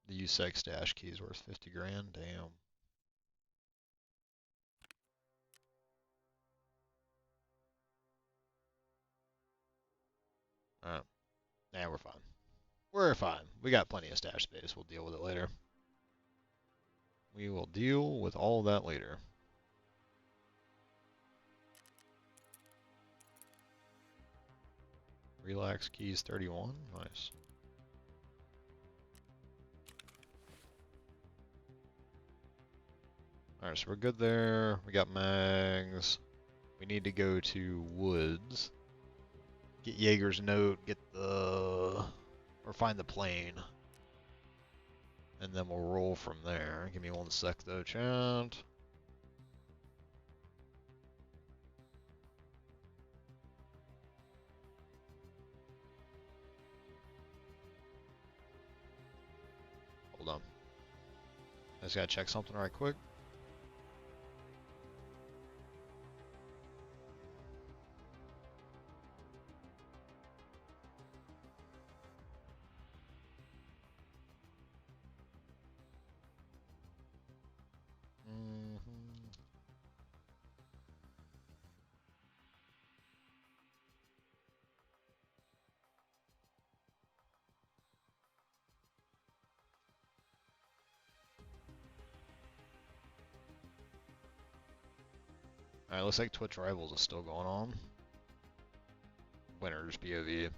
The USEC stash key is worth 50 grand. Damn. Alright. Nah, we're fine. We're fine. We got plenty of stash space. We'll deal with it later. We will deal with all that later. Relax keys 31. Nice. Alright, so we're good there. We got mags. We need to go to woods. Get Jaeger's note, get the... or find the plane. And then we'll roll from there. Give me one sec though, chat. Hold on. I just gotta check something right quick. Alright, looks like Twitch Rivals is still going on. Winners POV.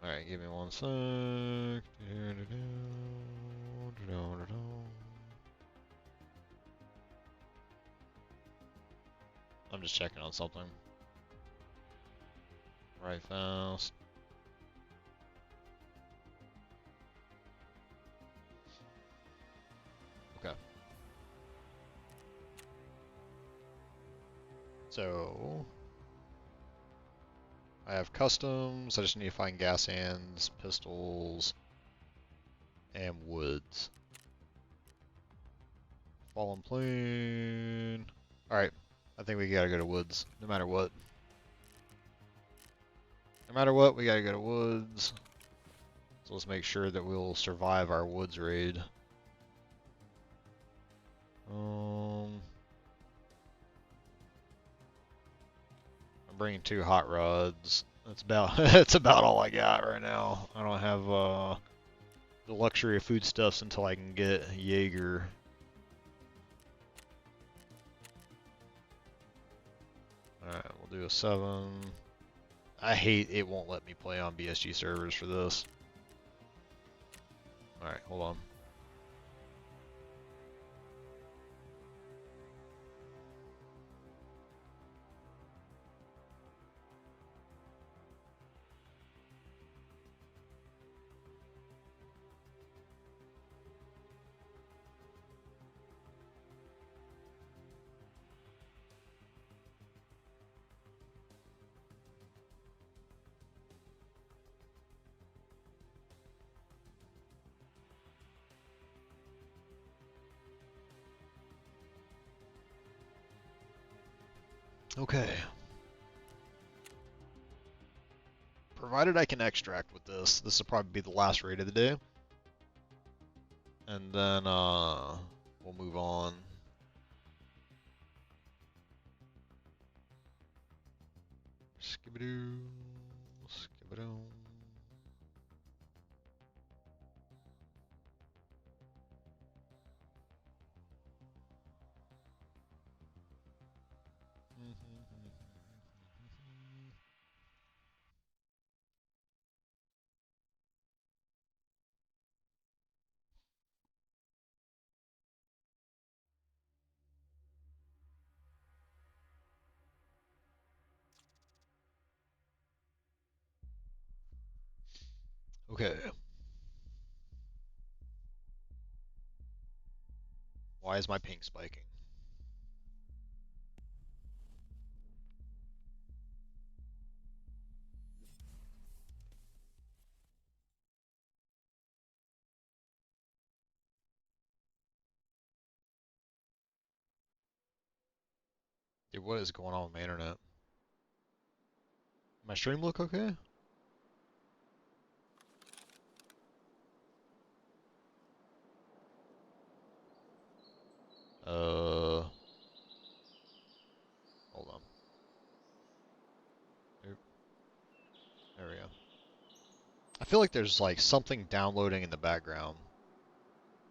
Alright, give me one sec. I'm just checking on something. Right fast. Okay. So I have customs. I just need to find gas hands, pistols, and woods. Fallen plane. Alright. I think we gotta go to woods, no matter what. No matter what, we gotta go to woods. So let's make sure that we'll survive our woods raid. I'm bringing 2 hot rods. That's about that's about all I got right now. I don't have the luxury of foodstuffs until I can get Jaeger. Alright, we'll do a 7. I hate it won't let me play on BSG servers for this. Alright, hold on. Okay. Provided I can extract with this, this will probably be the last raid of the day. And then, we'll move on. Skibidoo. Skibidoo. Okay. Why is my ping spiking? Dude, what is going on with my internet? My stream look okay? Hold on. Nope. There we go. I feel like there's like something downloading in the background.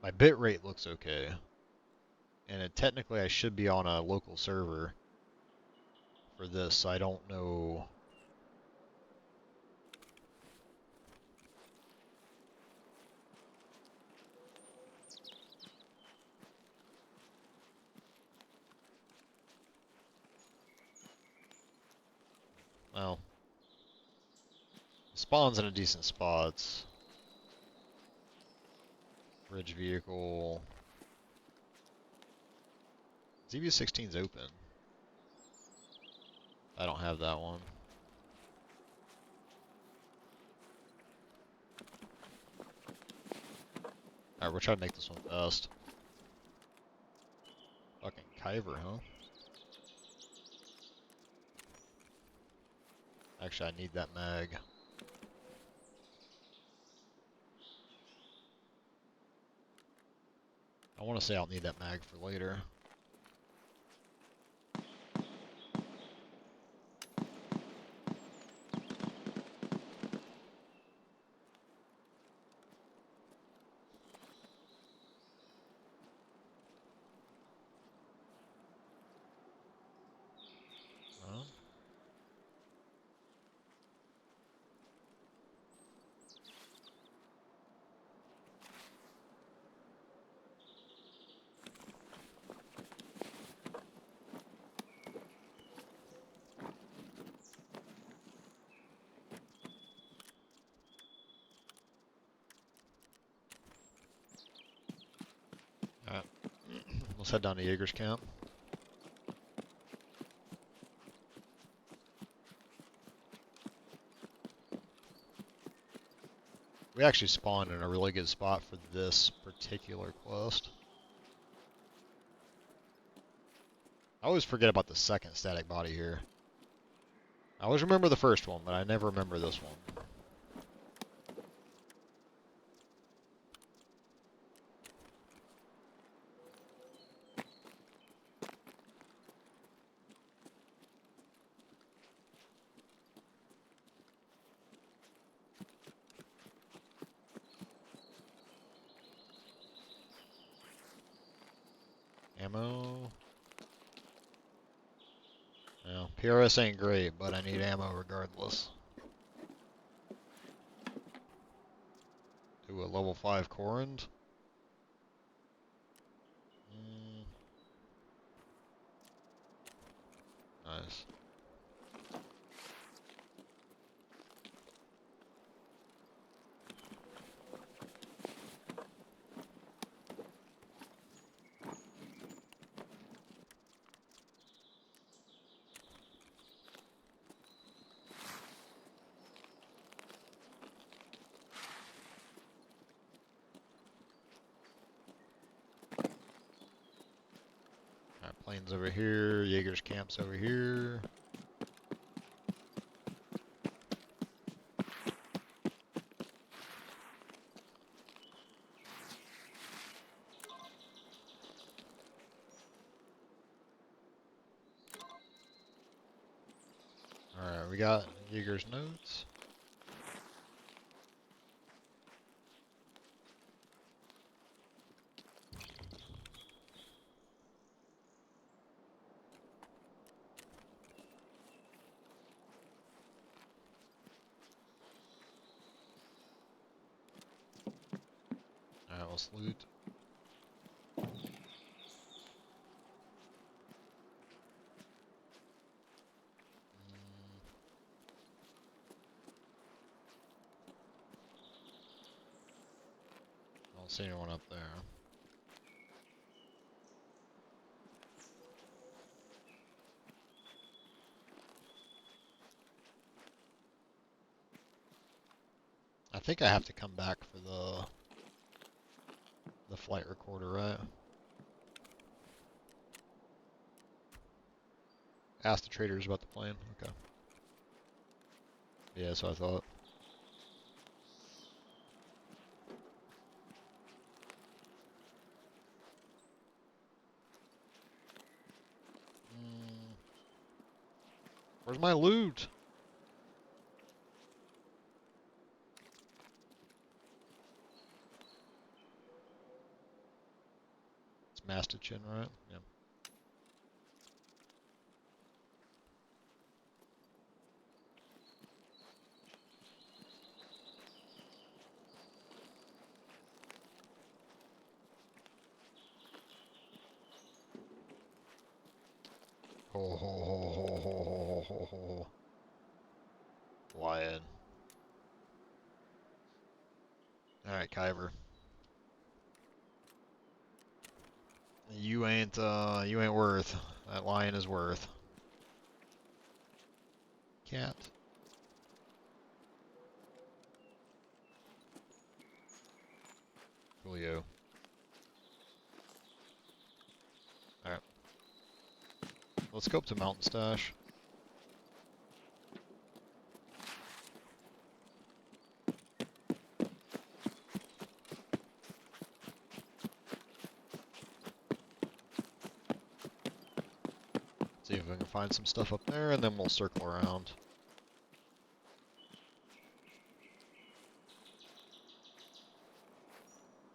My bitrate looks okay. And technically I should be on a local server for this. I don't know. Well, spawns in a decent spot. Bridge vehicle. ZV-16's open. I don't have that one. Alright, we'll try to make this one fast. Fucking Kyver, huh? Actually, I need that mag. I want to say I'll need that mag for later. Huh? Alright. Let's head down to Jaeger's camp. We actually spawned in a really good spot for this particular quest. I always forget about the second static body here. I always remember the first one, but I never remember this one. Ammo. Well, PRS ain't great, but I need ammo regardless. Do a level 5 Corund. Nice. Alright, plane's over here, Jaeger's camp's over here. Alright, we got Jaeger's notes. Alright, let's loot. I don't see anyone up there. I think I have to come back for the flight recorder, right? Ask the traders about the plane. Okay. Yeah, so I thought. Where's my loot? It's Mastachin, right? Yeah. Ho ho ho ho ho ho ho ho. Lion. Alright, Kyver. You ain't worth. That lion is worth. Cat. Julio. Alright. Let's go up to Mountain Stash. See if we can find some stuff up there, and then we'll circle around.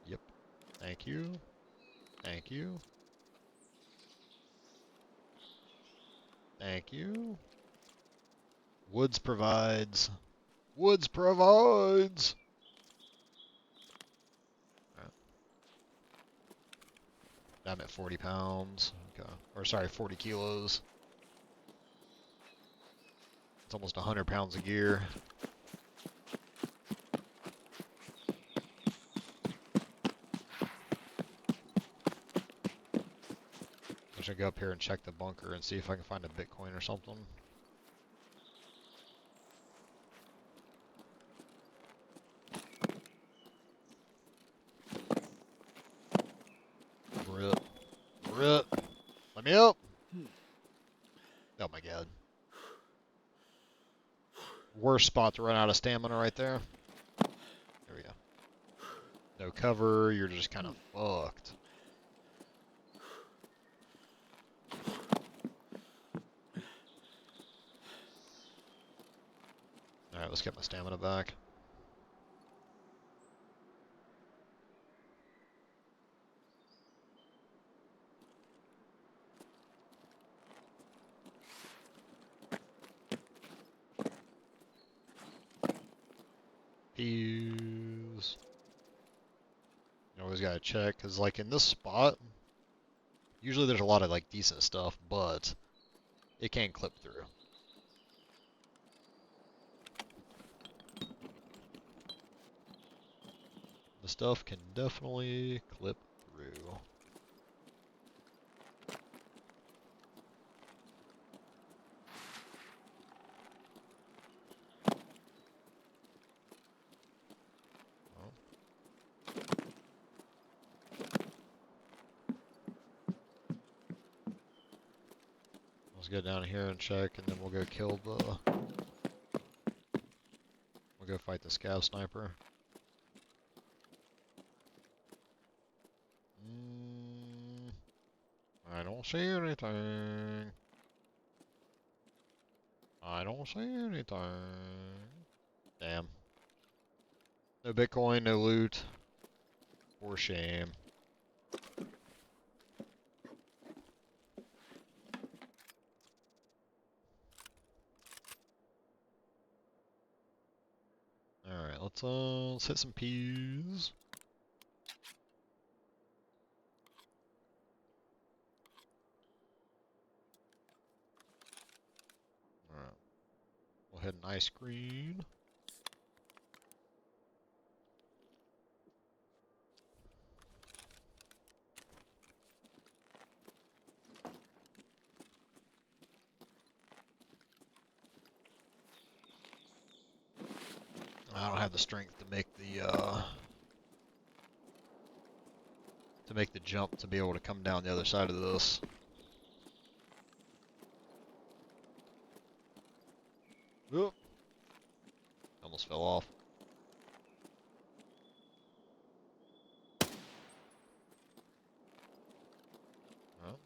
Yep. Thank you. Thank you. Thank you. Woods provides. Woods provides! Right. I'm at 40 pounds. Okay. Or sorry, 40 kilos. It's almost 100 pounds of gear. I should go up here and check the bunker and see if I can find a Bitcoin or something. Rip. Rip. Let me up. Oh my god. Worst spot to run out of stamina right there. There we go. No cover, you're just kind of fucked. Alright, let's get my stamina back. Pews. You always gotta check, because like in this spot, usually there's a lot of like decent stuff, but it can clip through. The stuff can definitely clip through. Let's go down here and check, and then we'll go kill the... We'll go fight the Scav sniper. I don't see anything. I don't see anything. Damn. No Bitcoin, no loot. For shame. Alright, let's hit some peas. Alright. We'll hit an ice cream. I don't have the strength to make the jump to be able to come down the other side of this. Oop. Almost fell off. Well.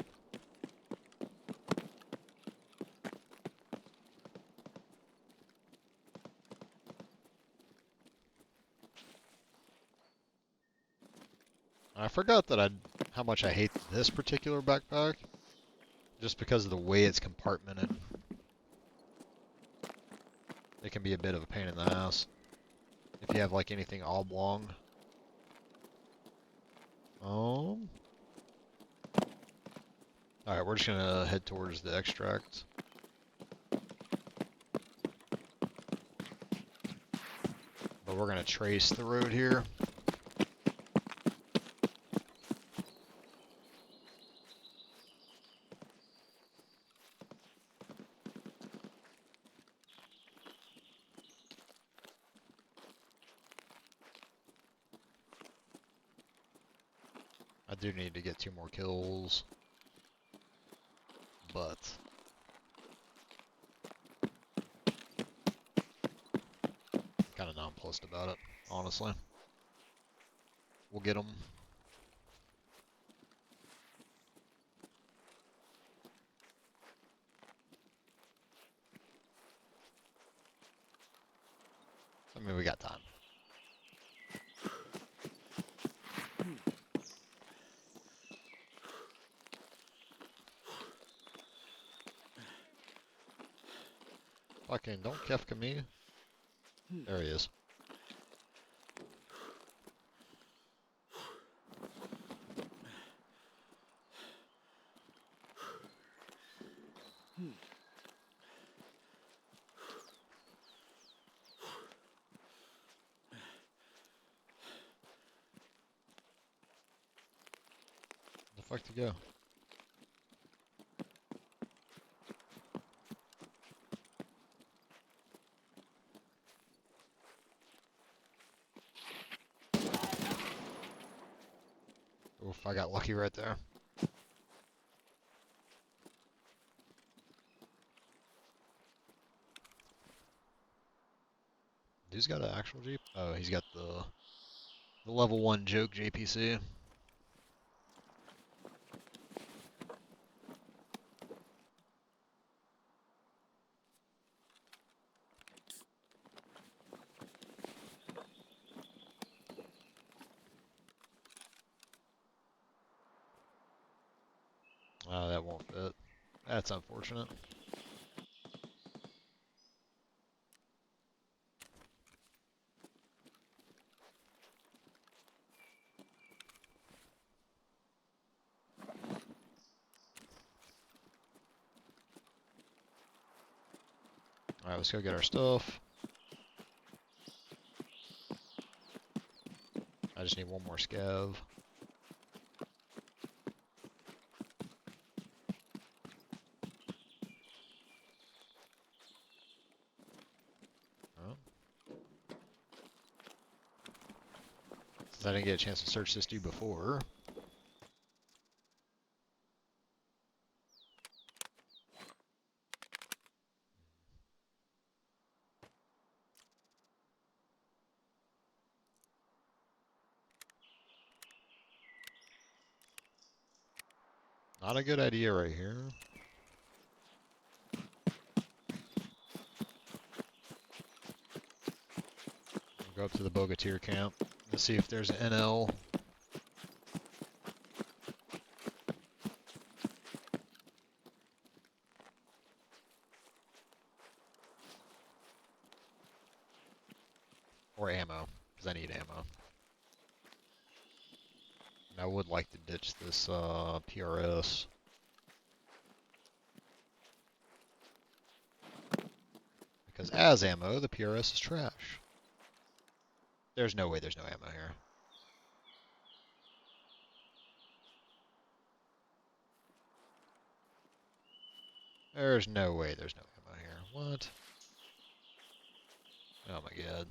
I forgot that how much I hate this particular backpack, just because of the way it's compartmented. It can be a bit of a pain in the ass if you have like anything oblong. Alright, we're just gonna head towards the extract. But we're gonna trace the road here. I do need to get 2 more kills, but kind of nonplussed about it, honestly. We'll get them. I mean, we got time. Fucking don't Kefka me. There he is. The fuck to go? Oof, I got lucky right there. Dude's got an actual Jeep? Oh, he's got the level 1 joke JPC. Oh, that won't fit. That's unfortunate. Alright, let's go get our stuff. I just need 1 more scav. Oh. Since I didn't get a chance to search this dude before. Not a good idea right here. Go up to the Bogatyr camp. Let's see if there's an NL. Or ammo, because I need ammo. And I would like to ditch this PRS. Because as ammo, the PRS is trash. There's no way there's no ammo here. There's no way there's no ammo here. What? Oh my god.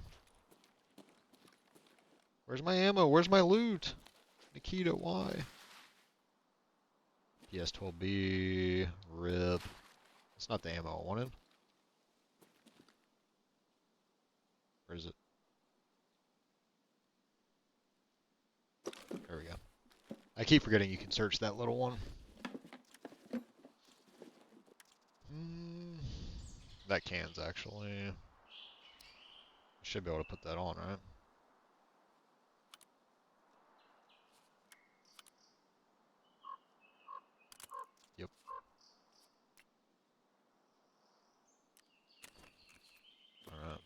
Where's my ammo? Where's my loot? Nikita, why? PS12B, RIP. It's not the ammo I wanted. Where is it? There we go. I keep forgetting you can search that little one. That can's actually... Should be able to put that on, right? Yep. Alright.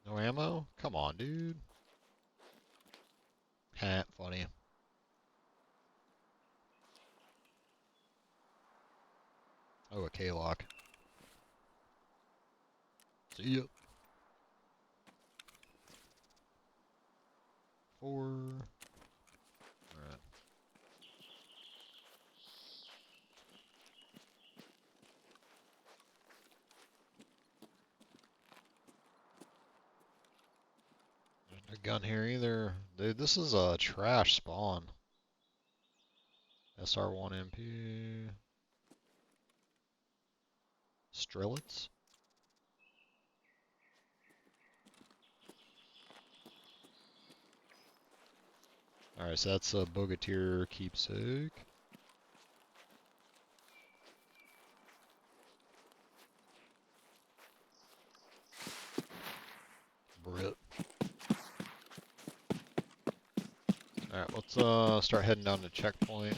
No ammo? Come on, dude. Ha, funny. Oh, a K-lock. See ya. 4. Alright. There's no gun here either. Dude, this is a trash spawn. SR1 MP. Strelitz? Alright, so that's a Bogatyr keepsake. Brit. Alright, let's start heading down to checkpoint.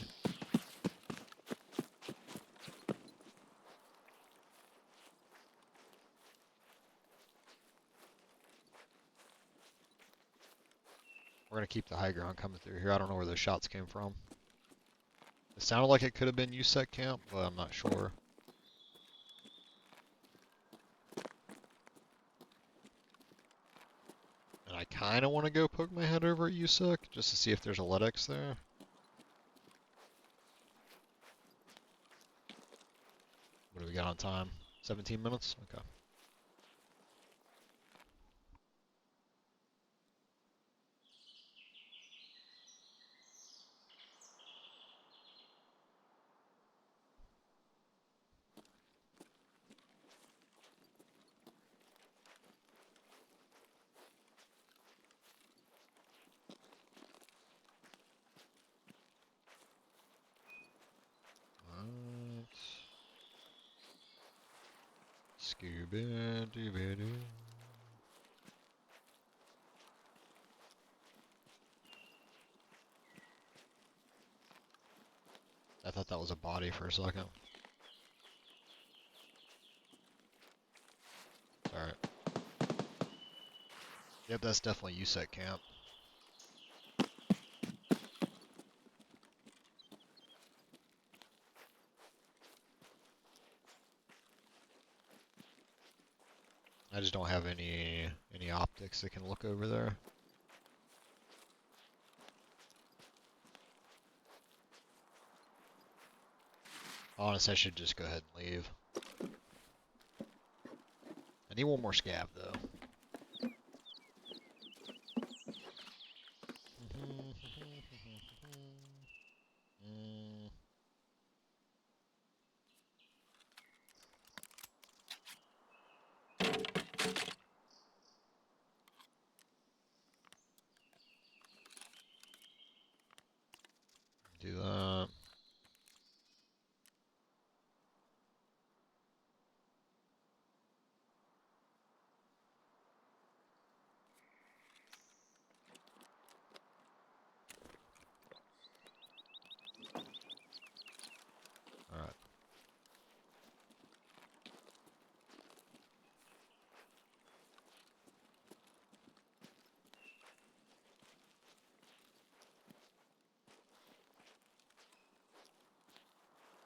We're gonna keep the high ground coming through here. I don't know where those shots came from. It sounded like it could have been USEC camp, but I'm not sure. And I kind of want to go poke my head over at USEC just to see if there's a LEDX there. What do we got on time? 17 minutes? Okay. Alright. Scooby-Doo. I thought that was a body for a second. Alright. Yep, that's definitely USEC camp. I just don't have any optics that can look over there. Honestly, I should just go ahead and leave. I need one more scav though.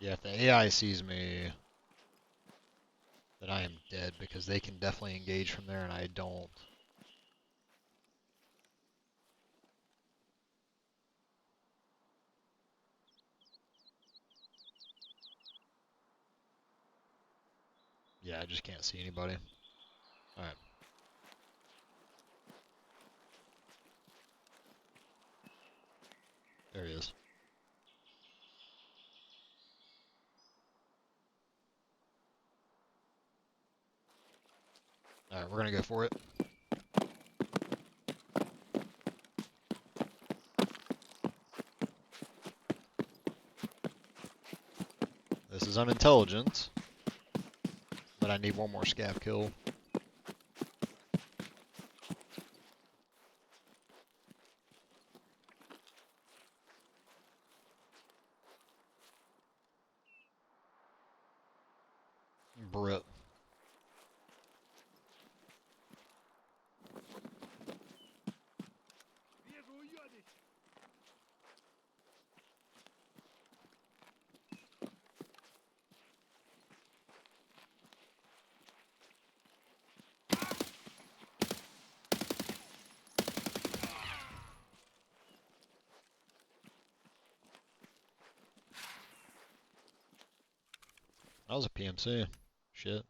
Yeah, if the AI sees me, then I am dead because they can definitely engage from there and I don't. Yeah, I just can't see anybody. Alright. There he is. Alright, we're gonna go for it. This is unintelligent, but I need one more scav kill. Brit. That was a PMC. Shit.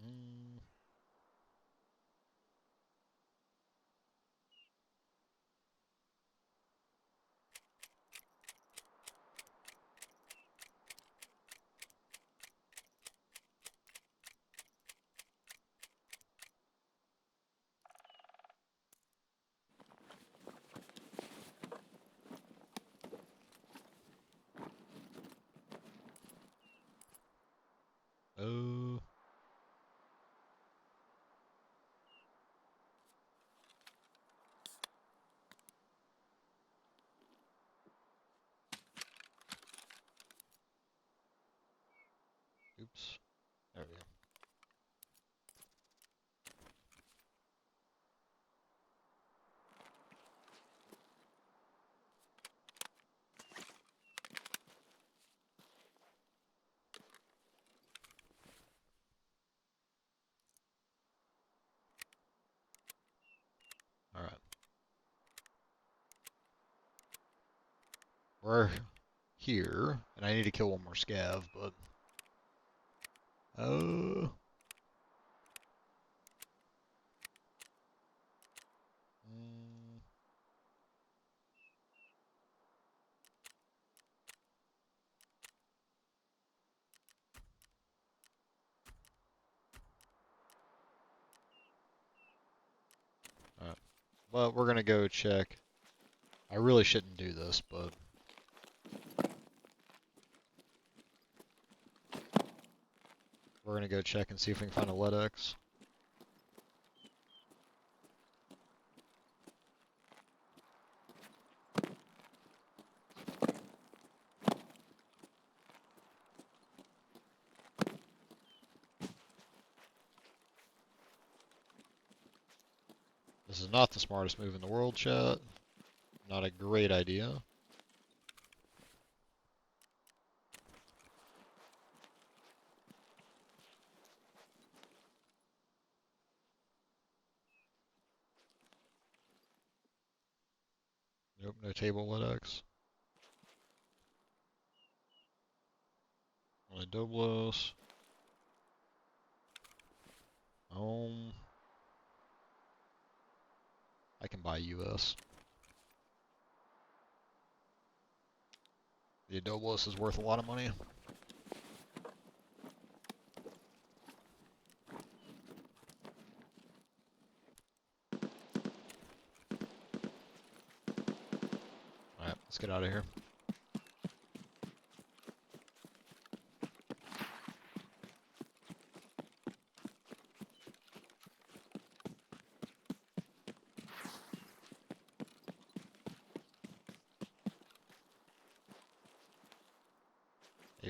Mm. Oh. Oops. There we go. Alright. We're here, and I need to kill one more scav, but... Oh... Mm. Alright. Well, we're gonna go check. I really shouldn't do this, but... We're gonna go check and see if we can find a LEDX. This is not the smartest move in the world, chat. Not a great idea. Nope, no table LEDX. Only Doblos. I can buy US. The Doblos is worth a lot of money. Alright, let's get out of here.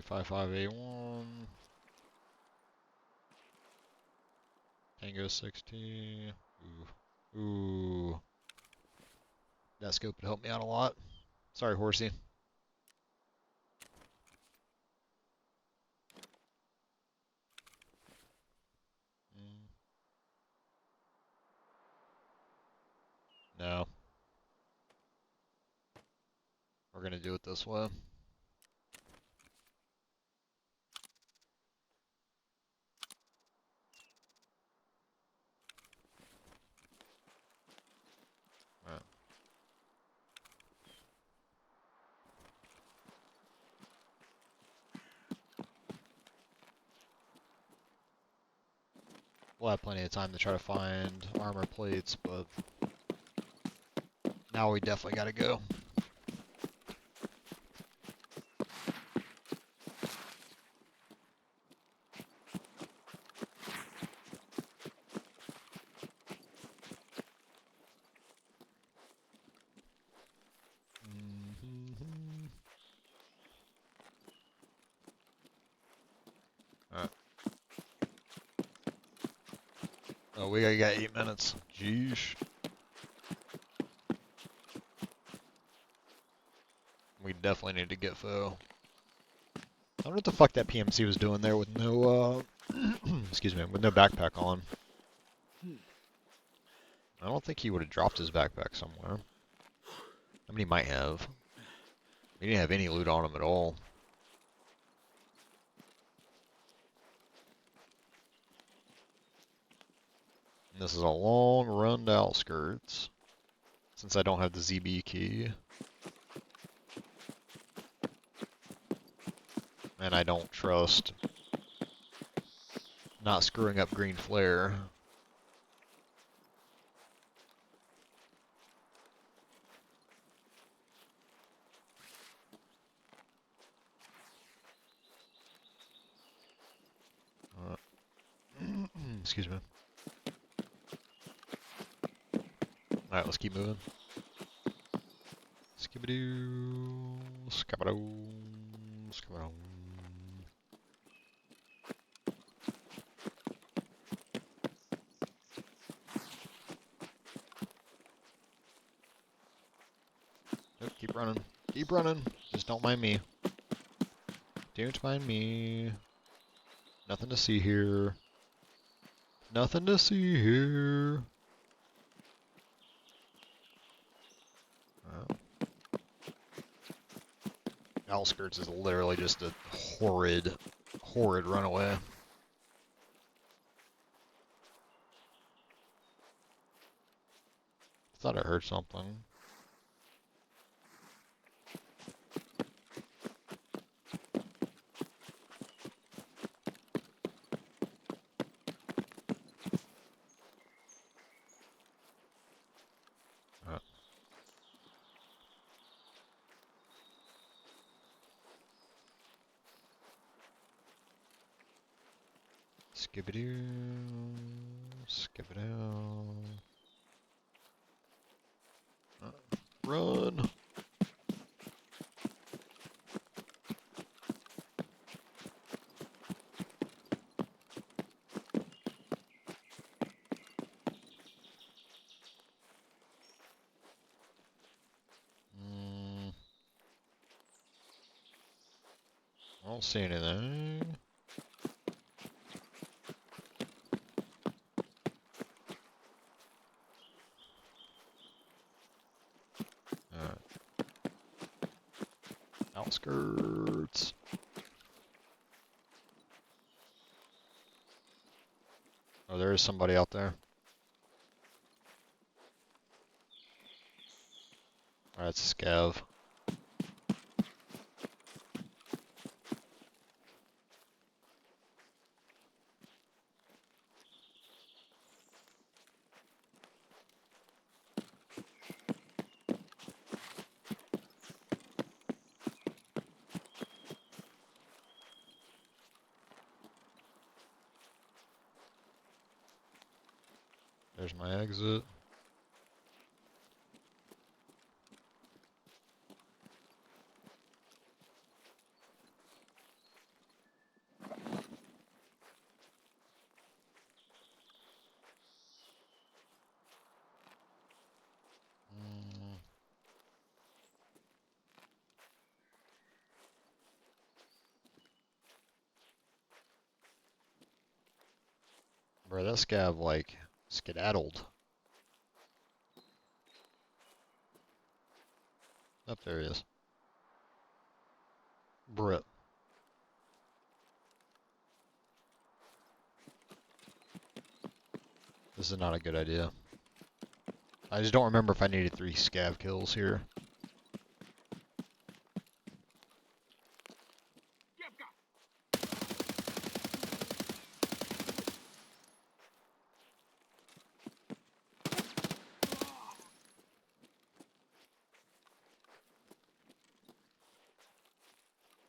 A55A1. Tango 60. Ooh. Ooh. That scope would help me out a lot. Sorry, horsey. No. We're gonna do it this way. Alright. We'll have plenty of time to try to find armor plates, but now we definitely gotta go. Alright. Oh, we got 8 minutes. Jeez. We definitely need to get foe. I wonder what the fuck that PMC was doing there with no, excuse me, with no backpack on. I don't think he would have dropped his backpack somewhere. I mean, he might have. He didn't have any loot on him at all. And this is a long run to outskirts, since I don't have the ZB key. And I don't trust not screwing up green flare. Excuse me. Alright, let's keep moving. Skibadoo, skabadoo, skabadoo. Nope, keep running. Keep running. Just don't mind me. Don't mind me. Nothing to see here. Nothing to see here. Outskirts is literally just a horrid, horrid runaway. Thought I heard something. Skibidoo, skibidoo. Run! I don't see anything. Outskirts. Oh, there is somebody out there. Alright, it's a scav. There's my exit. Bro, that scav, like, skedaddled. Up there he is. Bruh. This is not a good idea. I just don't remember if I needed 3 scav kills here.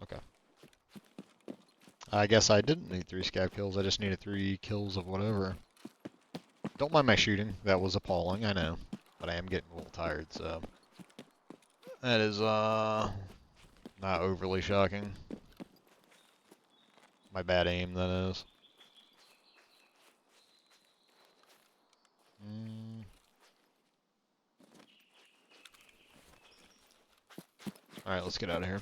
Okay. I guess I didn't need 3 scav kills, I just needed 3 kills of whatever. Don't mind my shooting, that was appalling, I know. But I am getting a little tired, so... That is, not overly shocking. My bad aim, that is. Alright, let's get out of here.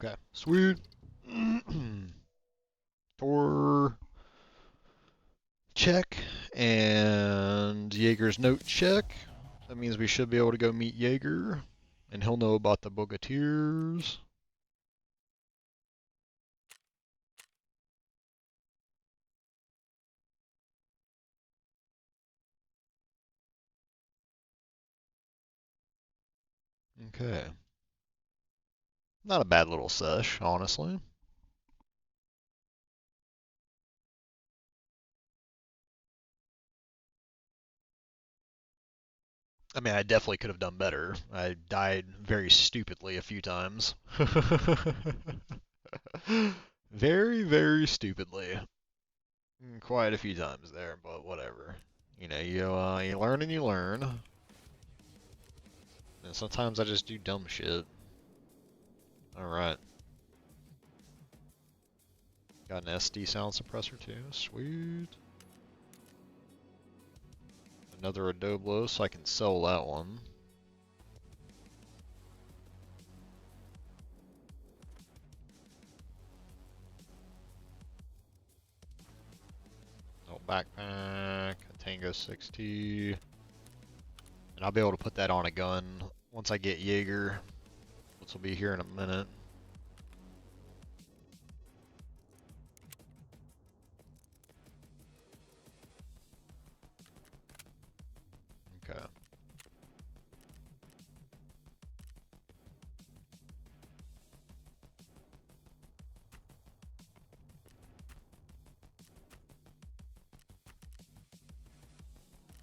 Okay, sweet. Tor check and Jaeger's note check. That means we should be able to go meet Jaeger, and he'll know about the Bogateers. Okay. Not a bad little sesh, honestly. I mean, I definitely could have done better. I died very stupidly a few times. Very, very stupidly. Quite a few times there, but whatever. You know, you learn and you learn. And sometimes I just do dumb shit. Alright. Got an SD sound suppressor too. Sweet. Another Adoblo, so I can sell that one. Oh, backpack, a Tango 60. And I'll be able to put that on a gun once I get Jaeger, which will be here in a minute. Okay.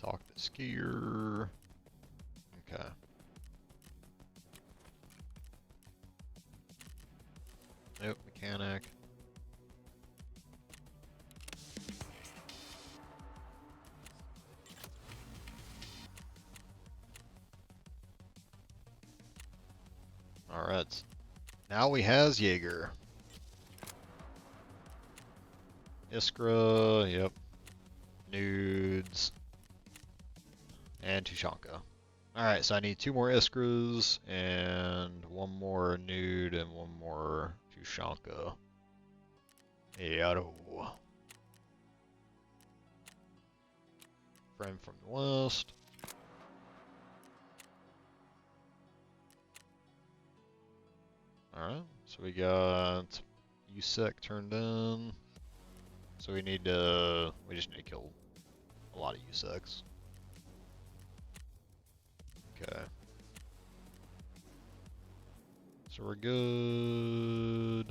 Talk to skier. Okay. Nope, mechanic. Alright. Now we has Jaeger. Iskra, yep. Nudes. And Tushanka. Alright, so I need 2 more Iskras, and 1 more Nude, and 1 more Tushanka. Yado. Friend from the west. Alright, so we got USEC turned in. So we just need to kill a lot of USECs. Okay. So we're good.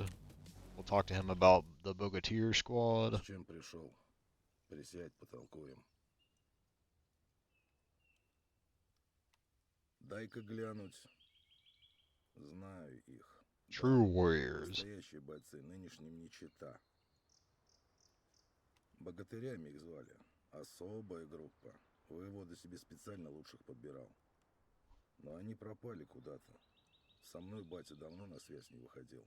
We'll talk to him about the Bogateer squad. С чем пришел? Присядь, потолкуем. Дай-ка глянуть. Знаю их. True warriors. Настоящие бойцы, нынешним не чета. Богатырями их звали. Особая группа. Воевода себе специально лучших подбирал. Но они пропали куда-то. Со мной батя давно на связь не выходил.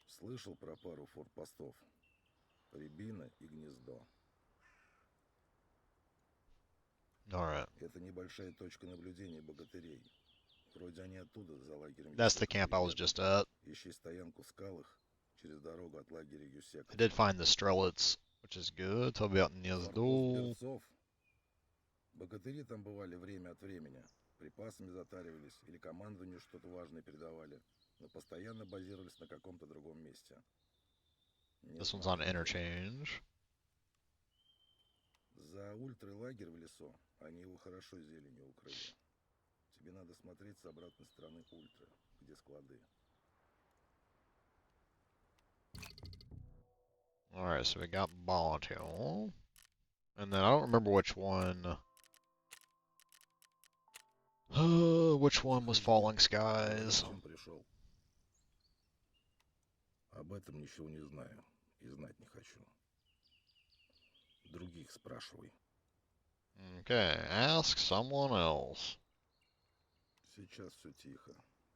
Слышал про пару форпостов. Рябина и Гнездо. Alright. Это небольшая точка наблюдения богатырей. Вроде они оттуда, за лагерем That's the Юсека camp I was приехали. just at. Ищи стоянку в скалах через дорогу от лагеря Юсека. I did find the Strelitz, which is good. Told me out in Фортов Yazdul. Берцов. Богатыри там бывали время от времени. Припасами затаривались или командованию что-то важное передавали, но постоянно базировались на каком-то другом месте. Не This one's знаю, on где. interchange. За ультрой лагерь в лесу, они его хорошо зеленью укрыли. Тебе надо смотреть с обратной стороны ультры, где склады. Alright, so we got Volatile. And then I don't remember which one. Which one was Falling Skies? Зачем пришел? Об этом ничего не знаю и знать не хочу. Других спрашивай. Okay, ask someone else. Сейчас все тихо.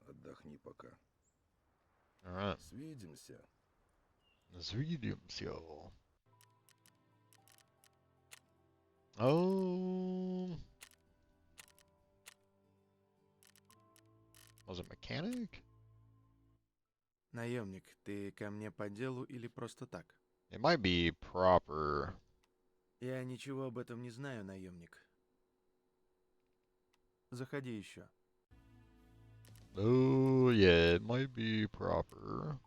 Отдохни пока. Alright. Свидимся. Свидимся. Oh. Was it mechanic? Наемник, ты ко мне по делу или просто так? It might be proper. Я ничего об этом не знаю, наемник. Заходи еще. Oh, yeah, it might be proper.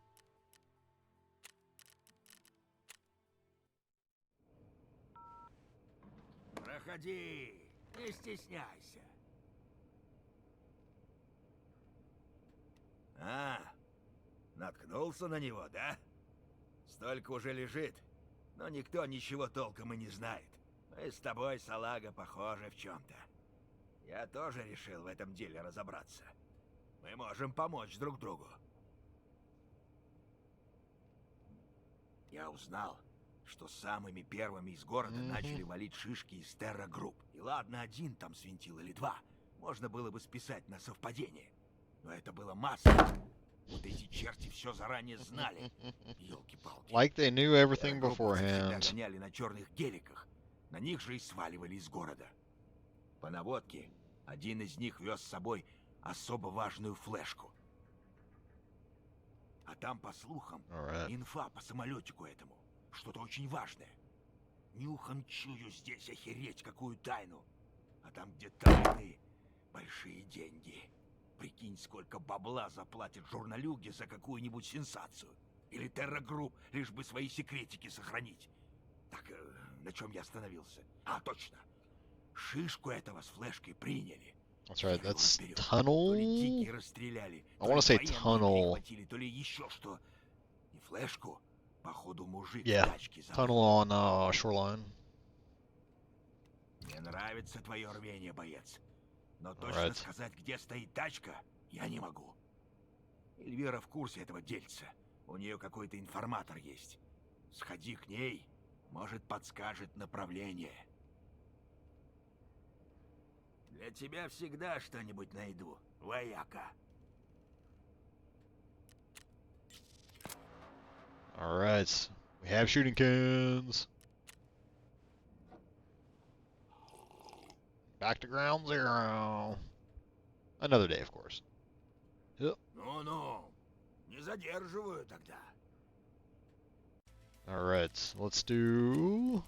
Проходи, не стесняйся. А, наткнулся на него, да? Столько уже лежит, но никто ничего толком и не знает. Мы с тобой, салага, похожи в чем-то. Я тоже решил в этом деле разобраться. Мы можем помочь друг другу. Я узнал, что самыми первыми из города начали валить шишки из терра-групп. И ладно, один там свинтил или два. Можно было бы списать на совпадение. Но это было массово. Вот эти черти все заранее знали. Ёлки-палки. Like they knew everything Терра-групповцы всегда beforehand. гоняли на черных геликах. На них же и сваливали из города. По наводке, один из них вез с собой особо важную флешку. А там, по слухам, Alright. инфа по самолетику этому. Что-то очень важное. Нюхом чую здесь охереть какую тайну. А там, где тайны, большие деньги. Прикинь, сколько бабла заплатят журналюги за какую-нибудь сенсацию. Или терра-групп, лишь бы свои секретики сохранить. Так, на чем я остановился? А, точно. Шишку этого с флешкой приняли. That's right, that's То ли tunnel. дикие расстреляли, I то want to ли say военные tunnel. перехватили, то ли еще что. И флешку, походу, мужик в Yeah, тачке забыл. tunnel on shoreline. Мне нравится твое рвение, боец. Но точно Alright. сказать, где стоит тачка, я не могу. Эльвира в курсе этого дельца. У нее какой-то информатор есть. Сходи к ней, может, подскажет направление. Для тебя всегда что-нибудь найду, вояка. Alright, we have shooting cans. Back to ground zero. Another day, of course. Yep. Ну-ну, не задерживаю тогда. Alright, let's do...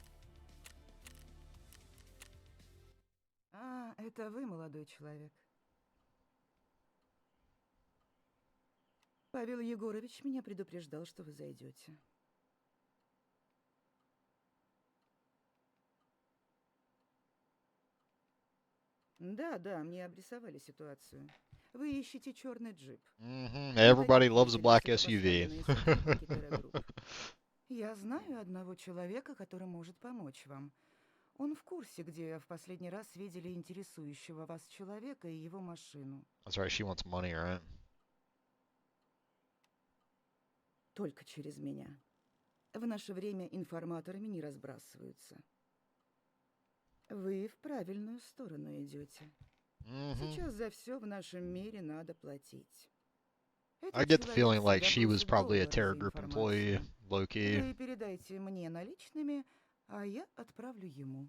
А, это вы, молодой человек. Павел Егорович меня предупреждал, что вы зайдете. Да, мне обрисовали ситуацию. Вы ищете черный джип. Everybody loves a black SUV. Я знаю одного человека, который может помочь вам. Он в курсе, где в последний раз видели интересующего вас человека и его машину. That's right, she wants money, right? Только через меня. В наше время информаторами не разбрасываются. Вы в правильную сторону идете. Сейчас за все в нашем мире надо платить. I get the feeling like she was probably a Terror Group employee, low-key. Вы передайте мне наличными, а я отправлю ему.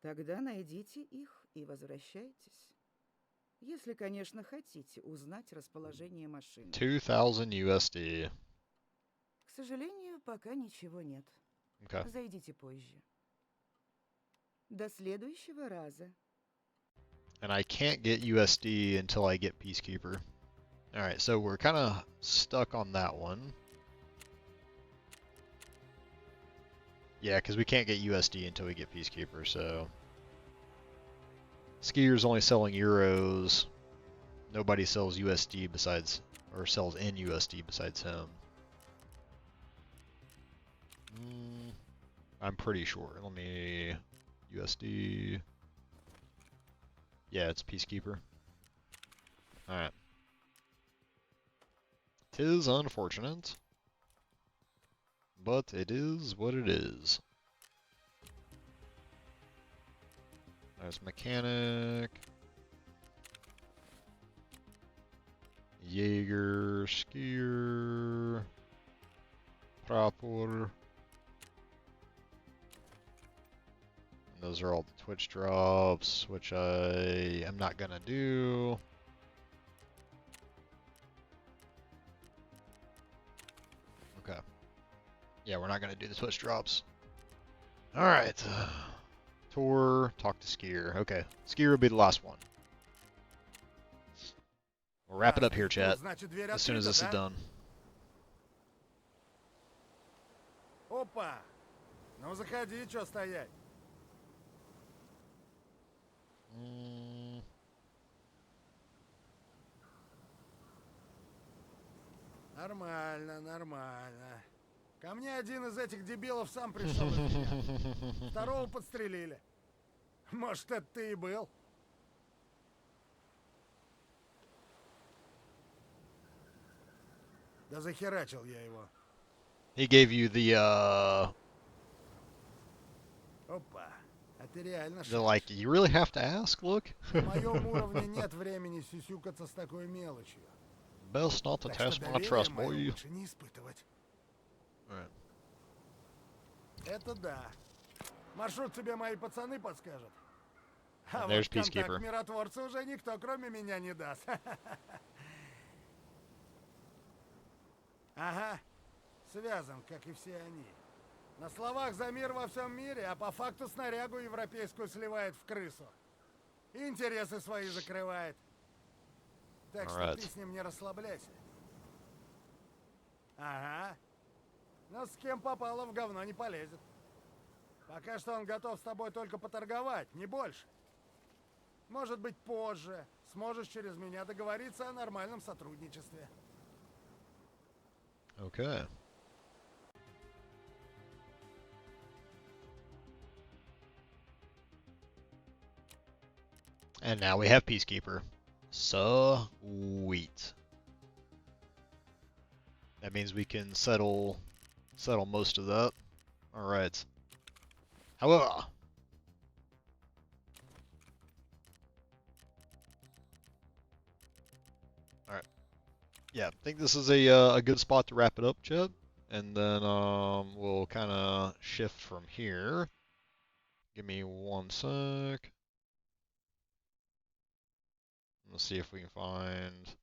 Тогда найдите их и возвращайтесь. Если, конечно, хотите узнать расположение машины. 2,000 USD. К сожалению, пока ничего нет. Okay. Зайдите позже. До следующего раза. And I can't get USD until I get Peacekeeper. Alright, so we're kind of stuck on that one. Yeah, because we can't get USD until we get Peacekeeper, so... Skier's only selling euros. Nobody sells USD besides... or sells in USD besides him. I'm pretty sure. Let me... USD... Yeah, it's Peacekeeper. Alright. 'Tis unfortunate. But it is what it is. There's Mechanic. Jaeger, Skier. Prapor. Those are all the Twitch drops, which I am not gonna do. Okay. Yeah, we're not gonna do the Twitch drops. Alright. Tour, talk to Skier. Okay, Skier will be the last one. We'll wrap it up here, chat, as soon as this is done. Опа! Ну заходи, чё стоять? Нормально, нормально. Ко мне один из этих дебилов сам пришел из меня. Второго подстрелили. Может, это ты и был? Да захерачил я его. He gave you the, Опа. А ты реально the, like, you really have to ask look? На моем уровне нет времени сюсюкаться с такой мелочью. Best not to Так test что my доверия trust, моё boy. лучше не испытывать. Alright. Это да. Маршрут тебе мои пацаны подскажут. А And there's вот контакт Peacekeeper. миротворца уже никто, кроме меня, не даст. Ага. Связан, как и все они. На словах за мир во всем мире, а по факту снарягу европейскую сливает в крысу. И интересы свои закрывает. Так что ты с ним не расслабляйся. Ага. Но с кем попало в говно не полезет. Пока что он готов с тобой только поторговать, не больше. Может быть, позже сможешь через меня договориться о нормальном сотрудничестве. Okay. And now we have Peacekeeper. Sweet. That means we can settle most of that. Alright. However, alright. Yeah, I think this is a good spot to wrap it up, Chad. And then we'll kind of shift from here. Give me one sec. Let's see if we can find.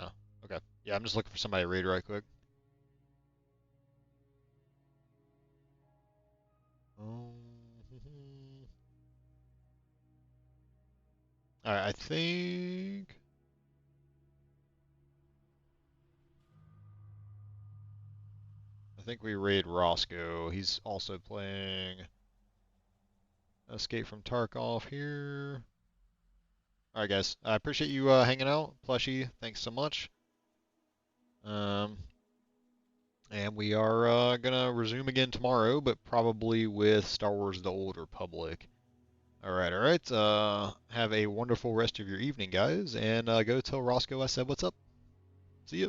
Oh, okay. Yeah, I'm just looking for somebody to raid right quick. Alright, I think we raid Roscoe. He's also playing Escape from Tarkov here. Alright guys, I appreciate you hanging out. Plushie, thanks so much. And we are gonna resume again tomorrow, but probably with Star Wars: The Old Republic. All right, all right. Have a wonderful rest of your evening, guys, and go tell Roscoe I said what's up. See ya.